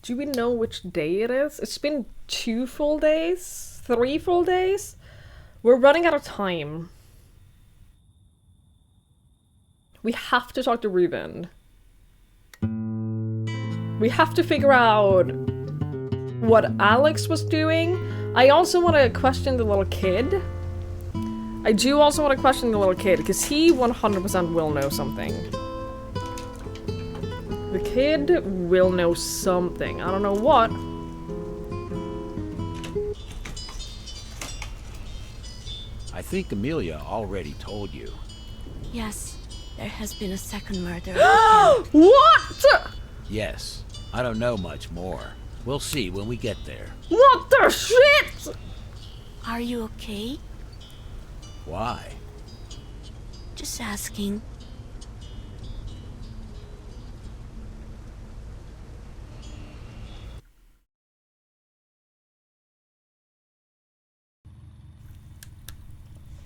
Do we know which day it is? It's been 2 full days? 3 full days? We're running out of time. We have to talk to Ruben. We have to figure out what Alex was doing. I also want to question the little kid. I do also want to question the little kid, because he 100% will know something. The kid will know something. I don't know what. I think Amelia already told you. Yes, there has been a second murder. What? Yes. I don't know much more. We'll see when we get there. What the shit? Are you okay? Why? Just asking.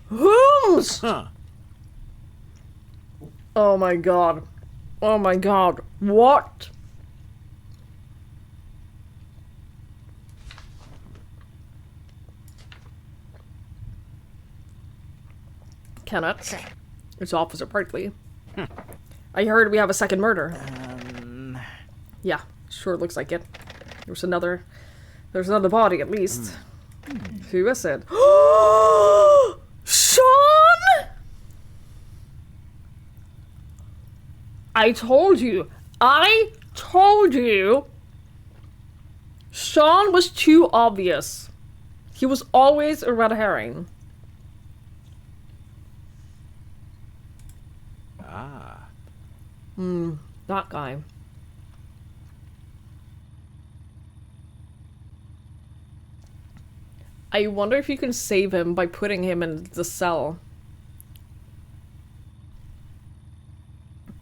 Whom's? Huh. Oh my god. Oh my god. What? Kenneth. It's Officer Parkley. I heard we have a second murder. Yeah, sure looks like it. There's another body at least. Who is it? Sean! I told you. Sean was too obvious. He was always a red herring. Ah. That guy. I wonder if you can save him by putting him in the cell.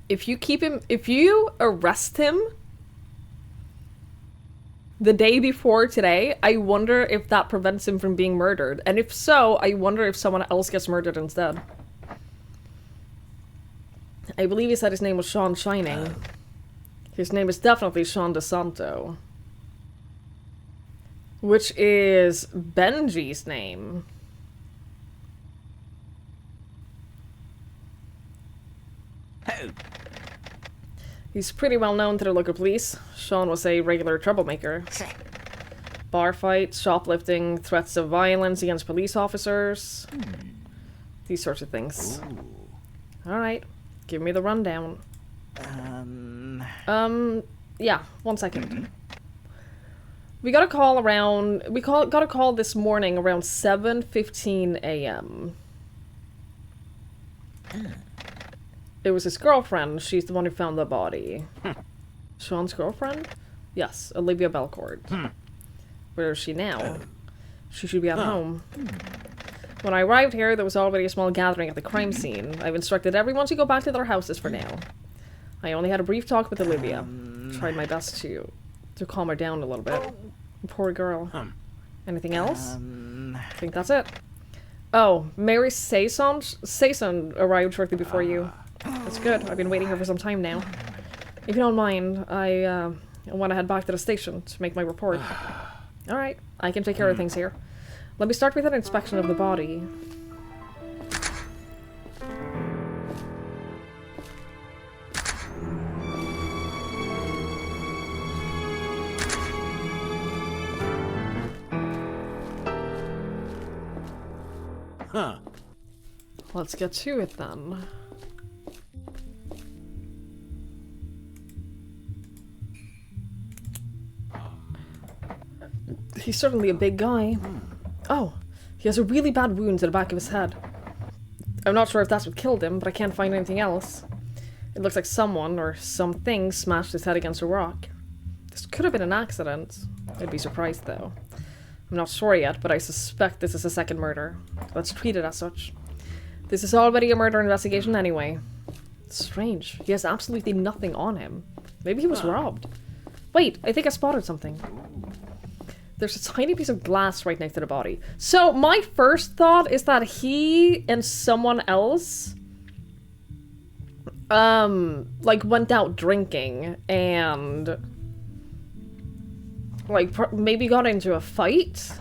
If you arrest him the day before today, I wonder if that prevents him from being murdered. And if so, I wonder if someone else gets murdered instead. I believe he said his name was Sean Shining. His name is definitely Sean DeSanto. Which is Benji's name. He's pretty well known to the local police. Sean was a regular troublemaker. Bar fights, shoplifting, threats of violence against police officers. These sorts of things. Alright, give me the rundown. Yeah, 1 second. We got a call around, got a call this morning around 7:15 a.m. It was his girlfriend. She's the one who found the body. Sean's girlfriend? Yes, Olivia Belcourt. Where is she now? She should be at home. When I arrived here, there was already a small gathering at the crime scene. I've instructed everyone to go back to their houses for now. I only had a brief talk with Olivia. Tried my best to calm her down a little bit. Poor girl. Anything else? I think that's it. Oh, Mary Saison arrived shortly before you. That's good. I've been waiting here for some time now. If you don't mind, I want to head back to the station to make my report. Alright, I can take care of things here. Let me start with an inspection of the body. Huh. Let's get to it then. He's certainly a big guy. Oh, he has a really bad wound to the back of his head. I'm not sure if that's what killed him, but I can't find anything else. It looks like someone or something smashed his head against a rock. This could have been an accident. I'd be surprised though. I'm not sure yet, but I suspect this is a second murder. Let's treat it as such. This is already a murder investigation anyway. Strange. He has absolutely nothing on him. Maybe he was robbed. Wait, I think I spotted something. There's a tiny piece of glass right next to the body. So my first thought is that he and someone else like went out drinking and like maybe got into a fight.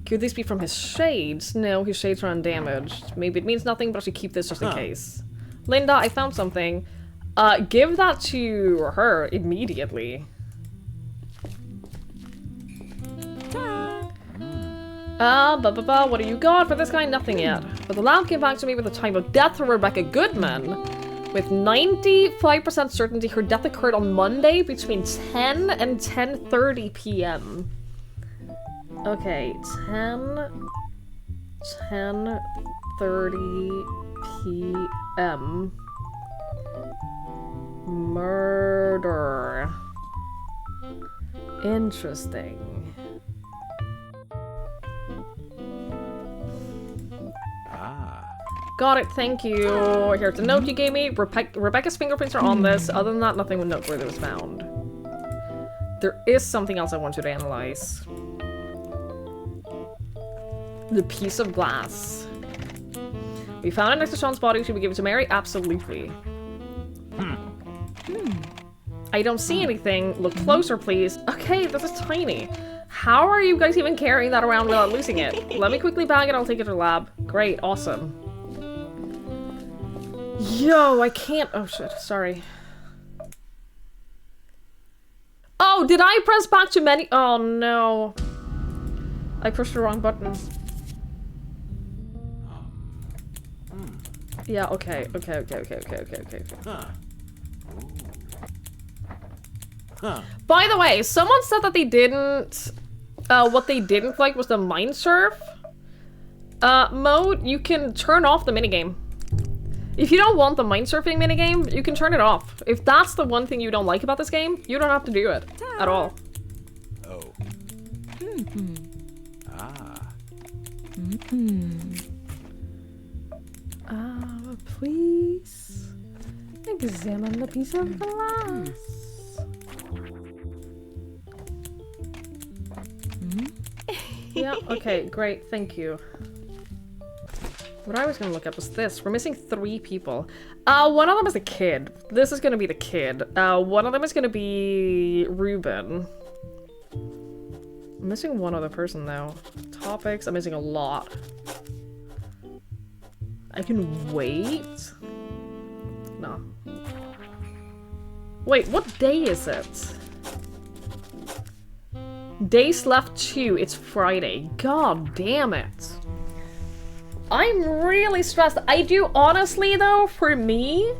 Could this be from his shades? No, his shades are undamaged. Maybe it means nothing, but I should keep this just in case. Linda, I found something. Give that to her immediately. What do you got for this guy? Nothing yet. But the lab came back to me with the time of death for Rebecca Goodman. With 95% certainty her death occurred on Monday between 10 and 10:30 p.m. Okay, 10:30 p.m. Murder. Interesting. Got it, thank you. Here's a note you gave me. Rebecca's fingerprints are on this. Other than that, nothing noteworthy was found. There is something else I want you to analyze. The piece of glass. We found it next to Sean's body. Should we give it to Mary? Absolutely. I don't see anything. Look closer, please. Okay, this is tiny. How are you guys even carrying that around without losing it? Let me quickly bag it. I'll take it to the lab. Great, awesome. Yo, I can't. Oh shit, sorry. Oh, did I press back too many? Oh no. I pushed the wrong button. Yeah, okay. By the way, someone said that they didn't, what they didn't like was the mind surf mode. You can turn off the minigame. If you don't want the mind surfing minigame, you can turn it off. If that's the one thing you don't like about this game, you don't have to do it at all. Oh. Please examine the piece of glass. Yeah, okay, great, thank you. What I was gonna look up was this. We're missing 3 people. One of them is a kid. This is gonna be the kid. One of them is gonna be Ruben. I'm missing one other person though. Topics, I'm missing a lot. I can wait? No. Wait, what day is it? Days left 2. It's Friday. God damn it. I'm really stressed. I do honestly though, for me,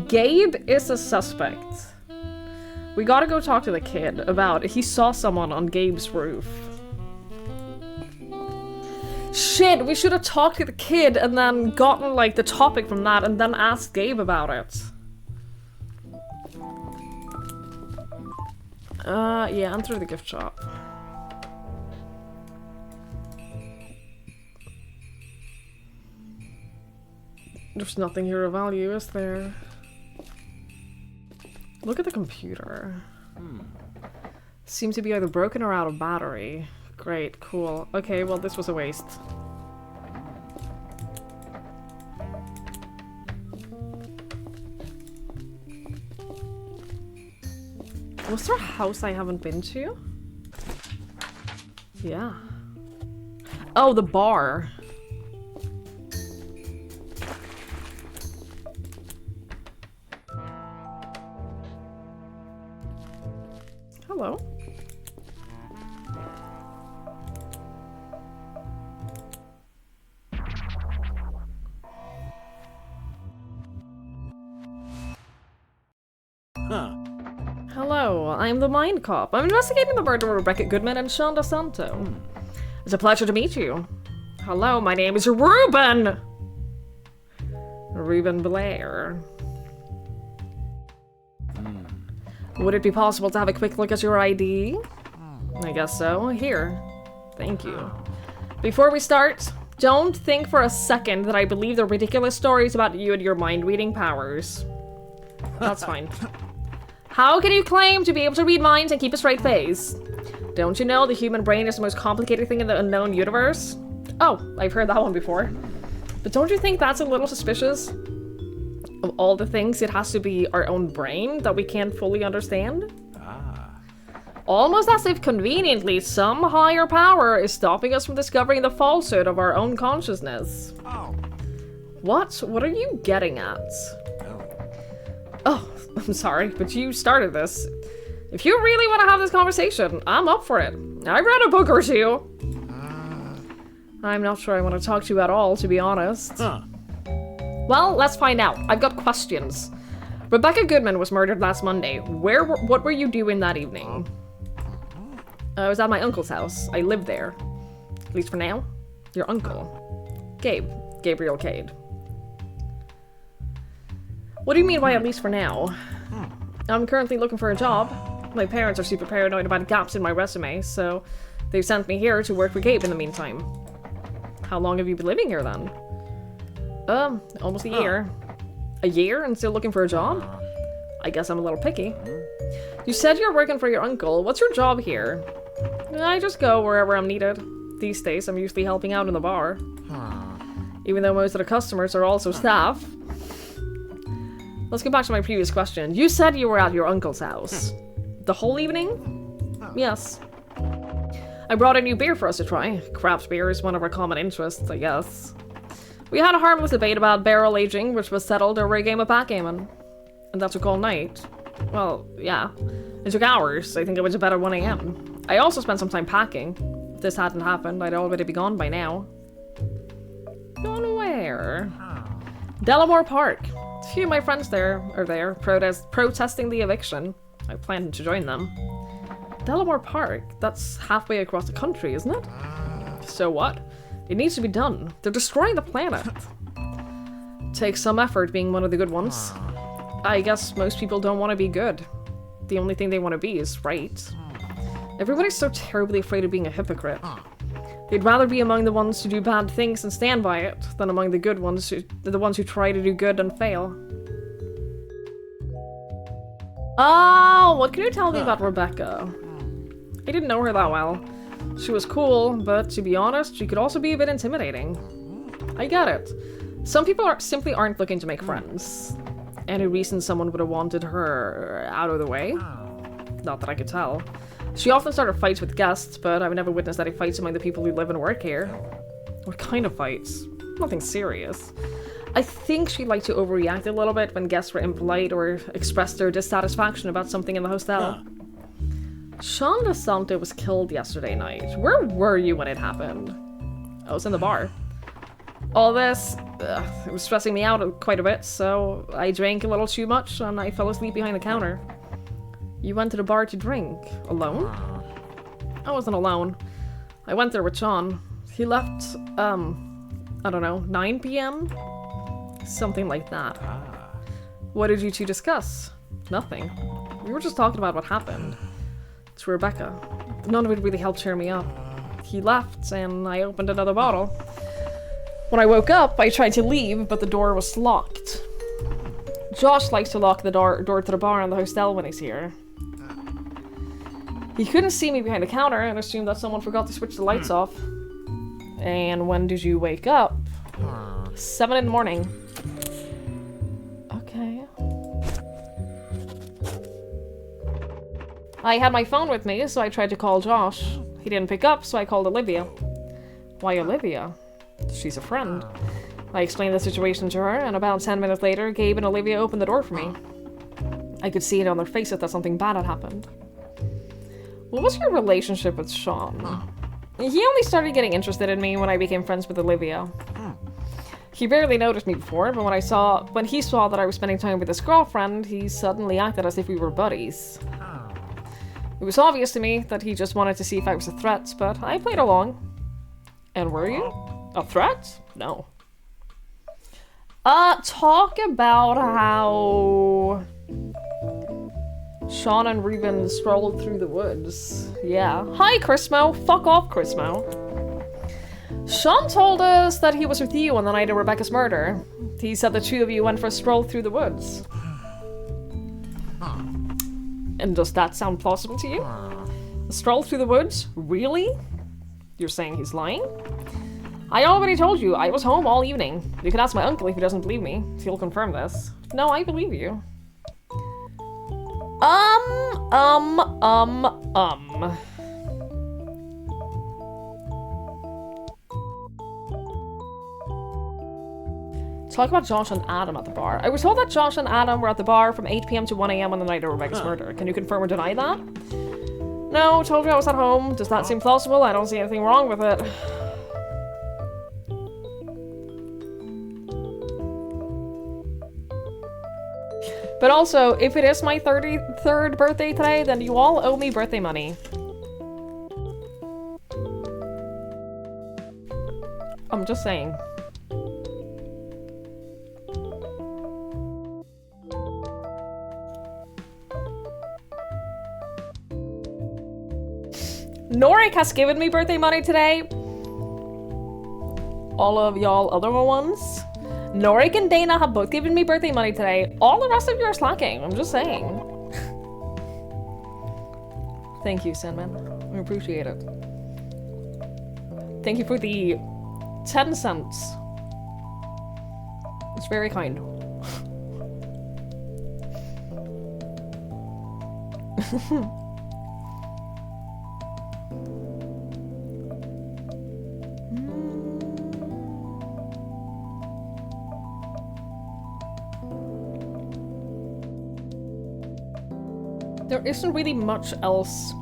Gabe is a suspect. We gotta go talk to the kid about he saw someone on Gabe's roof. Shit, we should have talked to the kid and then gotten like the topic from that and then asked Gabe about it. Yeah, enter the gift shop. There's nothing here of value, is there? Look at the computer. Seems to be either broken or out of battery. Great, cool. Okay, well this was a waste. Was there a house I haven't been to? Yeah. Oh, the bar. Hello. Huh. Hello, I'm the mindcop. I'm investigating the murder of Rebecca Goodman and Sean DeSanto. It's a pleasure to meet you. Hello, my name is Reuben! Reuben Blair. Would it be possible to have a quick look at your ID? I guess so. Here. Thank you. Before we start, don't think for a second that I believe the ridiculous stories about you and your mind-reading powers. That's fine. How can you claim to be able to read minds and keep a straight face? Don't you know the human brain is the most complicated thing in the unknown universe? Oh, I've heard that one before. But don't you think that's a little suspicious? Of all the things, it has to be our own brain that we can't fully understand? Almost as if conveniently some higher power is stopping us from discovering the falsehood of our own consciousness. What? What are you getting at? Oh, I'm sorry, but you started this. If you really want to have this conversation, I'm up for it. I read a book or two. I'm not sure I want to talk to you at all, to be honest. Well, let's find out. I've got questions. Rebecca Goodman was murdered last Monday. What were you doing that evening? I was at my uncle's house. I lived there. At least for now. Your uncle. Gabriel Cade. What do you mean by at least for now? I'm currently looking for a job. My parents are super paranoid about gaps in my resume, so they've sent me here to work for Gabe in the meantime. How long have you been living here then? Almost a year. A year and still looking for a job? I guess I'm a little picky. You said you're working for your uncle. What's your job here? I just go wherever I'm needed. These days, I'm usually helping out in the bar. Even though most of the customers are also staff. Let's get back to my previous question. You said you were at your uncle's house. The whole evening? Yes. I brought a new beer for us to try. Craft beer is one of our common interests, I guess. We had a harmless debate about barrel aging, which was settled over a game of backgammon. And that took all night. Well, yeah. It took hours. I think it was about 1 AM. I also spent some time packing. If this hadn't happened, I'd already be gone by now. Gone where? Delamore Park. A few of my friends are there, protesting the eviction. I plan to join them. Delamore Park? That's halfway across the country, isn't it? So what? It needs to be done. They're destroying the planet. Takes some effort being one of the good ones. I guess most people don't want to be good. The only thing they want to be is right. Everybody's so terribly afraid of being a hypocrite. They'd rather be among the ones who do bad things and stand by it, than among the good ones the ones who try to do good and fail. Oh, what can you tell me about Rebecca? I didn't know her that well. She was cool, but to be honest, she could also be a bit intimidating. I get it. Some people simply aren't looking to make friends. Any reason someone would have wanted her out of the way? Not that I could tell. She often started fights with guests, but I've never witnessed any fights among the people who live and work here. What kind of fights? Nothing serious. I think she liked to overreact a little bit when guests were impolite or expressed their dissatisfaction about something in the hostel. Sean DeSanto was killed yesterday night. Where were you when it happened? I was in the bar. All this, it was stressing me out quite a bit, so I drank a little too much and I fell asleep behind the counter. You went to the bar to drink? Alone? I wasn't alone. I went there with Sean. He left, I don't know, 9 p.m.? Something like that. What did you two discuss? Nothing. We were just talking about what happened. To Rebecca. None of it really helped cheer me up. He left, and I opened another bottle. When I woke up, I tried to leave, but the door was locked. Josh likes to lock the door to the bar in the hostel when he's here. He couldn't see me behind the counter and assumed that someone forgot to switch the lights off. And when did you wake up? 7 in the morning. Okay. I had my phone with me, so I tried to call Josh. He didn't pick up, so I called Olivia. Why Olivia? She's a friend. I explained the situation to her, and about 10 minutes later, Gabe and Olivia opened the door for me. I could see it on their faces that something bad had happened. What was your relationship with Sean? He only started getting interested in me when I became friends with Olivia. He barely noticed me before, but when he saw that I was spending time with his girlfriend, he suddenly acted as if we were buddies. It was obvious to me that he just wanted to see if I was a threat, but I played along. And were you? A threat? No. Talk about how Sean and Reuben strolled through the woods. Yeah. Hi, Chrismo. Fuck off, Chrismo. Sean told us that he was with you on the night of Rebecca's murder. He said the two of you went for a stroll through the woods. And does that sound plausible to you? A stroll through the woods? Really? You're saying he's lying? I already told you, I was home all evening. You can ask my uncle if he doesn't believe me. He'll confirm this. No, I believe you. Talk about Josh and Adam at the bar. I was told that Josh and Adam were at the bar from 8 PM to 1 AM on the night of Rebecca's murder. Can you confirm or deny that? No, told you I was at home. Does that seem plausible? I don't see anything wrong with it. But also, if it is my 33rd birthday today, then you all owe me birthday money. I'm just saying. Norik has given me birthday money today. All of y'all other ones. Norik and Dana have both given me birthday money today. All the rest of you are slacking. I'm just saying. Thank you, Sandman. I appreciate it. Thank you for the 10 cents. It's very kind. There isn't really much else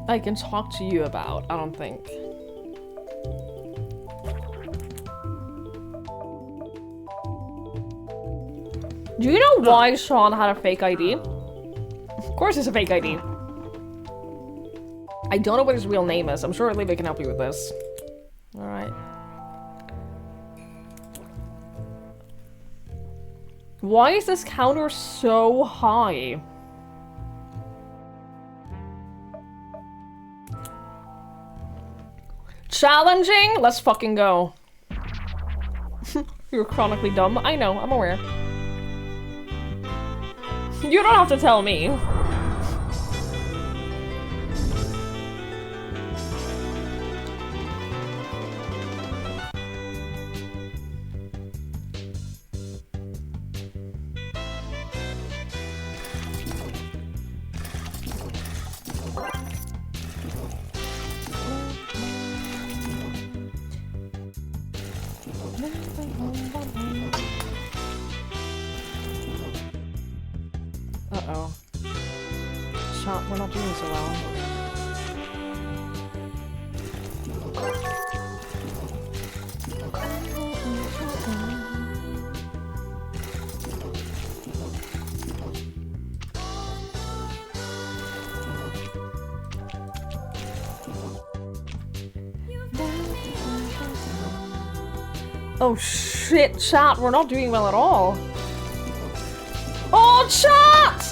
I can talk to you about, I don't think. Do you know why Sean had a fake ID? Of course it's a fake ID. I don't know what his real name is. I'm sure Olivia can help you with this. Alright. Why is this counter so high? Challenging? Let's fucking go. You're chronically dumb. I know, I'm aware. You don't have to tell me. Uh-oh. Shot, we're not doing so well. Oh shit, chat, we're not doing well at all. Oh, chat!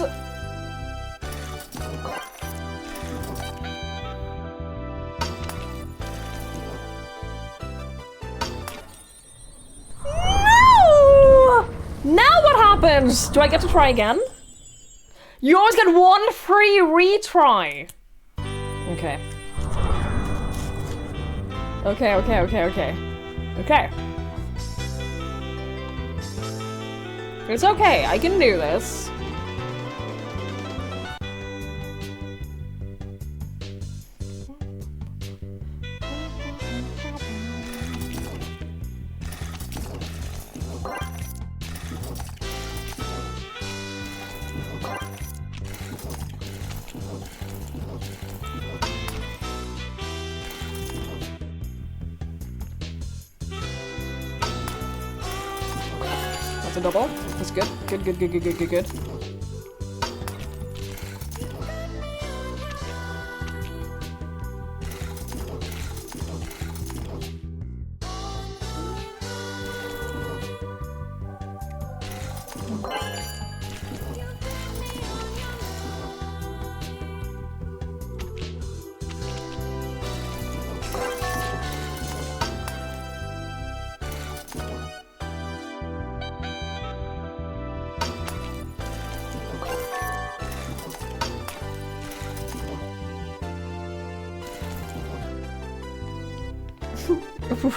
No! Now what happens? Do I get to try again? You always get one free retry. Okay. Okay. It's okay, I can do this. That's a double. That's good. Good, good, good, good, good, good, good.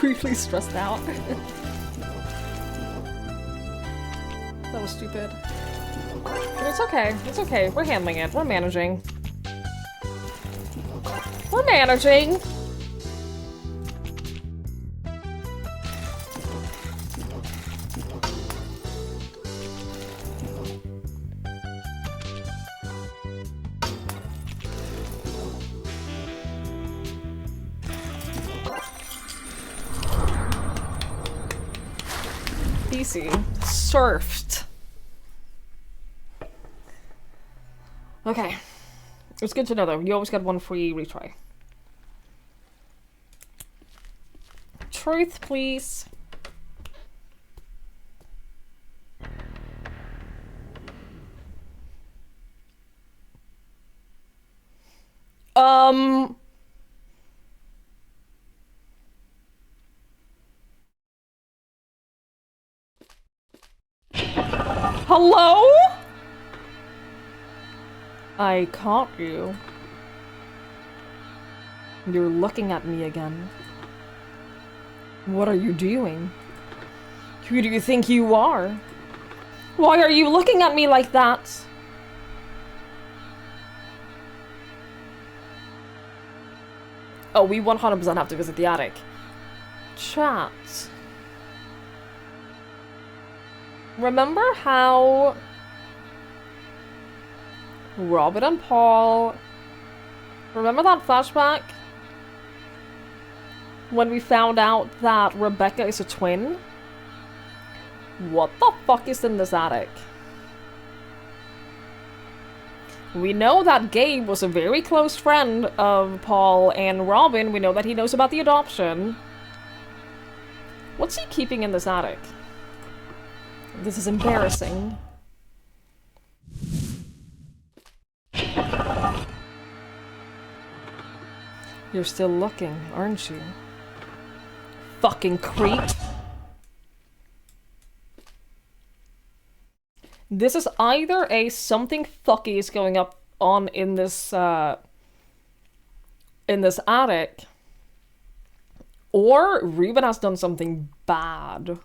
Really stressed out. That was stupid. But it's okay. It's okay. We're handling it. We're managing. We're managing. Easy. Surfed. Okay. It's good to know though. You always got one free retry. Truth, please. Hello? I caught you. You're looking at me again. What are you doing? Who do you think you are? Why are you looking at me like that? Oh, we 100% have to visit the attic. Chat. Remember how Robin and Paul... Remember that flashback? When we found out that Rebecca is a twin? What the fuck is in this attic? We know that Gabe was a very close friend of Paul and Robin. We know that he knows about the adoption. What's he keeping in this attic? This is embarrassing. You're still looking, aren't you? Fucking creep. This is either a something fucky is going up on in this attic, or Reuben has done something bad.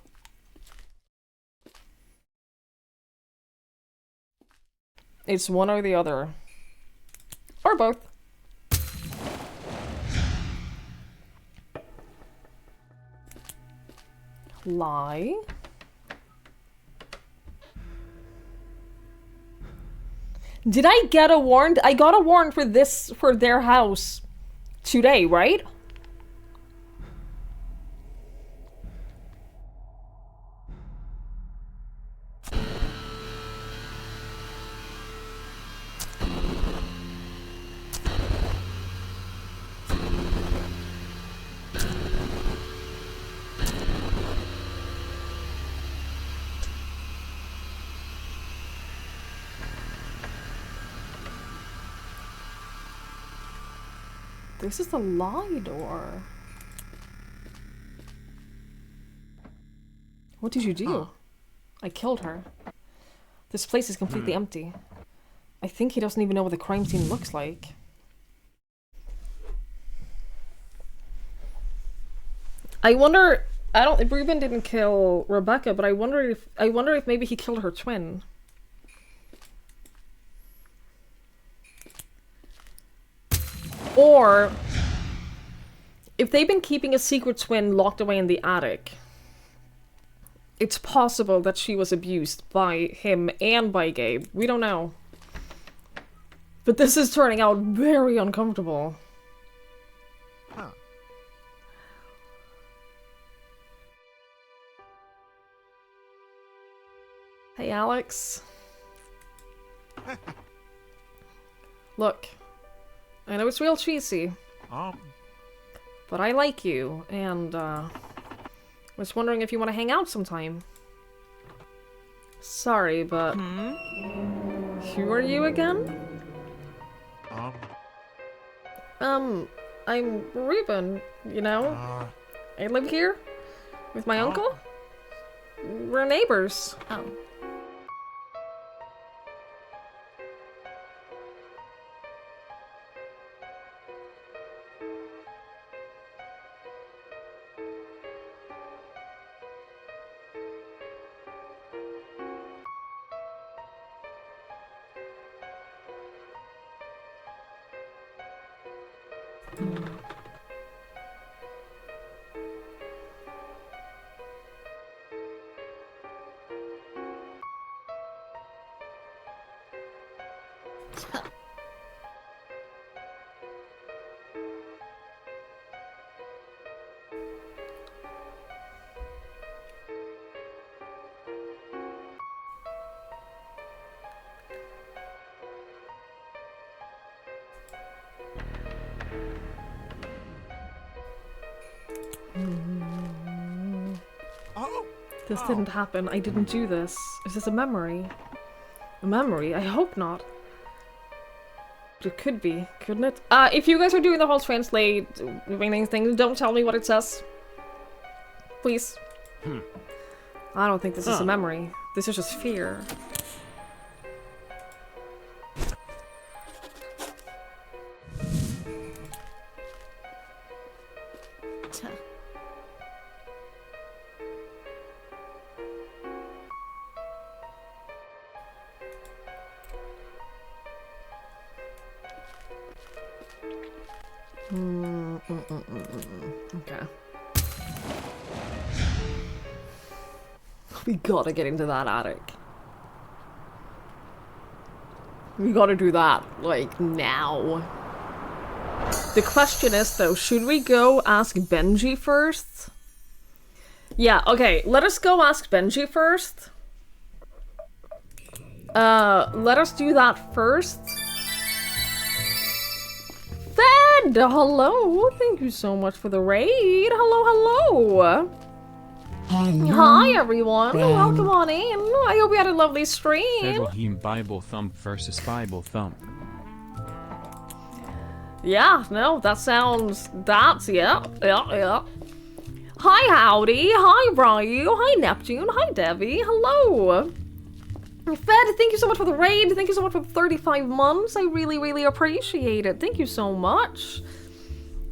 It's one or the other. Or both. Lie. Did I get a warrant? I got a warrant for this, for their house today, right? This is the lie door. What did you do? I killed her. This place is completely empty. I think he doesn't even know what the crime scene looks like. I wonder... Reuben didn't kill Rebecca, but I wonder if maybe he killed her twin. Or, if they've been keeping a secret twin locked away in the attic, it's possible that she was abused by him and by Gabe. We don't know. But this is turning out very uncomfortable. Huh. Hey, Alex. Look, I know it's real cheesy, but I like you, and was wondering if you want to hang out sometime. Sorry, but who are you again? I'm Ruben, you know? I live here with my uncle. We're neighbors. Oh. This didn't happen. I didn't do this. Is this a memory? A memory? I hope not. It could be, couldn't it? If you guys are doing the whole translate meaning thing, don't tell me what it says. Please. I don't think this is a memory. This is just fear. Okay. We gotta get into that attic. We gotta do that, like, now. The question is, though, should we go ask Benji first? Yeah, okay, let us go ask Benji first. Let us do that first. Fed! Hello! Thank you so much for the raid. Hello, hello! Hi, everyone! Welcome on in. I hope you had a lovely stream. Elohim Bible Thump versus Bible Thump. Yeah, no, that sounds... That's... Yeah. Hi, Howdy. Hi, Ryu. Hi, Neptune. Hi, Debbie. Hello. Fed, thank you so much for the raid. Thank you so much for the 35 months. I really, really appreciate it. Thank you so much.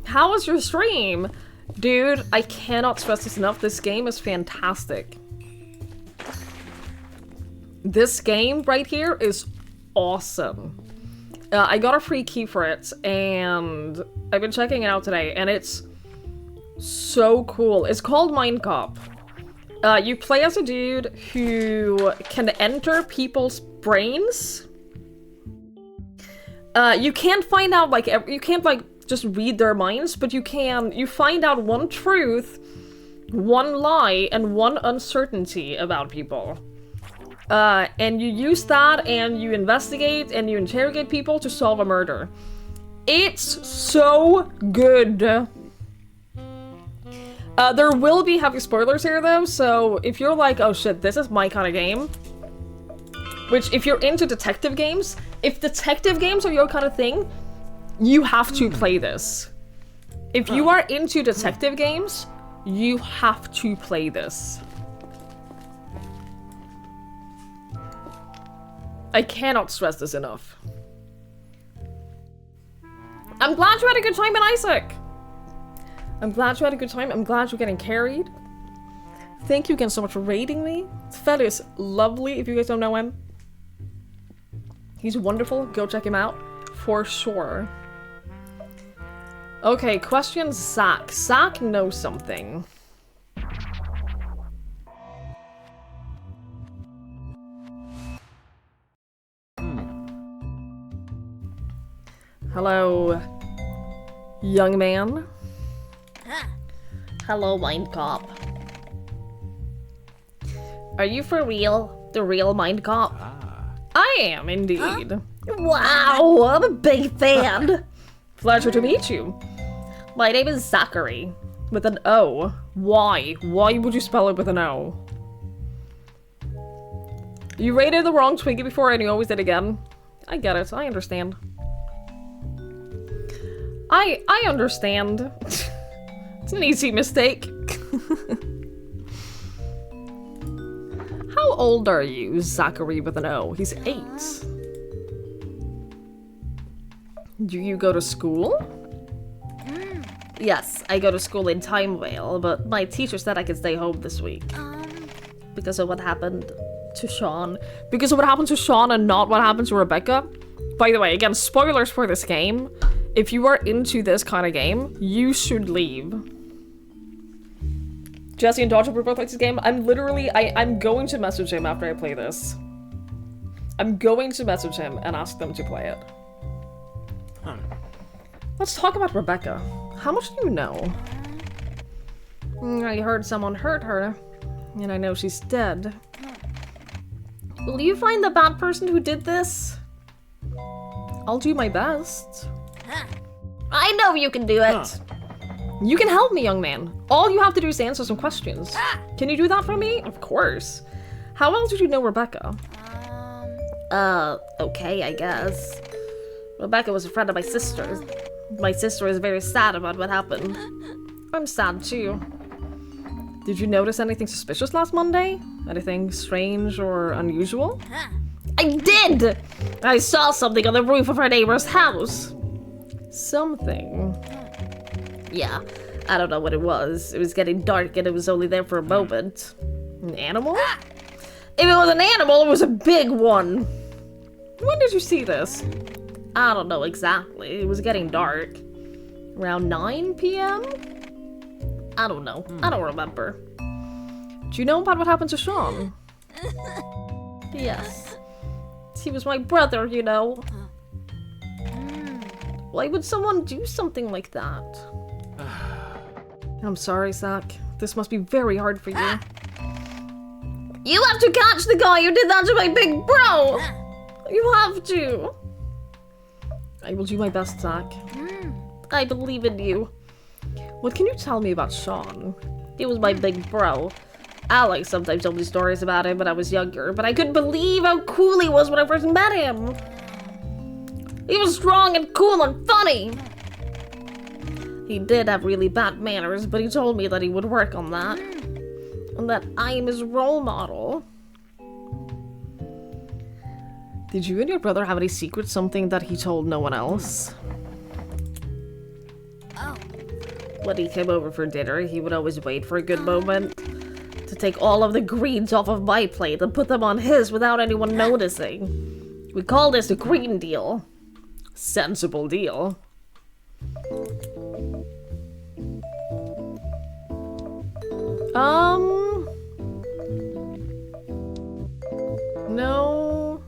How was your stream? Dude, I cannot stress this enough. This game is fantastic. This game right here is awesome. I got a free key for it, and I've been checking it out today, and it's so cool. It's called Mindcop. You play as a dude who can enter people's brains. You can't find out, like, you can't, like, just read their minds, but you find out one truth, one lie, and one uncertainty about people. And you use that, and you investigate, and you interrogate people to solve a murder. It's so good. There will be heavy spoilers here, though, so if you're like, oh shit, this is my kind of game, which, if you're into detective games, if detective games are your kind of thing, you have to play this. If you are into detective games, you have to play this. I cannot stress this enough. I'm glad you had a good time in Isaac. I'm glad you had a good time. I'm glad you're getting carried. Thank you again so much for raiding me. This fella is lovely, if you guys don't know him. He's wonderful. Go check him out. For sure. Okay, question Zach. Zach knows something. Hello, young man. Hello, mindcop. Are you for real? The real mindcop. Ah. I am, indeed. Wow, I'm a big fan. Pleasure to meet you. My name is Zachary. With an O. Why? Why would you spell it with an O? You rated the wrong Twiggie before and you always did again. I get it. I understand. I understand. It's an easy mistake. How old are you, Zachary with an O? He's 8. Do you go to school? Yes, I go to school in Timevale, but my teacher said I could stay home this week. Because of what happened to Sean. Because of what happened to Sean and not what happened to Rebecca. By the way, again, spoilers for this game. If you are into this kind of game, you should leave. Jesse and Dodger both like this game. I'm going to message him after I play this. I'm going to message him and ask them to play it. Let's talk about Rebecca. How much do you know? I heard someone hurt her, and I know she's dead. Will you find the bad person who did this? I'll do my best. I know you can do it. You can help me, young man. All you have to do is answer some questions. Can you do that for me? Of course. How well did you know Rebecca? Okay, I guess. Rebecca was a friend of my sister's. My sister is very sad about what happened. I'm sad too. Did you notice anything suspicious last Monday? Anything strange or unusual? I did! I saw something on the roof of our neighbor's house. Something. Yeah, I don't know what it was. It was getting dark and it was only there for a moment. An animal? If it was an animal, it was a big one. When did you see this? I don't know exactly. It was getting dark. Around 9 p.m.? I don't know. I don't remember. Do you know about what happened to Sean? Yes. He was my brother, you know. Why would someone do something like that? I'm sorry, Zach. This must be very hard for you. You have to catch the guy who did that to my big bro! You have to. I will do my best, Zach. I believe in you. What can you tell me about Sean? He was my big bro. Alex sometimes told me stories about him when I was younger, but I couldn't believe how cool he was when I first met him. He was strong and cool and funny. He did have really bad manners, but he told me that he would work on that. And that I am his role model. Did you and your brother have any secrets, something that he told no one else? When he came over for dinner, he would always wait for a good moment to take all of the greens off of my plate and put them on his without anyone noticing. We call this the green deal. Sensible deal. No.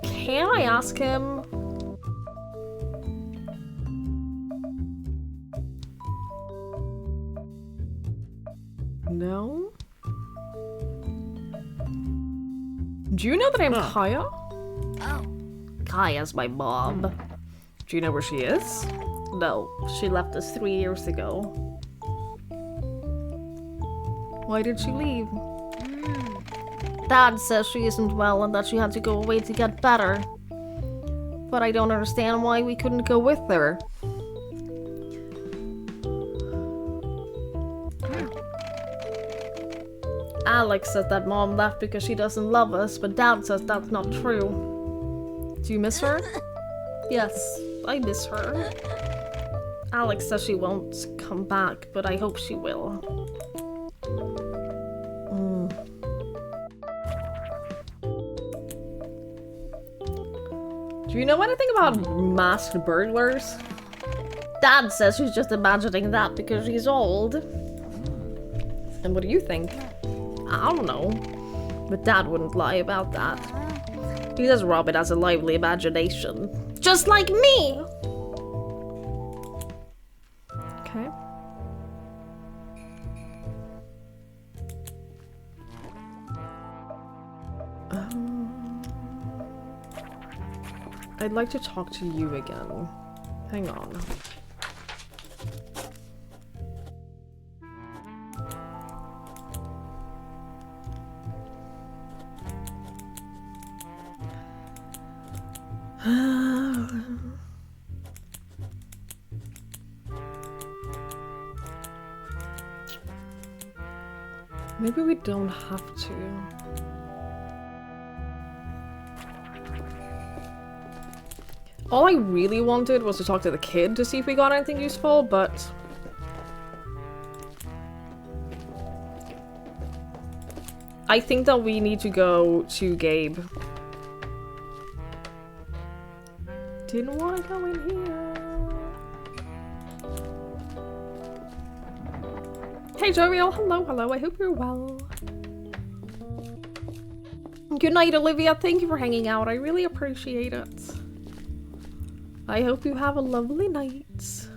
Can I ask him? No? Do you know the name Kaya? Kaya's my mom. Do you know where she is? No, she left us 3 years ago. Why did she leave? Dad says she isn't well and that she had to go away to get better. But I don't understand why we couldn't go with her. Alex says that Mom left because she doesn't love us, but Dad says that's not true. Do you miss her? Yes, I miss her. Alex says she won't come back, but I hope she will. Do you know anything about masked burglars? Dad says she's just imagining that because she's old. And what do you think? I don't know. But Dad wouldn't lie about that. He says Robin has a lively imagination. Just like me! Okay. I'd like to talk to you again. Hang on. Maybe we don't have to. All I really wanted was to talk to the kid to see if we got anything useful, but... I think that we need to go to Gabe. Didn't want to go in here. Hey Jovial, hello, I hope you're well. Good night, Olivia, thank you for hanging out, I really appreciate it. I hope you have a lovely night.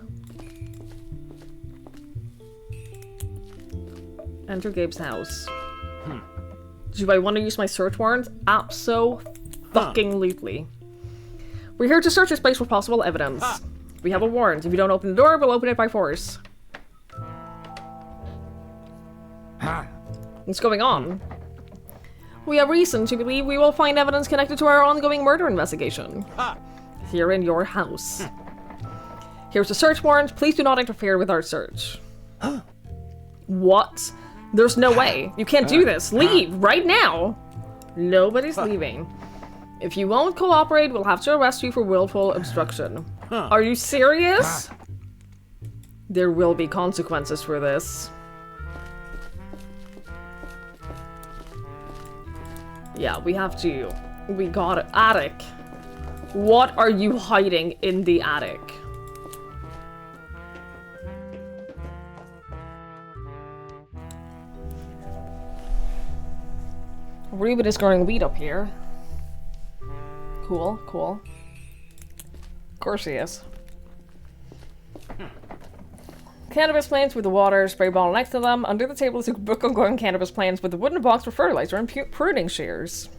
Enter Gabe's house. Do I want to use my search warrant? Abso-fucking-lutely. We're here to search this place for possible evidence. We have a warrant. If you don't open the door, we'll open it by force. What's going on? We have reason to believe we will find evidence connected to our ongoing murder investigation. Here in your house. Here's a search warrant. Please do not interfere with our search. What? There's no way. You can't do this. Leave right now. Nobody's leaving. If you won't cooperate, we'll have to arrest you for willful obstruction. Are you serious? There will be consequences for this. Yeah, we have to. We got it. Attic. What are you hiding in the attic? Ruben is growing weed up here. Cool, cool. Of course he is. Cannabis plants with the water spray bottle next to them. Under the table is a book on growing cannabis plants with a wooden box for fertilizer and pruning shears.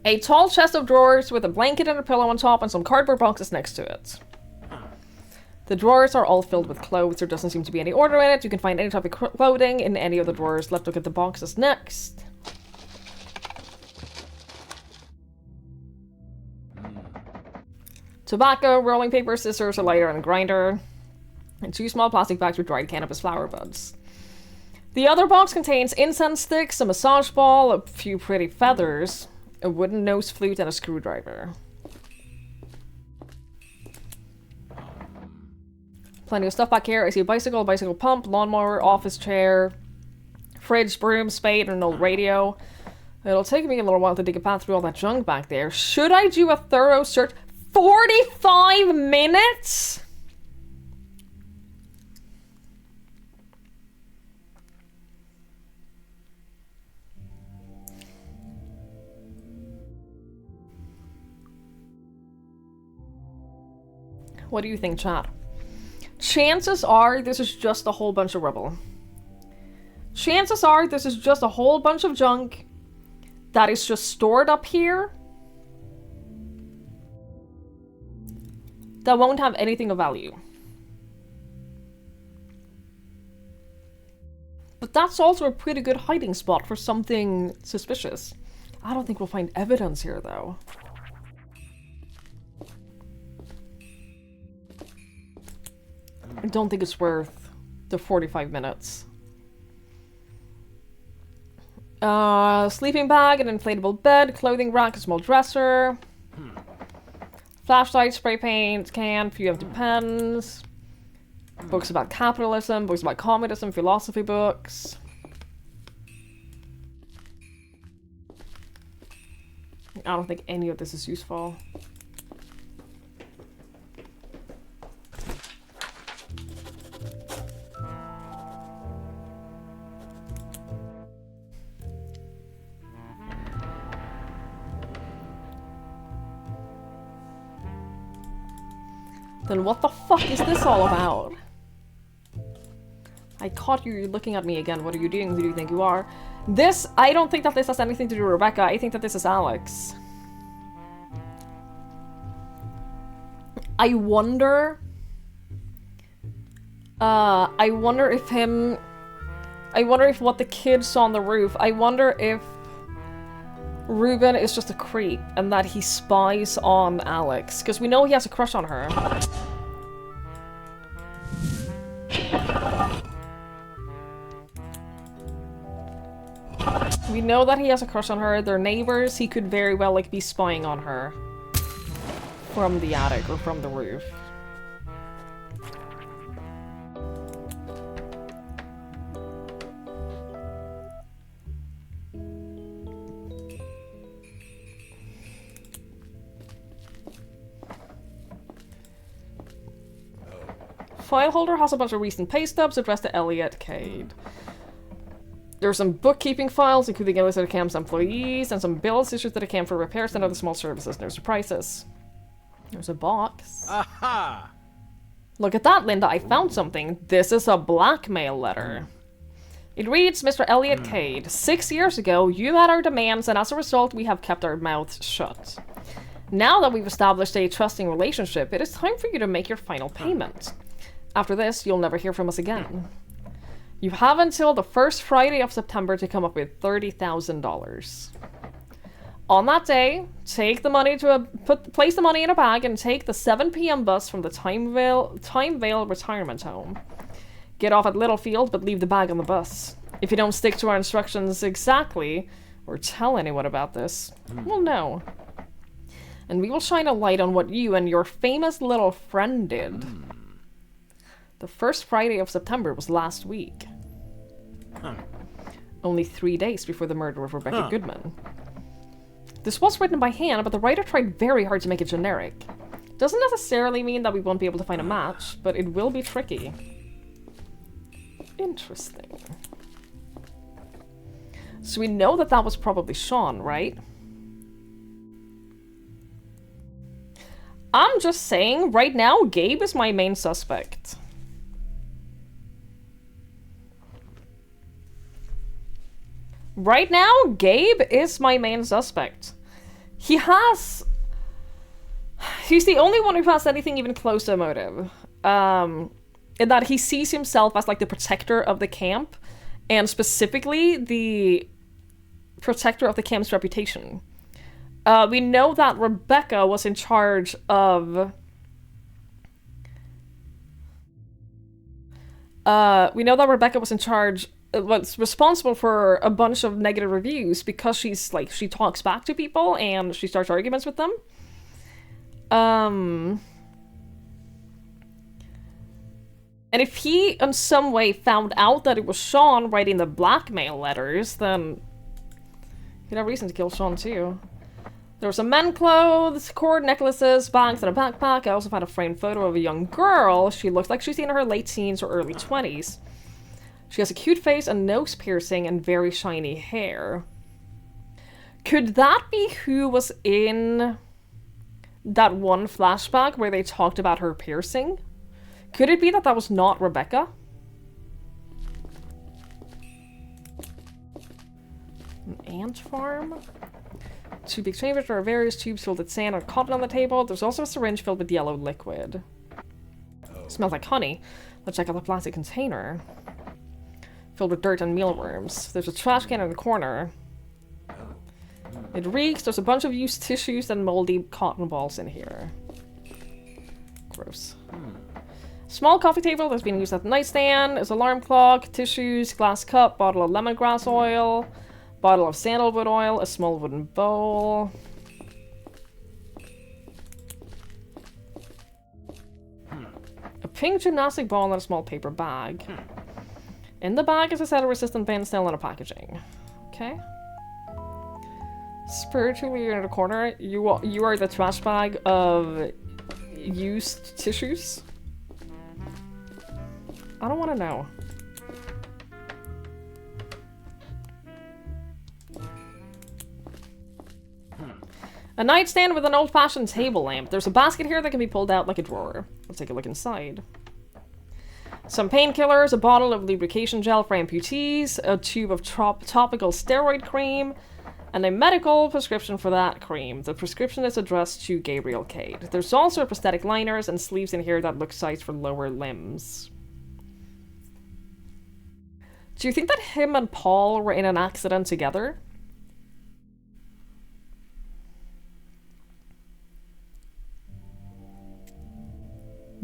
A tall chest of drawers with a blanket and a pillow on top and some cardboard boxes next to it. The drawers are all filled with clothes. There doesn't seem to be any order in it. You can find any type of clothing in any of the drawers. Let's look at the boxes next. Tobacco, rolling paper, scissors, a lighter, and a grinder. And 2 small plastic bags with dried cannabis flower buds. The other box contains incense sticks, a massage ball, a few pretty feathers, a wooden nose flute, and a screwdriver. Plenty of stuff back here. I see a bicycle pump, lawnmower, office chair, fridge, broom, spade, and an old radio. It'll take me a little while to dig a path through all that junk back there. Should I do a thorough search? 45 minutes? What do you think, chat? Chances are this is just a whole bunch of rubble. Chances are this is just a whole bunch of junk that is just stored up here that won't have anything of value. But that's also a pretty good hiding spot for something suspicious. I don't think we'll find evidence here, though. I don't think it's worth the 45 minutes. Sleeping bag, an inflatable bed, clothing rack, a small dresser. Flashlight, spray paint, can, few empty pens. Books about capitalism, books about communism, philosophy books. I don't think any of this is useful. Then what the fuck is this all about? I caught you looking at me again. What are you doing? Who do you think you are? This, I don't think that this has anything to do with Rebecca. I think that this is Alex. I wonder if what the kid saw on the roof, I wonder if Ruben is just a creep and that he spies on Alex. Because we know he has a crush on her. We know that he has a crush on her. They're neighbors. He could very well like be spying on her from the attic or from the roof. File holder has a bunch of recent pay stubs addressed to Elliot Cade. There are some bookkeeping files, including a list of the camp's employees, and some bills issued to the camp for repairs and other small services. There's the prices. There's a box. Aha! Look at that, Linda. I found something. This is a blackmail letter. It reads, Mr. Elliot Cade, 6 years ago, you met our demands, and as a result, we have kept our mouths shut. Now that we've established a trusting relationship, it is time for you to make your final payment. After this, you'll never hear from us again. You have until the first Friday of September to come up with $30,000. On that day, take the money to place the money in a bag and take the 7 p.m. bus from the Timevale retirement home. Get off at Littlefield, but leave the bag on the bus. If you don't stick to our instructions exactly, or tell anyone about this, we'll know. And we will shine a light on what you and your famous little friend did. The first Friday of September was last week. Only 3 days before the murder of Rebecca Goodman. This was written by hand, but the writer tried very hard to make it generic. Doesn't necessarily mean that we won't be able to find a match, but it will be tricky. Interesting. So we know that that was probably Sean, right? I'm just saying, right now, Gabe is my main suspect. Right now, Gabe is my main suspect. He's the only one who has anything even close to a motive. In that he sees himself as like the protector of the camp, and specifically the protector of the camp's reputation. We know that Rebecca was in charge of... was responsible for a bunch of negative reviews because she talks back to people and she starts arguments with them. And if he in some way found out that it was Sean writing the blackmail letters, then he'd have reason to kill Sean too. There were some men clothes, cord necklaces, bags, and a backpack. I also found a framed photo of a young girl. She looks like she's in her late teens or early 20s. She has a cute face, a nose piercing, and very shiny hair. Could that be who was in that one flashback where they talked about her piercing? Could it be that that was not Rebecca? An ant farm? 2 big chambers. There are various tubes filled with sand and cotton on the table. There's also a syringe filled with yellow liquid. Smells like honey. Let's check out the plastic container. Filled with dirt and mealworms. There's a trash can in the corner. It reeks. There's a bunch of used tissues and moldy cotton balls in here. Gross. Small coffee table that's been used at the nightstand. There's alarm clock, tissues, glass cup, bottle of lemongrass oil, bottle of sandalwood oil, a small wooden bowl. A pink gymnastic ball and a small paper bag. In the bag is a set of resistant bands still in a packaging. Okay. Spiritually, you're in the corner. You are the trash bag of used tissues. I don't want to know. A nightstand with an old-fashioned table lamp. There's a basket here that can be pulled out like a drawer. Let's take a look inside. Some painkillers, a bottle of lubrication gel for amputees, a tube of topical steroid cream, and a medical prescription for that cream. The prescription is addressed to Gabriel Cade. There's also prosthetic liners and sleeves in here that look sized for lower limbs. Do you think that him and Paul were in an accident together?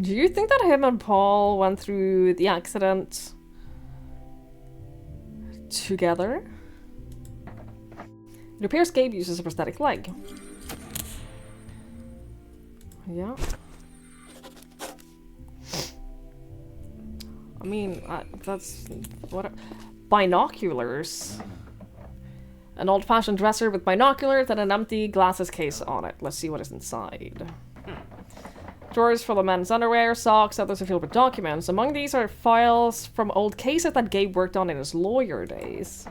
Do you think that him and Paul went through the accident together? It appears Gabe uses a prosthetic leg. Yeah. I mean, that's... what? Binoculars. An old-fashioned dresser with binoculars and an empty glasses case on it. Let's see what is inside. Drawers full of men's underwear, socks, others are filled with documents. Among these are files from old cases that Gabe worked on in his lawyer days.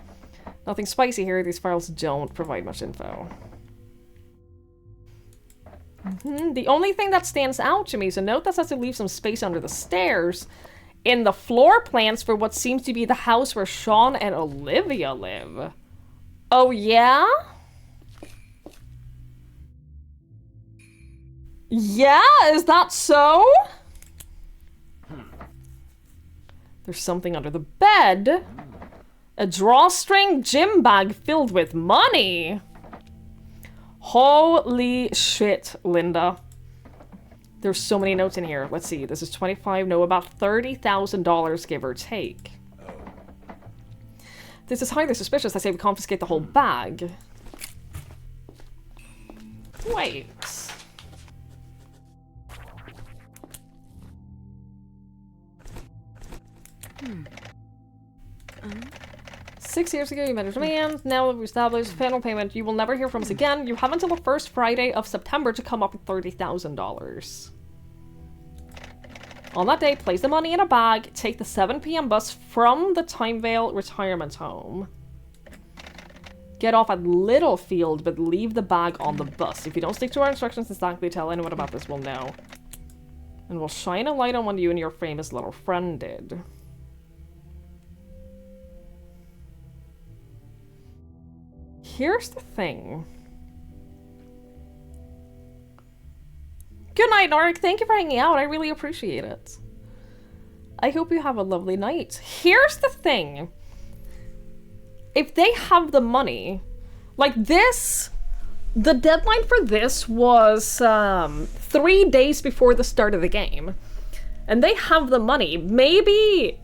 Nothing spicy here, these files don't provide much info. The only thing that stands out to me is a note that says to leave some space under the stairs in the floor plans for what seems to be the house where Sean and Olivia live. Oh yeah? Yeah, is that so? There's something under the bed. A drawstring gym bag filled with money. Holy shit, Linda. There's so many notes in here. Let's see, this is 25, no, about $30,000, give or take. This is highly suspicious. I say we confiscate the whole bag. Wait. 6 years ago, you met a man. Now that we've established final payment, you will never hear from us again. You have until the first Friday of September to come up with $30,000. On that day, place the money in a bag, take the 7 p.m. bus from the Timevale retirement home. Get off at Littlefield, but leave the bag on the bus. If you don't stick to our instructions and exactly tell anyone about this, we'll know. And we'll shine a light on what you and your famous little friend did. Here's the thing. Good night, Norik. Thank you for hanging out. I really appreciate it. I hope you have a lovely night. Here's the thing. If they have the money, like this, the deadline for this was 3 days before the start of the game. And they have the money. Maybe...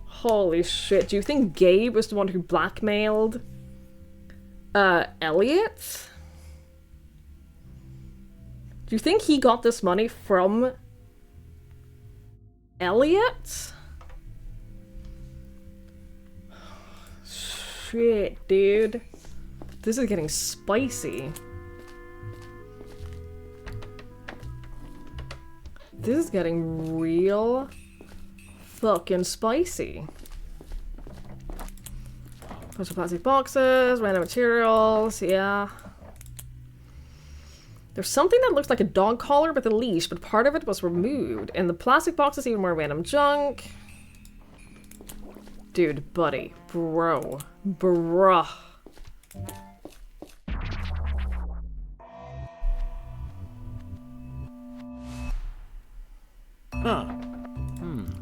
Holy shit. Do you think Gabe was the one who blackmailed Elliot? Do you think he got this money from Elliot? Shit, dude. This is getting spicy. This is getting real fucking spicy. Bunch of plastic boxes, random materials, yeah. There's something that looks like a dog collar with a leash, but part of it was removed. And the plastic box is even more random junk. Dude, buddy, bro, bruh.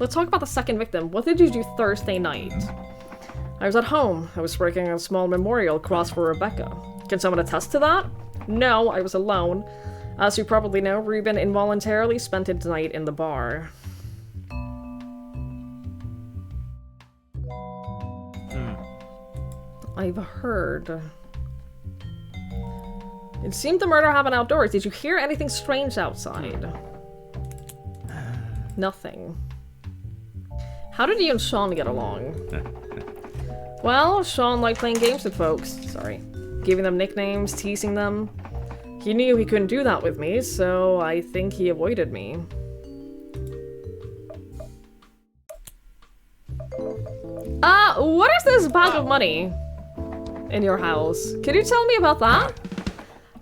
Let's talk about the second victim. What did you do Thursday night? I was at home. I was working on a small memorial cross for Rebecca. Can someone attest to that? No, I was alone. As you probably know, Ruben involuntarily spent his night in the bar. I've heard. It seemed the murder happened outdoors. Did you hear anything strange outside? Nothing. How did you and Sean get along? Well, Sean liked playing games with folks. Sorry. Giving them nicknames, teasing them. He knew he couldn't do that with me, so I think he avoided me. What is this bag of money in your house? Can you tell me about that?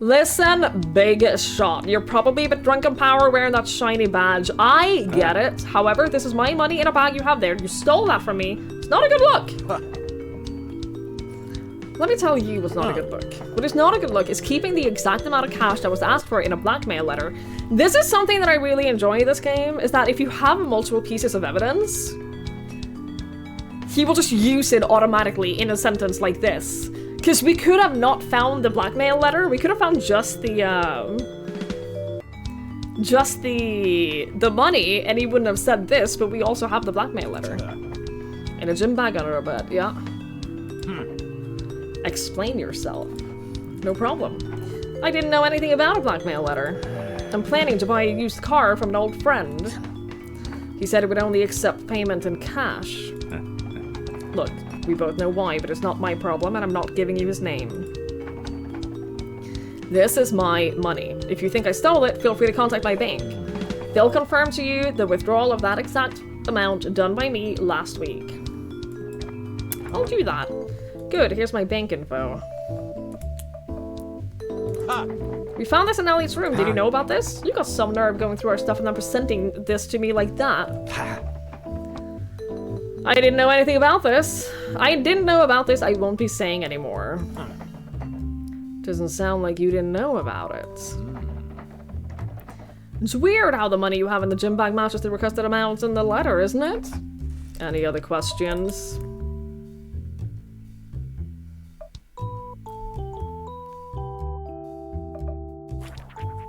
Listen, big shot. You're probably a bit drunk on power wearing that shiny badge. I get it. However, this is my money in a bag you have there. You stole that from me. It's not a good look. Let me tell you what's not a good look. What is not a good look is keeping the exact amount of cash that was asked for in a blackmail letter. This is something that I really enjoy in this game, is that if you have multiple pieces of evidence, he will just use it automatically in a sentence like this. Because we could have not found the blackmail letter, we could have found just the money, and he wouldn't have said this, but we also have the blackmail letter. In a gym bag under a bed, yeah. Explain yourself. No problem. I didn't know anything about a blackmail letter. I'm planning to buy a used car from an old friend. He said it would only accept payment in cash. Look, we both know why, but it's not my problem, and I'm not giving you his name. This is my money. If you think I stole it, feel free to contact my bank. They'll confirm to you the withdrawal of that exact amount done by me last week. I'll do that. Good, here's my bank info. We found this in Elliot's room. Did you know about this? You got some nerve going through our stuff and then presenting this to me like that. I didn't know anything about this. I won't be saying anymore. Doesn't sound like you didn't know about it. It's weird how the money you have in the gym bag matches the requested amounts in the letter, isn't it? Any other questions?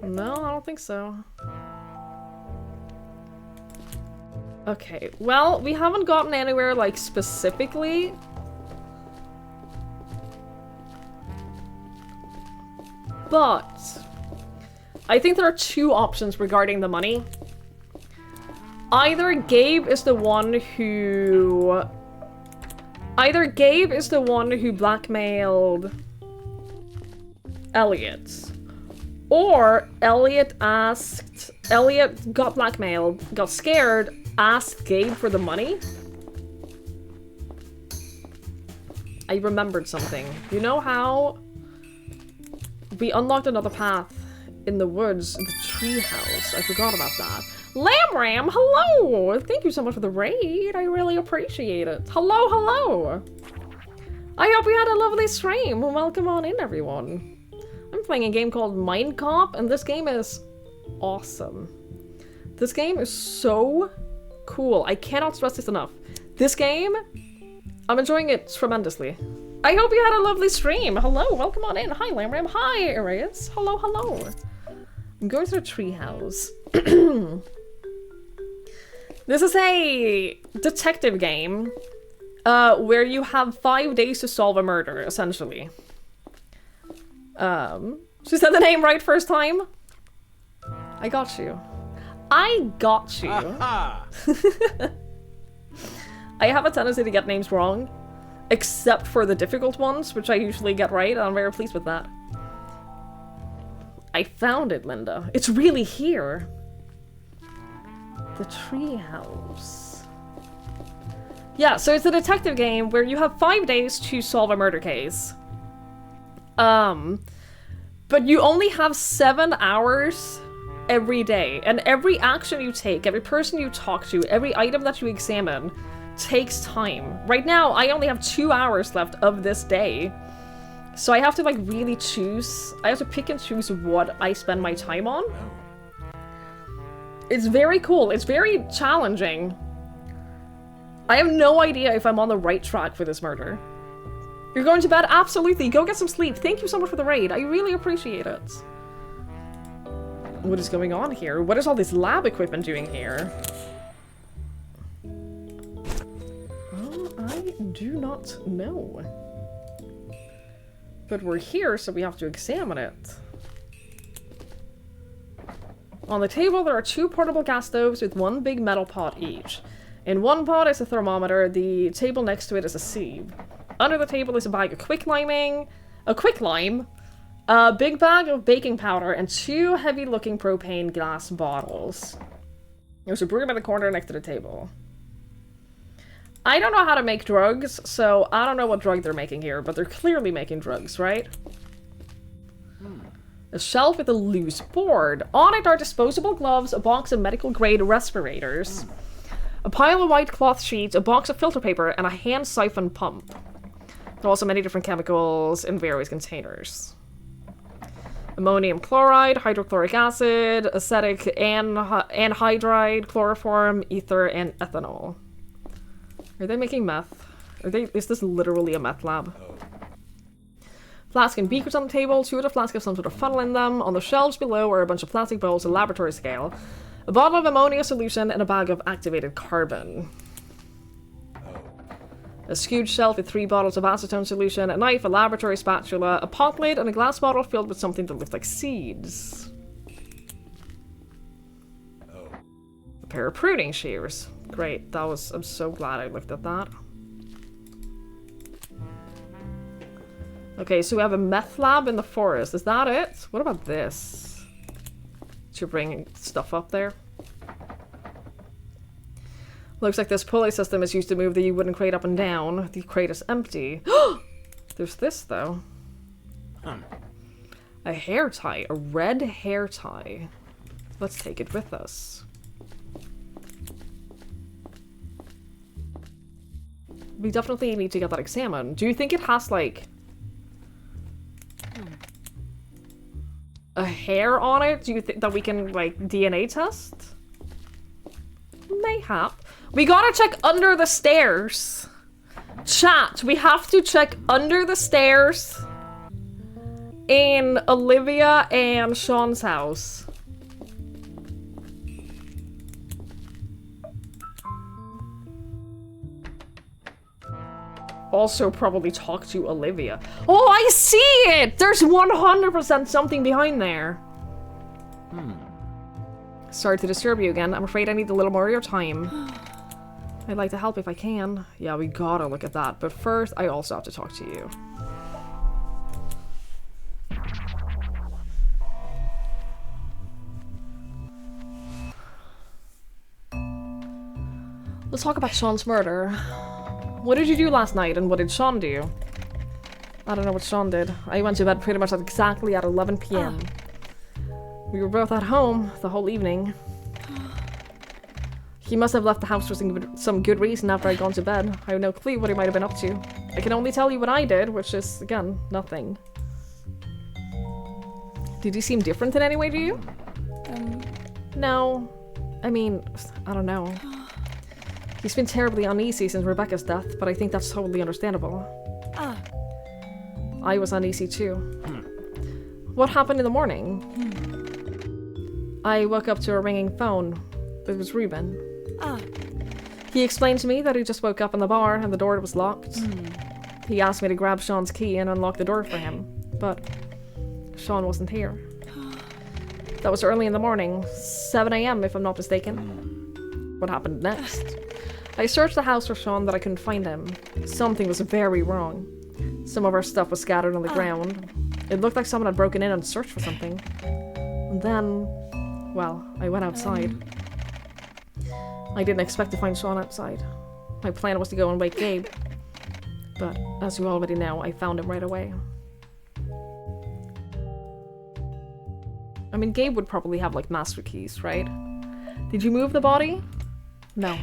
No, I don't think so. Okay, well, we haven't gotten anywhere, like, specifically. But I think there are two options regarding the money. Either Gabe is the one who blackmailed Elliot. Or Elliot got blackmailed, got scared, asked Gabe for the money. I remembered something. You know how we unlocked another path in the woods, the tree house? I forgot about that. Lamb Ram, hello! Thank you so much for the raid. I really appreciate it. Hello, hello! I hope you had a lovely stream. Welcome on in, everyone. I'm playing a game called Mindcop, and this game is awesome. This game is so cool. I cannot stress this enough. This game, I'm enjoying it tremendously. I hope you had a lovely stream. Hello, welcome on in. Hi, Lamb Ram. Hi, Arias. Hello, hello. I'm going to the treehouse. This is a detective game where you have 5 days to solve a murder, essentially. She said the name right first time. I got you. I got you. I have a tendency to get names wrong, except for the difficult ones, which I usually get right, and I'm very pleased with that. I found it, Linda. It's really here. The treehouse. Yeah, so it's a detective game where you have 5 days to solve a murder case. But you only have 7 hours every day, and every action you take, every person you talk to, every item that you examine takes time. Right now, I only have 2 hours left of this day, so I have to, like, really choose. I have to pick and choose what I spend my time on. It's very cool. It's very challenging. I have no idea if I'm on the right track for this murder. You're going to bed? Absolutely. Go get some sleep. Thank you so much for the raid. I really appreciate it. What is going on here? What is all this lab equipment doing here? I do not know. But we're here, so we have to examine it. On the table, there are 2 portable gas stoves with 1 big metal pot each. In one pot is a thermometer. The table next to it is a sieve. Under the table is a bag of quicklime, a big bag of baking powder, and 2 heavy-looking propane glass bottles. There's a broom in the corner next to the table. I don't know how to make drugs, so I don't know what drug they're making here, but they're clearly making drugs, right? A shelf with a loose board. On it are disposable gloves, a box of medical-grade respirators, a pile of white cloth sheets, a box of filter paper, and a hand siphon pump. There are also many different chemicals in various containers. Ammonium chloride, hydrochloric acid, acetic anhydride, chloroform, ether, and ethanol. Are they making meth? Is this literally a meth lab? Flask and beakers on the table, 2 of the flasks have some sort of funnel in them. On the shelves below are a bunch of plastic bowls, a laboratory scale, a bottle of ammonia solution, and a bag of activated carbon. A skewed shelf with 3 bottles of acetone solution, a knife, a laboratory spatula, a pot lid, and a glass bottle filled with something that looked like seeds. A pair of pruning shears. Great, I'm so glad I looked at that. Okay, so we have a meth lab in the forest. Is that it? What about this? Should bring stuff up there. Looks like this pulley system is used to move the wooden crate up and down. The crate is empty. There's this, though. A hair tie. A red hair tie. Let's take it with us. We definitely need to get that examined. Do you think it has, like, a hair on it? Do you think that we can, like, DNA test? Mayhap. We gotta check under the stairs. Chat, we have to check under the stairs in Olivia and Sean's house. Also probably talk to Olivia. Oh, I see it! There's 100% something behind there. Sorry to disturb you again. I'm afraid I need a little more of your time. I'd like to help if I can. Yeah, we gotta look at that. But first, I also have to talk to you. Let's talk about Sean's murder. What did you do last night, and what did Sean do? I don't know what Sean did. I went to bed pretty much exactly at 11 p.m. We were both at home the whole evening. He must have left the house for some good reason after I'd gone to bed. I have no clue what he might have been up to. I can only tell you what I did, which is, again, nothing. Did he seem different in any way to you? No. I mean, I don't know. He's been terribly uneasy since Rebecca's death, but I think that's totally understandable. I was uneasy too. What happened in the morning? I woke up to a ringing phone. It was Ruben. He explained to me that he just woke up in the bar and the door was locked. He asked me to grab Sean's key and unlock the door for him, but Sean wasn't here. That was early in the morning, 7 a.m. if I'm not mistaken. What happened next? I searched the house for Sean, but I couldn't find him. Something was very wrong. Some of our stuff was scattered on the ground. It looked like someone had broken in and searched for something. And then, well, I went outside. I didn't expect to find Sean outside. My plan was to go and wake Gabe. But, as you already know, I found him right away. I mean, Gabe would probably have, like, master keys, right? Did you move the body? No.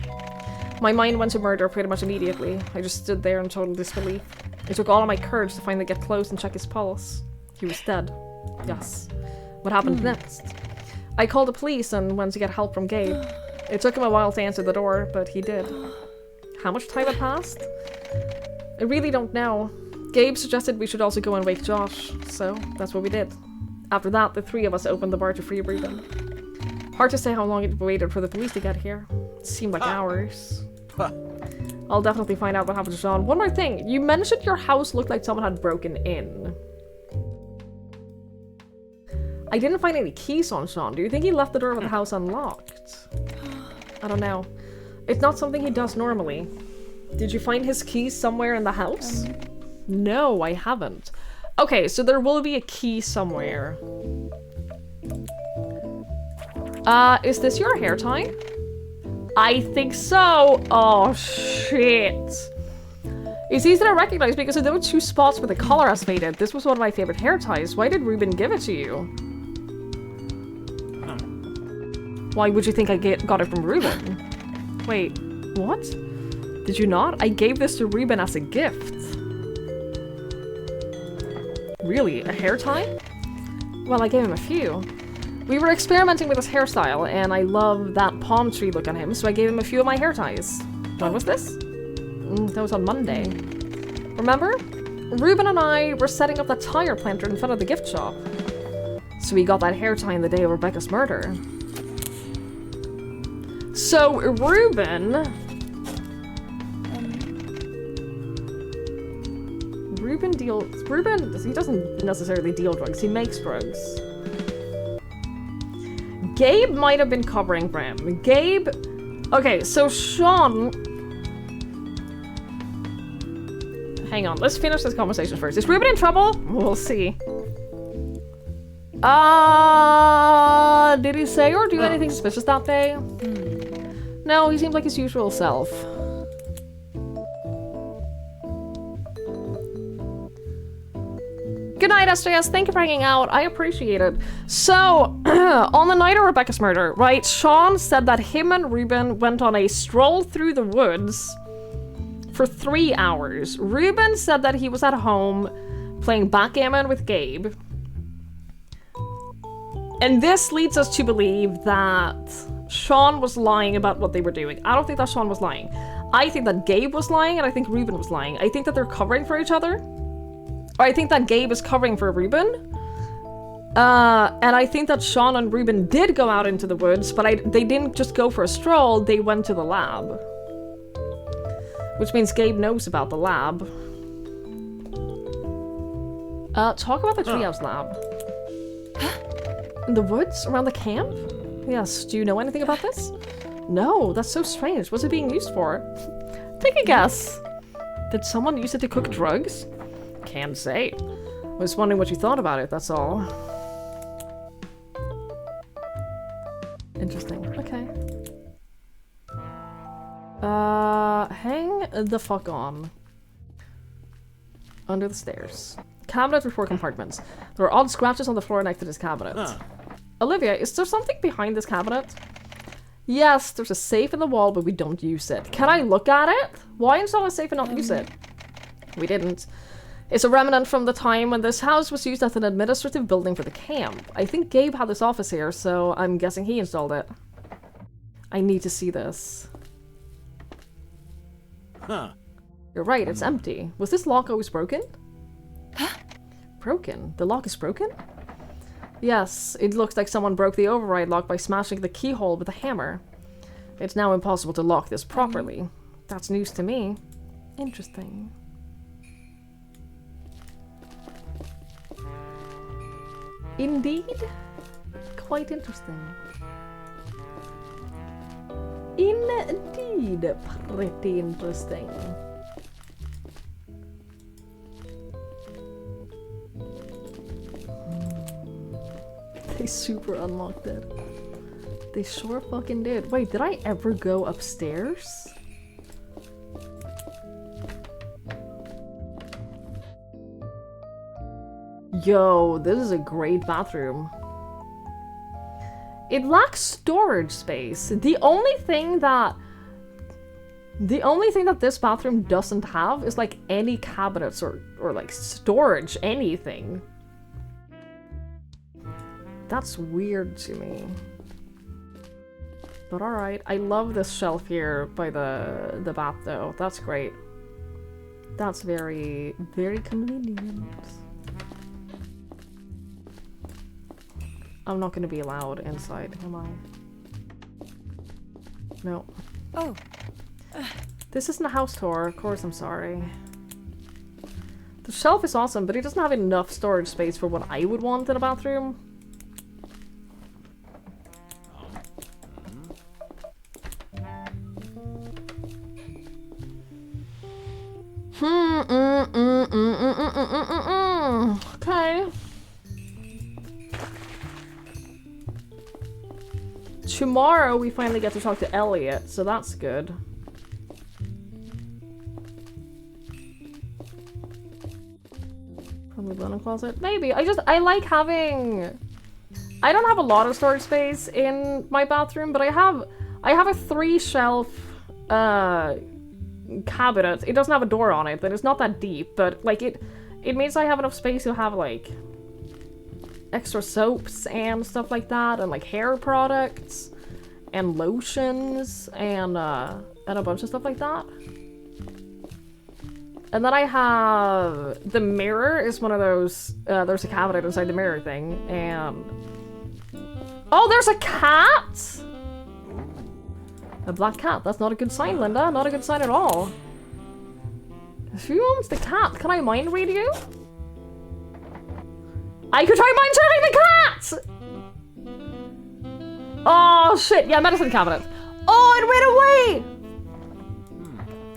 My mind went to murder pretty much immediately. I just stood there in total disbelief. It took all of my courage to finally get close and check his pulse. He was dead. Yes. What happened next? I called the police and went to get help from Gabe. It took him a while to answer the door, but he did. How much time had passed? I really don't know. Gabe suggested we should also go and wake Josh, so that's what we did. After that, the 3 of us opened the bar to free Ruben. Hard to say how long it waited for the police to get here. It seemed like hours. I'll definitely find out what happened to Sean. One more thing. You mentioned your house looked like someone had broken in. I didn't find any keys on Sean. Do you think he left the door of the house unlocked? I don't know. It's not something he does normally. Did you find his keys somewhere in the house? No, I haven't. Okay, so there will be a key somewhere. Is this your hair tie? I think so. Oh, shit. It's easy to recognize because of those 2 spots where the color has faded. This was one of my favorite hair ties. Why did Ruben give it to you? Why would you think I got it from Ruben? Wait, what? Did you not? I gave this to Ruben as a gift. Really? A hair tie? Well, I gave him a few. We were experimenting with his hairstyle, and I love that palm tree look on him, so I gave him a few of my hair ties. When was this? That was on Monday. Remember? Ruben and I were setting up that tire planter in front of the gift shop. So we got that hair tie in the day of Rebecca's murder. So, Ruben, he doesn't necessarily deal drugs, he makes drugs. Gabe might have been covering for him. Gabe, okay, so Sean, hang on, let's finish this conversation first. Is Ruben in trouble? We'll see. Did he say or do anything suspicious that day? No, he seemed like his usual self. Good night, SJS. Thank you for hanging out. I appreciate it. So, on the night of Rebecca's murder, right, Sean said that him and Ruben went on a stroll through the woods for 3 hours. Ruben said that he was at home playing backgammon with Gabe. And this leads us to believe that Sean was lying about what they were doing. I don't think that Sean was lying. I think that Gabe was lying, and I think Ruben was lying. I think that they're covering for each other. Or I think that Gabe is covering for Ruben. And I think that Sean and Ruben did go out into the woods, but they didn't just go for a stroll, they went to the lab. Which means Gabe knows about the lab. Talk about the treehouse lab. In the woods? Around the camp? Yes, do you know anything about this? No, that's so strange. What's it being used for? Take a guess. Did someone use it to cook drugs? Can't say. I was wondering what you thought about it, that's all. Interesting. Okay. Hang the fuck on. Under the stairs. Cabinet with 4 compartments. There are odd scratches on the floor next to this cabinet. Olivia, is there something behind this cabinet? Yes, there's a safe in the wall, but we don't use it. Can I look at it? Why install a safe and not use it? We didn't. It's a remnant from the time when this house was used as an administrative building for the camp. I think Gabe had this office here, so I'm guessing he installed it. I need to see this. Huh. You're right, it's empty. Was this lock always broken? Broken? The lock is broken? Yes, it looks like someone broke the override lock by smashing the keyhole with a hammer. It's now impossible to lock this properly. That's news to me. Interesting. Indeed. Quite interesting. Indeed. Pretty interesting. They super unlocked it. They sure fucking did. Wait, did I ever go upstairs? Yo, this is a great bathroom. It lacks storage space. The only thing that this bathroom doesn't have is like any cabinets or like storage, anything. That's weird to me. But alright, I love this shelf here by the bath though. That's great. That's very, very convenient. I'm not gonna be allowed inside, am I? No. Oh. This isn't a house tour, of course I'm sorry. The shelf is awesome, but it doesn't have enough storage space for what I would want in a bathroom. Okay. Tomorrow we finally get to talk to Elliot, so that's good. Probably linen closet. Maybe. I like having... I don't have a lot of storage space in my bathroom, but I have a 3-shelf cabinet. It doesn't have a door on it, and it's not that deep, but like it means I have enough space to have like extra soaps and stuff like that, and like hair products and lotions and a bunch of stuff like that. And then I have the mirror is one of those. There's a cabinet inside the mirror thing, and oh, there's a cat. A black cat. That's not a good sign, Linda. Not a good sign at all. Who owns the cat? Can I mind read you? I could try mind serving the cat! Oh shit, yeah, medicine cabinet. Oh, it ran away!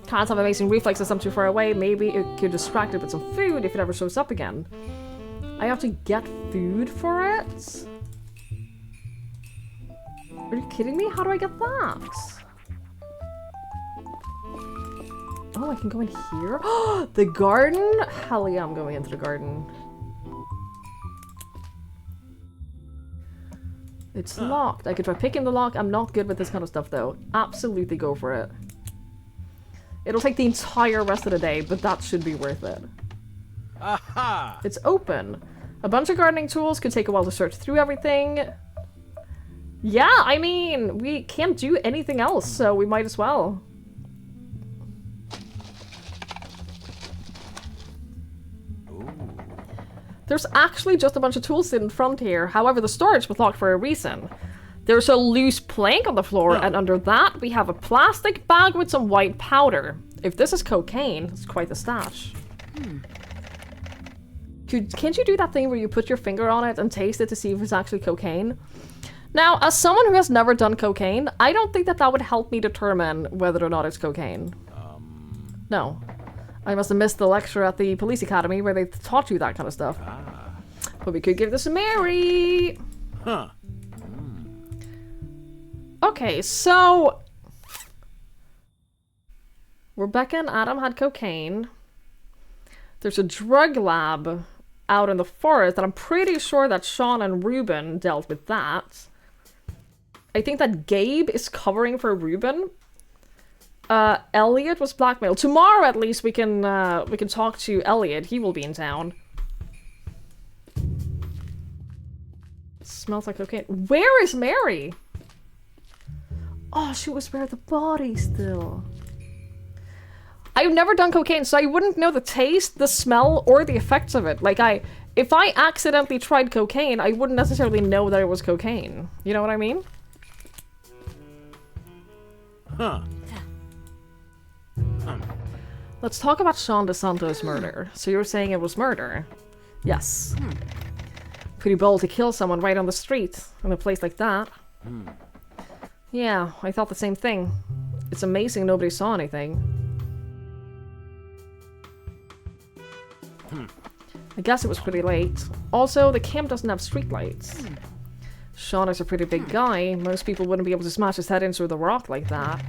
Cats have amazing reflexes some too far away. Maybe it could distract it with some food if it ever shows up again. I have to get food for it? Are you kidding me? How do I get that? Oh, I can go in here? The garden? Hell yeah, I'm going into the garden. It's locked. I could try picking the lock. I'm not good with this kind of stuff, though. Absolutely go for it. It'll take the entire rest of the day, but that should be worth it. Aha! It's open. A bunch of gardening tools. Could take a while to search through everything. Yeah, I mean, we can't do anything else, so we might as well. There's actually just a bunch of tools in front here. However, the storage was locked for a reason. There's a loose plank on the floor, and under that we have a plastic bag with some white powder. If this is cocaine, it's quite the stash. Can't you do that thing where you put your finger on it and taste it to see if it's actually cocaine? Now, as someone who has never done cocaine, I don't think that that would help me determine whether or not it's cocaine. No. I must have missed the lecture at the police academy where they taught you that kind of stuff. But we could give this a Mary. Huh. Okay, so Rebecca and Adam had cocaine. There's a drug lab out in the forest, and I'm pretty sure that Sean and Ruben dealt with that. I think that Gabe is covering for Ruben. Elliot was blackmailed. Tomorrow, at least, we can talk to Elliot. He will be in town. It smells like cocaine. Where is Mary? Oh, she was where the body still. I've never done cocaine, so I wouldn't know the taste, the smell, or the effects of it. Like, if I accidentally tried cocaine, I wouldn't necessarily know that it was cocaine. You know what I mean? Huh. Let's talk about Sean DeSanto's murder. So you're saying it was murder? Yes. Pretty bold to kill someone right on the street in a place like that. Yeah, I thought the same thing. It's amazing nobody saw anything. I guess it was pretty late. Also, the camp doesn't have streetlights. Sean is a pretty big guy. Most people wouldn't be able to smash his head into the rock like that.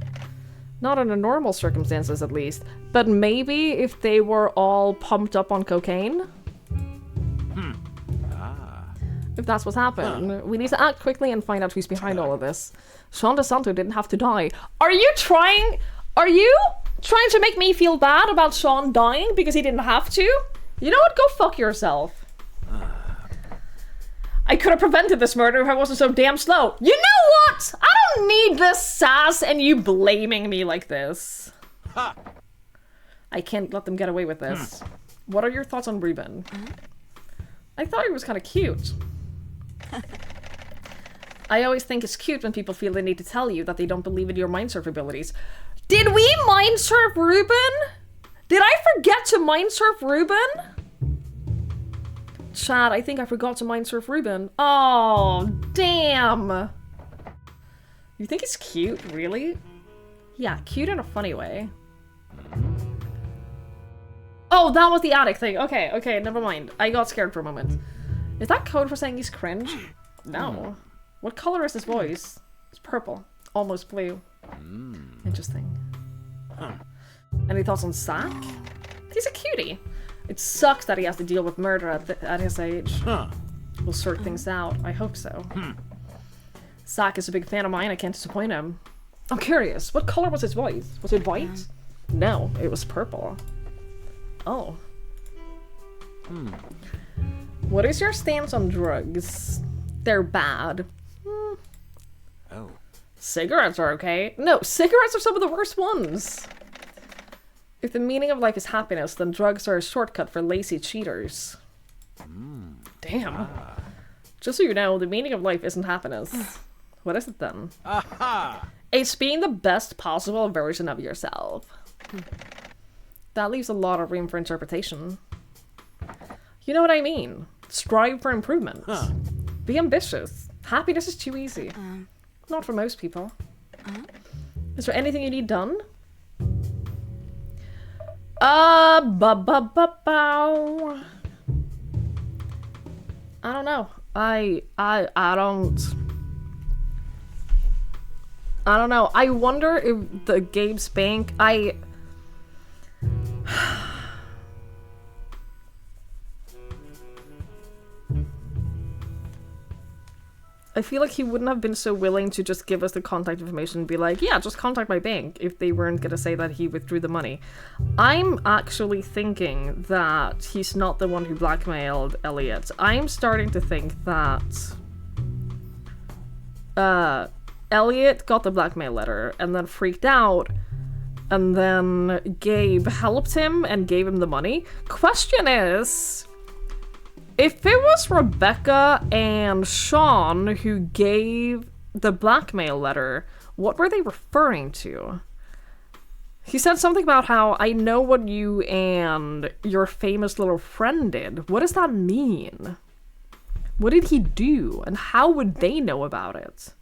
Not under normal circumstances, at least. But maybe if they were all pumped up on cocaine? If that's what's happened. We need to act quickly and find out who's behind all of this. Sean DeSanto didn't have to die. Are you trying to make me feel bad about Sean dying because he didn't have to? You know what? Go fuck yourself. I could have prevented this murder if I wasn't so damn slow. You know what? I don't need this sass and you blaming me like this. I can't let them get away with this. What are your thoughts on Ruben? I thought he was kind of cute. I always think it's cute when people feel the need to tell you that they don't believe in your mindsurf abilities. Did we mindsurf Ruben? Did I forget to mindsurf Ruben? Chad, I think I forgot to mindsurf Ruben. Oh, damn. You think it's cute, really? Yeah, cute in a funny way. Oh, that was the attic thing. Okay, never mind. I got scared for a moment. Is that code for saying he's cringe? No. What color is his voice? It's purple. Almost blue. Interesting. Any thoughts on Zach? He's a cutie. It sucks that he has to deal with murder at his age. Huh. We'll sort things out. I hope so. Zach is a big fan of mine. I can't disappoint him. I'm curious. What color was his voice? Was it white? No, it was purple. Oh. What is your stance on drugs? They're bad. Oh. Cigarettes are okay. No, cigarettes are some of the worst ones. If the meaning of life is happiness, then drugs are a shortcut for lazy cheaters. Damn. Just so you know, the meaning of life isn't happiness. What is it then? Aha! It's being the best possible version of yourself. That leaves a lot of room for interpretation. You know what I mean? Strive for improvement. Be ambitious. Happiness is too easy. Not for most people. Is there anything you need done? Bow. I don't know. I don't know. I wonder if the Gabe's bank, I feel like he wouldn't have been so willing to just give us the contact information and be like, yeah, just contact my bank if they weren't gonna say that he withdrew the money. I'm actually thinking that he's not the one who blackmailed Elliot. I'm starting to think that Elliot got the blackmail letter and then freaked out, and then Gabe helped him and gave him the money. Question is, if it was Rebecca and Sean who gave the blackmail letter, what were they referring to? He said something about how, I know what you and your famous little friend did. What does that mean? What did he do? And how would they know about it?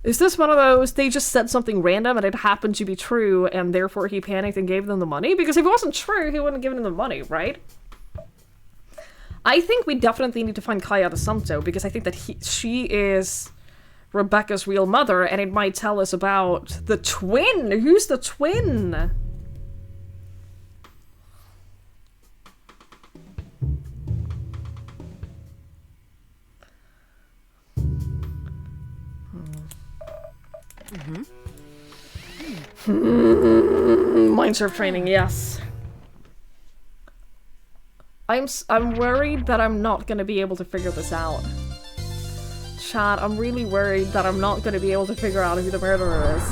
Is this one of those, they just said something random and it happened to be true and therefore he panicked and gave them the money? Because if it wasn't true, he wouldn't have given them the money, right? I think we definitely need to find Kaya DeSanto because I think that she is Rebecca's real mother, and it might tell us about the twin. Who's the twin? Mindsurf training, yes. I'm worried that I'm not gonna be able to figure this out. Chad, I'm really worried that I'm not gonna be able to figure out who the murderer is.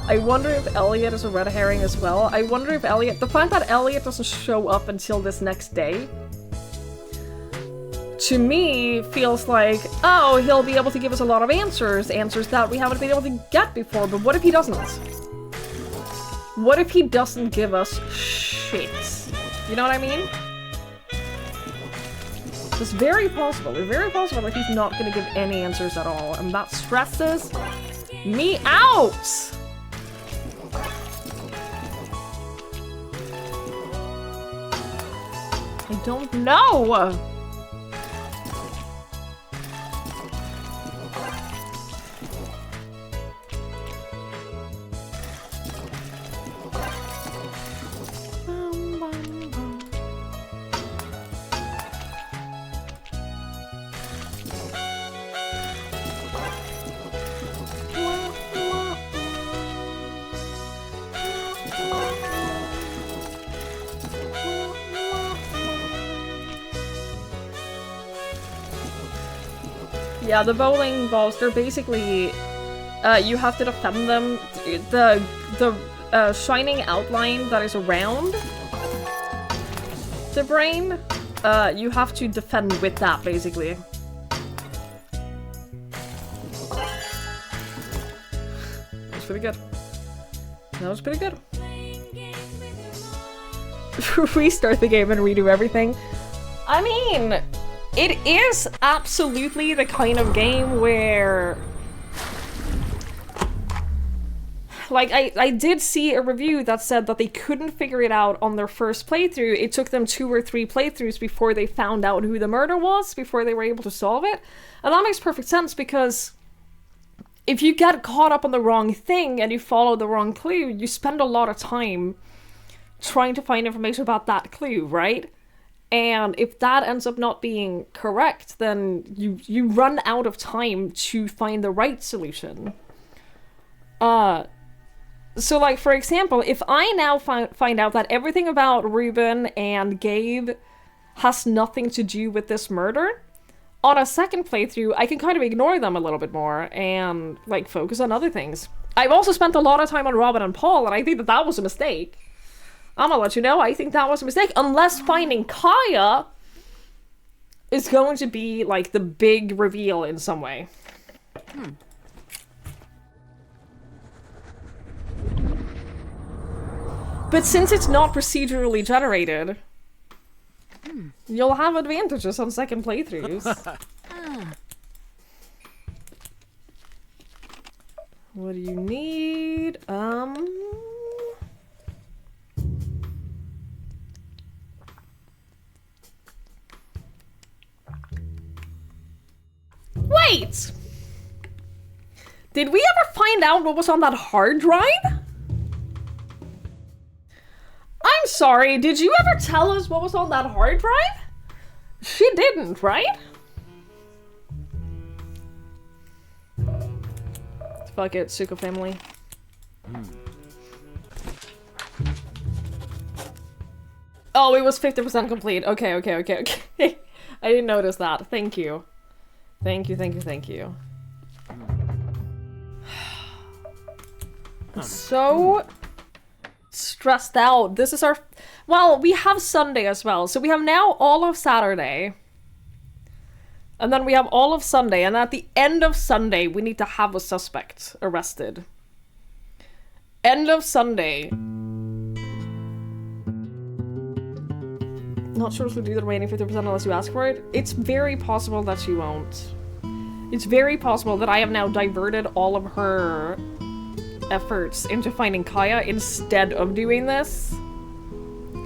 I wonder if Elliot is a red herring as well. I wonder if Elliot, the fact that Elliot doesn't show up until this next day, to me, feels like, oh, he'll be able to give us a lot of answers that we haven't been able to get before, but what if he doesn't? What if he doesn't give us shit? You know what I mean? It's very possible that he's not gonna give any answers at all, and that stresses me out! I don't know! Yeah, the bowling balls, they're basically, you have to defend them. The shining outline that is around the brain, you have to defend with that, basically. That was pretty good. That was pretty good. Restart the game and redo everything. I mean, it is absolutely the kind of game where, like, I did see a review that said that they couldn't figure it out on their first playthrough. It took them 2 or 3 playthroughs before they found out who the murder was, before they were able to solve it. And that makes perfect sense, because if you get caught up on the wrong thing and you follow the wrong clue, you spend a lot of time trying to find information about that clue, right? And if that ends up not being correct, then you run out of time to find the right solution. So, like, for example, if I now find out that everything about Ruben and Gabe has nothing to do with this murder, on a second playthrough, I can kind of ignore them a little bit more and, like, focus on other things. I've also spent a lot of time on Robin and Paul, and I think that that was a mistake. I'm gonna let you know, I think that was a mistake. Unless finding Kaya is going to be, like, the big reveal in some way. But since it's not procedurally generated, you'll have advantages on second playthroughs. What do you need? Wait! Did we ever find out what was on that hard drive? I'm sorry, did you ever tell us what was on that hard drive? She didn't, right? Fuck it, Suko family. Oh, it was 50% complete. Okay. I didn't notice that. Thank you. Thank you. I'm so stressed out. This is our... Well, we have Sunday as well. So we have now all of Saturday. And then we have all of Sunday. And at the end of Sunday, we need to have a suspect arrested. End of Sunday. Not sure if we'll do the remaining 50% unless you ask for it. It's very possible that she won't. It's very possible that I have now diverted all of her efforts into finding Kaya instead of doing this.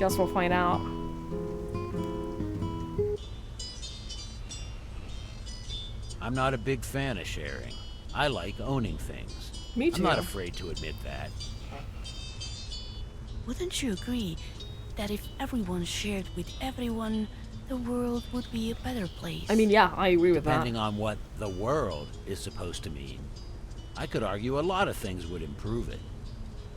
Guess we'll find out. I'm not a big fan of sharing. I like owning things. Me too. I'm not afraid to admit that. Wouldn't you agree that if everyone shared with everyone, the world would be a better place? I mean, yeah, I agree with that. Depending on what the world is supposed to mean, I could argue a lot of things would improve it.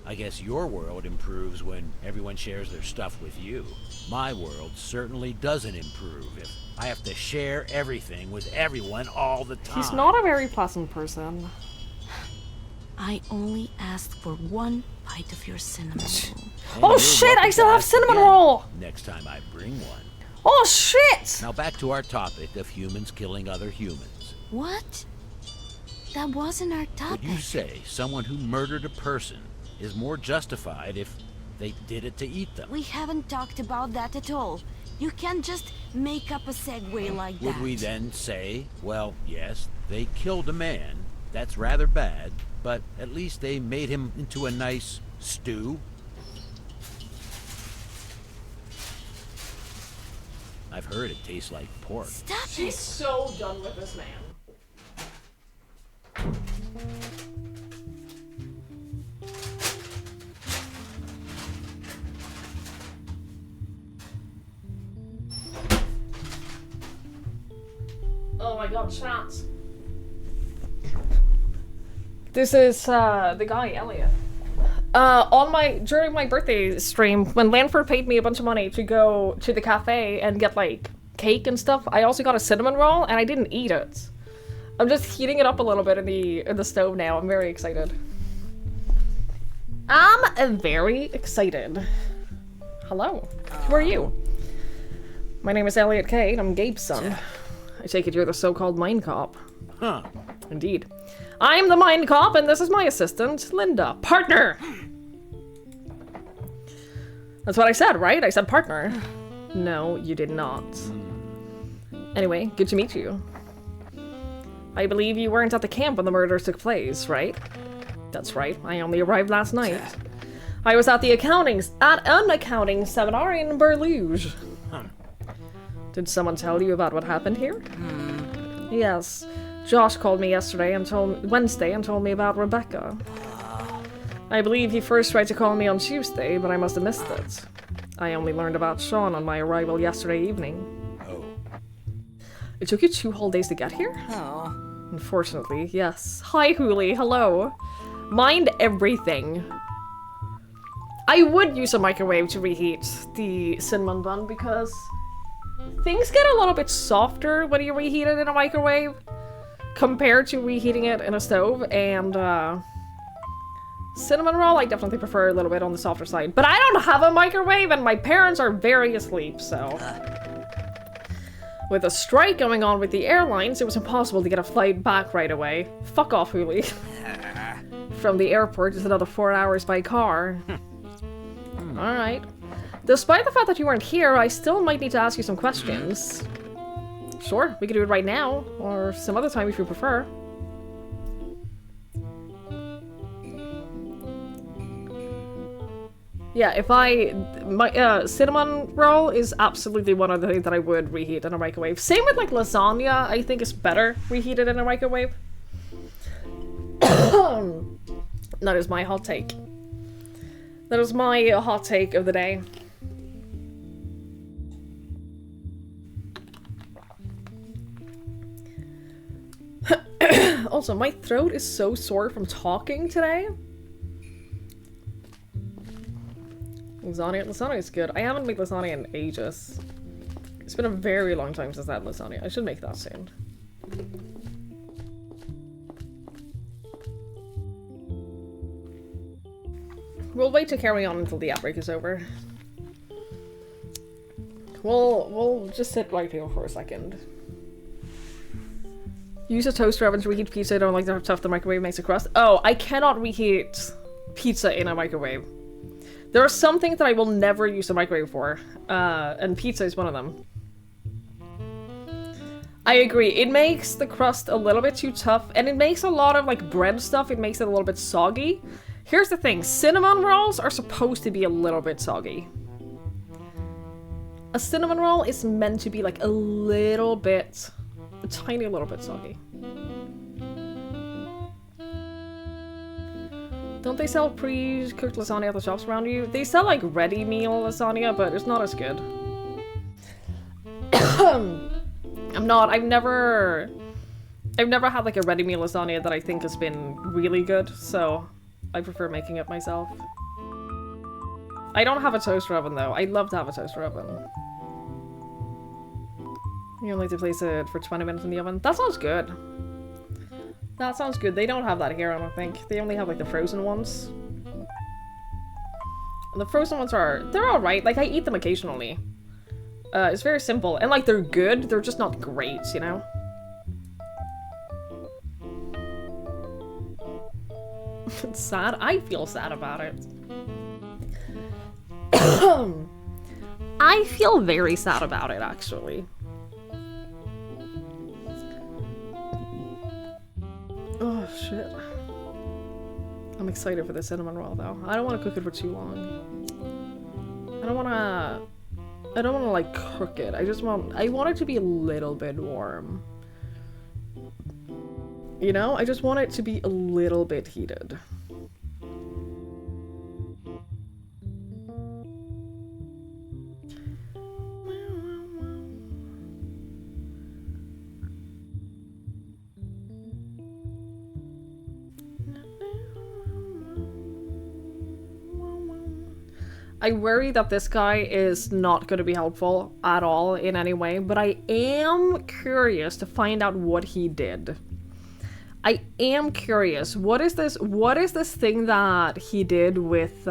I guess your world improves when everyone shares their stuff with you. My world certainly doesn't improve if I have to share everything with everyone all the time. He's not a very pleasant person. I only asked for one bite of your cinnamon roll. And Oh you're shit, welcome I to still have ask cinnamon again roll! next time I bring one. Oh shit! Now back to our topic of humans killing other humans. What? That wasn't our Would topic. you say someone who murdered a person is more justified if they did it to eat them? We haven't talked about that at all. You can't just make up a segue like that. Would we then say, well, yes, they killed a man. That's rather bad, but at least they made him into a nice stew? I've heard it tastes like pork. Stop She's it! so done with this man. Oh my god, chat. This is the guy, Elliot. During my birthday stream, when Lanford paid me a bunch of money to go to the cafe and get like cake and stuff, I also got a cinnamon roll and I didn't eat it. I'm just heating it up a little bit in the stove now. I'm very excited. I'm very excited. Hello. Who are you? My name is Elliot K. and I'm Gabe's son. I take it you're the so-called mindcop. Huh. Indeed. I'm the mindcop, and this is my assistant, Linda. Partner! That's what I said, right? I said partner. No, you did not. Anyway, good to meet you. I believe you weren't at the camp when the murders took place, right? That's right, I only arrived last night. I was at an accounting seminar in Berluge. Did someone tell you about what happened here? Yes. Josh called me Wednesday and told me about Rebecca. I believe he first tried to call me on Tuesday, but I must have missed it. I only learned about Sean on my arrival yesterday evening. Oh. It took you 2 whole days to get here? Oh. Unfortunately, yes. Hi, Hooli. Hello. Mind everything. I would use a microwave to reheat the cinnamon bun because things get a little bit softer when you reheat it in a microwave compared to reheating it in a stove, and cinnamon roll I definitely prefer a little bit on the softer side. But I don't have a microwave and my parents are very asleep, so... With a strike going on with the airlines, it was impossible to get a flight back right away. Fuck off, Hooli. From the airport is another 4 hours by car. Alright. Despite the fact that you weren't here, I still might need to ask you some questions. Sure, we can do it right now, or some other time if you prefer. Yeah, if my cinnamon roll is absolutely one of the things that I would reheat in a microwave. Same with like lasagna, I think is better reheated in a microwave. That is my hot take. That is my hot take of the day. Also, my throat is so sore from talking today. Lasagna is good. I haven't made lasagna in ages. It's been a very long time since I had lasagna. I should make that soon. We'll wait to carry on until the outbreak is over. We'll just sit right here for a second. Use a toaster oven to reheat pizza. I don't like how tough the microwave makes a crust. Oh, I cannot reheat pizza in a microwave. There are some things that I will never use a microwave for, and pizza is one of them. I agree. It makes the crust a little bit too tough, and it makes a lot of like bread stuff, it makes it a little bit soggy. Here's the thing, cinnamon rolls are supposed to be a little bit soggy. A cinnamon roll is meant to be like a little bit, a tiny little bit soggy. Don't they sell pre-cooked lasagna at the shops around you? They sell like ready meal lasagna, but it's not as good. I've never had like a ready meal lasagna that I think has been really good, so I prefer making it myself. I don't have a toaster oven though. I'd love to have a toaster oven. You only need to place it for 20 minutes in the oven. That sounds good. That sounds good. They don't have that here, I don't think. They only have like the frozen ones. And the frozen ones they're alright. Like I eat them occasionally. It's very simple. And like they're good, they're just not great, you know? It's sad. I feel sad about it. I feel very sad about it, actually. Oh, shit. I'm excited for the cinnamon roll, though. I don't want to cook it for too long. I don't want to, like, cook it. I want it to be a little bit warm. You know? I just want it to be a little bit heated. I worry that this guy is not going to be helpful at all in any way, but I am curious to find out what he did. I am curious. What is this thing that he did with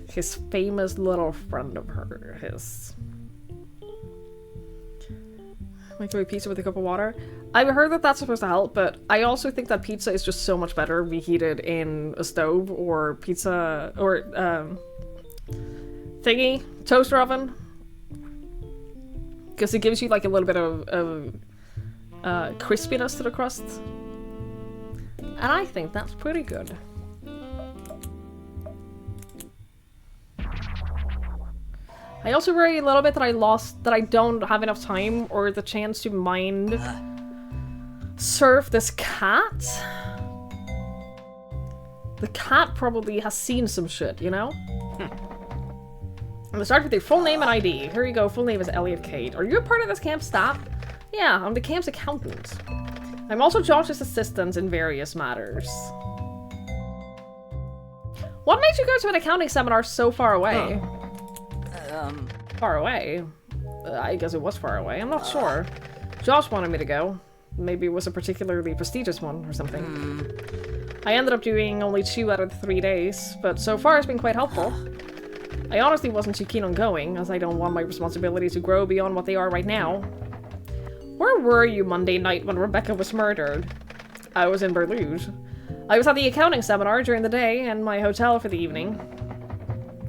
his famous little friend of his? Microwave pizza with a cup of water. I've heard that that's supposed to help, but I also think that pizza is just so much better reheated in a stove or pizza or thingy toaster oven, because it gives you like a little bit of crispiness to the crust, and I think that's pretty good. I also worry a little bit that I don't have enough time or the chance to mind surf this cat. The cat probably has seen some shit, you know? I'm gonna start with your full name and ID. Here you go, full name is Elliot Cade. Are you a part of this camp staff? Yeah, I'm the camp's accountant. I'm also Josh's assistant in various matters. What made you go to an accounting seminar so far away? Far away? I guess it was far away, I'm not sure. Josh wanted me to go. Maybe it was a particularly prestigious one or something. I ended up doing only 2 out of the 3 days, but so far it's been quite helpful. I honestly wasn't too keen on going, as I don't want my responsibilities to grow beyond what they are right now. Where were you Monday night when Rebecca was murdered? I was in Berluge. I was at the accounting seminar during the day and my hotel for the evening.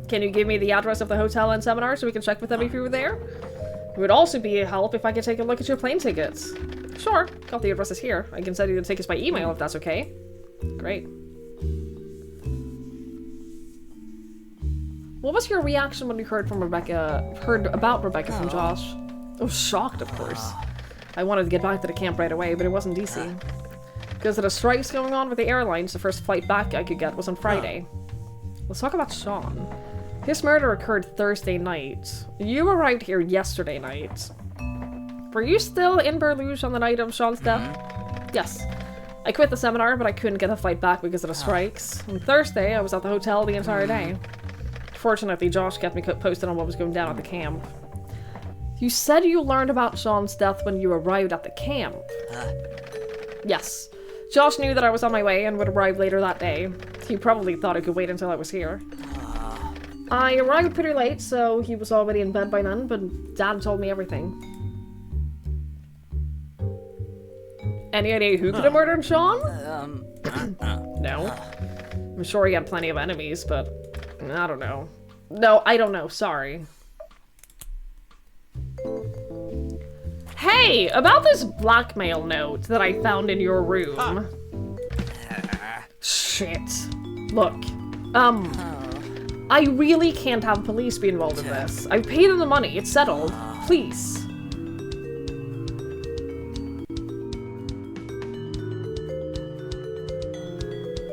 Can you give me the address of the hotel and seminar so we can check with them if you were there? It would also be a help if I could take a look at your plane tickets. Sure, got the addresses here. I can send you the tickets by email if that's okay. Great. What was your reaction when you heard about Rebecca from Josh? I was shocked, of course. I wanted to get back to the camp right away, but it wasn't DC. Because of the strikes going on with the airlines, the first flight back I could get was on Friday. Let's talk about Sean. His murder occurred Thursday night. You arrived here yesterday night. Were you still in Berluge on the night of Sean's death? Yes. I quit the seminar, but I couldn't get a flight back because of the strikes. On Thursday, I was at the hotel the entire day. Fortunately, Josh kept me posted on what was going down at the camp. You said you learned about Sean's death when you arrived at the camp. Yes. Josh knew that I was on my way and would arrive later that day. He probably thought I could wait until I was here. I arrived pretty late, so he was already in bed by then, but Dad told me everything. Any idea who could have murdered Sean? No. I'm sure he had plenty of enemies, but I don't know. No, I don't know. Sorry. Hey, about this blackmail note that I found in your room. Shit. Look, I really can't have police be involved in this. I've paid them the money. It's settled. Please.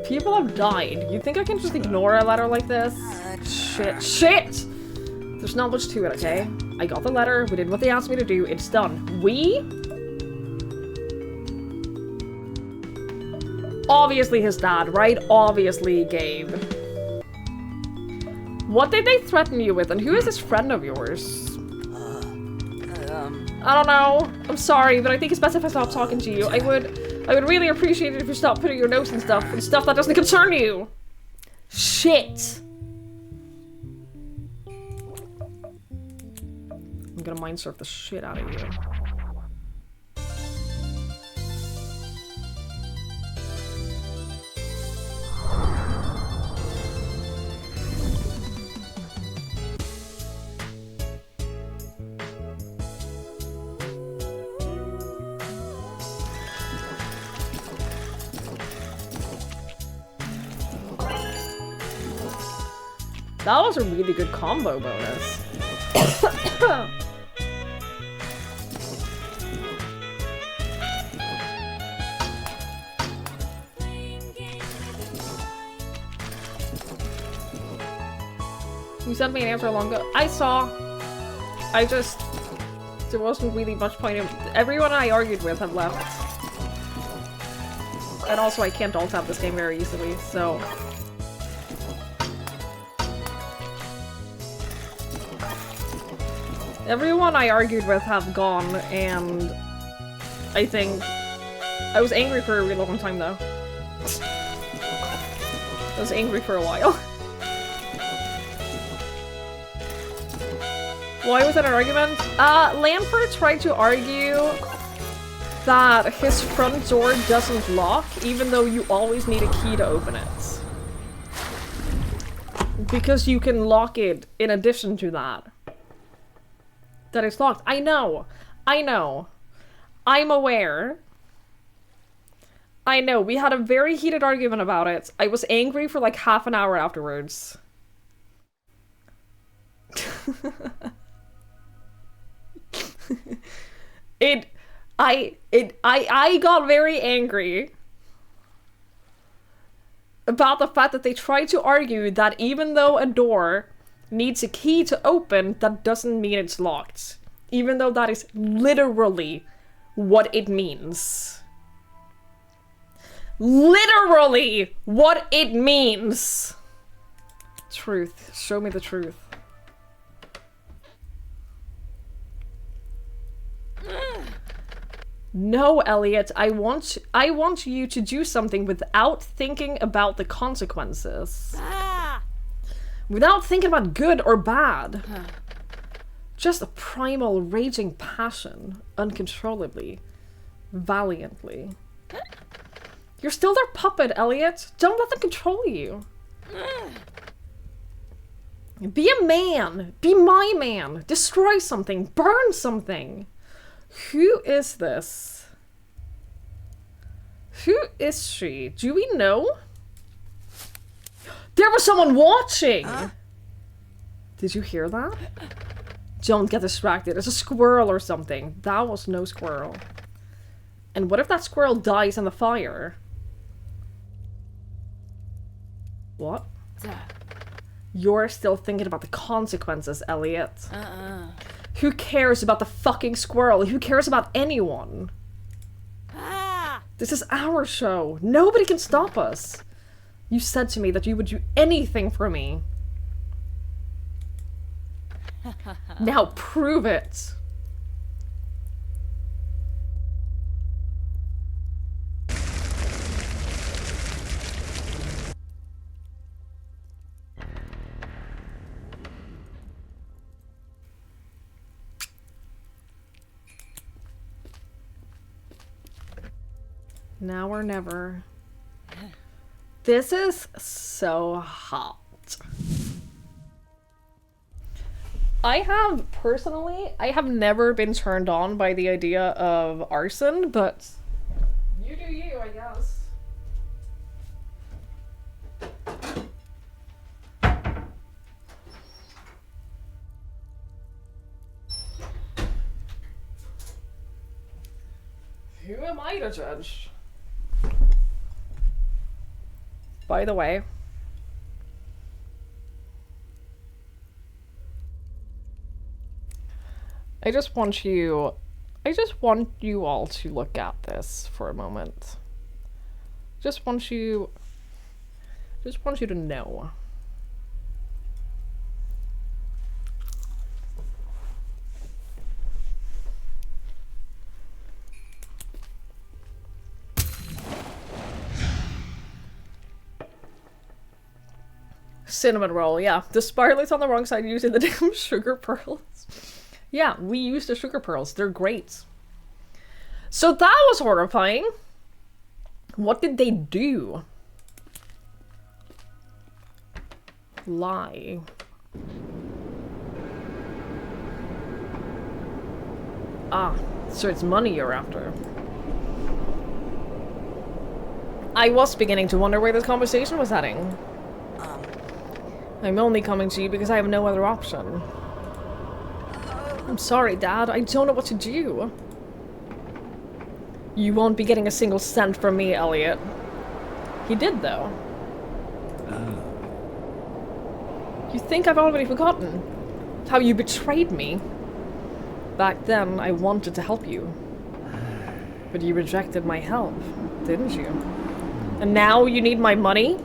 People have died. You think I can just ignore a letter like this? Shit. Shit! There's not much to it, okay? I got the letter, we did what they asked me to do, it's done. We? Obviously his dad, right? Obviously Gabe. What did they threaten you with, and who is this friend of yours? I don't know. I'm sorry, but I think it's best if I stop talking to you. I would really appreciate it if you stopped putting your notes and stuff that doesn't concern you. Shit. I'm gonna mind surf the shit out of you. That was a really good combo bonus. You sent me an answer long ago. I saw. There wasn't really much point in. Everyone I argued with have left. And also I can't alt tab this game very easily, so. Everyone I argued with have gone, and I think I was angry for a really long time though. I was angry for a while. Why was it an argument? Lampert tried to argue that his front door doesn't lock, even though you always need a key to open it. Because you can lock it in addition to that. That it's locked. I know. I know. I'm aware. I know. We had a very heated argument about it. I was angry for like half an hour afterwards. I got very angry. about the fact that they try to argue that even though a door needs a key to open, that doesn't mean it's locked. Even though that is literally what it means. Literally what it means. Truth. Show me the truth. No, Elliot, I want you to do something without thinking about the consequences. Without thinking about good or bad. Just a primal, raging passion, uncontrollably, valiantly. You're still their puppet, Elliot. Don't let them control you. Be a man. Be my man. Destroy something. Burn something. Who is this? Who is she? Do we know? There was someone watching! Did you hear that? Don't get distracted. It's a squirrel or something. That was no squirrel. And what if that squirrel dies in the fire? What? You're still thinking about the consequences, Elliot. Who cares about the fucking squirrel? Who cares about anyone? This is our show. Nobody can stop us. You said to me that you would do anything for me. Now prove it. Now or never. This is so hot. I have never been turned on by the idea of arson, but you do you, I guess. Who am I to judge? By the way, I just want you all to look at this for a moment. Just want you to know. Cinnamon roll, yeah. The sparklet's on the wrong side using the damn sugar pearls. Yeah, we use the sugar pearls. They're great. So that was horrifying. What did they do? Lie. Ah, so it's money you're after. I was beginning to wonder where this conversation was heading. I'm only coming to you because I have no other option. I'm sorry, Dad. I don't know what to do. You won't be getting a single cent from me, Elliot. He did, though. You think I've already forgotten how you betrayed me? Back then, I wanted to help you. But you rejected my help, didn't you? And now you need my money?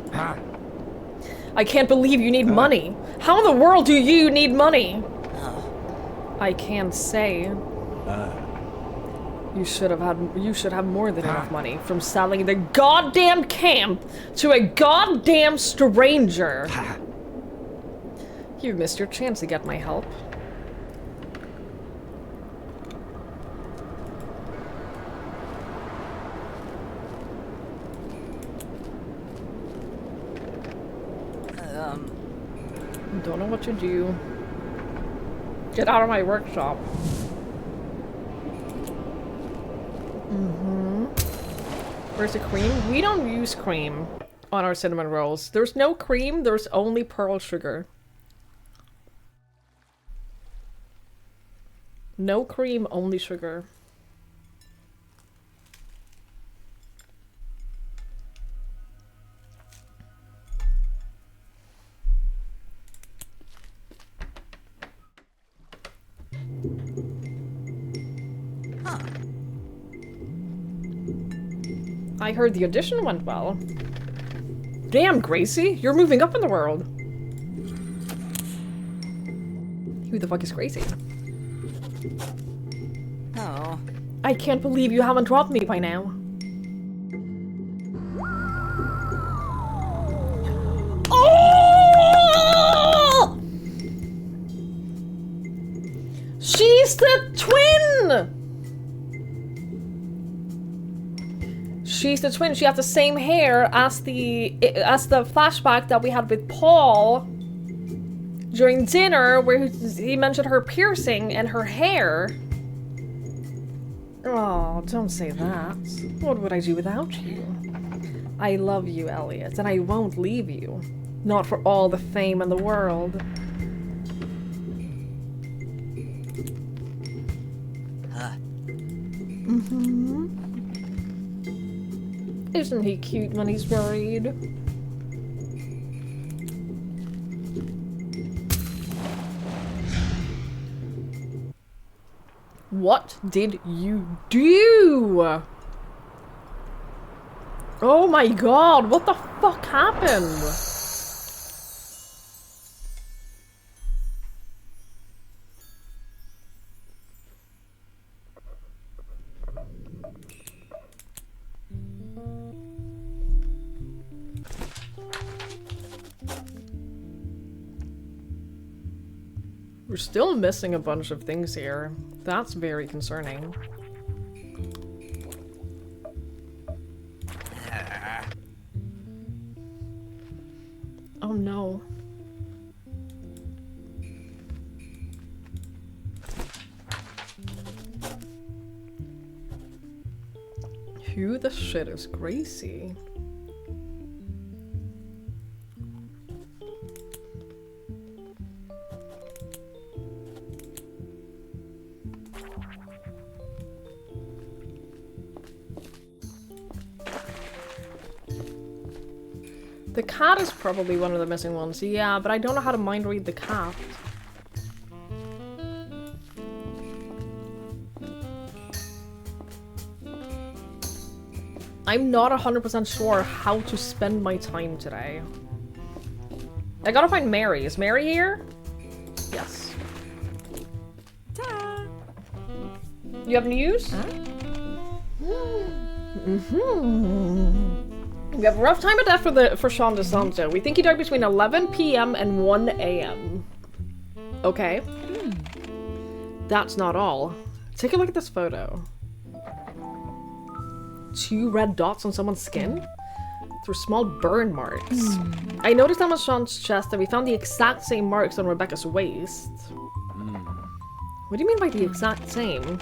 I can't believe you need money. How in the world do you need money? I can't say. You should have more than enough money from selling the goddamn camp to a goddamn stranger. You missed your chance to get my help. Don't know what to do. Get out of my workshop. Where's the cream? We don't use cream on our cinnamon rolls. There's no cream, there's only pearl sugar. No cream, only sugar. I heard the audition went well. Damn, Gracie, you're moving up in the world. Who the fuck is Gracie? Oh. I can't believe you haven't dropped me by now. Oh! She's the twin! She's the twin. She has the same hair as the flashback that we had with Paul during dinner, where he mentioned her piercing and her hair. Oh, don't say that. What would I do without you? I love you, Elliot, and I won't leave you. Not for all the fame in the world. Mm-hmm. Isn't he cute when he's worried? What did you do? Oh my god, what the fuck happened? We're still missing a bunch of things here. That's very concerning. Oh no. Who the shit is Gracie? The cat is probably one of the missing ones, yeah, but I don't know how to mind read the cat. I'm not 100% sure how to spend my time today. I gotta find Mary. Is Mary here? Yes. Ta. You have news? Huh? We have a rough time of death for Sean DeSanto. We think he died between 11 p.m. and 1 a.m. Okay. That's not all. Take a look at this photo. 2 red dots on someone's skin? They're small burn marks. I noticed them on Sean's chest, and we found the exact same marks on Rebecca's waist. What do you mean by the exact same?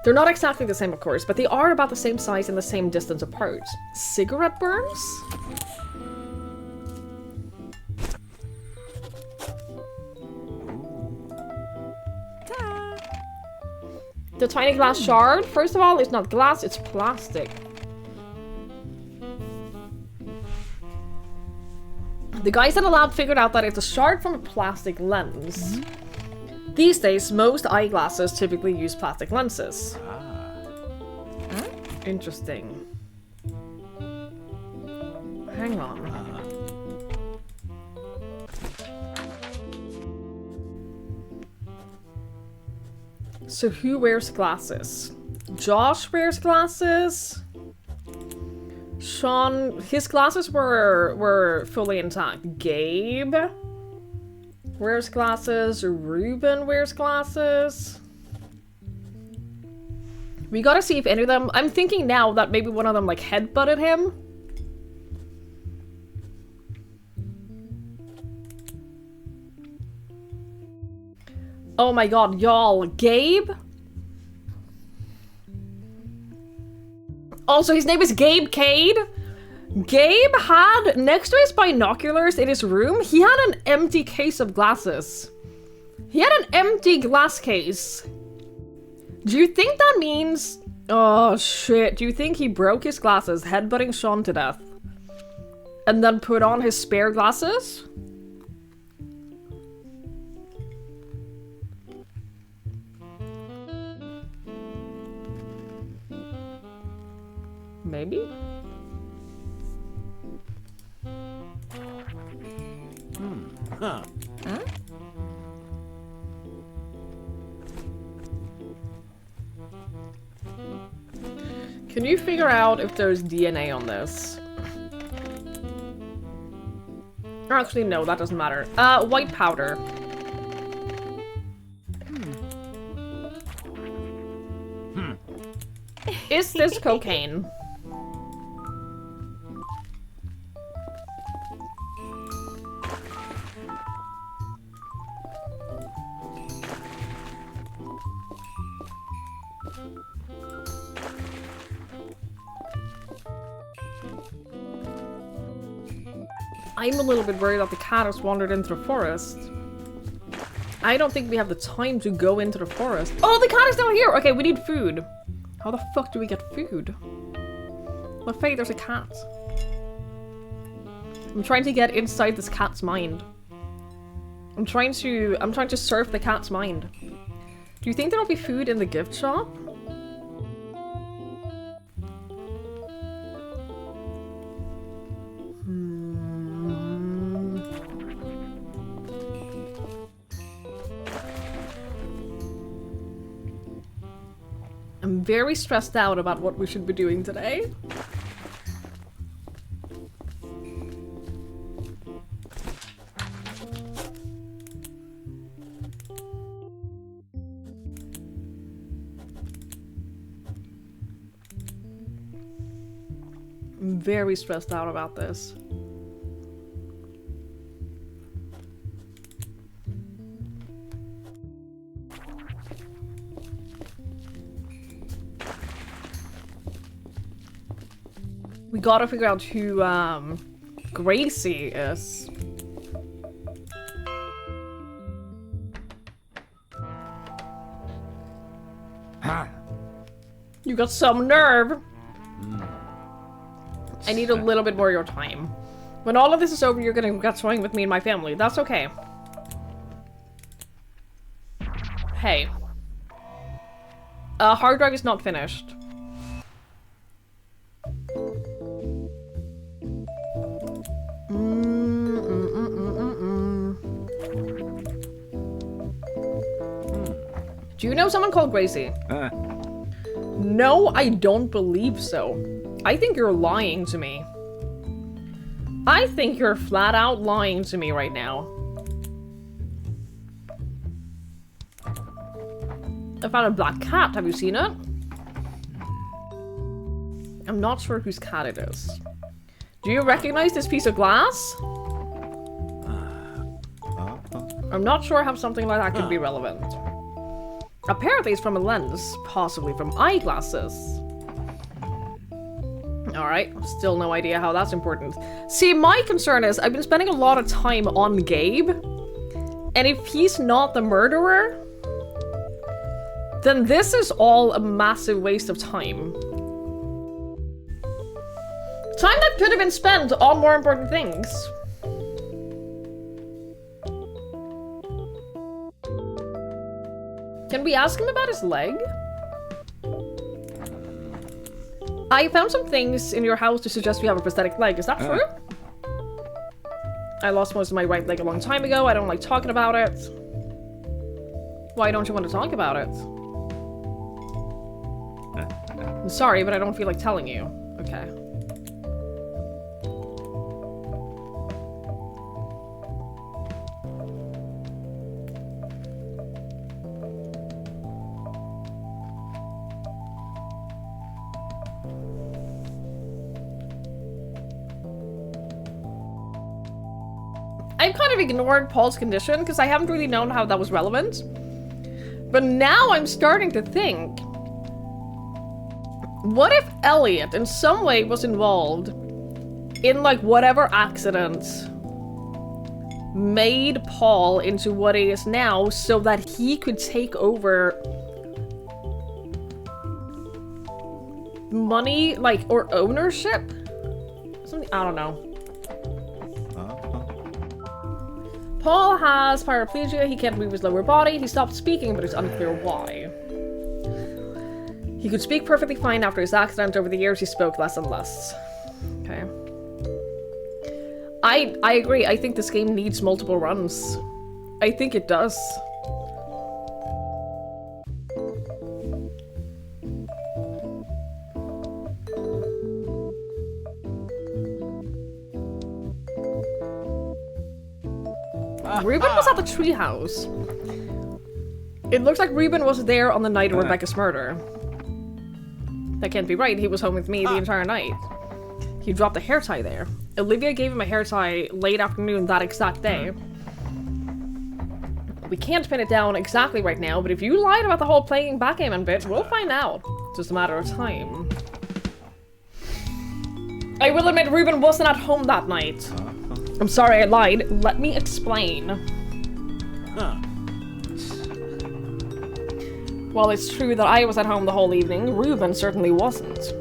They're not exactly the same, of course, but they are about the same size and the same distance apart. Cigarette burns? The tiny glass shard, first of all, it's not glass, it's plastic. The guys in the lab figured out that it's a shard from a plastic lens. These days, most eyeglasses typically use plastic lenses. Interesting. Hang on. So who wears glasses? Josh wears glasses. Sean, his glasses were fully intact. Gabe wears glasses. Ruben wears glasses. We gotta see if any of them... I'm thinking now that maybe one of them, like, headbutted him. Oh my god, y'all. Gabe? Also, his name is Gabe Cade. Gabe had, next to his binoculars in his room, he had an empty case of glasses. He had an empty glass case. Do you think that means... Oh, shit. Do you think he broke his glasses, headbutting Sean to death? And then put on his spare glasses? Maybe? Huh. Huh? Can you figure out if there's DNA on this? Actually, no, that doesn't matter. White powder. Is this cocaine? I'm a little bit worried that the cat has wandered into the forest. I don't think we have the time to go into the forest. Oh, the cat is now here! Okay, we need food. How the fuck do we get food? Well, Faye, there's a cat. I'm trying to get inside this cat's mind. I'm trying to surf the cat's mind. Do you think there'll be food in the gift shop? I'm very stressed out about what we should be doing today. I'm very stressed out about this. We gotta figure out who, Gracie is. You got some nerve. I need a little bit more of your time. When all of this is over, you're gonna get swing with me and my family. That's okay. Hey. Hard drive is not finished. Do you know someone called Gracie? No, I don't believe so. I think you're lying to me. I think you're flat out lying to me right now. I found a black cat. Have you seen it? I'm not sure whose cat it is. Do you recognize this piece of glass? I'm not sure how something like that could be relevant. Apparently it's from a lens, possibly from eyeglasses. Alright, still no idea how that's important. See, my concern is I've been spending a lot of time on Gabe, and if he's not the murderer, then this is all a massive waste of time. Time that could have been spent on more important things. Can we ask him about his leg? I found some things in your house to suggest we have a prosthetic leg. Is that true? I lost most of my right leg a long time ago. I don't like talking about it. Why don't you want to talk about it? I'm sorry, but I don't feel like telling you. Okay. I've kind of ignored Paul's condition because I haven't really known how that was relevant. But now I'm starting to think, what if Elliot in some way was involved in like whatever accident made Paul into what he is now so that he could take over money, like, or ownership? Something, I don't know. Paul has paraplegia, he can't move his lower body, he stopped speaking but it's unclear why. He could speak perfectly fine after his accident. Over the years, he spoke less and less. Okay. I agree. I think this game needs multiple runs. I think it does. Ruben was at the treehouse. It looks like Ruben was there on the night of Rebecca's murder. That can't be right. He was home with me the entire night. He dropped a hair tie there. Olivia gave him a hair tie late afternoon that exact day. We can't pin it down exactly right now, but if you lied about the whole playing backgammon bit, we'll find out. It's just a matter of time. I will admit Ruben wasn't at home that night. I'm sorry I lied. Let me explain. While it's true that I was at home the whole evening, Ruben certainly wasn't.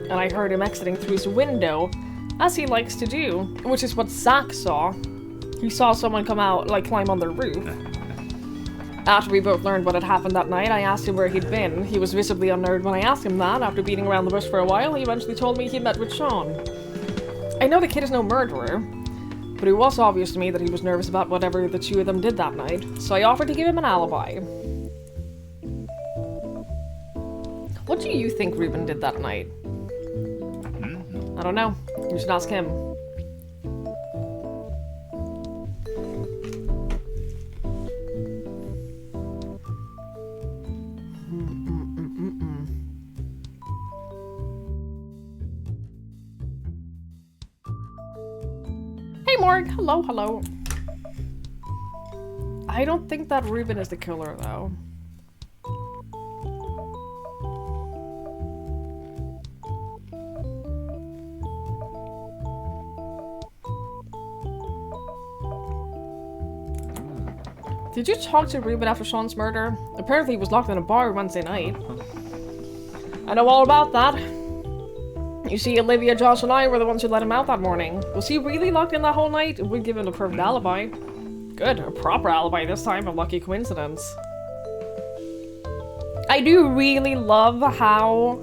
And I heard him exiting through his window, as he likes to do, which is what Zach saw. He saw someone come out, like climb on their roof. After we both learned what had happened that night, I asked him where he'd been. He was visibly unnerved when I asked him that. After beating around the bush for a while, he eventually told me he'd met with Sean. I know the kid is no murderer, but it was obvious to me that he was nervous about whatever the two of them did that night, so I offered to give him an alibi. What do you think Ruben did that night? I don't know. You should ask him. Hey Morg, hello, hello. I don't think that Ruben is the killer though. Did you talk to Ruben after Sean's murder? Apparently he was locked in a bar Wednesday night. I know all about that. You see, Olivia, Josh, and I were the ones who let him out that morning. Was he really locked in that whole night? It would give him a perfect alibi. Good, a proper alibi this time, a lucky coincidence. I do really love how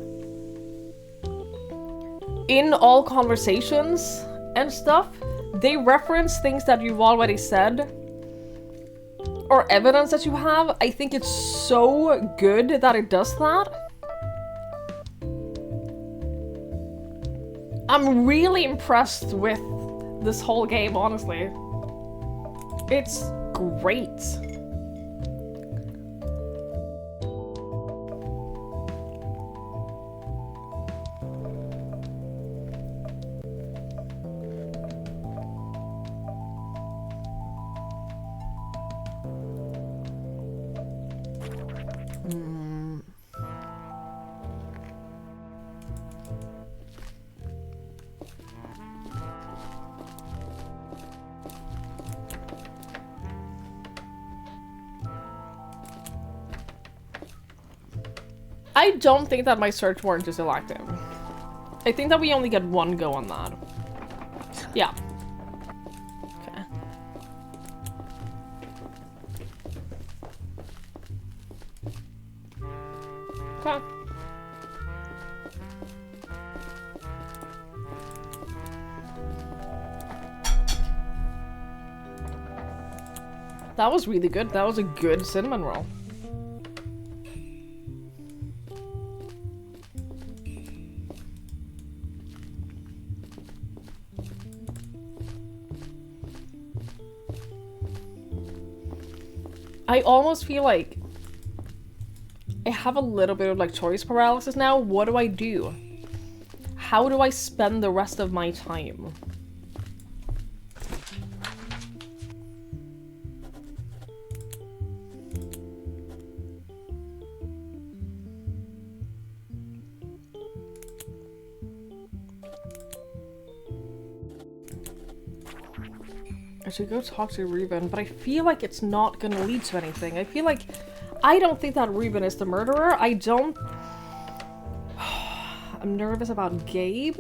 in all conversations and stuff, they reference things that you've already said or evidence that you have. I think it's so good that it does that. I'm really impressed with this whole game, honestly. It's great. I don't think that my search warrant is still active. I think that we only get one go on that. Yeah. Okay. Okay. That was really good. That was a good cinnamon roll. I almost feel like I have a little bit of like choice paralysis now. What do I do? How do I spend the rest of my time? I should go talk to Ruben, but I feel like it's not gonna lead to anything. I feel like I don't think that Ruben is the murderer. I don't... I'm nervous about Gabe.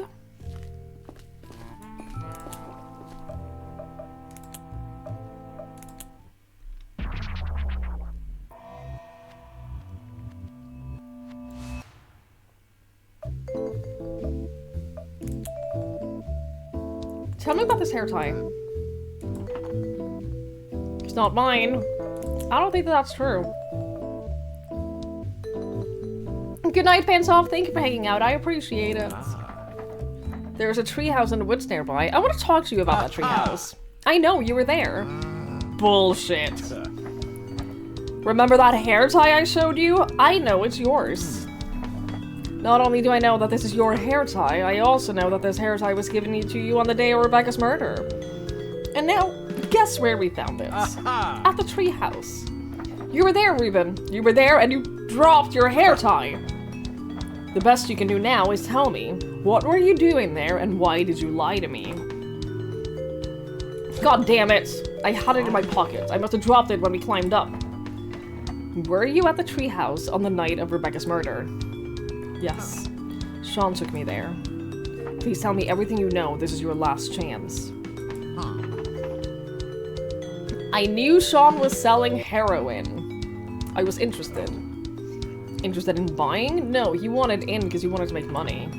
Tell me about this hair tie. It's not mine. I don't think that that's true. Good night, Pants Off. Thank you for hanging out. I appreciate it. There's a treehouse in the woods nearby. I want to talk to you about that treehouse. I know, you were there. Bullshit. Remember that hair tie I showed you? I know it's yours. Not only do I know that this is your hair tie, I also know that this hair tie was given to you on the day of Rebecca's murder. And now, guess where we found it? At the treehouse. You were there, Reuben. You were there and you dropped your hair tie. The best you can do now is tell me, what were you doing there and why did you lie to me? God damn it! I had it in my pocket. I must have dropped it when we climbed up. Were you at the treehouse on the night of Rebecca's murder? Yes. Sean took me there. Please tell me everything you know. This is your last chance. I knew Sean was selling heroin. I was interested. Interested in buying? No, he wanted in because he wanted to make money.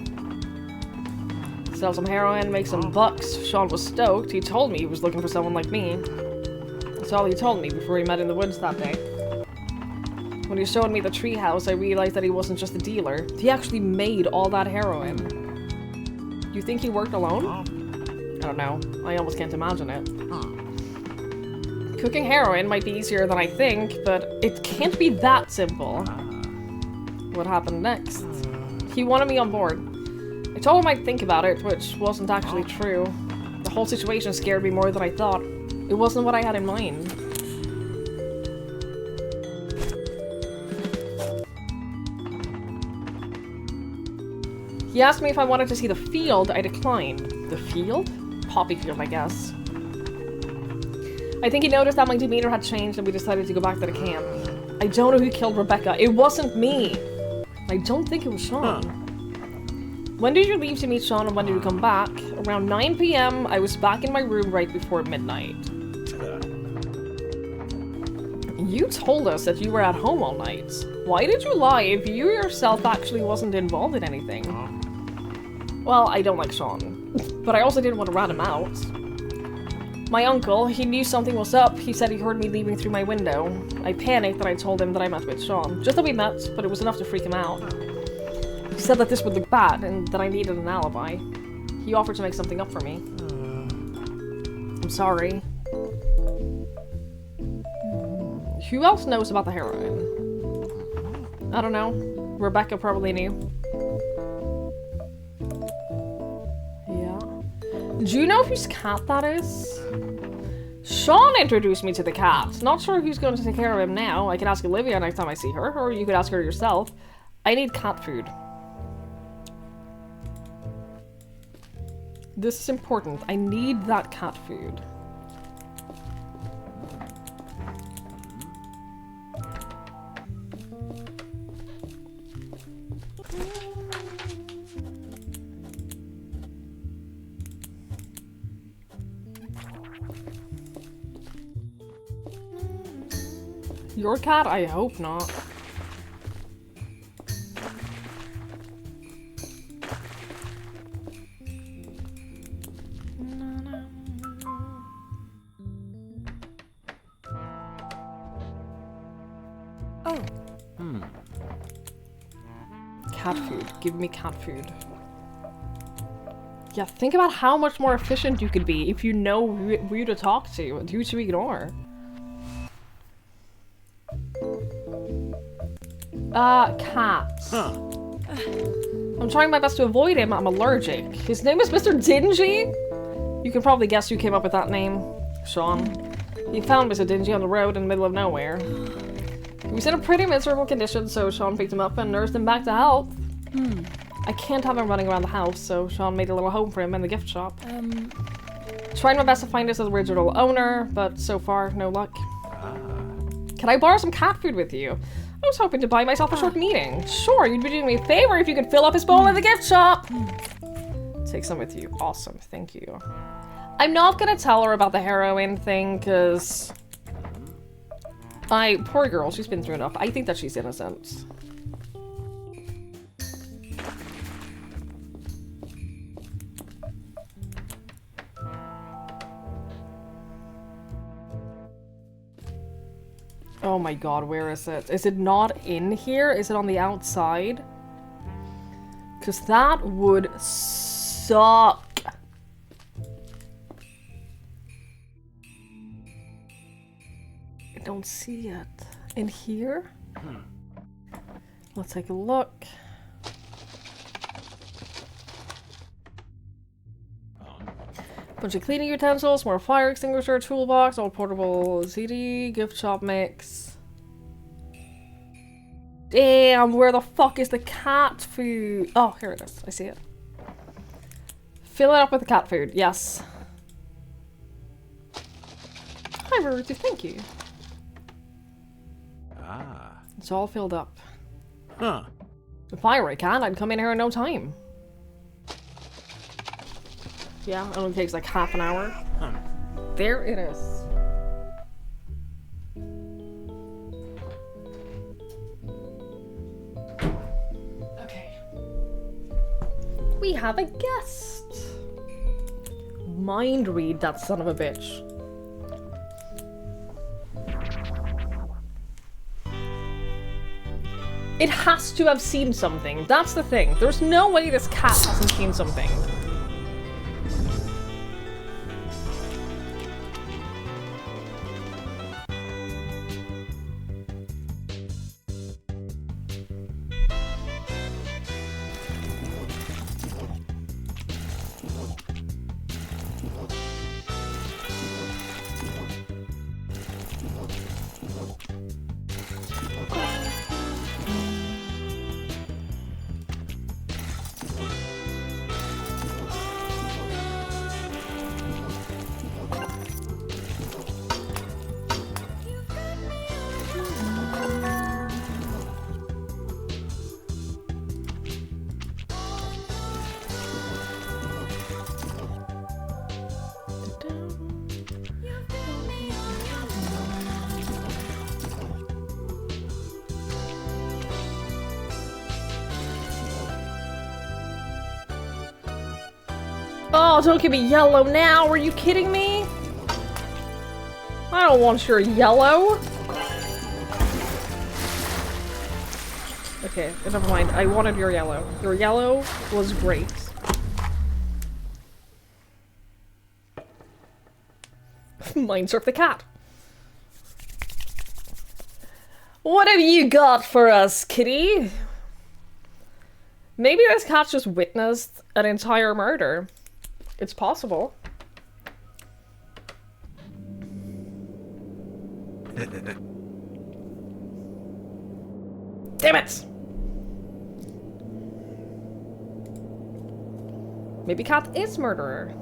Sell some heroin, make some bucks. Sean was stoked. He told me he was looking for someone like me. That's all he told me before we met in the woods that day. When he showed me the treehouse, I realized that he wasn't just a dealer. He actually made all that heroin. You think he worked alone? I don't know. I almost can't imagine it. Cooking heroin might be easier than I think, but it can't be that simple. What happened next? He wanted me on board. I told him I'd think about it, which wasn't actually true. The whole situation scared me more than I thought. It wasn't what I had in mind. He asked me if I wanted to see the field. I declined. The field? Poppy field, I guess. I think he noticed that my demeanor had changed and we decided to go back to the camp. I don't know who killed Rebecca. It wasn't me. I don't think it was Sean. When did you leave to meet Sean and when did you come back? Around 9 p.m. I was back in my room right before midnight. You told us that you were at home all night. Why did you lie if you yourself actually wasn't involved in anything? Well, I don't like Sean, but I also didn't want to rat him out. My uncle, he knew something was up. He said he heard me leaving through my window. I panicked and I told him that I met with Sean. Just that we met, but it was enough to freak him out. He said that this would look bad and that I needed an alibi. He offered to make something up for me. I'm sorry. Who else knows about the heroin? I don't know. Rebecca probably knew. Yeah. Do you know whose cat that is? Sean introduced me to the cat. Not sure who's going to take care of him now. I can ask Olivia next time I see her, or you could ask her yourself. I need cat food. This is important. I need that cat food. Your cat? I hope not. Oh. Cat food. Give me cat food. Yeah, think about how much more efficient you could be if you know who to talk to and who to ignore. Cats. I'm trying my best to avoid him. I'm allergic. His name is Mr. Dingy? You can probably guess who came up with that name. Sean. He found Mr. Dingy on the road in the middle of nowhere. He was in a pretty miserable condition, so Sean picked him up and nursed him back to health. I can't have him running around the house, so Sean made a little home for him in the gift shop. Trying my best to find his original owner, but so far, no luck. Can I borrow some cat food with you? I was hoping to buy myself a short meeting. Sure, you'd be doing me a favor if you could fill up his bowl in the gift shop. Take some with you. Awesome, thank you. I'm not gonna tell her about the heroin thing, because... poor girl, she's been through enough. I think that she's innocent. Oh my god, where is it? Is it not in here? Is it on the outside? Because that would suck. I don't see it. In here? Let's take a look. Bunch of cleaning utensils, more fire extinguisher, toolbox, old portable CD, gift shop mix. Damn, where the fuck is the cat food? Oh, here it is. I see it. Fill it up with the cat food. Yes. Hi, Rarity. Thank you. Ah. It's all filled up. Huh. If I were a cat, I'd come in here in no time. Yeah, it only takes like half an hour. Huh. There it is. Okay. We have a guest. Mind read that son of a bitch. It has to have seen something. That's the thing. There's no way this cat hasn't seen something. Oh, don't give me yellow now. Are you kidding me? I don't want your yellow. Okay, never mind. I wanted your yellow. Your yellow was great. Mind surf the cat. What have you got for us, kitty? Maybe this cat just witnessed an entire murder. It's possible. Damn it! Maybe cat is murderer.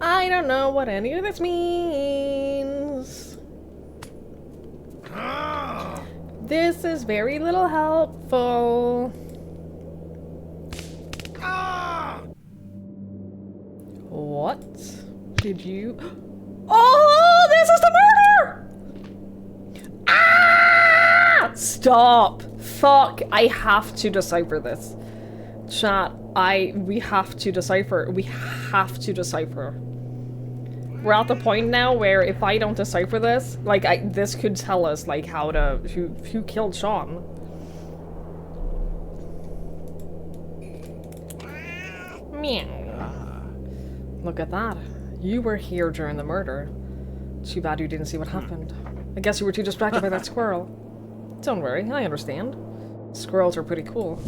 I don't know what any of this means. This is very little helpful. What did you... Oh, this is the murder! Ah! Stop. Fuck. I have to decipher this. Chat, we have to decipher. We have to decipher. We're at the point now where if I don't decipher this, like, this could tell us, like, how to, who killed Sean. Meow. Look at that. You were here during the murder. Too bad you didn't see what happened. I guess you were too distracted by that squirrel. Don't worry, I understand. Squirrels are pretty cool.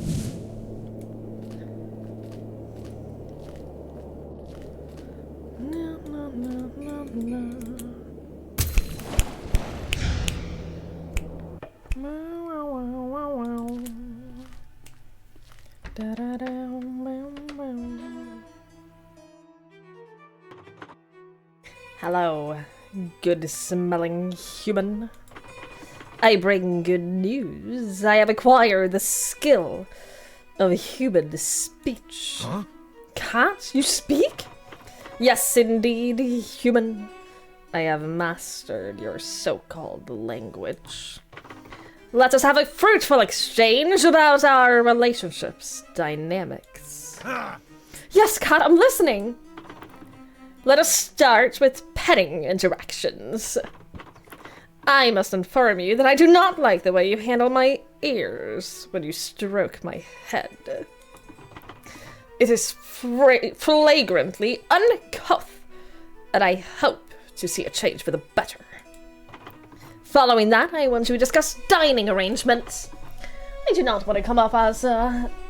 Hello, good smelling human. I bring good news. I have acquired the skill of human speech. Huh? Cat, you speak? Yes, indeed, human. I have mastered your so-called language. Let us have a fruitful exchange about our relationship's dynamics. Yes, Cat, I'm listening. Let us start with petting interactions. I must inform you that I do not like the way you handle my ears when you stroke my head. It is flagrantly uncouth, and I hope to see a change for the better. Following that, I want to discuss dining arrangements. I do not want to come off as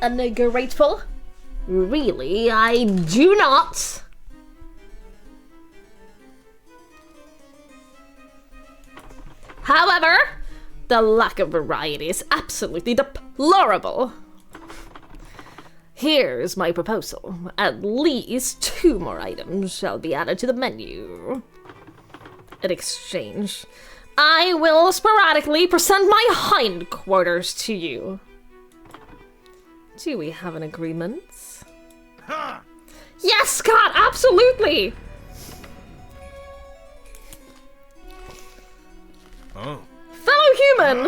ungrateful. Really, I do not. However, the lack of variety is absolutely deplorable. Here's my proposal. At least 2 more items shall be added to the menu. In exchange, I will sporadically present my hindquarters to you. Do we have an agreement? Yes, Scott, absolutely! Oh. Fellow human!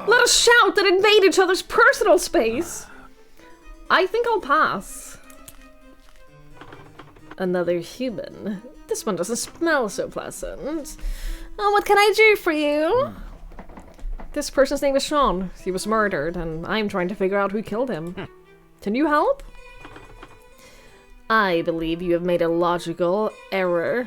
Let us shout and invade each other's personal space! I think I'll pass. Another human. This one doesn't smell so pleasant. Oh, what can I do for you? This person's name is Sean. He was murdered, and I'm trying to figure out who killed him. Can you help? I believe you have made a logical error.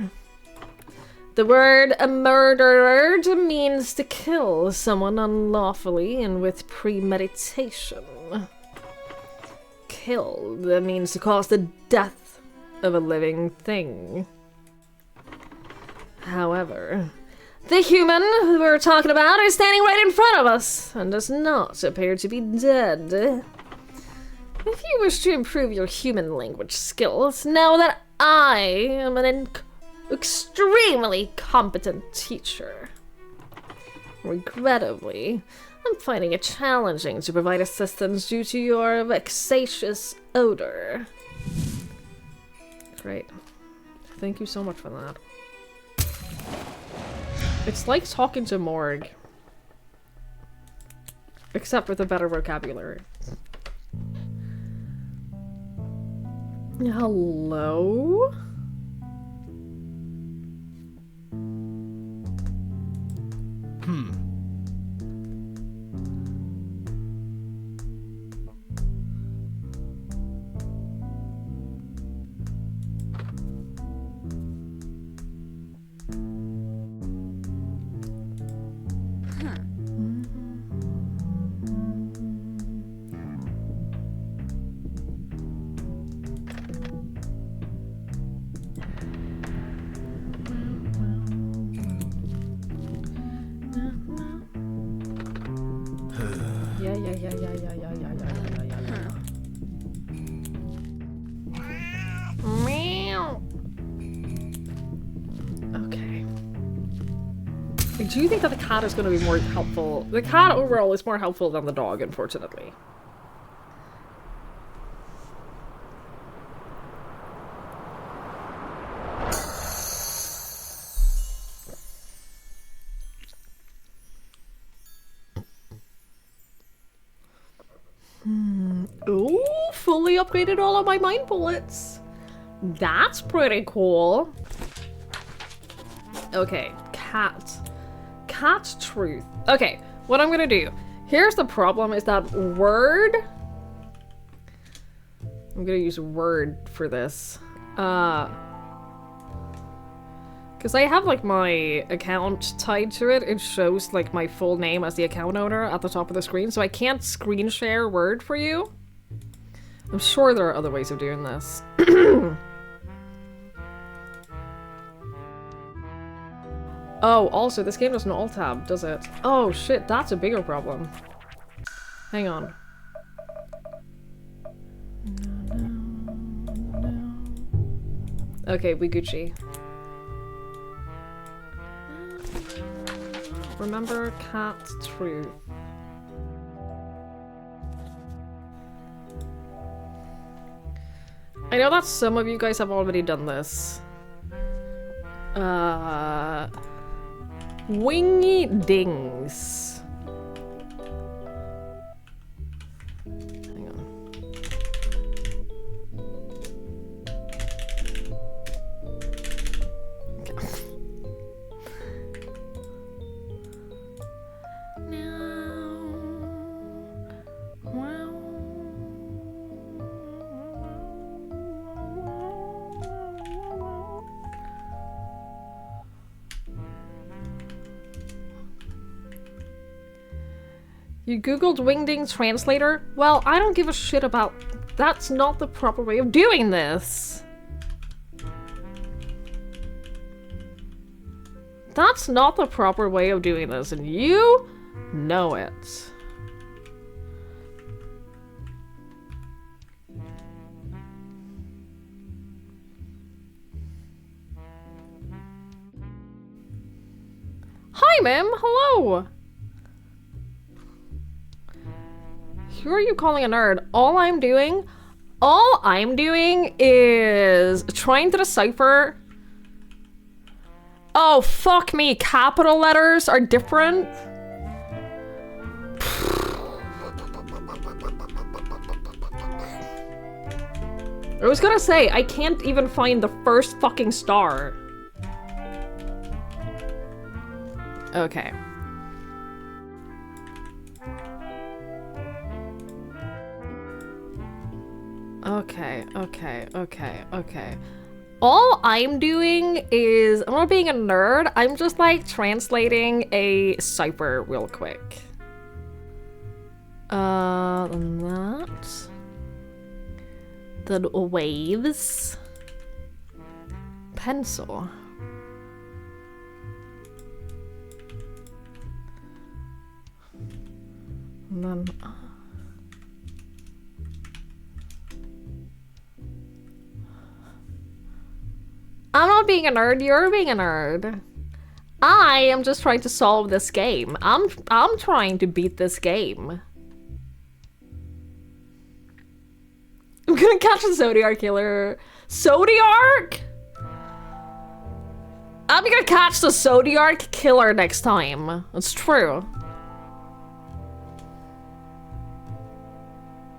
The word murdered means to kill someone unlawfully and with premeditation. Killed means to cause the death of a living thing. However, the human we're talking about is standing right in front of us and does not appear to be dead. If you wish to improve your human language skills, know that I am an extremely competent teacher. Regrettably, I'm finding it challenging to provide assistance due to your vexatious odor. Great. Thank you so much for that. It's like talking to Morg. Except with a better vocabulary. Hello? Okay. Do you think that the cat is going to be more helpful? The cat overall is more helpful than the dog, unfortunately. Ooh, fully upgraded all of my mind bullets. That's pretty cool. Okay, cat. Cat truth. Okay, what I'm gonna do. Here's the problem is that word. I'm gonna use word for this. Because I have like my account tied to it. It shows like my full name as the account owner at the top of the screen. So I can't screen share word for you. I'm sure there are other ways of doing this. Oh, also, this game doesn't alt-tab, does it? Oh, shit, that's a bigger problem. Hang on. Okay, we Gucci. Remember cat truth. I know that some of you guys have already done this. Wingy dings. Hang on. You googled wingding translator? Well, I don't give a shit about... That's not the proper way of doing this. That's not the proper way of doing this, and you know it. Hi, ma'am. Hello. Who are you calling a nerd? All I'm doing is trying to decipher. Oh, fuck me. Capital letters are different. I was gonna say, I can't even find the first fucking star. Okay. Okay. All I'm doing is, I'm not being a nerd, I'm just like translating a cipher real quick. That. The waves. Pencil. And then... I'm not being a nerd, you're being a nerd. I am just trying to solve this game. I'm trying to beat this game. I'm gonna catch the Zodiac killer. Zodiac? I'm gonna catch the Zodiac killer next time. It's true.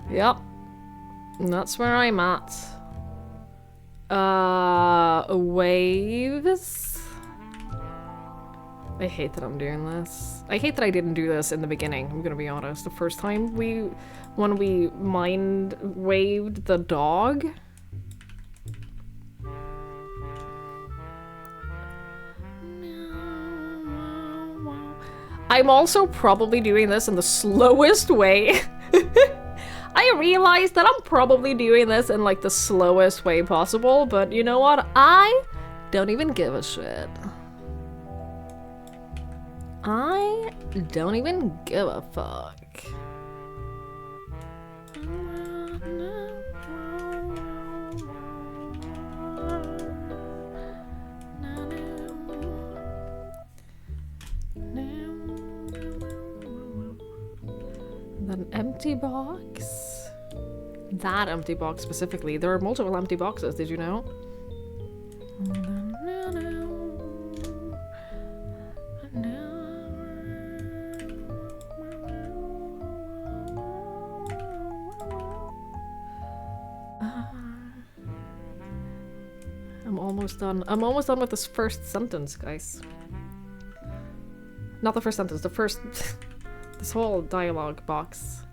Yep. And that's where I'm at. Waves. I hate that I'm doing this. I hate that I didn't do this in the beginning, I'm gonna be honest. The first time when we mind waved the dog. I'm also probably doing this in the slowest way. I realize that I'm probably doing this in like the slowest way possible, but you know what? I don't even give a shit. I don't even give a fuck. An empty box. That empty box specifically. There are multiple empty boxes, did you know? I'm almost done. I'm almost done with this first sentence, guys. Not the first sentence, the first... this whole dialogue box.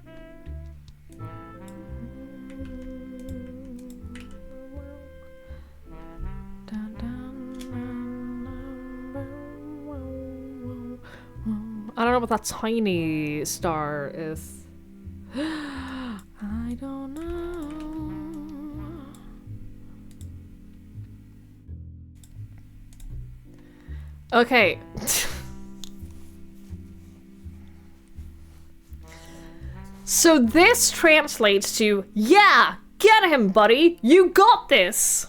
I don't know what that tiny star is. I don't know. Okay. So this translates to, yeah, get him, buddy. You got this.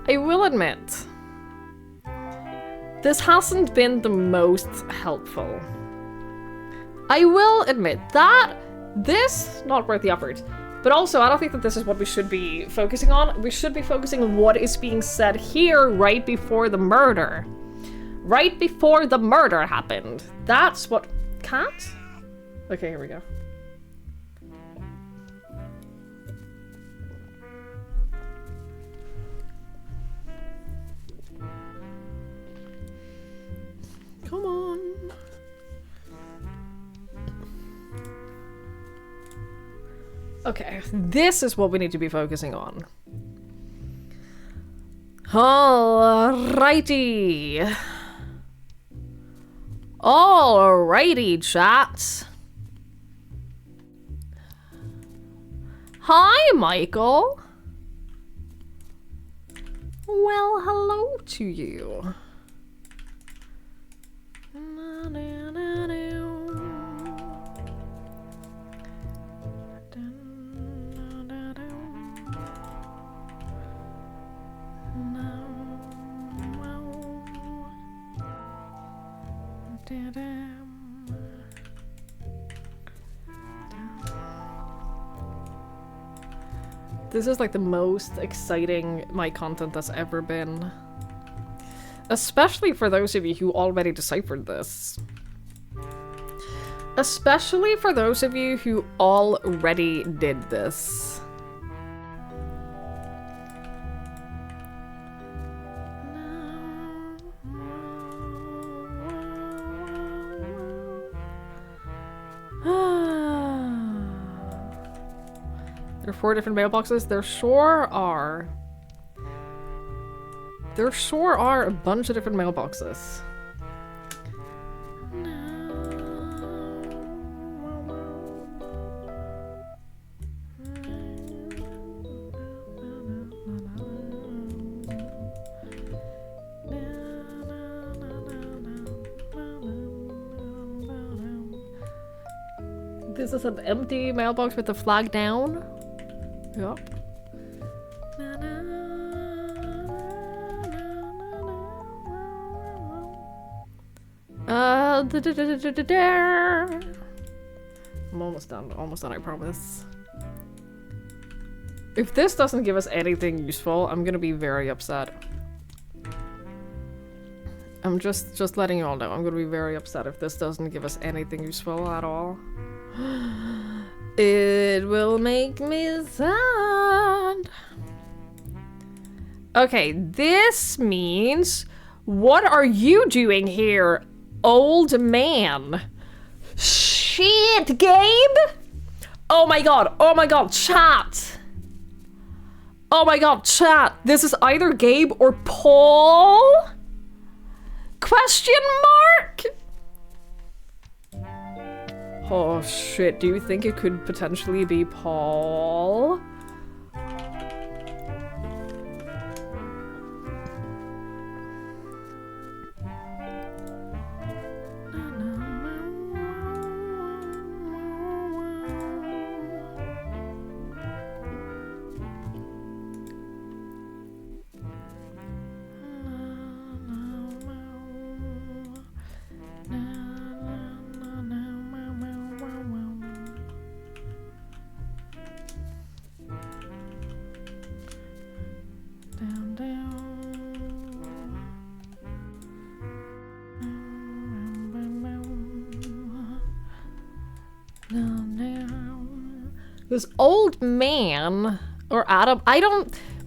I will admit, This hasn't been the most helpful. I will admit that this, not worth the effort. But also, I don't think that this is what we should be focusing on. We should be focusing on what is being said here right before the murder. Right before the murder happened. That's what... Cat? Okay, here we go. Come on. Okay, this is what we need to be focusing on. Alrighty. Alrighty, chat. Hi, Michael. Well, hello to you. This is like the most exciting my content has ever been. Especially for those of you who already deciphered this. Especially for those of you who already did this. There are 4 different mailboxes? There sure are. There sure are a bunch of different mailboxes. This is an empty mailbox with the flag down. Yep. I'm almost done, I promise. If this doesn't give us anything useful, I'm gonna be very upset. I'm just letting you all know, I'm gonna be very upset if this doesn't give us anything useful at all. It will make me sad. Okay, this means... What are you doing here, old man? Shit, Gabe? Oh my god, chat. Oh my god, chat. This is either Gabe or Paul? Question mark? Oh shit, do you think it could potentially be Paul? This old man, or Adam,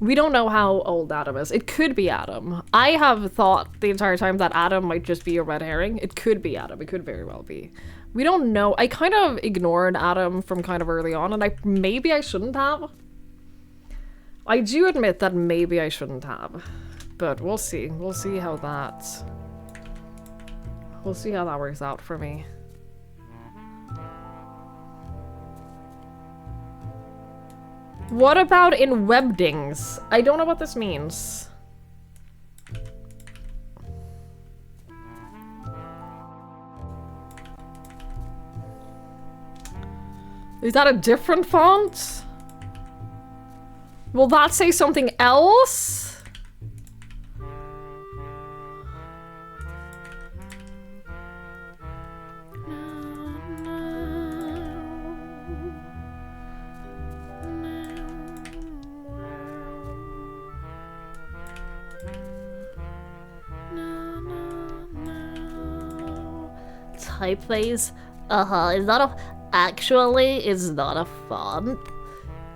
we don't know how old Adam is. It could be Adam. I have thought the entire time that Adam might just be a red herring. It could be Adam. It could very well be. We don't know. I kind of ignored Adam from kind of early on, and maybe I shouldn't have. I do admit that maybe I shouldn't have. But we'll see. We'll see how that works out for me. What about in Webdings? I don't know what this means. Is that a different font? Will that say something else? typeface. It's not a. Actually, it's not a font.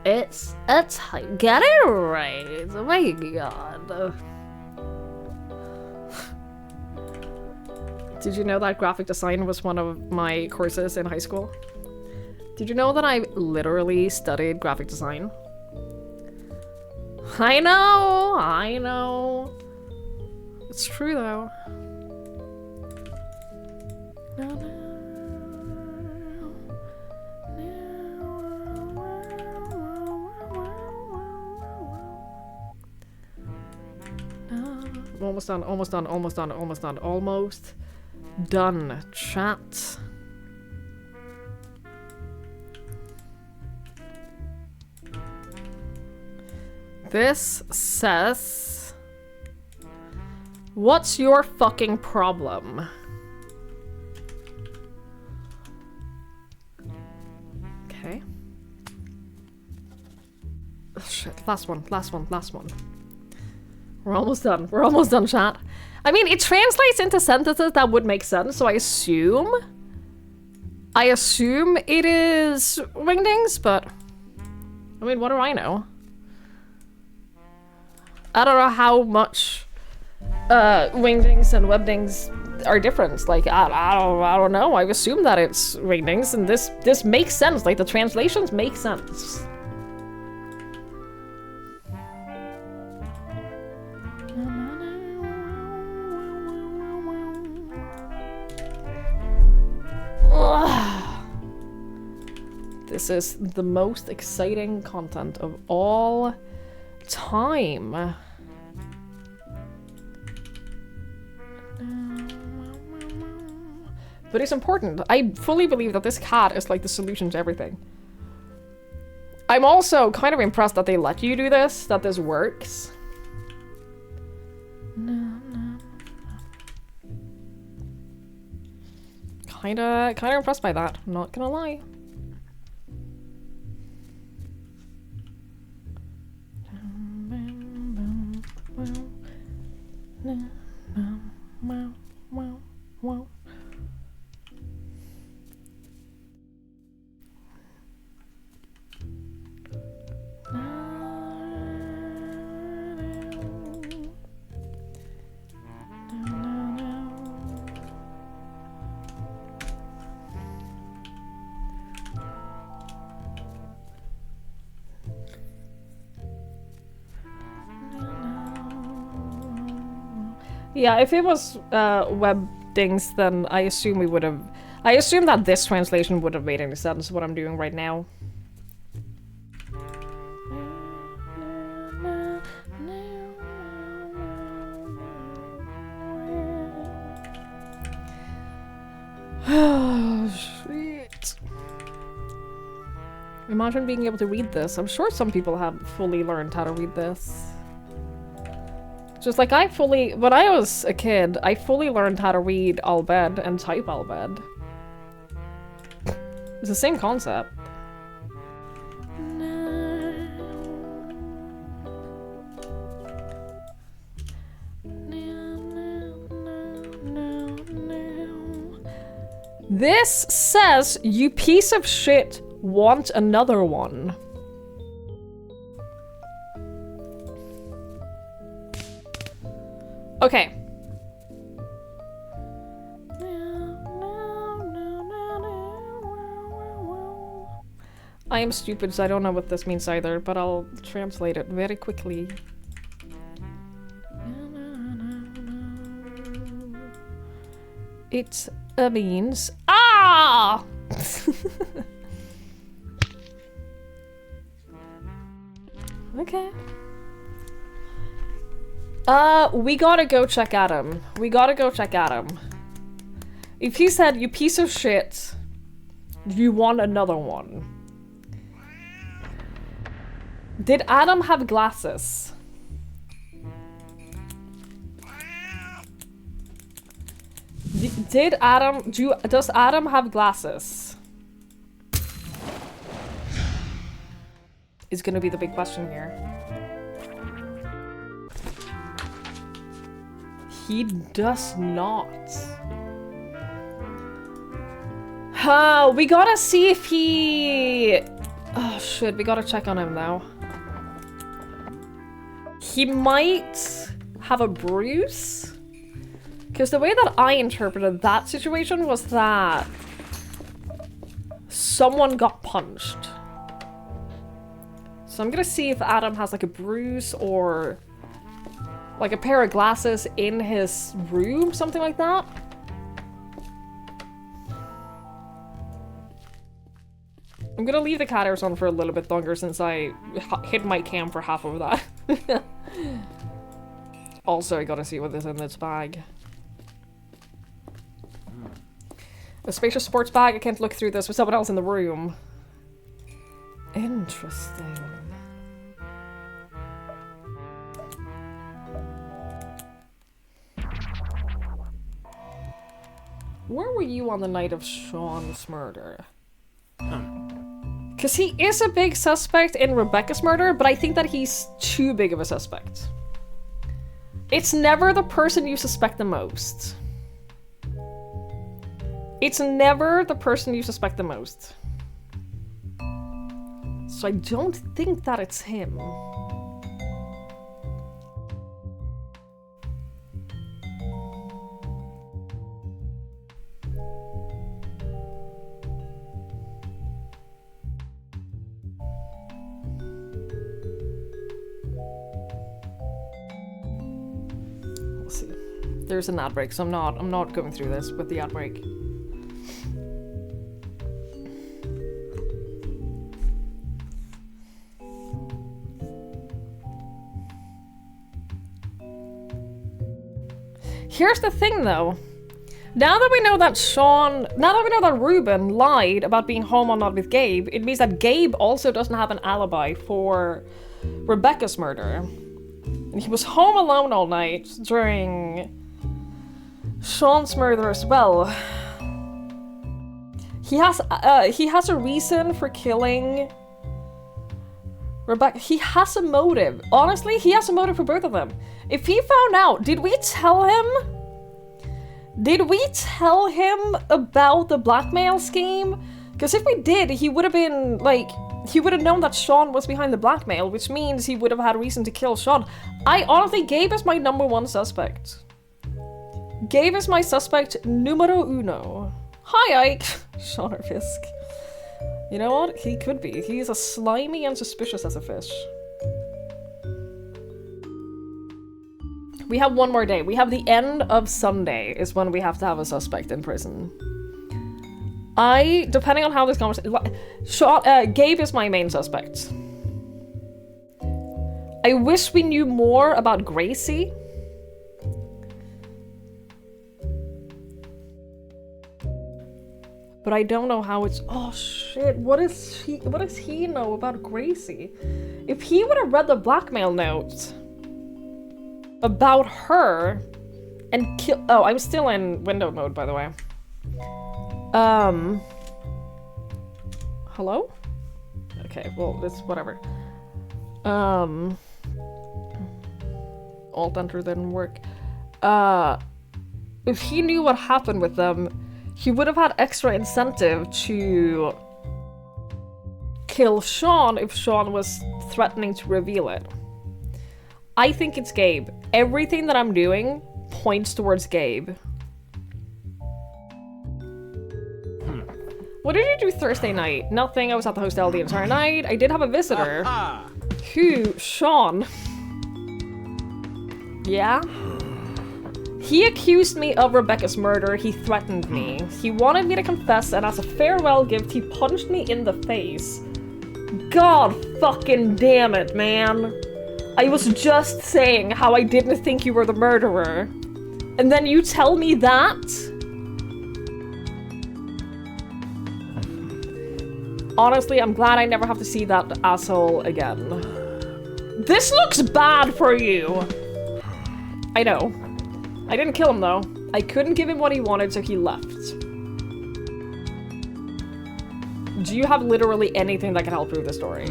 It's a type. Get it right. Oh my god. Did you know that graphic design was one of my courses in high school? Did you know that I literally studied graphic design? I know. It's true though. Almost done, chat. This says, what's your fucking problem? Okay. Oh, shit, last one. We're almost done, chat. I mean, it translates into sentences that would make sense, so I assume it is wingdings, but I mean, what do I know? I don't know how much wingdings and webdings are different. Like, I don't know. I assume that it's wingdings, and this makes sense. Like, the translations make sense. This is the most exciting content of all time. But it's important. I fully believe that this cat is like the solution to everything. I'm also kind of impressed that they let you do this, that this works. Kinda impressed by that, I'm not gonna lie. Yeah, if it was webdings, then I assume we would have. I assume that this translation would have made any sense. What I'm doing right now. Oh, shit. Imagine being able to read this. I'm sure some people have fully learned how to read this. Just like when I was a kid, I fully learned how to read Albed and type Albed. It's the same concept. This says, you piece of shit, want another one. Okay. I am stupid, so I don't know what this means either, but I'll translate it very quickly. It means ah. Okay. We gotta go check Adam. If he said, you piece of shit, you want another one. Did Adam have glasses? Does Adam have glasses? Is gonna be the big question here. He does not. We gotta see if he... Oh shit, we gotta check on him now. He might have a bruise? Because the way that I interpreted that situation was that someone got punched. So I'm gonna see if Adam has like a bruise or like a pair of glasses in his room, something like that. I'm gonna leave the cat hairs on for a little bit longer since I hid my cam for half of that. Also, I gotta see what is in this bag. A spacious sports bag. I can't look through this with someone else in the room. Interesting. Where were you on the night of Sean's murder? Because he is a big suspect in Rebecca's murder, but I think that he's too big of a suspect. It's never the person you suspect the most. It's never the person you suspect the most. So I don't think that it's him. We'll see. There's an ad break, so I'm not going through this with the ad break. Here's the thing though. Now that we know that Ruben lied about being home or not with Gabe, it means that Gabe also doesn't have an alibi for Rebecca's murder. And he was home alone all night during Sean's murder as well. He has a reason for killing Rebecca. He has a motive. Honestly, he has a motive for both of them. If he found out, did we tell him about the blackmail scheme? Because if we did, he would have been, like, he would have known that Sean was behind the blackmail, which means he would have had reason to kill Sean. I honestly, Gabe is my #1 suspect. Gabe is my suspect numero uno. Hi, Ike. Sean or Fisk. You know what? He could be. He's as slimy and suspicious as a fish. We have one more day. We have the end of Sunday is when we have to have a suspect in prison. Depending on how this conversation... Gabe is my main suspect. I wish we knew more about Gracie. But I don't know how it's... Oh shit, what does he know about Gracie? If he would have read the blackmail note about her and kill... Oh, I'm still in window mode, by the way. Hello? Okay, well, it's whatever. Alt-enter didn't work. If he knew what happened with them, he would have had extra incentive to kill Sean if Sean was threatening to reveal it. I think it's Gabe. Everything that I'm doing points towards Gabe. What did you do Thursday night? Nothing. I was at the hostel the entire night. I did have a visitor. Who? Sean. Yeah? He accused me of Rebecca's murder. He threatened me. He wanted me to confess, and as a farewell gift, he punched me in the face. God fucking damn it, man. I was just saying how I didn't think you were the murderer. And then you tell me that? Honestly, I'm glad I never have to see that asshole again. This looks bad for you! I know. I didn't kill him though. I couldn't give him what he wanted, so he left. Do you have literally anything that can help prove the story?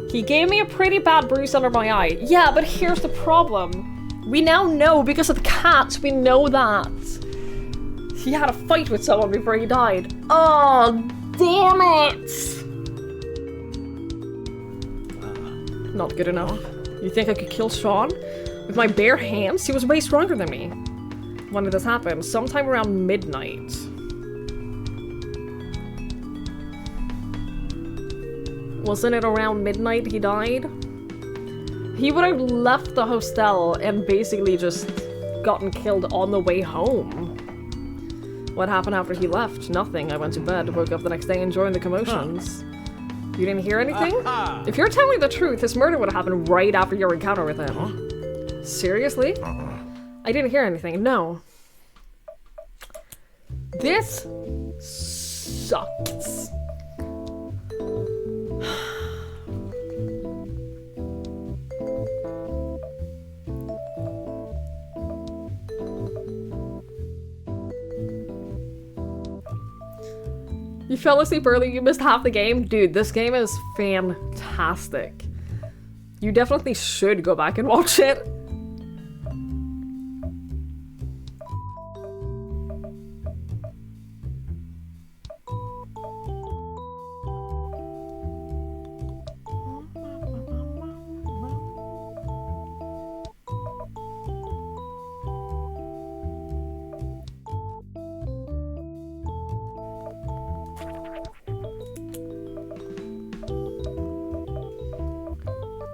He gave me a pretty bad bruise under my eye. Yeah, but here's the problem. We now know, because of the cats, we know that He had a fight with someone before he died. Oh, damn it! Not good enough. You think I could kill Sean? With my bare hands? He was way stronger than me. When did this happen? Sometime around midnight. Wasn't it around midnight he died? He would have left the hostel and basically just gotten killed on the way home. What happened after he left? Nothing. I went to bed, woke up the next day and joined the commotions. You didn't hear anything? If you're telling the truth, this murder would have happened right after your encounter with him. Seriously? I didn't hear anything. No. This sucks. You fell asleep early, you missed half the game? Dude, this game is fantastic. You definitely should go back and watch it.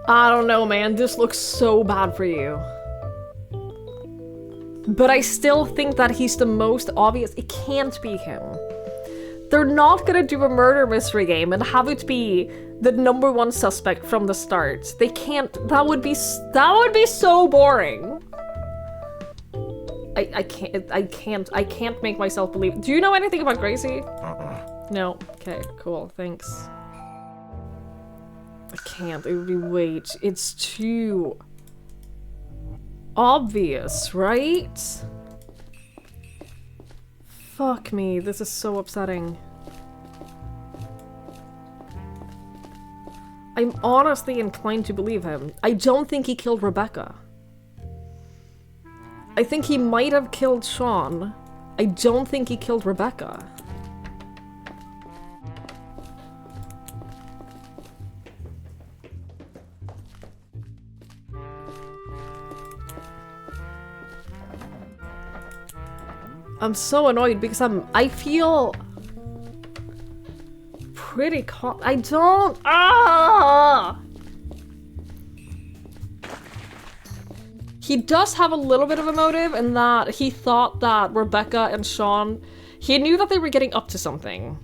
I don't know, man. This looks so bad for you. But I still think that he's the most obvious. It can't be him. They're not gonna do a murder mystery game and have it be the #1 suspect from the start. They can't. That would be so boring. I can't make myself believe. Do you know anything about Gracie? No. Okay, cool. Thanks. I can't. It would be it's too obvious, right? Fuck me. This is so upsetting. I'm honestly inclined to believe him. I don't think he killed Rebecca. I think he might have killed Sean. I don't think he killed Rebecca. I'm so annoyed because I feel pretty I don't, He does have a little bit of a motive in that he thought that Rebecca and Sean, he knew that they were getting up to something.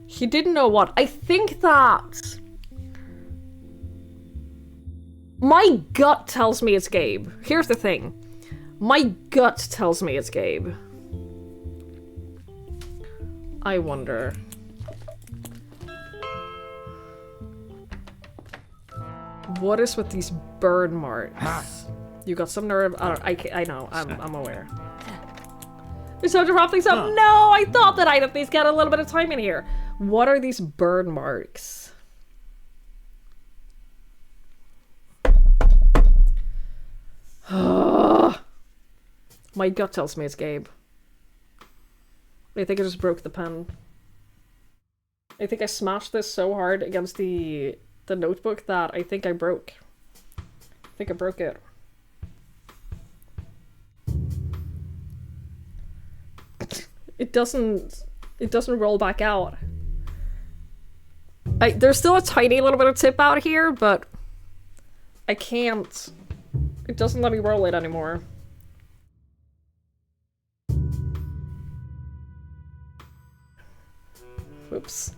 He didn't know what. I think that my gut tells me it's Gabe. Here's the thing. My gut tells me it's Gabe. I wonder. What is with these burn marks? You got some nerve. I know. I'm aware. It's time to wrap things up. No, I thought that I'd at least get a little bit of time in here. What are these burn marks? My gut tells me it's Gabe. I think I just broke the pen. I think I smashed this so hard against the notebook that I think I broke. I think I broke it. It doesn't roll back out. There's still a tiny little bit of tip out here, but I can't. It doesn't let me roll it anymore. Oops.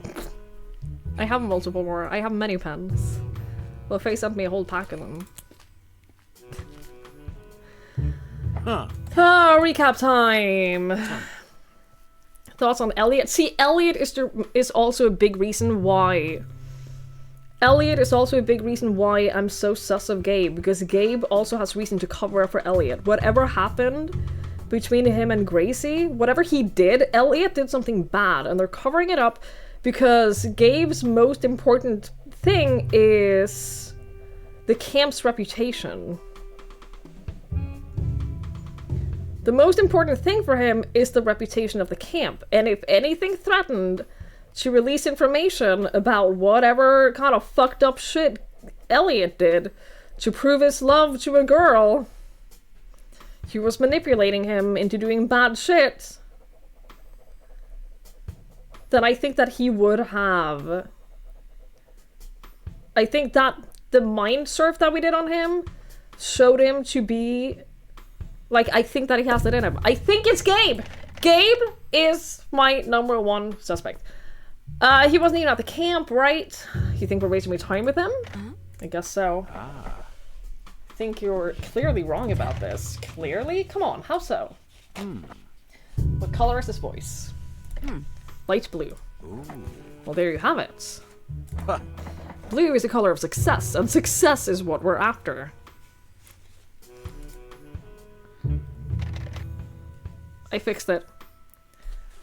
I have multiple more. I have many pens. LaFay sent me a whole pack of them. Recap time! Thoughts on Elliot? See, Elliot is also a big reason why... Elliot is also a big reason why I'm so sus of Gabe, because Gabe also has reason to cover up for Elliot. Whatever happened between him and Gracie, whatever he did, Elliot did something bad, and they're covering it up because Gabe's most important thing is the camp's reputation. The most important thing for him is the reputation of the camp, and if anything threatened to release information about whatever kind of fucked up shit Elliot did to prove his love to a girl, he was manipulating him into doing bad shit, then I think that he would have... I think that the mind surf that we did on him showed him to be... Like, I think that he has it in him. I think it's Gabe! Gabe is my #1 suspect. He wasn't even at the camp, right? You think we're wasting my time with him? I guess so. I think you're clearly wrong about this. Clearly? Come on, how so? What color is his voice? Light blue. Ooh. Well, there you have it. Blue is the color of success, and success is what we're after. I fixed it.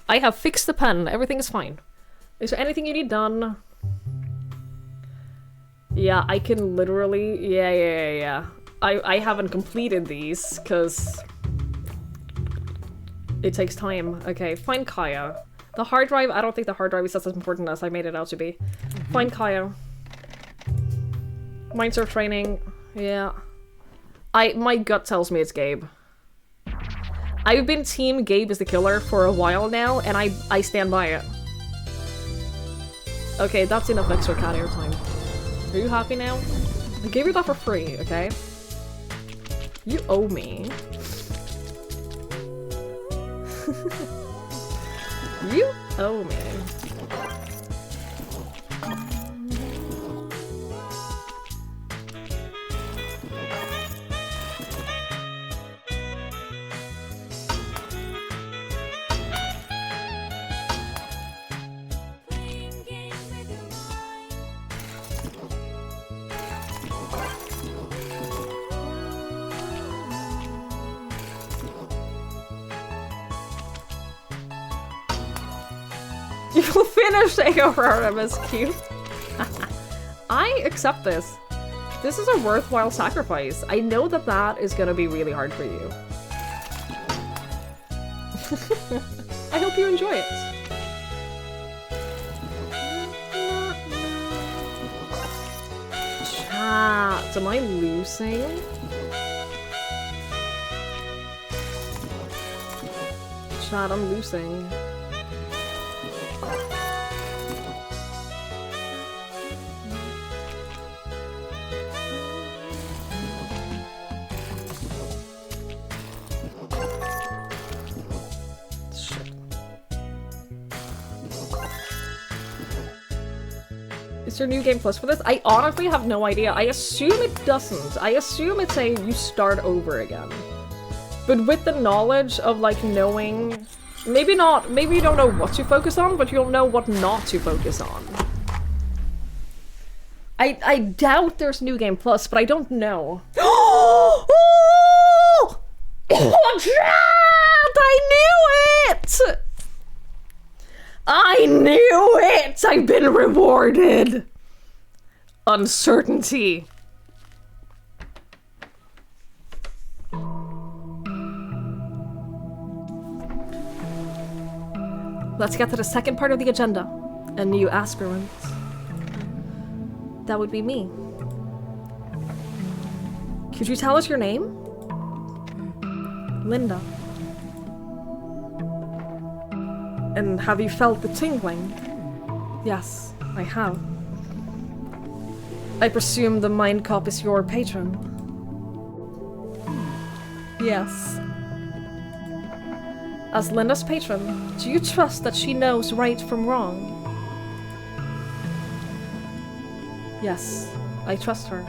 I have fixed the pen. Everything is fine. Is there anything you need done? Yeah, I can literally... Yeah. I haven't completed these, because... it takes time. Okay, find Kaya. The hard drive, I don't think the hard drive is as important as I made it out to be. Find Kaya. Mindsurf training. Yeah. My gut tells me it's Gabe. I've been team Gabe is the killer for a while now, and I stand by it. Okay, that's enough extra cat air time. Are you happy now? I gave you that for free, okay? You owe me. You owe me. You finished Aurora, Miss Q. I accept this. This is a worthwhile sacrifice. I know that that is gonna be really hard for you. I hope you enjoy it. Chat, am I losing? Chat, I'm losing. Is there New Game Plus for this? I honestly have no idea. I assume it doesn't. I assume it's a you start over again. But with the knowledge of like knowing... Maybe not, maybe you don't know what to focus on, but you'll know what not to focus on. I doubt there's New Game Plus, but I don't know. Oh, Chad! I knew it! I knew it! I've been rewarded! Uncertainty. Let's get to the second part of the agenda. A new aspirant. That would be me. Could you tell us your name? Linda. And have you felt the tingling? Yes, I have. I presume the mindcop is your patron? Yes. As Linda's patron, do you trust that she knows right from wrong? Yes, I trust her.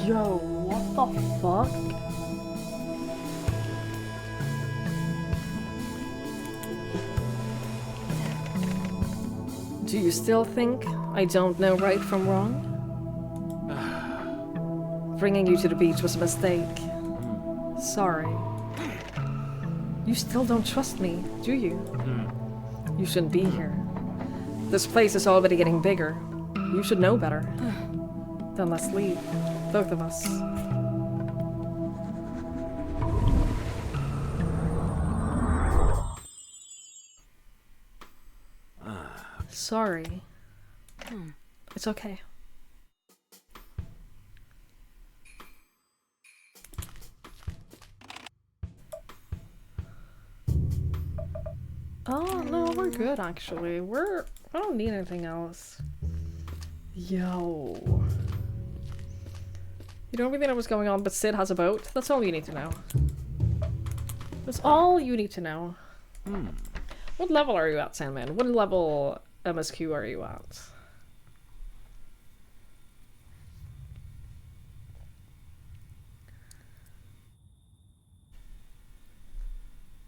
Yo, what the fuck? Do you still think I don't know right from wrong? Bringing you to the beach was a mistake. Sorry. You still don't trust me, do you? You shouldn't be here. This place is already getting bigger. You should know better. Then let's leave. Both of us. Sorry. It's okay. Oh, no, we're good, actually. I don't need anything else. Yo. You don't really know what's going on, but Sid has a boat. That's all you need to know. That's all you need to know. What level are you at, Sandman? What level MSQ are you at?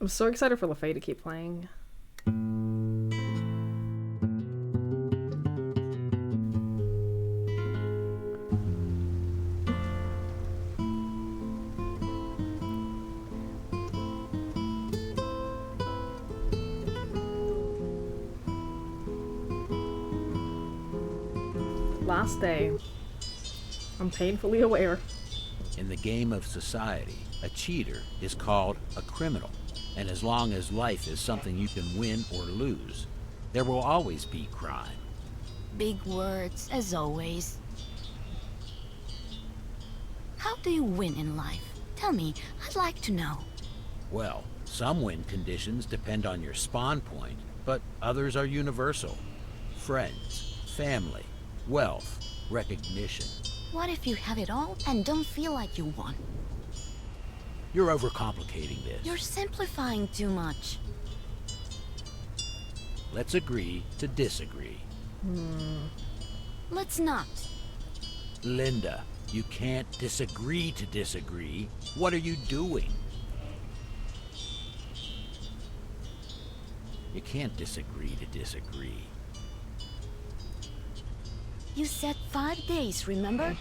I'm so excited for LaFay to keep playing. Last day. I'm painfully aware. In the game of society, a cheater is called a criminal. And as long as life is something you can win or lose, there will always be crime. Big words, as always. How do you win in life? Tell me, I'd like to know. Well, some win conditions depend on your spawn point, but others are universal. Friends, family, wealth, recognition. What if you have it all and don't feel like you won? You're overcomplicating this. You're simplifying too much. Let's agree to disagree. Let's not. Linda, you can't disagree to disagree. What are you doing? You can't disagree to disagree. You said 5 days, remember?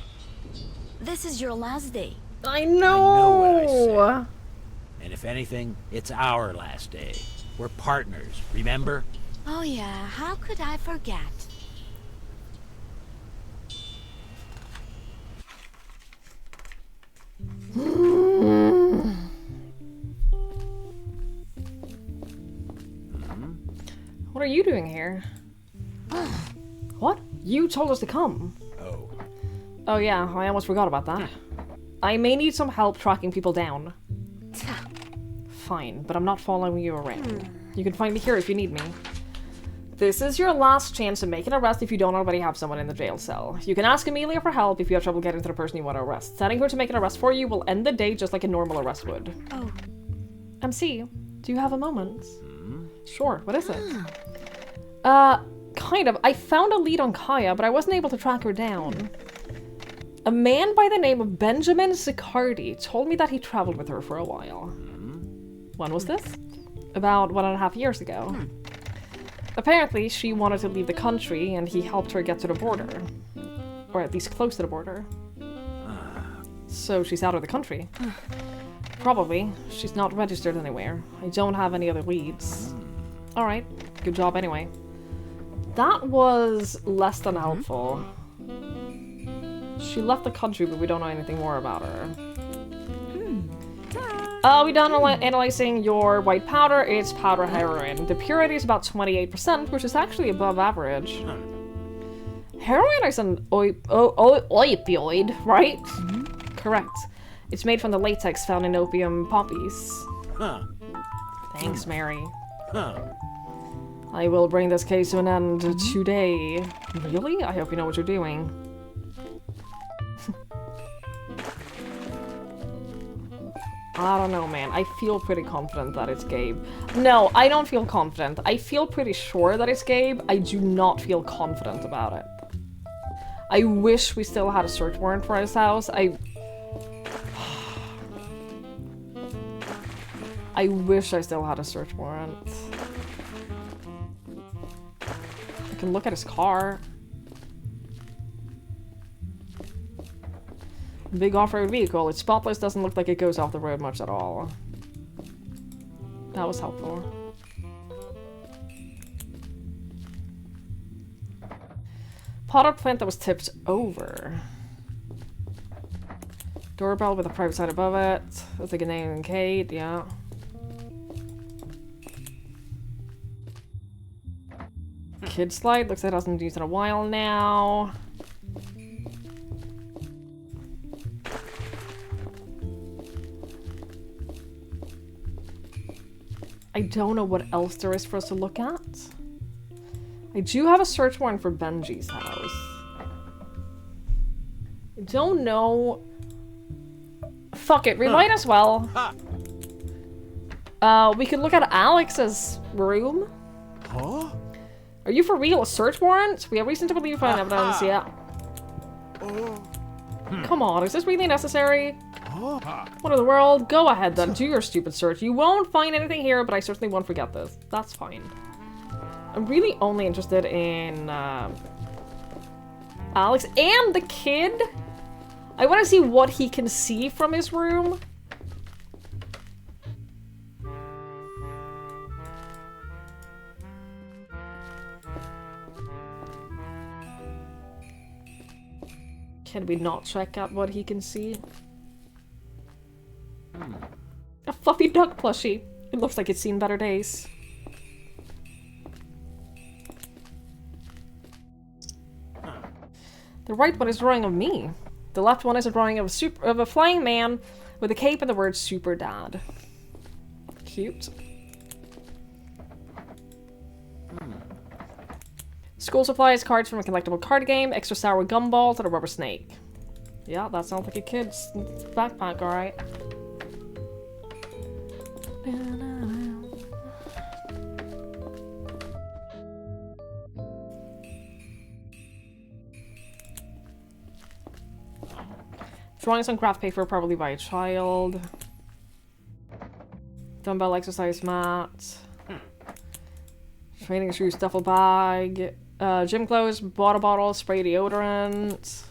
This is your last day. I I know what I know. said. And if anything, it's our last day. We're partners, remember? Oh yeah, how could I forget? What are you doing here? What? You told us to come. Oh, Oh yeah, I almost forgot about that. I may need some help tracking people down. Fine, but I'm not following you around. You can find me here if you need me. This is your last chance to make an arrest if you don't already have someone in the jail cell. You can ask Amelia for help if you have trouble getting to the person you want to arrest. Sending her to make an arrest for you will end the day just like a normal arrest would. Oh. MC, do you have a moment? Sure, what is it? Kind of. I found a lead on Kaya, but I wasn't able to track her down. A man by the name of Benjamin Zicardi told me that he traveled with her for a while. When was this? About 1.5 years ago. Apparently, she wanted to leave the country, and he helped her get to the border. Or at least close to the border. So she's out of the country. Probably. She's not registered anywhere. I don't have any other leads. Alright, good job anyway. That was less than helpful. She left the country, but we don't know anything more about her. We done analyzing your white powder. It's powder heroin. The purity is about 28%, which is actually above average. Heroin is an opioid, right? Correct. It's made from the latex found in opium poppies. huh, Thanks, Mary. huh. I will bring this case to an end today. Really? I hope you know what you're doing. I don't know, man. I feel pretty confident that it's Gabe. No, I don't feel confident. I feel pretty sure that it's Gabe. I do not feel confident about it. I wish we still had a search warrant for his house. I wish I still had a search warrant. I can look at his car. Big off-road vehicle. It's spotless, doesn't look like it goes off the road much at all. That was helpful. Potted plant that was tipped over. Doorbell with a private sign above it. Looks like a name and Kate, yeah. Kid slide, looks like it hasn't been used in a while now. I don't know what else there is for us to look at. I do have a search warrant for Benji's house. I don't know. Fuck it, we might as well. We could look at Alex's room. Huh? Are you for real? A search warrant? We have reason to believe you find evidence, yeah. Come on, is this really necessary? What in the world? Go ahead then, do your stupid search. You won't find anything here, but I certainly won't forget this. That's fine. I'm really only interested in Alex and the kid. I want to see what he can see from his room. Can we not check out what he can see? A fluffy duck plushie. It looks like it's seen better days. The right one is a drawing of me. The left one is a drawing of a flying man with a cape and the word Super Dad. Cute. School supplies, cards from a collectible card game, extra sour gumballs, and a rubber snake. Yeah, that sounds like a kid's backpack, alright. Drawings on craft paper, probably by a child. Dumbbell exercise mat. Training shoes, duffel bag. Gym clothes, water bottle, spray deodorant.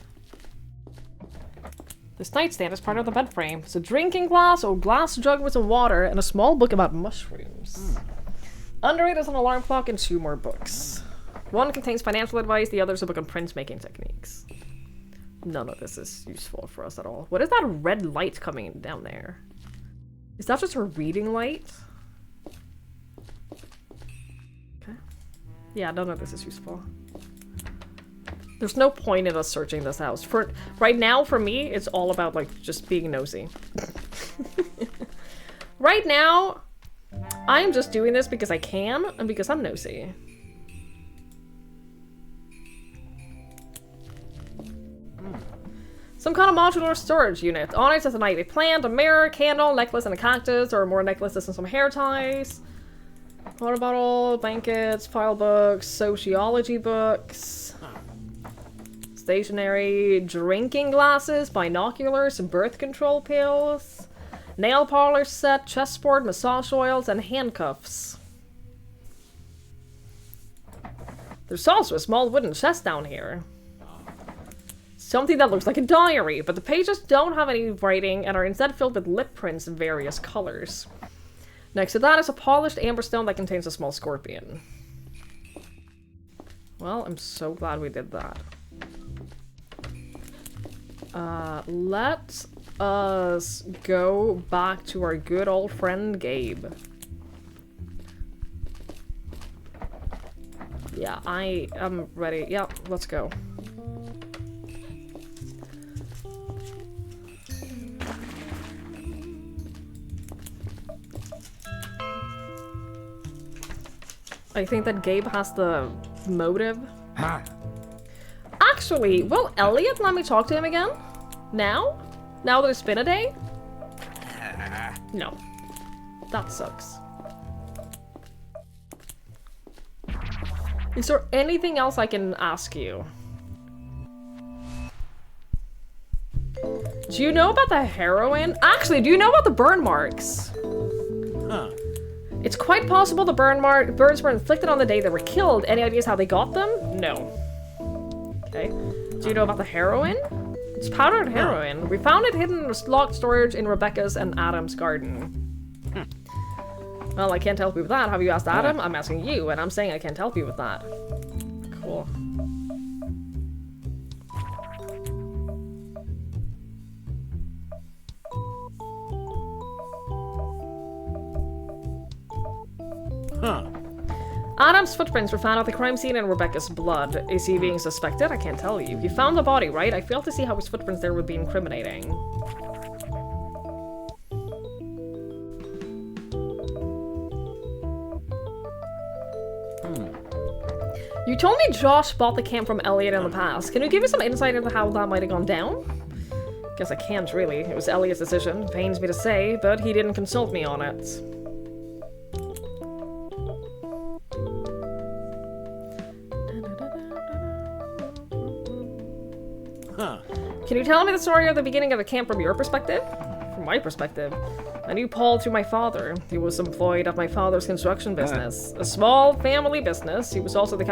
This nightstand is part of the bed frame. It's a drinking glass or glass jug with some water and a small book about mushrooms. Under it is an alarm clock and 2 more books. One contains financial advice, the other is a book on printmaking techniques. None of this is useful for us at all. What is that red light coming down there? Is that just a reading light? Okay. Yeah, none of this is useful. There's no point in us searching this house. For right now, for me, it's all about, like, just being nosy. Right now, I'm just doing this because I can and because I'm nosy. Some kind of modular storage unit. On it is a nightly plant, a mirror, candle, necklace, and a cactus, or more necklaces and some hair ties. Water bottle, blankets, file books, sociology books. Stationery, drinking glasses, binoculars, birth control pills. Nail polish set, chessboard, massage oils, and handcuffs. There's also a small wooden chest down here. Something that looks like a diary, but the pages don't have any writing and are instead filled with lip prints of various colors. Next to that is a polished amber stone that contains a small scorpion. Well, I'm so glad we did that. Let us go back to our good old friend Gabe. Yeah, I am ready. Yeah, let's go. I think that Gabe has the motive. Actually, will Elliot let me talk to him again? Now? Now that it's been a day? No. That sucks. Is there anything else I can ask you? Do you know about the heroin? Actually, do you know about the burn marks? Huh. It's quite possible the burns were inflicted on the day they were killed. Any ideas how they got them? No. Okay. Do you know about the heroin? It's powdered heroin. We found it hidden in locked storage in Rebecca's and Adam's garden. Well, I can't help you with that. Have you asked Adam? I'm asking you, and I'm saying I can't help you with that. Cool. Huh. Adam's footprints were found at the crime scene in Rebecca's blood. Is he being suspected? I can't tell you. He found the body, right? I fail to see how his footprints there would be incriminating. You told me Josh bought the camp from Elliot in the past. Can you give me some insight into how that might have gone down? Guess I can't really. It was Elliot's decision. Pains me to say, but he didn't consult me on it. Huh. Can you tell me the story of the beginning of the camp from your perspective? From my perspective. I knew Paul through my father. He was employed at my father's construction business. A small family business. He was also the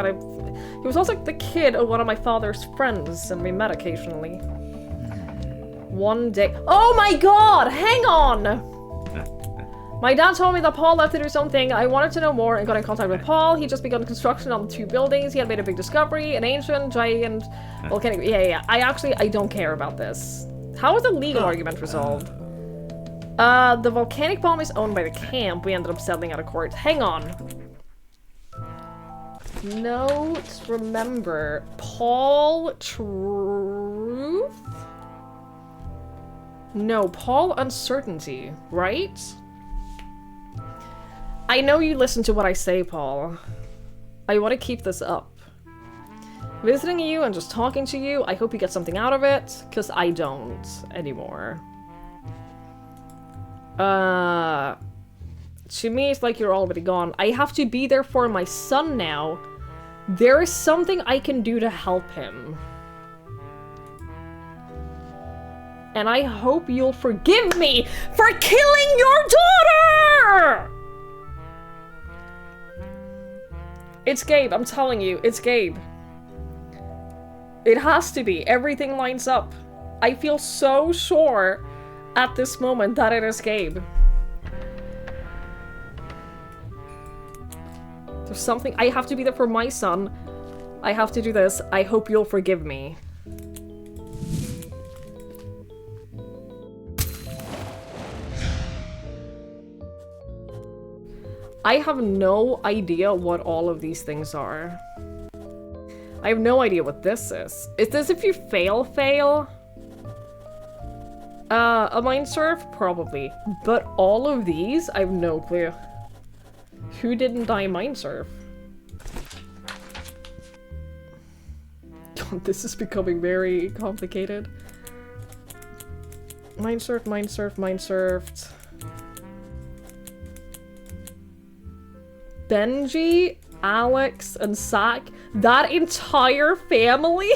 kid of one of my father's friends, and we met occasionally. One day— oh my god! Hang on! My dad told me that Paul left to do something. I wanted to know more and got in contact with Paul. He just begun construction on the 2 buildings. He had made a big discovery, an ancient, giant, volcanic— yeah. I don't care about this. How was the legal argument resolved? The volcanic bomb is owned by the camp. We ended up settling out of court. Hang on. Note, remember, Paul Truth? No, Paul Uncertainty, right? I know you listen to what I say, Paul. I want to keep this up. Visiting you and just talking to you, I hope you get something out of it, because I don't anymore. To me, it's like you're already gone. I have to be there for my son now. There is something I can do to help him. And I hope you'll forgive me for killing your daughter! It's Gabe, I'm telling you, it's Gabe. It has to be. Everything lines up. I feel so sure at this moment that it is Gabe. There's something— I have to be there for my son. I have to do this. I hope you'll forgive me. I have no idea what all of these things are. I have no idea what this is. Is this if you fail? A mind surf? Probably. But all of these, I have no clue. Who didn't die mind surf? God, this is becoming very complicated. Mind surfed, mind surfed, mind surfed. Benji, Alex, and Zach. That entire family?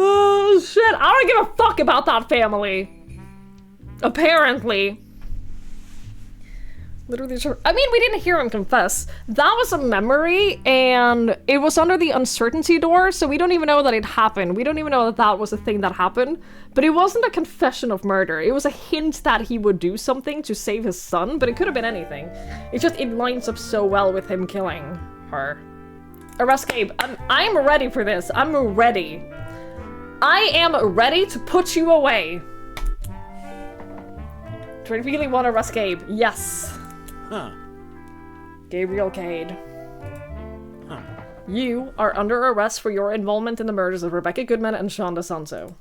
Oh shit, I don't give a fuck about that family. Apparently. Literally, I mean, we didn't hear him confess. That was a memory, and it was under the uncertainty door, so we don't even know that it happened. We don't even know that that was a thing that happened. But it wasn't a confession of murder. It was a hint that he would do something to save his son, but it could have been anything. It's just, it lines up so well with him killing her. Arrest Gabe. I'm ready for this. I'm ready. I am ready to put you away. Do I really want to arrest Gabe? Yes. Huh. Gabriel Cade. Huh. You are under arrest for your involvement in the murders of Rebecca Goodman and Sean DeSanto.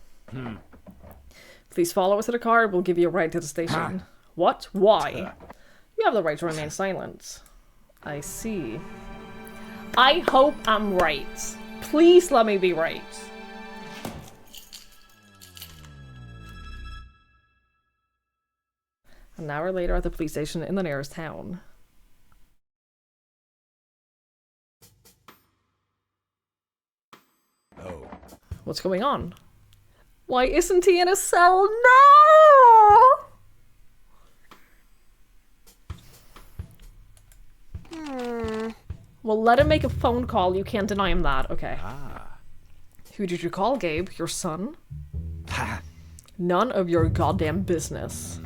Please follow us to the car. We'll give you a ride to the station. What? Why? You have the right to remain silent. I see. I hope I'm right. Please let me be right. An hour later at the police station in the nearest town. Oh. What's going on? Why isn't he in a cell? No! Well, let him make a phone call. You can't deny him that. Okay. Who did you call, Gabe? Your son? None of your goddamn business.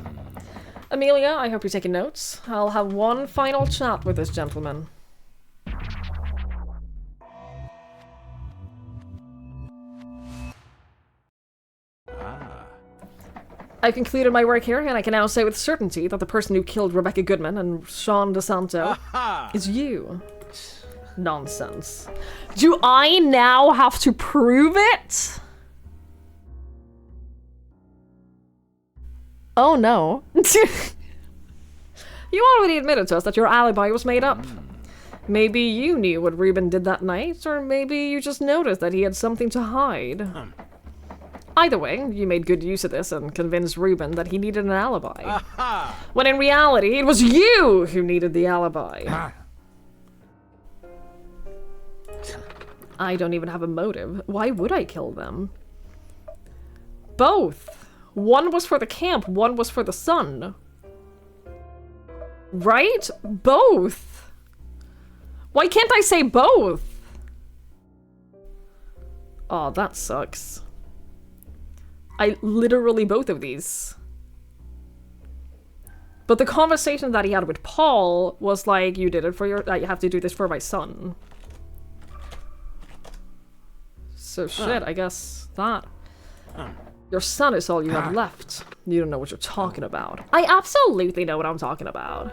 Amelia, I hope you're taking notes. I'll have one final chat with this gentleman. I've concluded my work here, and I can now say with certainty that the person who killed Rebecca Goodman and Sean DeSanto is you. Nonsense. Do I now have to prove it? Oh no. You already admitted to us that your alibi was made up. Maybe you knew what Ruben did that night, or maybe you just noticed that he had something to hide. Either way, you made good use of this and convinced Ruben that he needed an alibi. When in reality, it was you who needed the alibi. I don't even have a motive. Why would I kill them? Both. One was for the camp, one was for the sun. Right? Both. Why can't I say both? Oh, that sucks. I literally both of these. But the conversation that he had with Paul was like, you did it for your... you have to do this for my son. So shit, I guess that. Your son is all you have left. You don't know what you're talking about. I absolutely know what I'm talking about.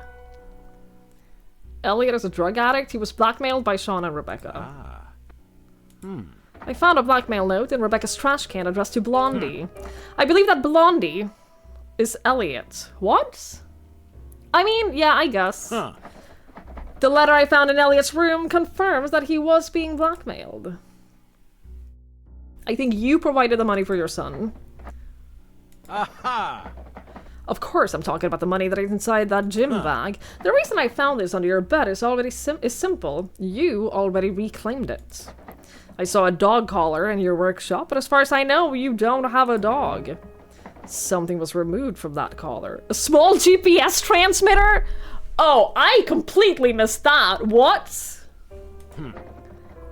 Elliot is a drug addict. He was blackmailed by Sean and Rebecca. I found a blackmail note in Rebecca's trash can addressed to Blondie. I believe that Blondie is Elliot. What? I mean, yeah, I guess. The letter I found in Elliot's room confirms that he was being blackmailed. I think you provided the money for your son. Of course, I'm talking about the money that is inside that gym bag. The reason I found this under your bed is already simple. You already reclaimed it. I saw a dog collar in your workshop, but as far as I know, you don't have a dog. Something was removed from that collar. A small GPS transmitter? Oh, I completely missed that. What?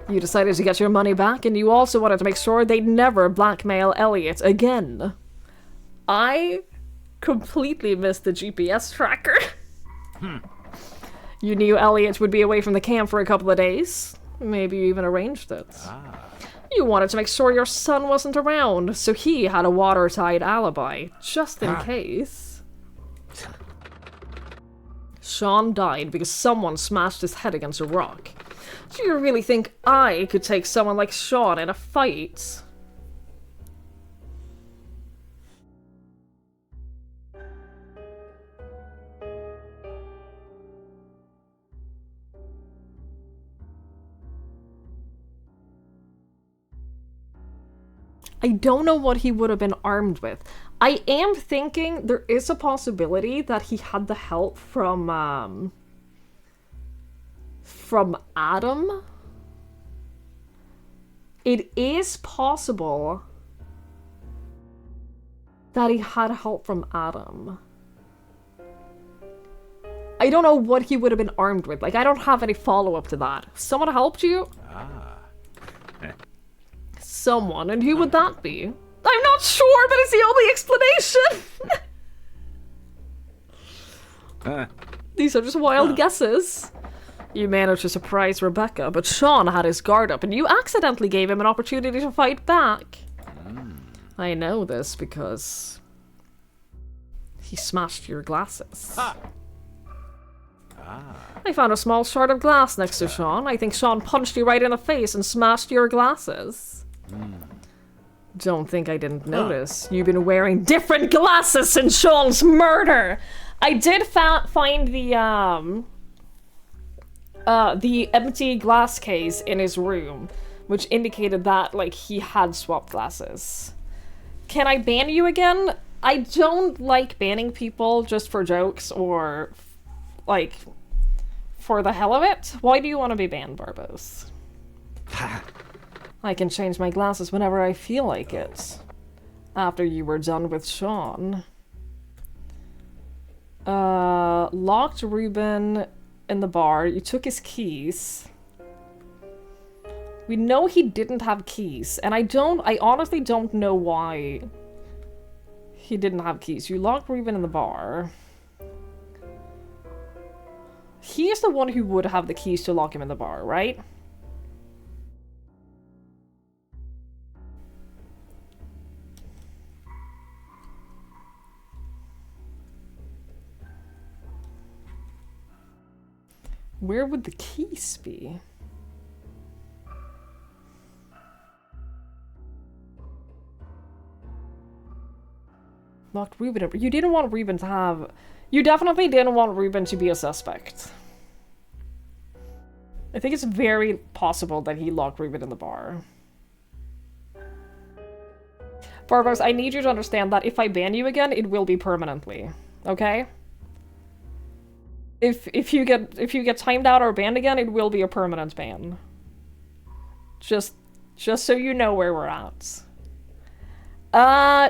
You decided to get your money back, and you also wanted to make sure they'd never blackmail Elliot again. I completely missed the GPS tracker. You knew Elliot would be away from the camp for a couple of days. Maybe you even arranged it. You wanted to make sure your son wasn't around, so he had a watertight alibi, just in case. Sean died because someone smashed his head against a rock. Do you really think I could take someone like Sean in a fight? I don't know what he would have been armed with. I am thinking there is a possibility that he had the help from Adam. It is possible that he had help from Adam. I don't know what he would have been armed with. Like, I don't have any follow-up to that. Someone helped you? Someone, and who would that be? I'm not sure, but it's the only explanation. These are just wild guesses. You managed to surprise Rebecca, but Sean had his guard up, and you accidentally gave him an opportunity to fight back. I know this because he smashed your glasses. I found a small shard of glass next to Sean. I think Sean punched you right in the face and smashed your glasses. Don't think I didn't notice. You've been wearing different glasses since Sean's murder. I did find the empty glass case in his room, which indicated that, like, he had swapped glasses. Can I ban you again? I don't like banning people just for jokes or, like, for the hell of it. Why do you want to be banned, Barbos? I can change my glasses whenever I feel like it. After you were done with Sean. Locked Ruben in the bar. You took his keys. We know he didn't have keys, and I honestly don't know why he didn't have keys. You locked Ruben in the bar. He is the one who would have the keys to lock him in the bar, right? Where would the keys be? Locked Ruben. You didn't want Ruben to have... You definitely didn't want Ruben to be a suspect. I think it's very possible that he locked Ruben in the bar. Barbaros, I need you to understand that if I ban you again, it will be permanently. Okay? If you get timed out or banned again, it will be a permanent ban. Just so you know where we're at.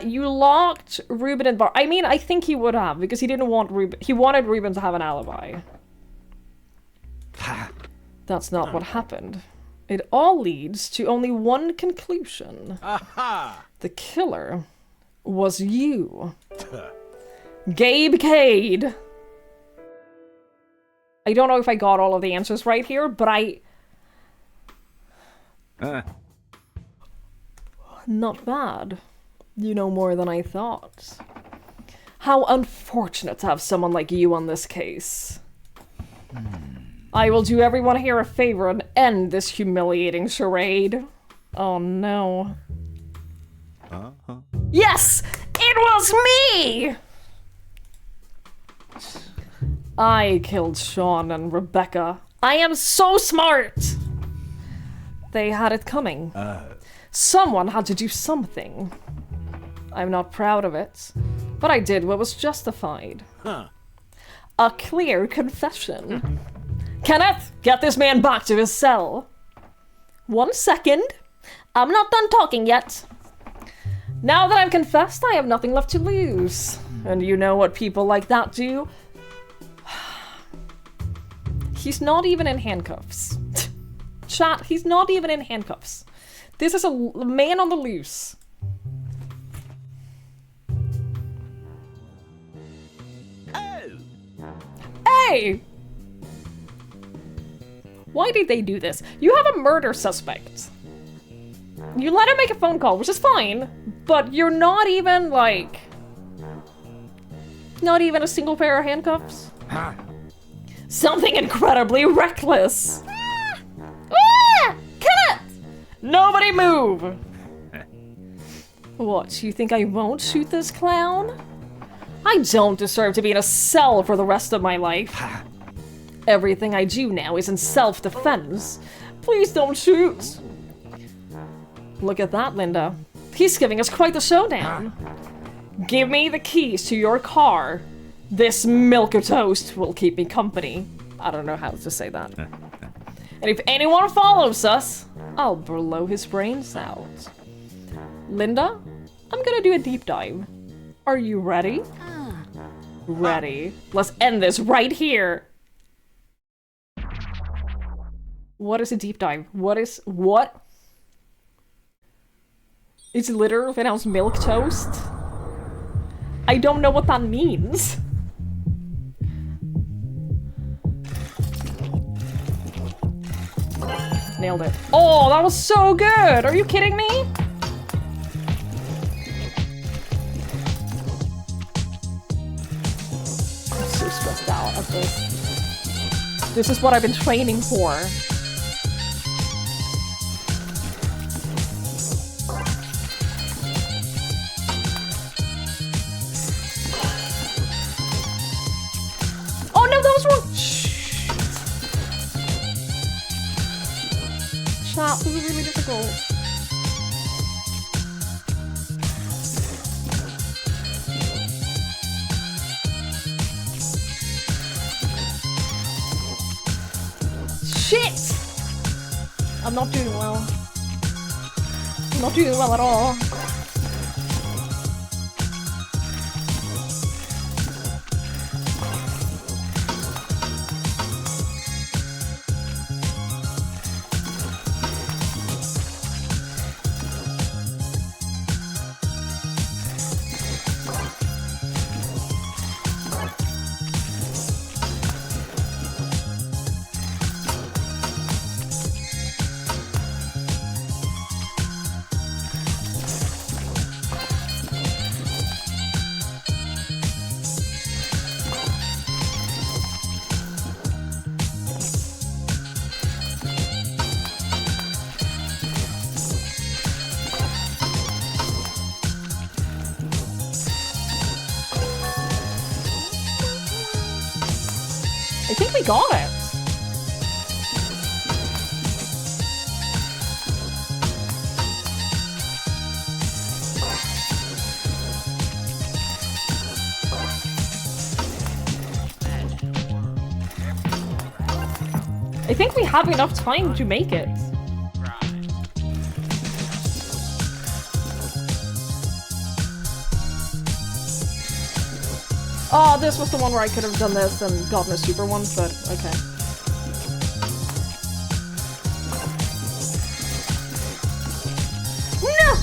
You locked Ruben in bar. I mean, I think he would have, because he didn't want Ruben. He wanted Ruben to have an alibi. That's not what happened. It all leads to only one conclusion. Aha! The killer was you. Gabe Cade. I don't know if I got all of the answers right here, but Not bad. You know more than I thought. How unfortunate to have someone like you on this case. I will do everyone here a favor and end this humiliating charade. Oh no. Yes! It was me! I killed Sean and Rebecca. I am so smart! They had it coming. Someone had to do something. I'm not proud of it, but I did what was justified. A clear confession. Kenneth, get this man back to his cell. 1 second. I'm not done talking yet. Now that I've confessed, I have nothing left to lose. And you know what people like that do? He's not even in handcuffs. Chat, he's not even in handcuffs. This is a man on the loose. Hey! Why did they do this? You have a murder suspect. You let him make a phone call, which is fine, but you're not even, like... Not even a single pair of handcuffs? Something incredibly reckless! Kenneth! Nobody move! What, you think I won't shoot this clown? I don't deserve to be in a cell for the rest of my life. Everything I do now is in self-defense. Please don't shoot. Look at that, Linda. He's giving us quite the showdown. Give me the keys to your car. This milquetoast will keep me company. I don't know how to say that. And if anyone follows us, I'll blow his brains out. Linda, I'm gonna do a deep dive. Are you ready? Ready. Let's end this right here. What is a deep dive? What? It's literally pronounced milk toast? I don't know what that means. Nailed it. Oh, that was so good! Are you kidding me? I'm so stressed out at this. This is what I've been training for. Oh no, that was wrong! Shh. Chat, this is really difficult. Shit! I'm not doing well. I'm not doing well at all. we got it. I think we have enough time to make it. Oh, this was the one where I could have done this and gotten a super one, but okay. No!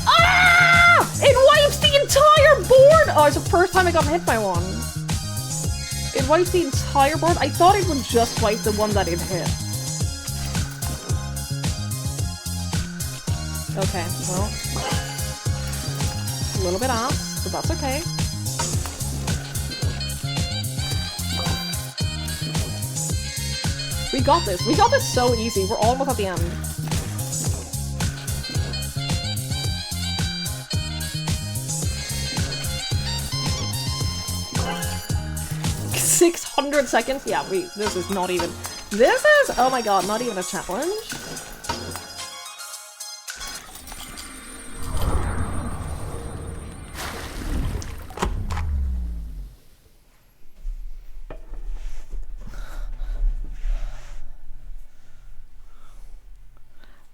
Ah! It wipes the entire board! Oh, it's the first time I got hit by one. It wipes the entire board? I thought it would just wipe the one that it hit. Okay, well. A little bit off, but that's okay. We got this. We got this so easy. We're almost at the end. $600 seconds? Yeah, this is not even... This is, oh my god, not even a challenge.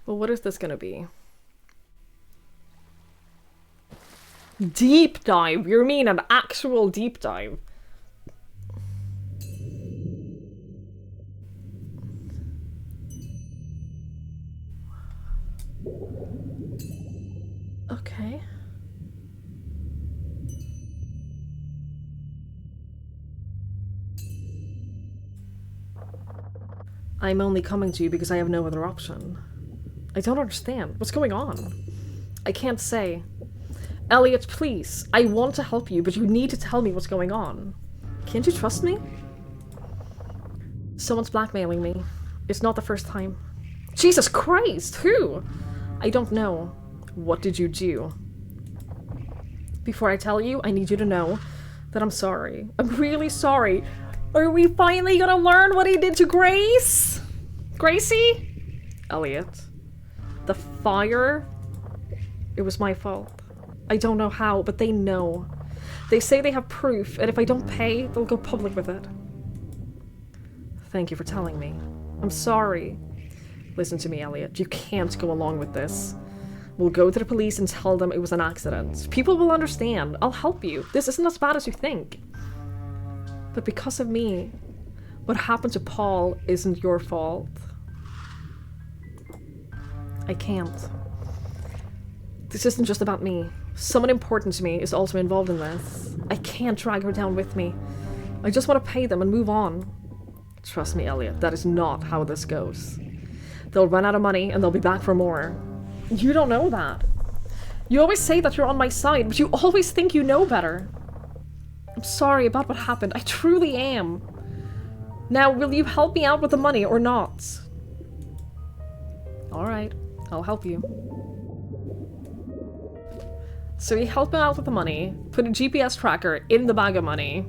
Well, what is this gonna be? Deep dive? You mean an actual deep dive? Okay. I'm only coming to you because I have no other option. I don't understand. What's going on? I can't say. Elliot, please. I want to help you, but you need to tell me what's going on. Can't you trust me? Someone's blackmailing me. It's not the first time. Jesus Christ! Who? I don't know. What did you do? Before I tell you, I need you to know that I'm sorry. I'm really sorry. Are we finally gonna learn what he did to Grace? Gracie? Elliot. The fire? It was my fault. I don't know how, but they know. They say they have proof, and if I don't pay, they'll go public with it. Thank you for telling me. I'm sorry. Listen to me, Elliot. You can't go along with this. We'll go to the police and tell them it was an accident. People will understand. I'll help you. This isn't as bad as you think. But because of me, what happened to Paul isn't your fault. I can't. This isn't just about me. Someone important to me is also involved in this. I can't drag her down with me. I just want to pay them and move on. Trust me, Elliot, that is not how this goes. They'll run out of money and they'll be back for more. You don't know that. You always say that you're on my side, but you always think you know better. I'm sorry about what happened. I truly am. Now, will you help me out with the money or not? Alright, I'll help you. So he helped me out with the money, put a GPS tracker in the bag of money,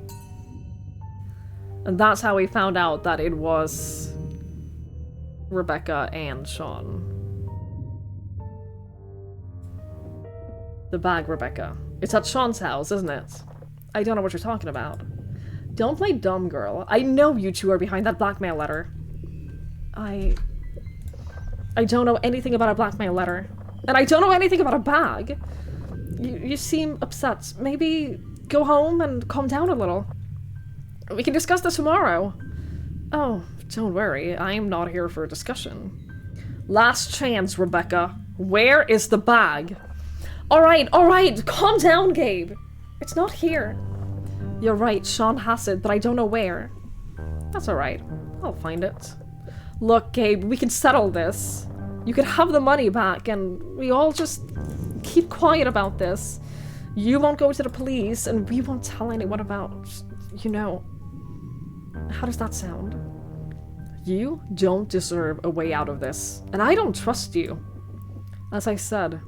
and that's how we found out that it was Rebecca and Sean. The bag, Rebecca. It's at Sean's house, isn't it? I don't know what you're talking about. Don't play dumb, girl. I know you two are behind that blackmail letter. I don't know anything about a blackmail letter. And I don't know anything about a bag. You seem upset. Maybe go home and calm down a little. We can discuss this tomorrow. Oh, don't worry. I'm not here for a discussion. Last chance, Rebecca. Where is the bag? Alright, calm down, Gabe. It's not here. You're right, Sean has it, but I don't know where. That's alright. I'll find it. Look, Gabe, we can settle this. You can have the money back, and we all just keep quiet about this. You won't go to the police, and we won't tell anyone about, you know. How does that sound? You don't deserve a way out of this, and I don't trust you. As I said,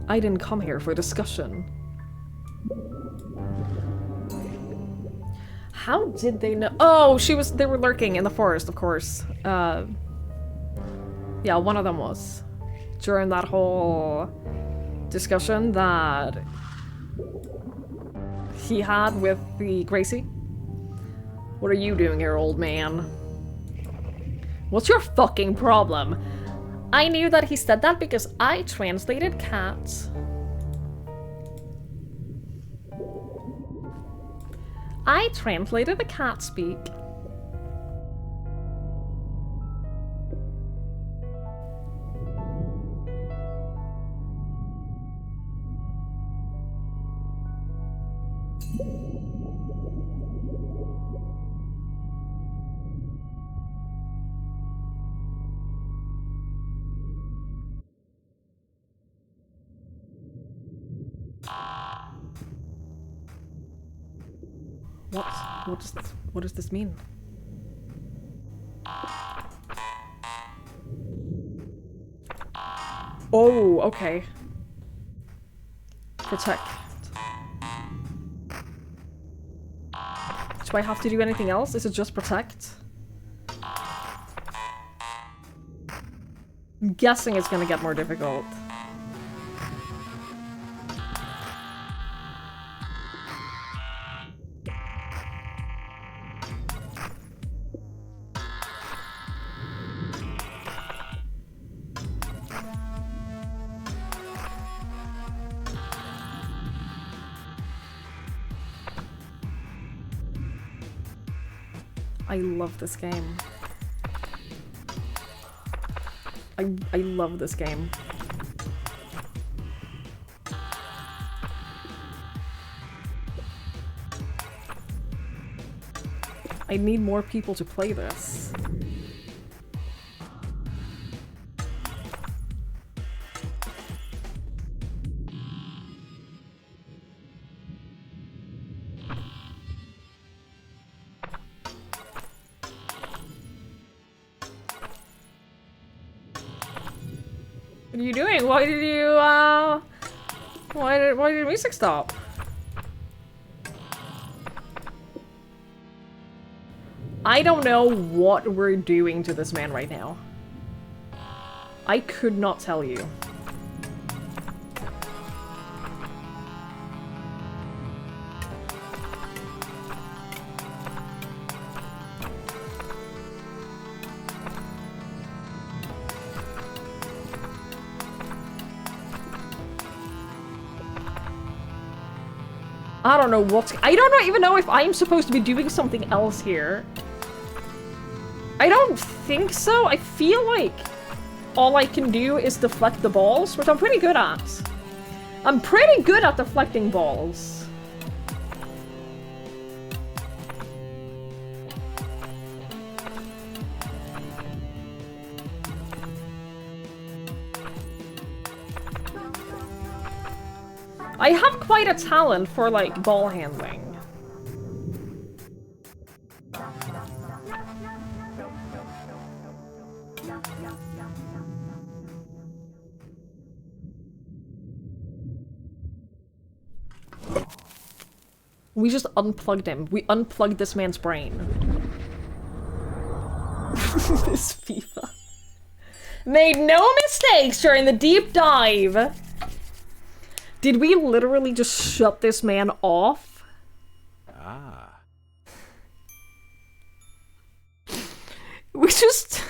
I didn't come here for a discussion. How did they know? Oh, they were lurking in the forest, of course. Yeah, one of them was. During that whole discussion that he had with the Gracie. What are you doing here, old man? What's your fucking problem? I knew that he said that because I translated cat. I translated the cat speak. What does this mean? Oh, okay. Protect. Do I have to do anything else? Is it just protect? I'm guessing it's gonna get more difficult. I love this game. I love this game. I need more people to play this. What are you doing? Why did you, why did the music stop? I don't know what we're doing to this man right now. I could not tell you. I don't know what's- I don't even know if I'm supposed to be doing something else here. I don't think so. I feel like all I can do is deflect the balls, which I'm pretty good at. I'm pretty good at deflecting balls. I have quite a talent for, like, ball handling. We just unplugged him. We unplugged this man's brain. This FIFA. Made no mistakes during the deep dive. Did we literally just shut this man off? Ah. We just...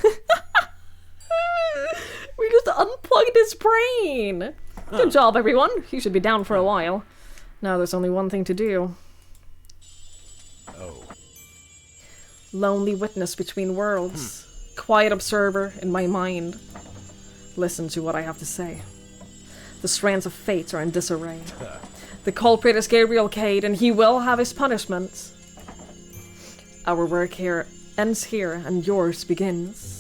we just unplugged his brain. Good job, everyone. You should be down for a while. Now there's only one thing to do. Oh. Lonely witness between worlds. Quiet observer in my mind. Listen to what I have to say. The strands of fate are in disarray. The culprit is Gabriel Cade, and he will have his punishment. Our work here ends here, and yours begins.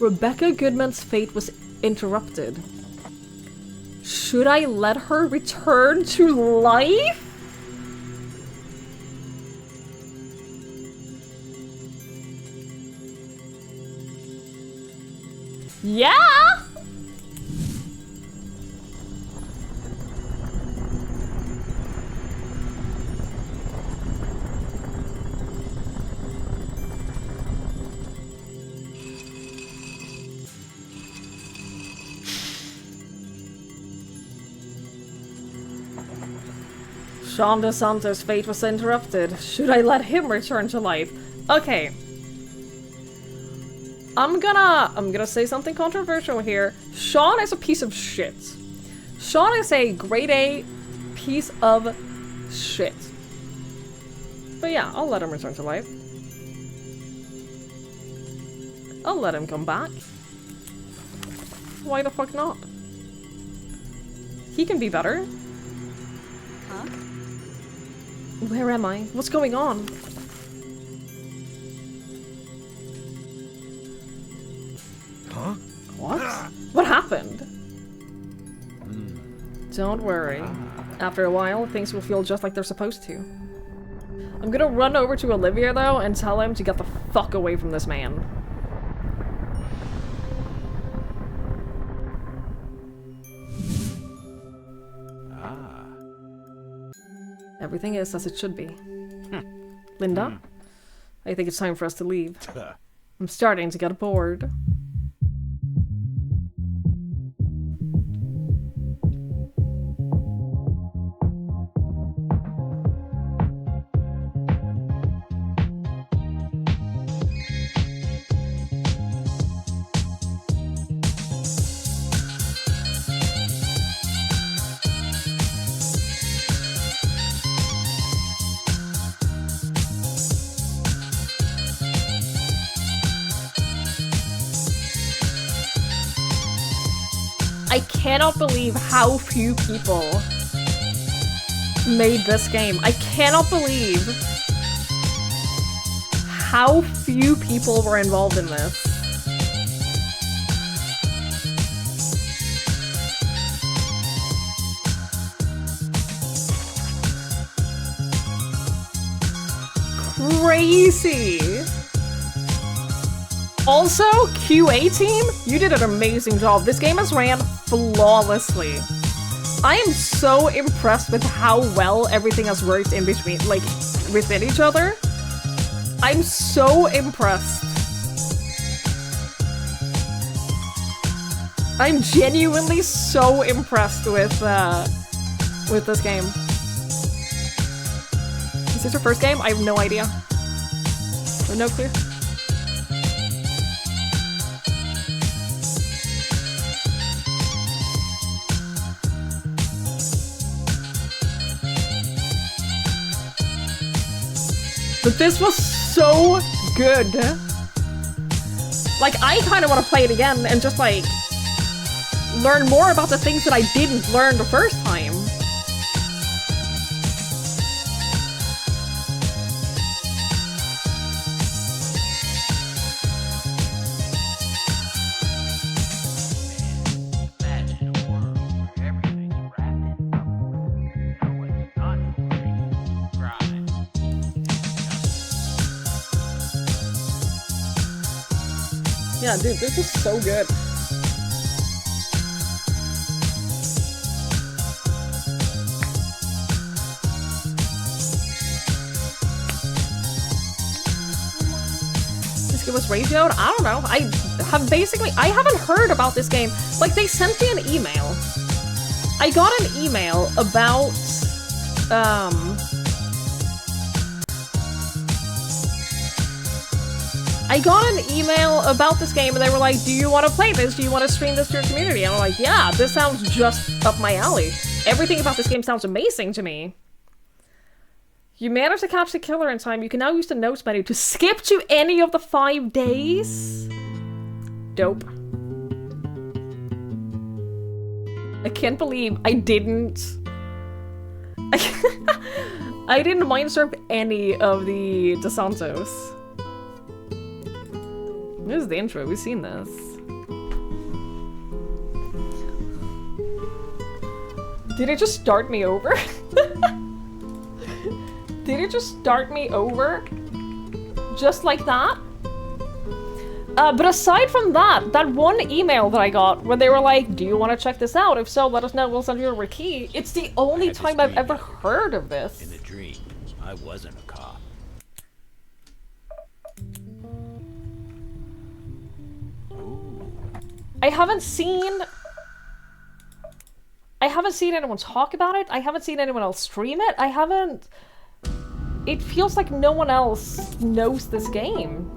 Rebecca Goodman's fate was interrupted. Should I let her return to life? Yeah! Sean DeSanto's fate was interrupted. Should I let him return to life? Okay. I'm gonna say something controversial here. Sean is a piece of shit. Sean is a grade A piece of shit. But yeah, I'll let him return to life. I'll let him come back. Why the fuck not? He can be better. Huh? Where am I? What's going on? Huh? What? What happened? Don't worry. After a while, things will feel just like they're supposed to. I'm gonna run over to Olivia, though, and tell him to get the fuck away from this man. Everything is as it should be. Linda? I think it's time for us to leave. I'm starting to get bored. I cannot believe how few people made this game. I cannot believe how few people were involved in this. Crazy! Also, QA team, you did an amazing job. This game has ran flawlessly. I am so impressed with how well everything has worked in between, like, within each other. I'm so impressed. I'm genuinely so impressed with this game. Is this your first game? I have no idea. I have no clue. But this was so good. Like, I kind of want to play it again and just, like, learn more about the things that I didn't learn the first time. Yeah, dude, this is so good. This game was radioed? I don't know. I haven't heard about this game. Like, they sent me an email. I got an email about, I got an email about this game and they were like, do you want to play this? Do you want to stream this to your community? And I'm like, yeah, this sounds just up my alley. Everything about this game sounds amazing to me. You managed to catch the killer in time. You can now use the notes menu to skip to any of the 5 days. Dope. I can't believe I didn't... I didn't mindsurf any of the DeSantos. This is the intro, we've seen this. Did it just start me over? Did it just start me over? Just like that? But aside from that, that one email that I got where they were like, do you want to check this out? If so, let us know, we'll send you a key. It's the only time I've ever heard of this. In a dream, I wasn't a cop. I haven't seen anyone talk about it. I haven't seen anyone else stream it. It feels like no one else knows this game.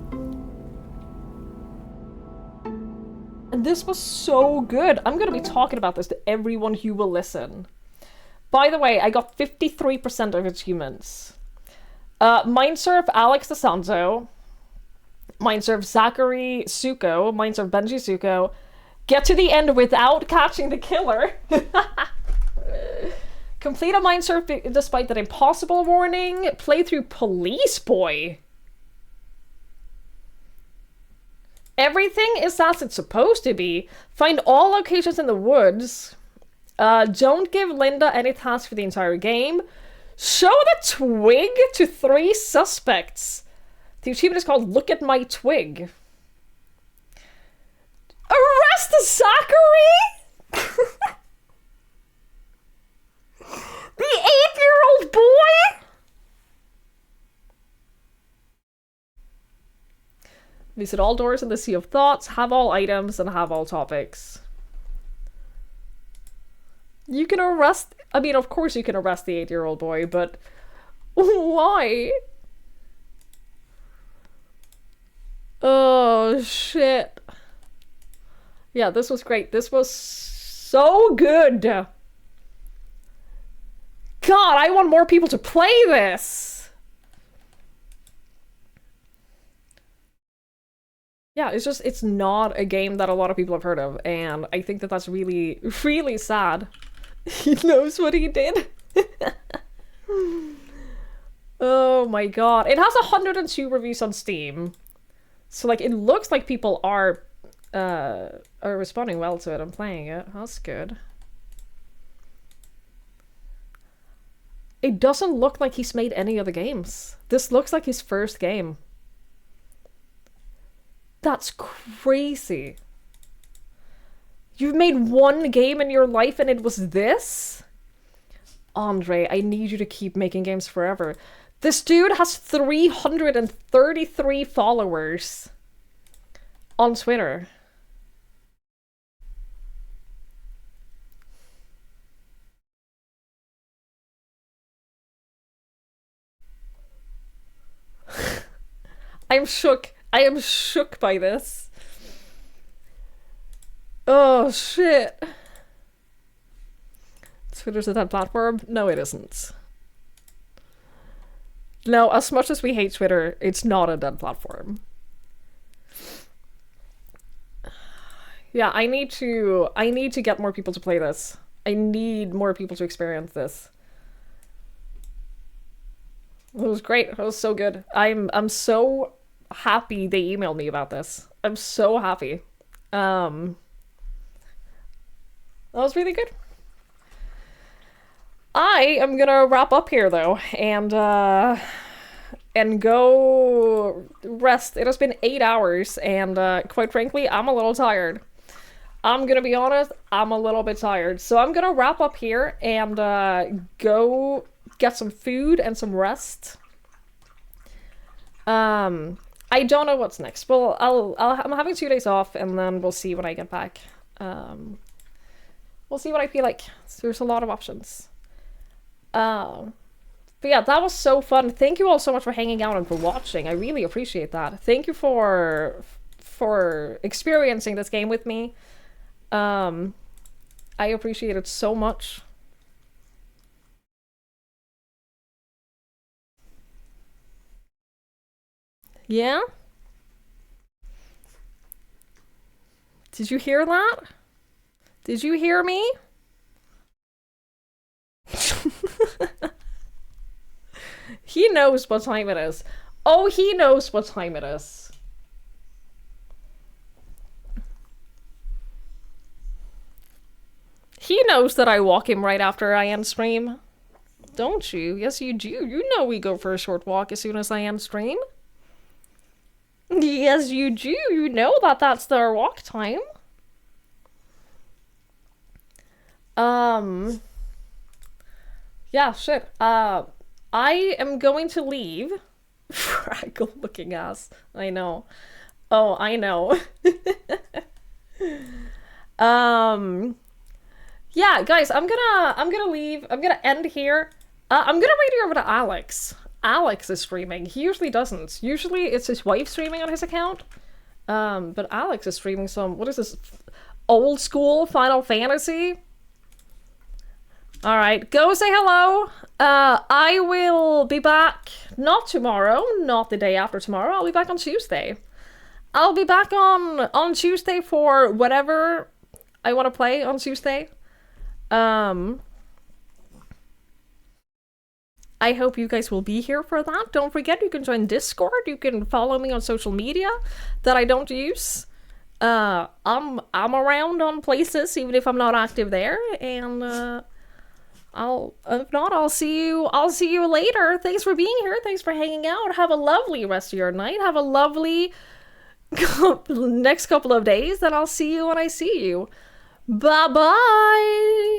And this was so good. I'm gonna be talking about this to everyone who will listen. By the way, I got 53% of achievements. Mindsurf Alex DeSanto. Mindsurf Zachary Suko. Mindsurf Benji Suko. Get to the end without catching the killer. Complete a mindsurf despite that impossible warning. Play through Police Boy. Everything is as it's supposed to be. Find all locations in the woods. Don't give Linda any tasks for the entire game. Show the twig to 3 suspects. The achievement is called Look at My Twig. Arrest Zachary? The 8-year-old boy? Visit all doors in the Sea of Thoughts, have all items, and have all topics. You can arrest... I mean, of course you can arrest the 8-year-old boy, but... why? Oh, shit. Yeah, this was great. This was so good. God, I want more people to play this. Yeah, it's not a game that a lot of people have heard of, and I think that that's really, really sad. He knows what he did. Oh my god. It has 102 reviews on Steam. So, like, it looks like people are responding well to it and playing it. That's good. It doesn't look like he's made any other games. This looks like his first game. That's crazy. You've made one game in your life and it was this? Andre, I need you to keep making games forever. This dude has 333 followers on Twitter. I'm shook. I am shook by this. Oh, shit. Twitter's a dead platform? No, it isn't. No, as much as we hate Twitter, it's not a dead platform. Yeah, I need to get more people to play this. I need more people to experience this. It was great. It was so good. I'm so happy they emailed me about this. I'm so happy. That was really good. I am gonna wrap up here though, and go rest. It has been 8 hours, and quite frankly, I'm a little tired. I'm gonna be honest, I'm a little bit tired. So I'm gonna wrap up here and go get some food and some rest. I don't know what's next. Well, I'm having 2 days off, and then we'll see when I get back. We'll see what I feel like. So there's a lot of options. But yeah, that was so fun. Thank you all so much for hanging out and for watching. I really appreciate that. Thank you for experiencing this game with me. I appreciate it so much. Yeah? Did you hear that? Did you hear me? He knows what time it is. Oh, he knows what time it is. He knows that I walk him right after I end stream. Don't you? Yes, you do. You know we go for a short walk as soon as I end stream. Yes, you do. You know that that's their walk time. Yeah, shit. I am going to leave. Fraggle looking ass. I know. Oh, I know. Yeah, guys, I'm gonna leave. I'm gonna end here. I'm gonna read you over to Alex. Alex is streaming. He usually doesn't. Usually it's his wife streaming on his account. But Alex is streaming some, what is this? Old school Final Fantasy? Alright, go say hello. I will be back, not tomorrow, not the day after tomorrow. I'll be back on Tuesday. I'll be back on Tuesday for whatever I want to play on Tuesday. I hope you guys will be here for that. Don't forget, you can join Discord. You can follow me on social media that I don't use. I'm around on places, even if I'm not active there. And if not, I'll see you later. Thanks for being here. Thanks for hanging out. Have a lovely rest of your night. Have a lovely next couple of days. And I'll see you when I see you. Bye bye.